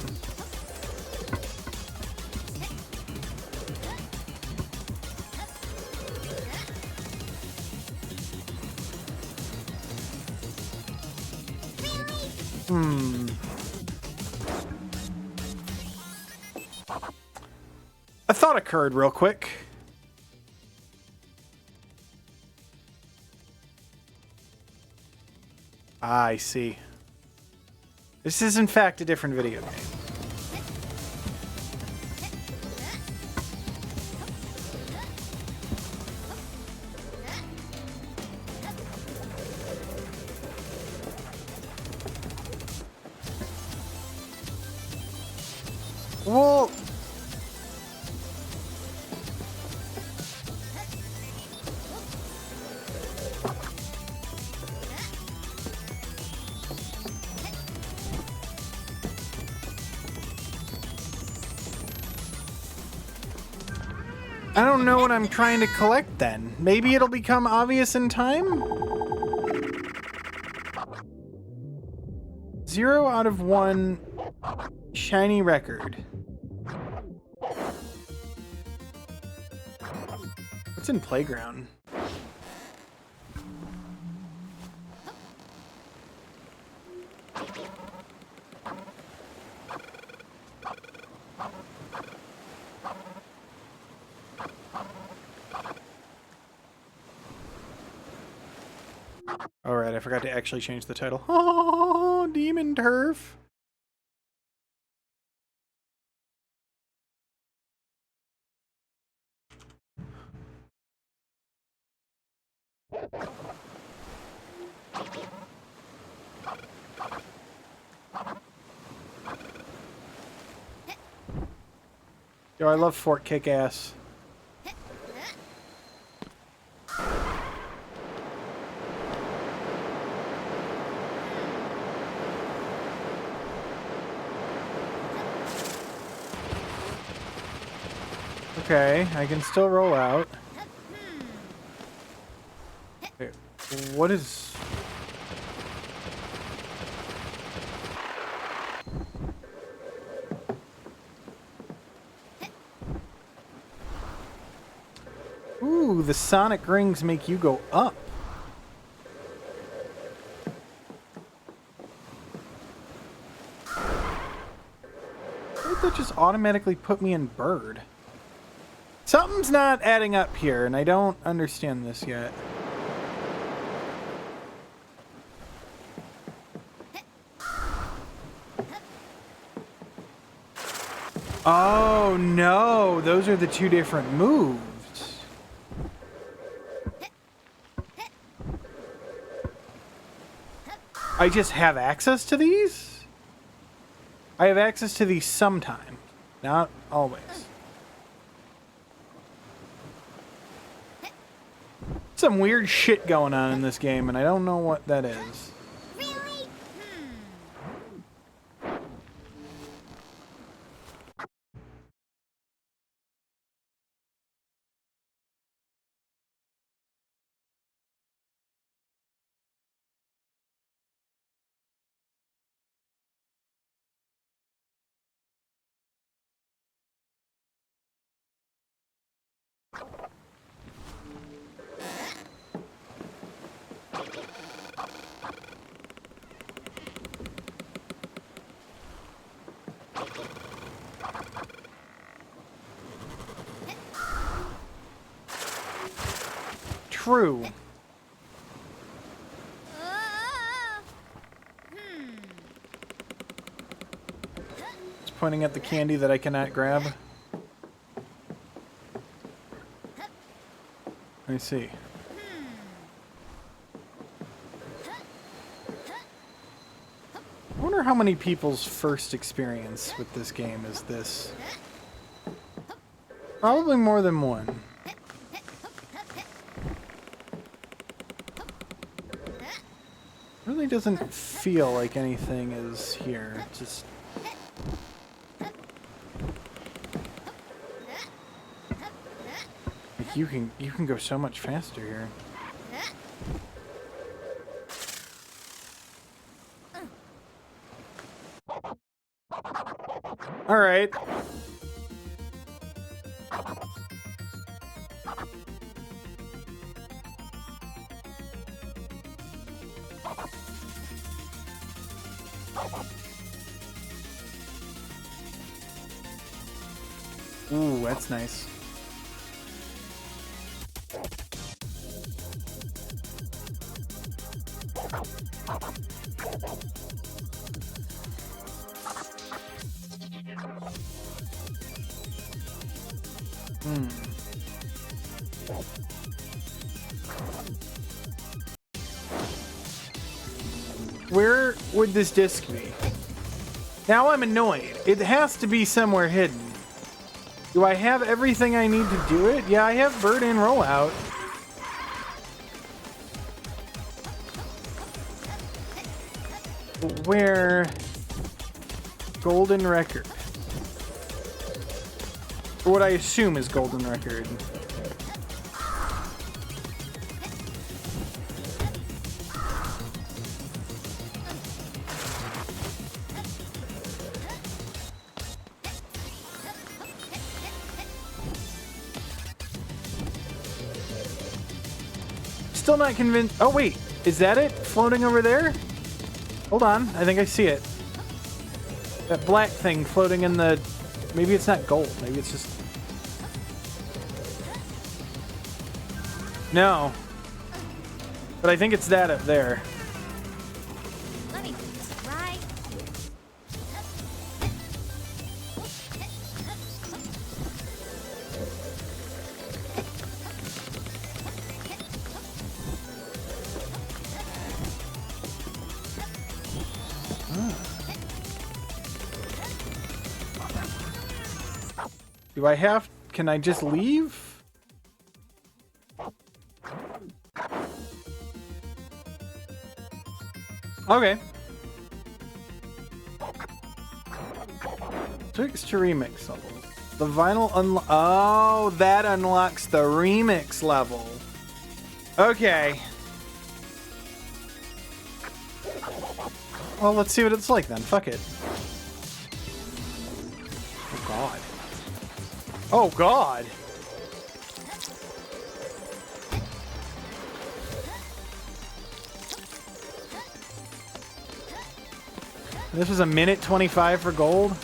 A thought occurred real quick. Ah, I see. This is in fact a different video game. Well, I don't know what I'm trying to collect then. Maybe it'll become obvious in time? 0 out of 1 shiny record. What's in playground? Alright, I forgot to actually change the title. Oh, Demon Turf. Yo, I love Fort Kick-Ass. Okay, I can still roll out. Okay, what is... Ooh, the sonic rings make you go up. Why did that just automatically put me in bird? Something's not adding up here, and I don't understand this yet. Oh no, those are the two different moves. I just have access to these? I have access to these sometimes, not always. Some weird shit going on in this game, and I don't know what that is. true. It's pointing at the candy that I cannot grab. I see. I wonder how many people's first experience with this game is this. Probably more than one. Really doesn't feel like anything is here. Just like you can go so much faster here. All right. Ooh, that's nice. Where would this disc be? Now I'm annoyed. It has to be somewhere hidden. Do I have everything I need to do it? Yeah, I have bird in rollout. Where? Golden record. Or what I assume is golden record. Still not convinced. Oh wait, is that it? Floating over there? Hold on, I think I see it. That black thing floating in the... Maybe it's not gold, maybe it's just... No. But I think it's that up there. Let me try. Do I have... Can I just leave? Okay. Tricks to remix level. The vinyl oh, that unlocks the remix level. Okay. Well, let's see what it's like then. Fuck it. Oh, God. Oh, God. This was a minute 25 for gold.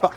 Fuck.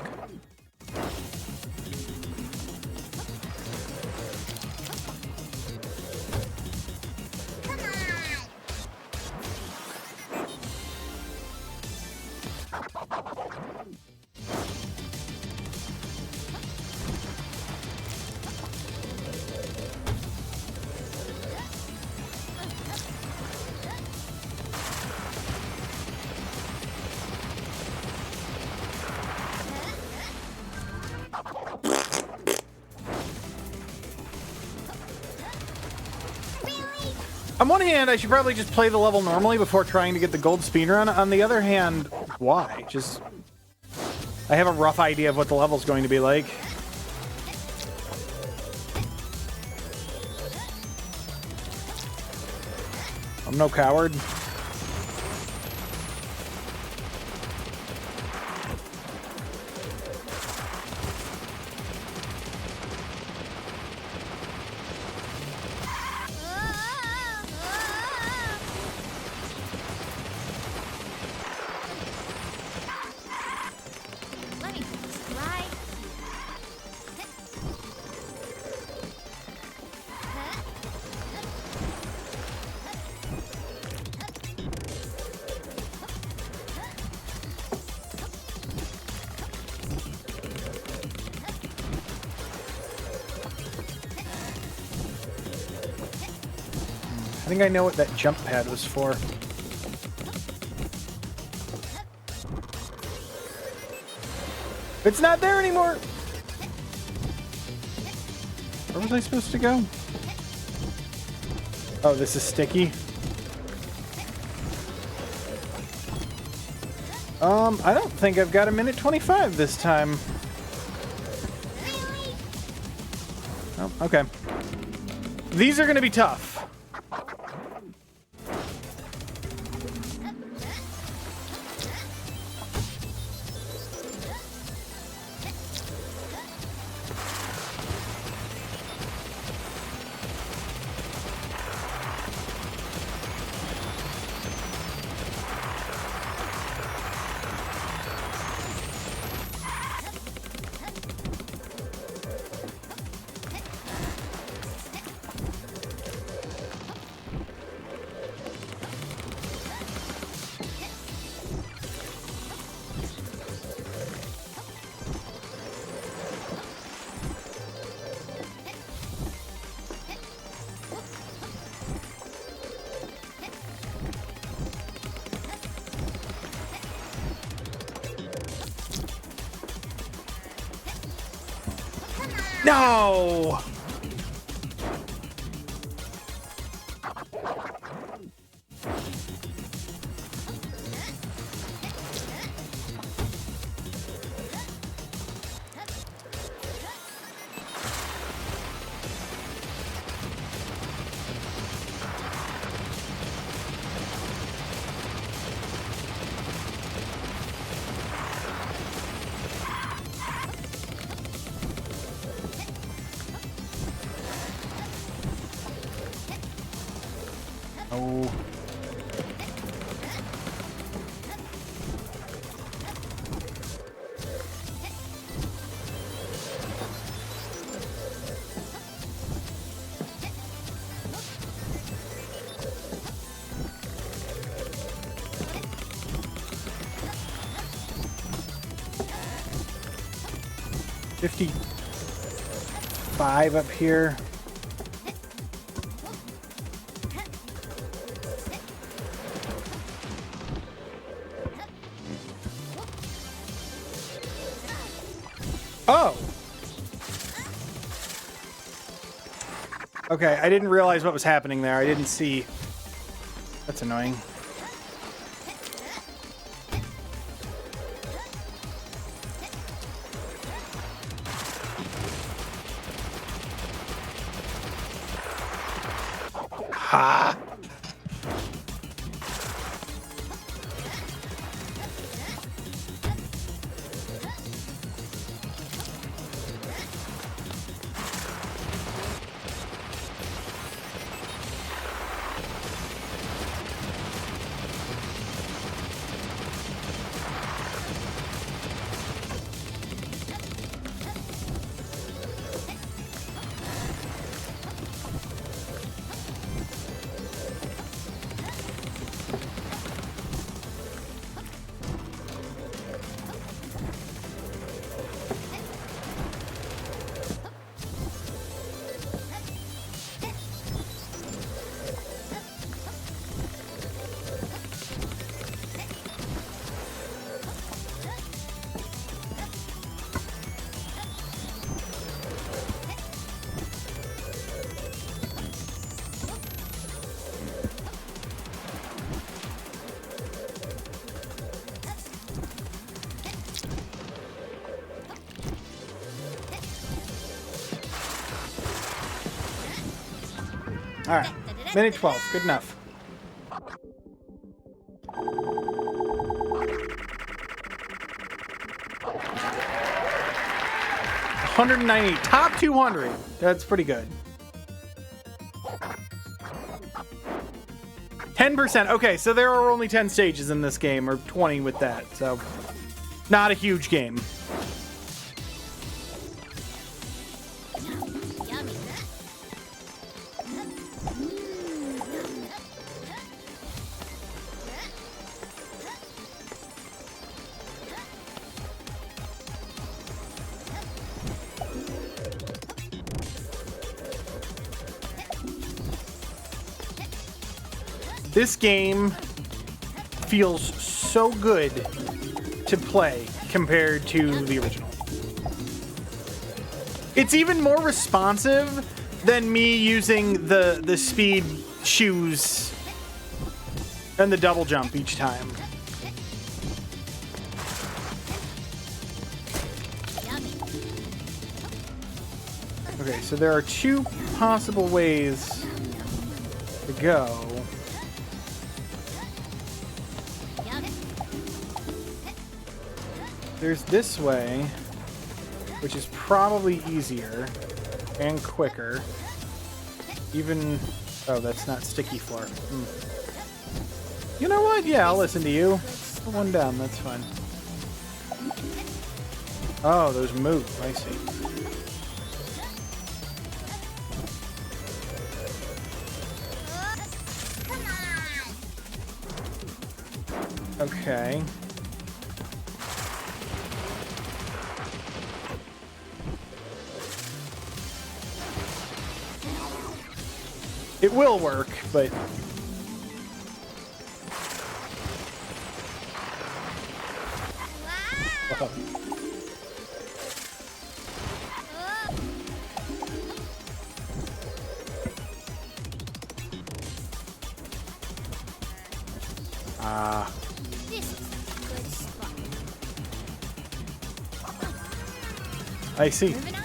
On one hand, I should probably just play the level normally before trying to get the gold speedrun. On the other hand, why? Just... I have a rough idea of what the level's going to be like. I'm no coward. think I know what that jump pad was for. It's not there anymore! Where was I supposed to go? Oh, this is sticky. I don't think I've got a minute 25 this time. Oh, okay. These are gonna be tough. No! Oh. $55 up here. Oh! Okay, I didn't realize what was happening there. I didn't see. That's annoying. Ha! All right, minute 12, good enough. $190, top 200. That's pretty good. 10%. Okay, so there are only 10 stages in this game, or 20 with that. So, not a huge game. This game feels so good to play compared to the original. It's even more responsive than me using the speed shoes and the double jump each time. Okay, so there are two possible ways to go. There's this way, which is probably easier and quicker. Even... oh, that's not sticky floor. You know what? Yeah, I'll listen to you. Put one down, that's fine. Oh, those move. I see. Okay. It will work, but... This is a good spot. I see. Moving on.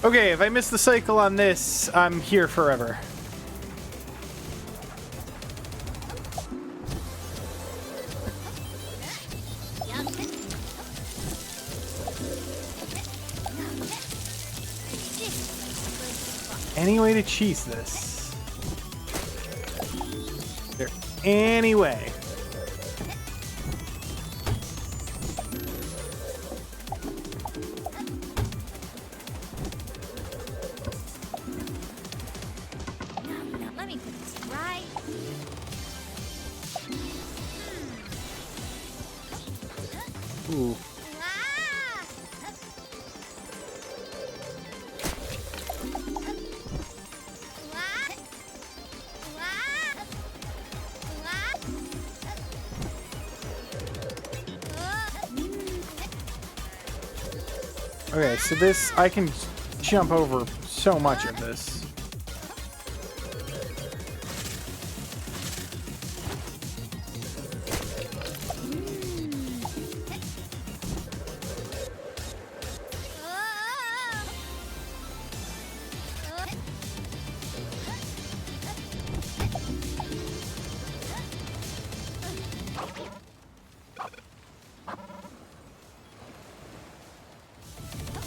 Okay, if I miss the cycle on this, I'm here forever. Any way to cheese this? Is there any way? Let me put this right. Ooh. Okay, so this, I can jump over so much of this.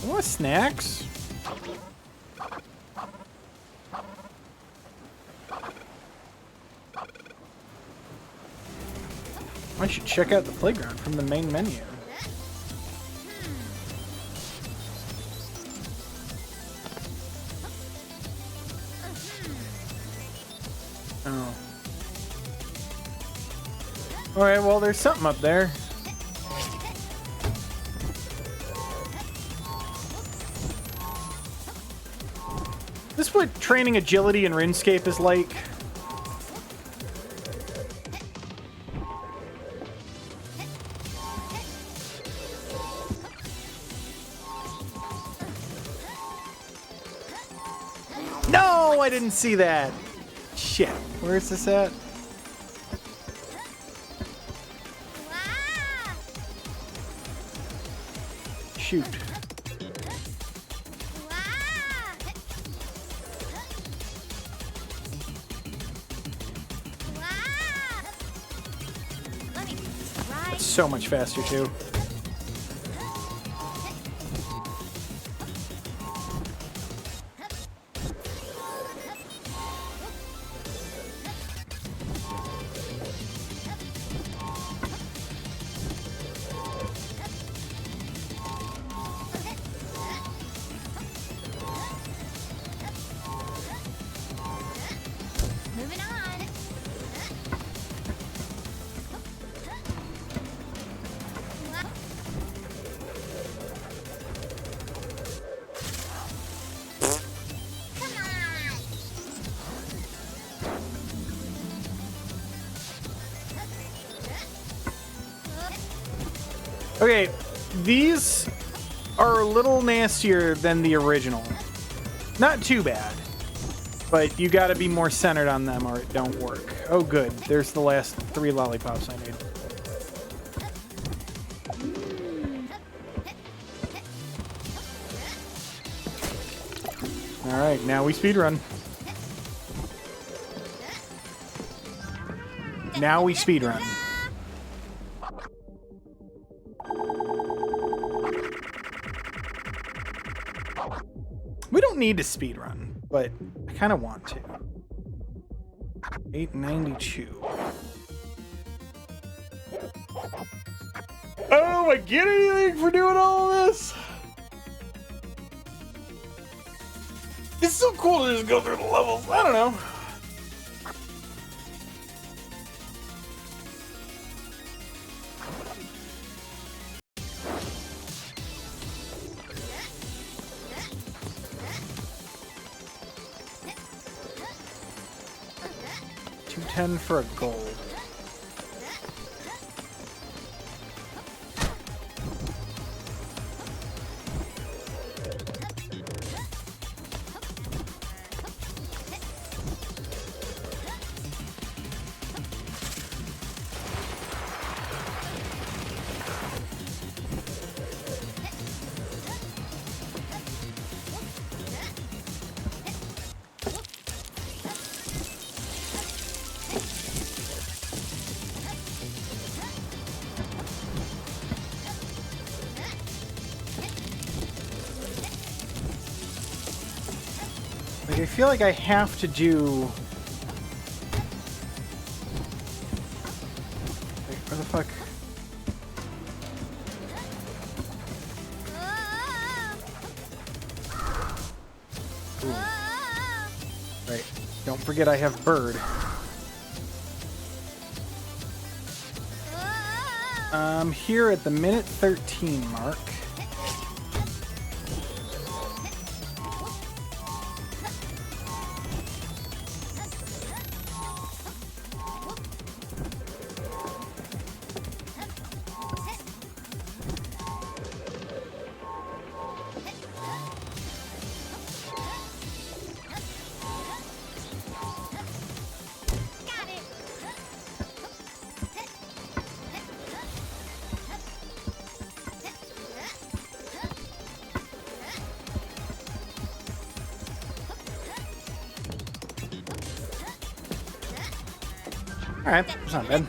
What snacks? I should check out the playground from the main menu. Oh. Alright, well, there's something up there. Is this what training agility in RuneScape is like? No, I didn't see that. Shit. Where is this at? Shoot. That's so much faster too. Okay, these are a little nastier than the original. Not too bad, but you gotta be more centered on them or it don't work. Oh good, there's the last 3 lollipops I need. Alright, now we speedrun. Now we speedrun. We don't need to speedrun, but I kind of want to. 892. Oh, I get anything for doing all of this? It's so cool to just go through the levels. I don't know. $210 for a gold. Like, I feel like I have to do... Wait, where the fuck? Ooh. Right. Don't forget I have bird. Here at the minute 13 mark. Alright, that's not bad.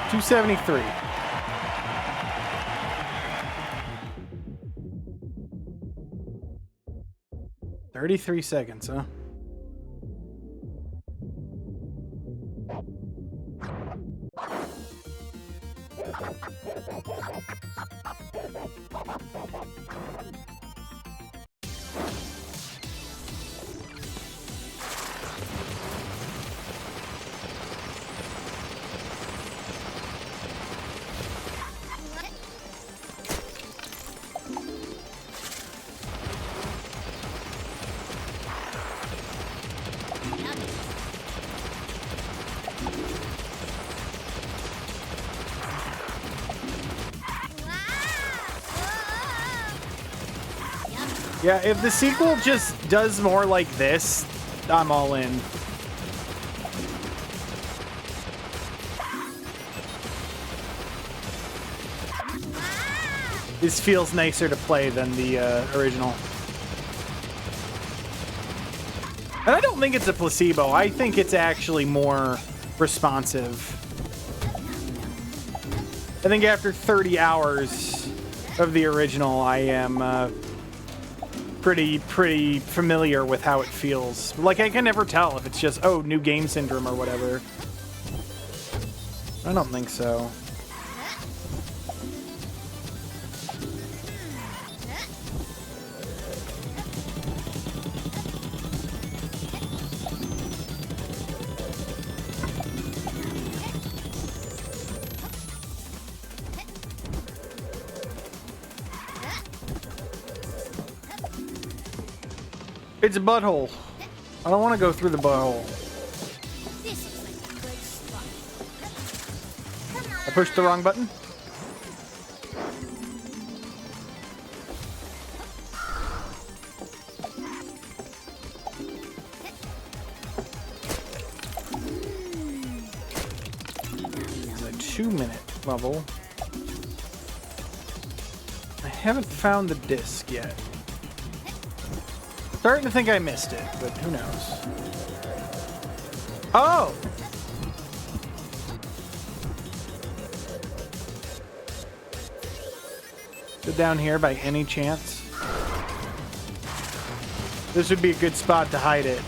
$273. $33 seconds, huh? Yeah, if the sequel just does more like this, I'm all in. This feels nicer to play than the original. And I don't think it's a placebo. I think it's actually more responsive. I think after 30 hours of the original, I am pretty familiar with how it feels. Like, I can never tell if it's just, oh, new game syndrome or whatever. I don't think so. It's a butthole. I don't want to go through the butthole. pushed the wrong button. It's a 2-minute level. I haven't found the disc yet. Starting to think I missed it, but who knows? Oh! Is it down here by any chance? This would be a good spot to hide it.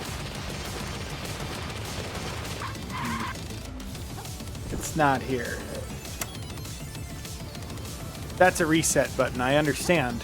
It's not here. That's a reset button, I understand.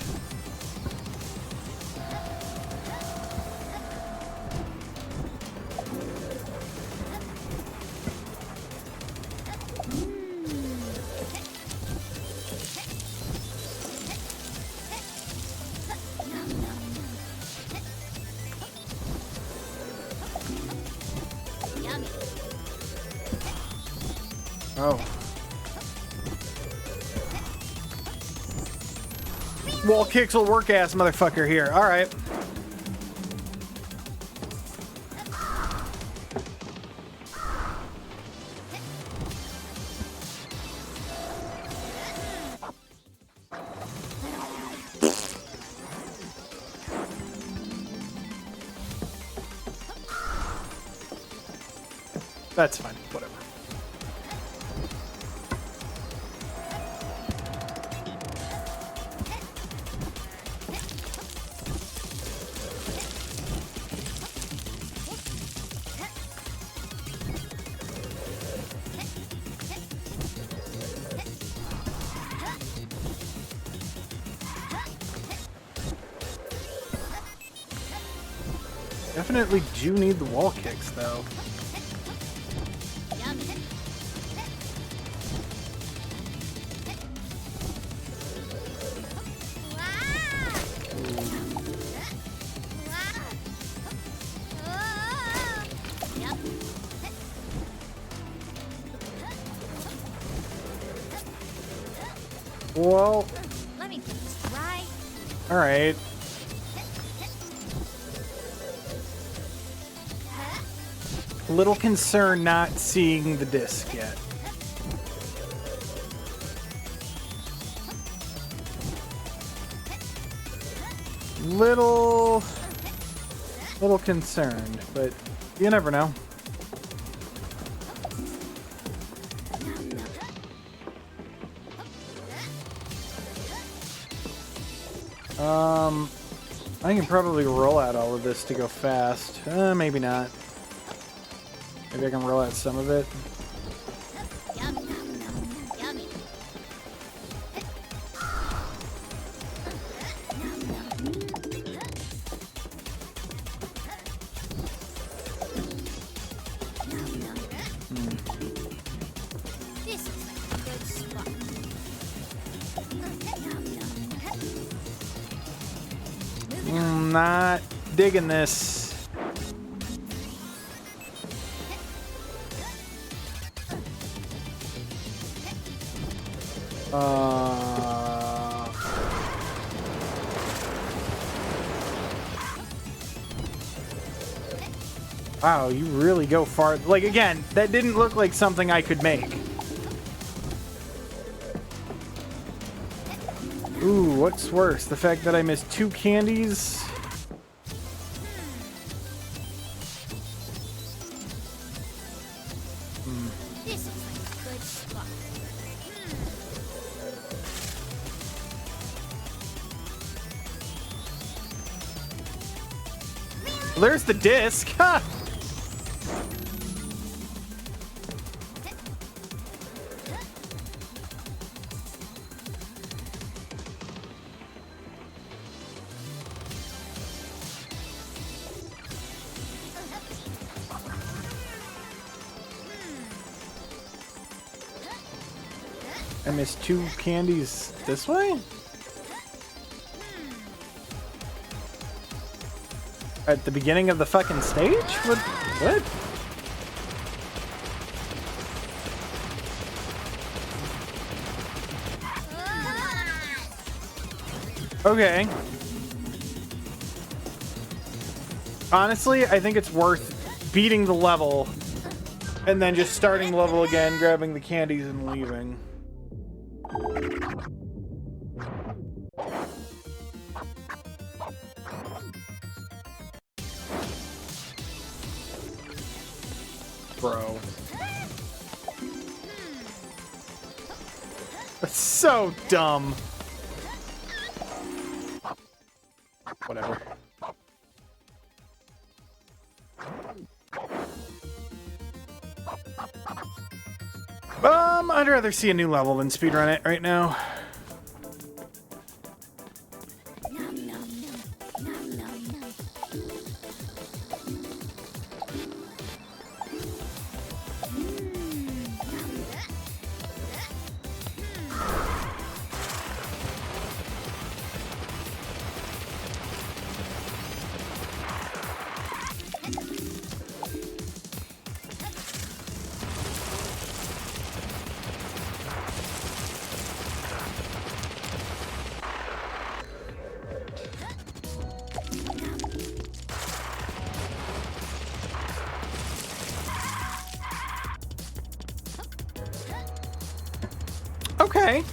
Oh. Wall kicks will work, ass motherfucker here. All right. That's fine. Whatever. Definitely do need the wall kicks, though. Well, Let me get this right. all right. Little concerned not seeing the disc yet. Little concerned, but you never know. I can probably roll out all of this to go fast. Maybe not. Maybe I can roll out some of it. Yummy. This is a good spot. Not digging this. Wow, you really go far. Like, again, that didn't look like something I could make. Ooh, what's worse? The fact that I missed 2 candies? This is a good spot. Well, there's the disc. Ha! I missed 2 candies this way? At the beginning of the fucking stage? What? Okay. Honestly, I think it's worth beating the level and then just starting the level again, grabbing the candies and leaving. Bro. That's so dumb. Whatever. I'd rather see a new level than speedrun it right now. Okay.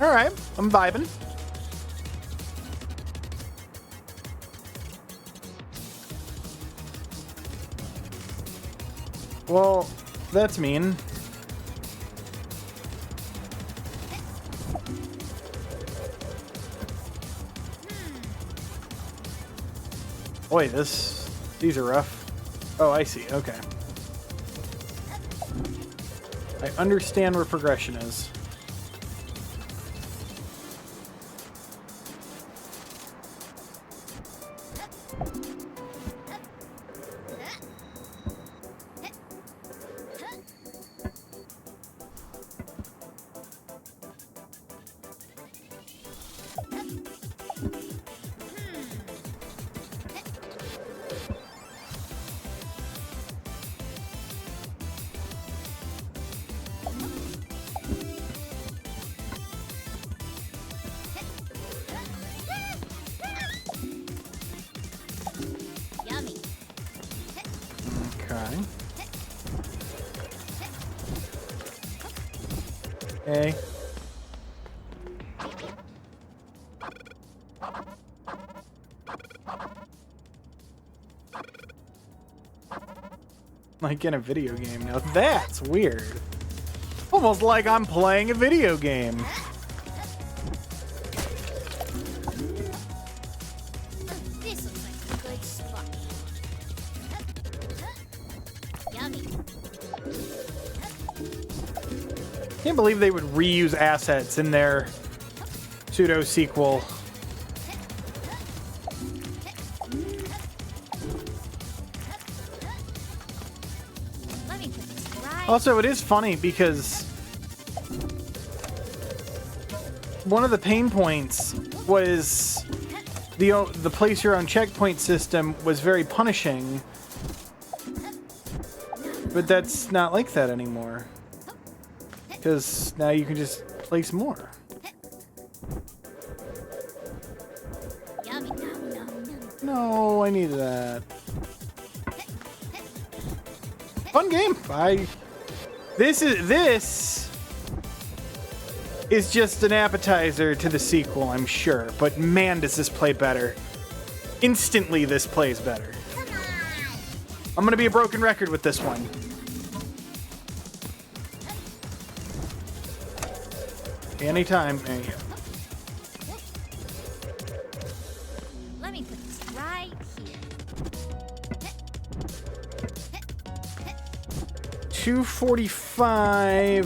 All right, I'm vibing. Well, that's mean. Boy, these are rough. Oh, I see. Okay. I understand where progression is. Okay. Okay. Like in a video game now. That's weird. Almost like I'm playing a video game. This looks like a good spot. Yummy. Can't believe they would reuse assets in their pseudo sequel. Let me put this right. Also, it is funny because one of the pain points was the place your own checkpoint system was very punishing, but that's not like that anymore because now you can just place more. Yummy. Nom, nom, nom. No, I need that. Fun game. This is just an appetizer to the sequel, I'm sure. But man, does this play better. Instantly, this plays better. I'm gonna be a broken record with this one. Anytime. There you go. Let me put this right here. 245.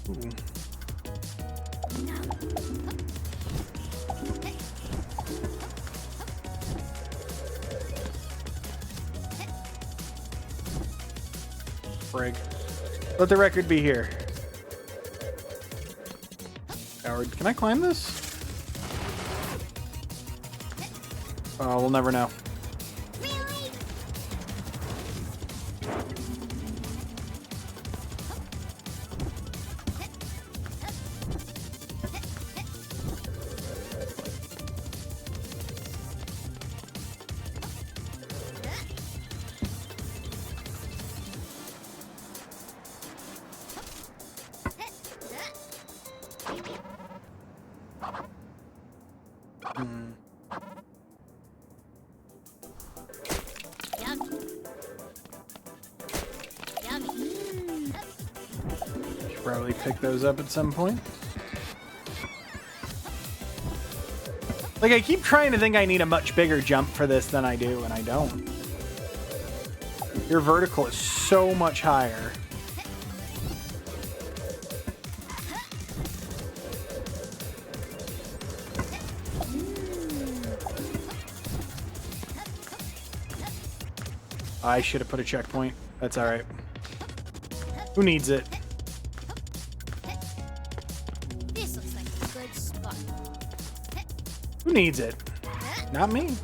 Ooh. Frig. Let the record be here. Howard, can I climb this? Oh, we'll never know. Really? probably pick those up at some point. Like, I keep trying to think I need a much bigger jump for this than I do, and I don't. Your vertical is so much higher. I should have put a checkpoint. That's alright. Who needs it? This looks like a good spot. Who needs it? Not me.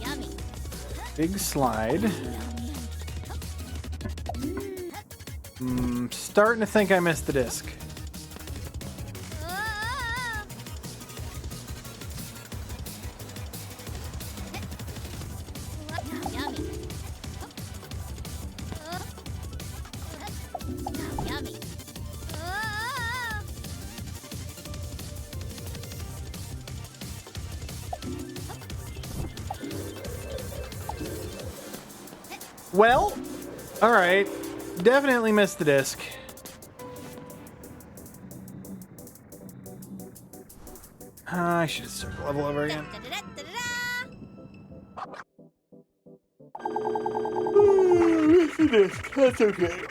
Yummy. Big slide. Starting to think I missed the disc. Yummy. Yummy. Well, alright. Definitely missed the disc. I should have started level over again. Missed the disc. That's okay.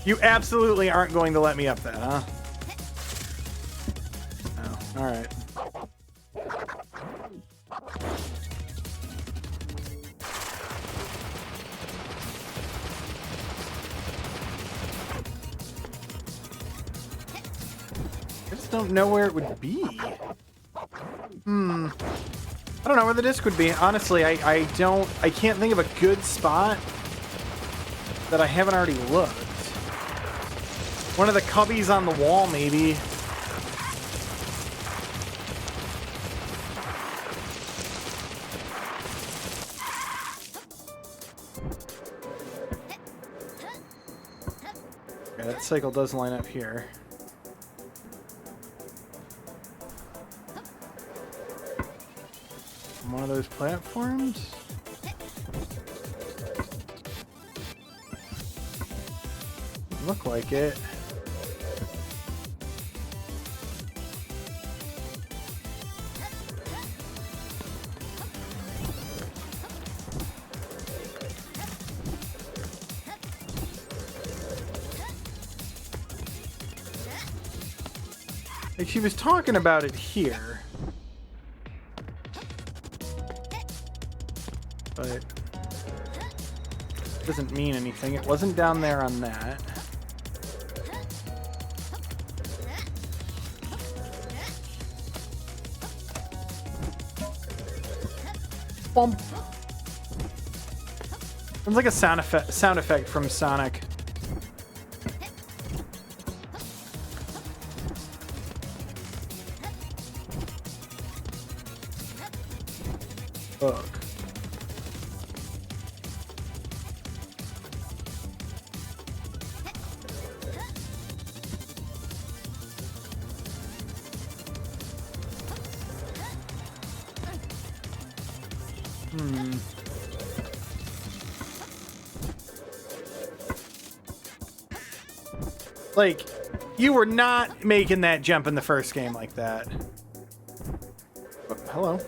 You absolutely aren't going to let me up that, huh? Oh, alright. I just don't know where it would be. I don't know where the disc would be. Honestly, I can't think of a good spot that I haven't already looked. One of the cubbies on the wall, maybe. Okay, that cycle does line up here. One of those platforms? Look like it. Like, she was talking about it here. But it doesn't mean anything. It wasn't down there on that. Bump. Sounds like a sound effect from Sonic. Ugh. Like, you were not making that jump in the first game like that. Oh, hello.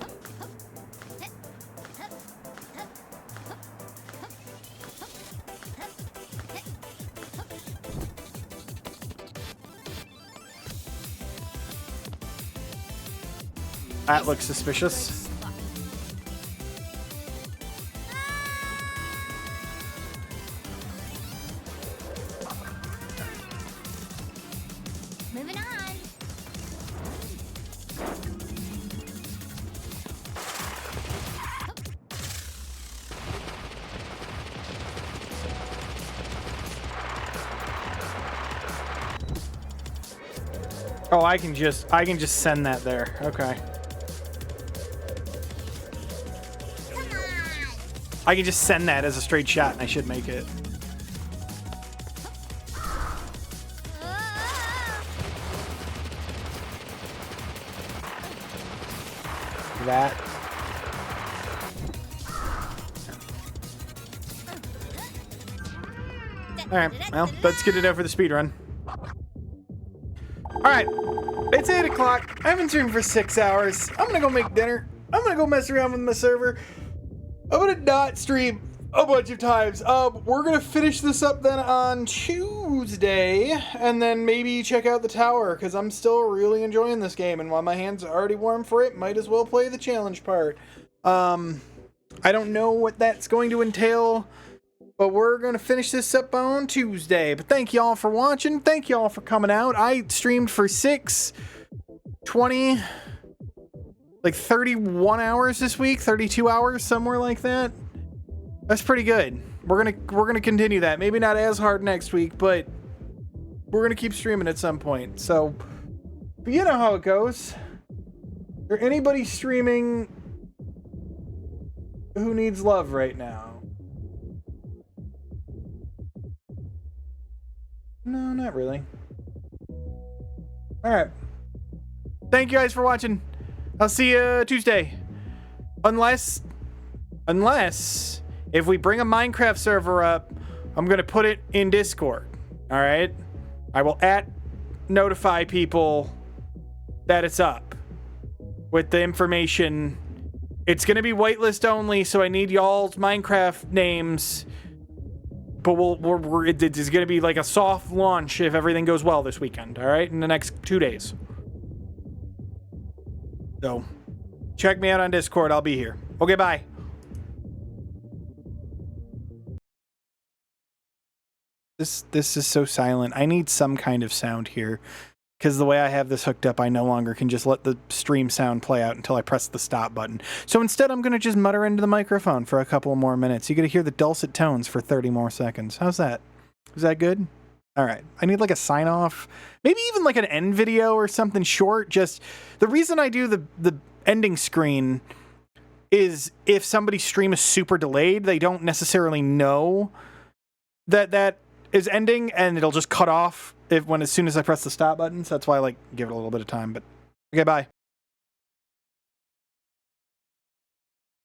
That looks suspicious. Oh, I can just send that there. Okay. I can just send that as a straight shot, and I should make it. That. Alright, well, that's good enough for the speed run. Alright, it's 8 o'clock. I haven't streamed for 6 hours. I'm gonna go make dinner. I'm gonna go mess around with my server. I'm gonna not stream a bunch of times. We're gonna finish this up then on Tuesday, and then maybe check out the tower, because I'm still really enjoying this game, and while my hands are already warm for it, might as well play the challenge part. I don't know what that's going to entail, but we're gonna finish this up on Tuesday. But thank y'all for watching. Thank y'all for coming out. I streamed for 20, like 31 hours this week, 32 hours, somewhere like that. That's pretty good. We're gonna continue that. Maybe not as hard next week, but we're gonna keep streaming at some point. So, but you know how it goes. Is there anybody streaming who needs love right now? No, not really. All right. Thank you guys for watching. I'll see you Tuesday. Unless if we bring a Minecraft server up, I'm going to put it in Discord. All right? I will notify people that it's up with the information. It's going to be whitelist only, so I need y'all's Minecraft names. But it's going to be like a soft launch if everything goes well this weekend. All right? In the next 2 days. So, check me out on Discord. I'll be here. Okay, bye. This is so silent. I need some kind of sound here, because the way I have this hooked up, I no longer can just let the stream sound play out until I press the stop button. So instead, I'm going to just mutter into the microphone for a couple more minutes. You get to hear the dulcet tones for 30 more seconds. How's that? Is that good? All right. I need like a sign off, maybe even like an end video or something short. Just the reason I do the ending screen is if somebody's stream is super delayed, they don't necessarily know that is ending, and it'll just cut off as soon as I press the stop button. So that's why I like give it a little bit of time. But okay, bye.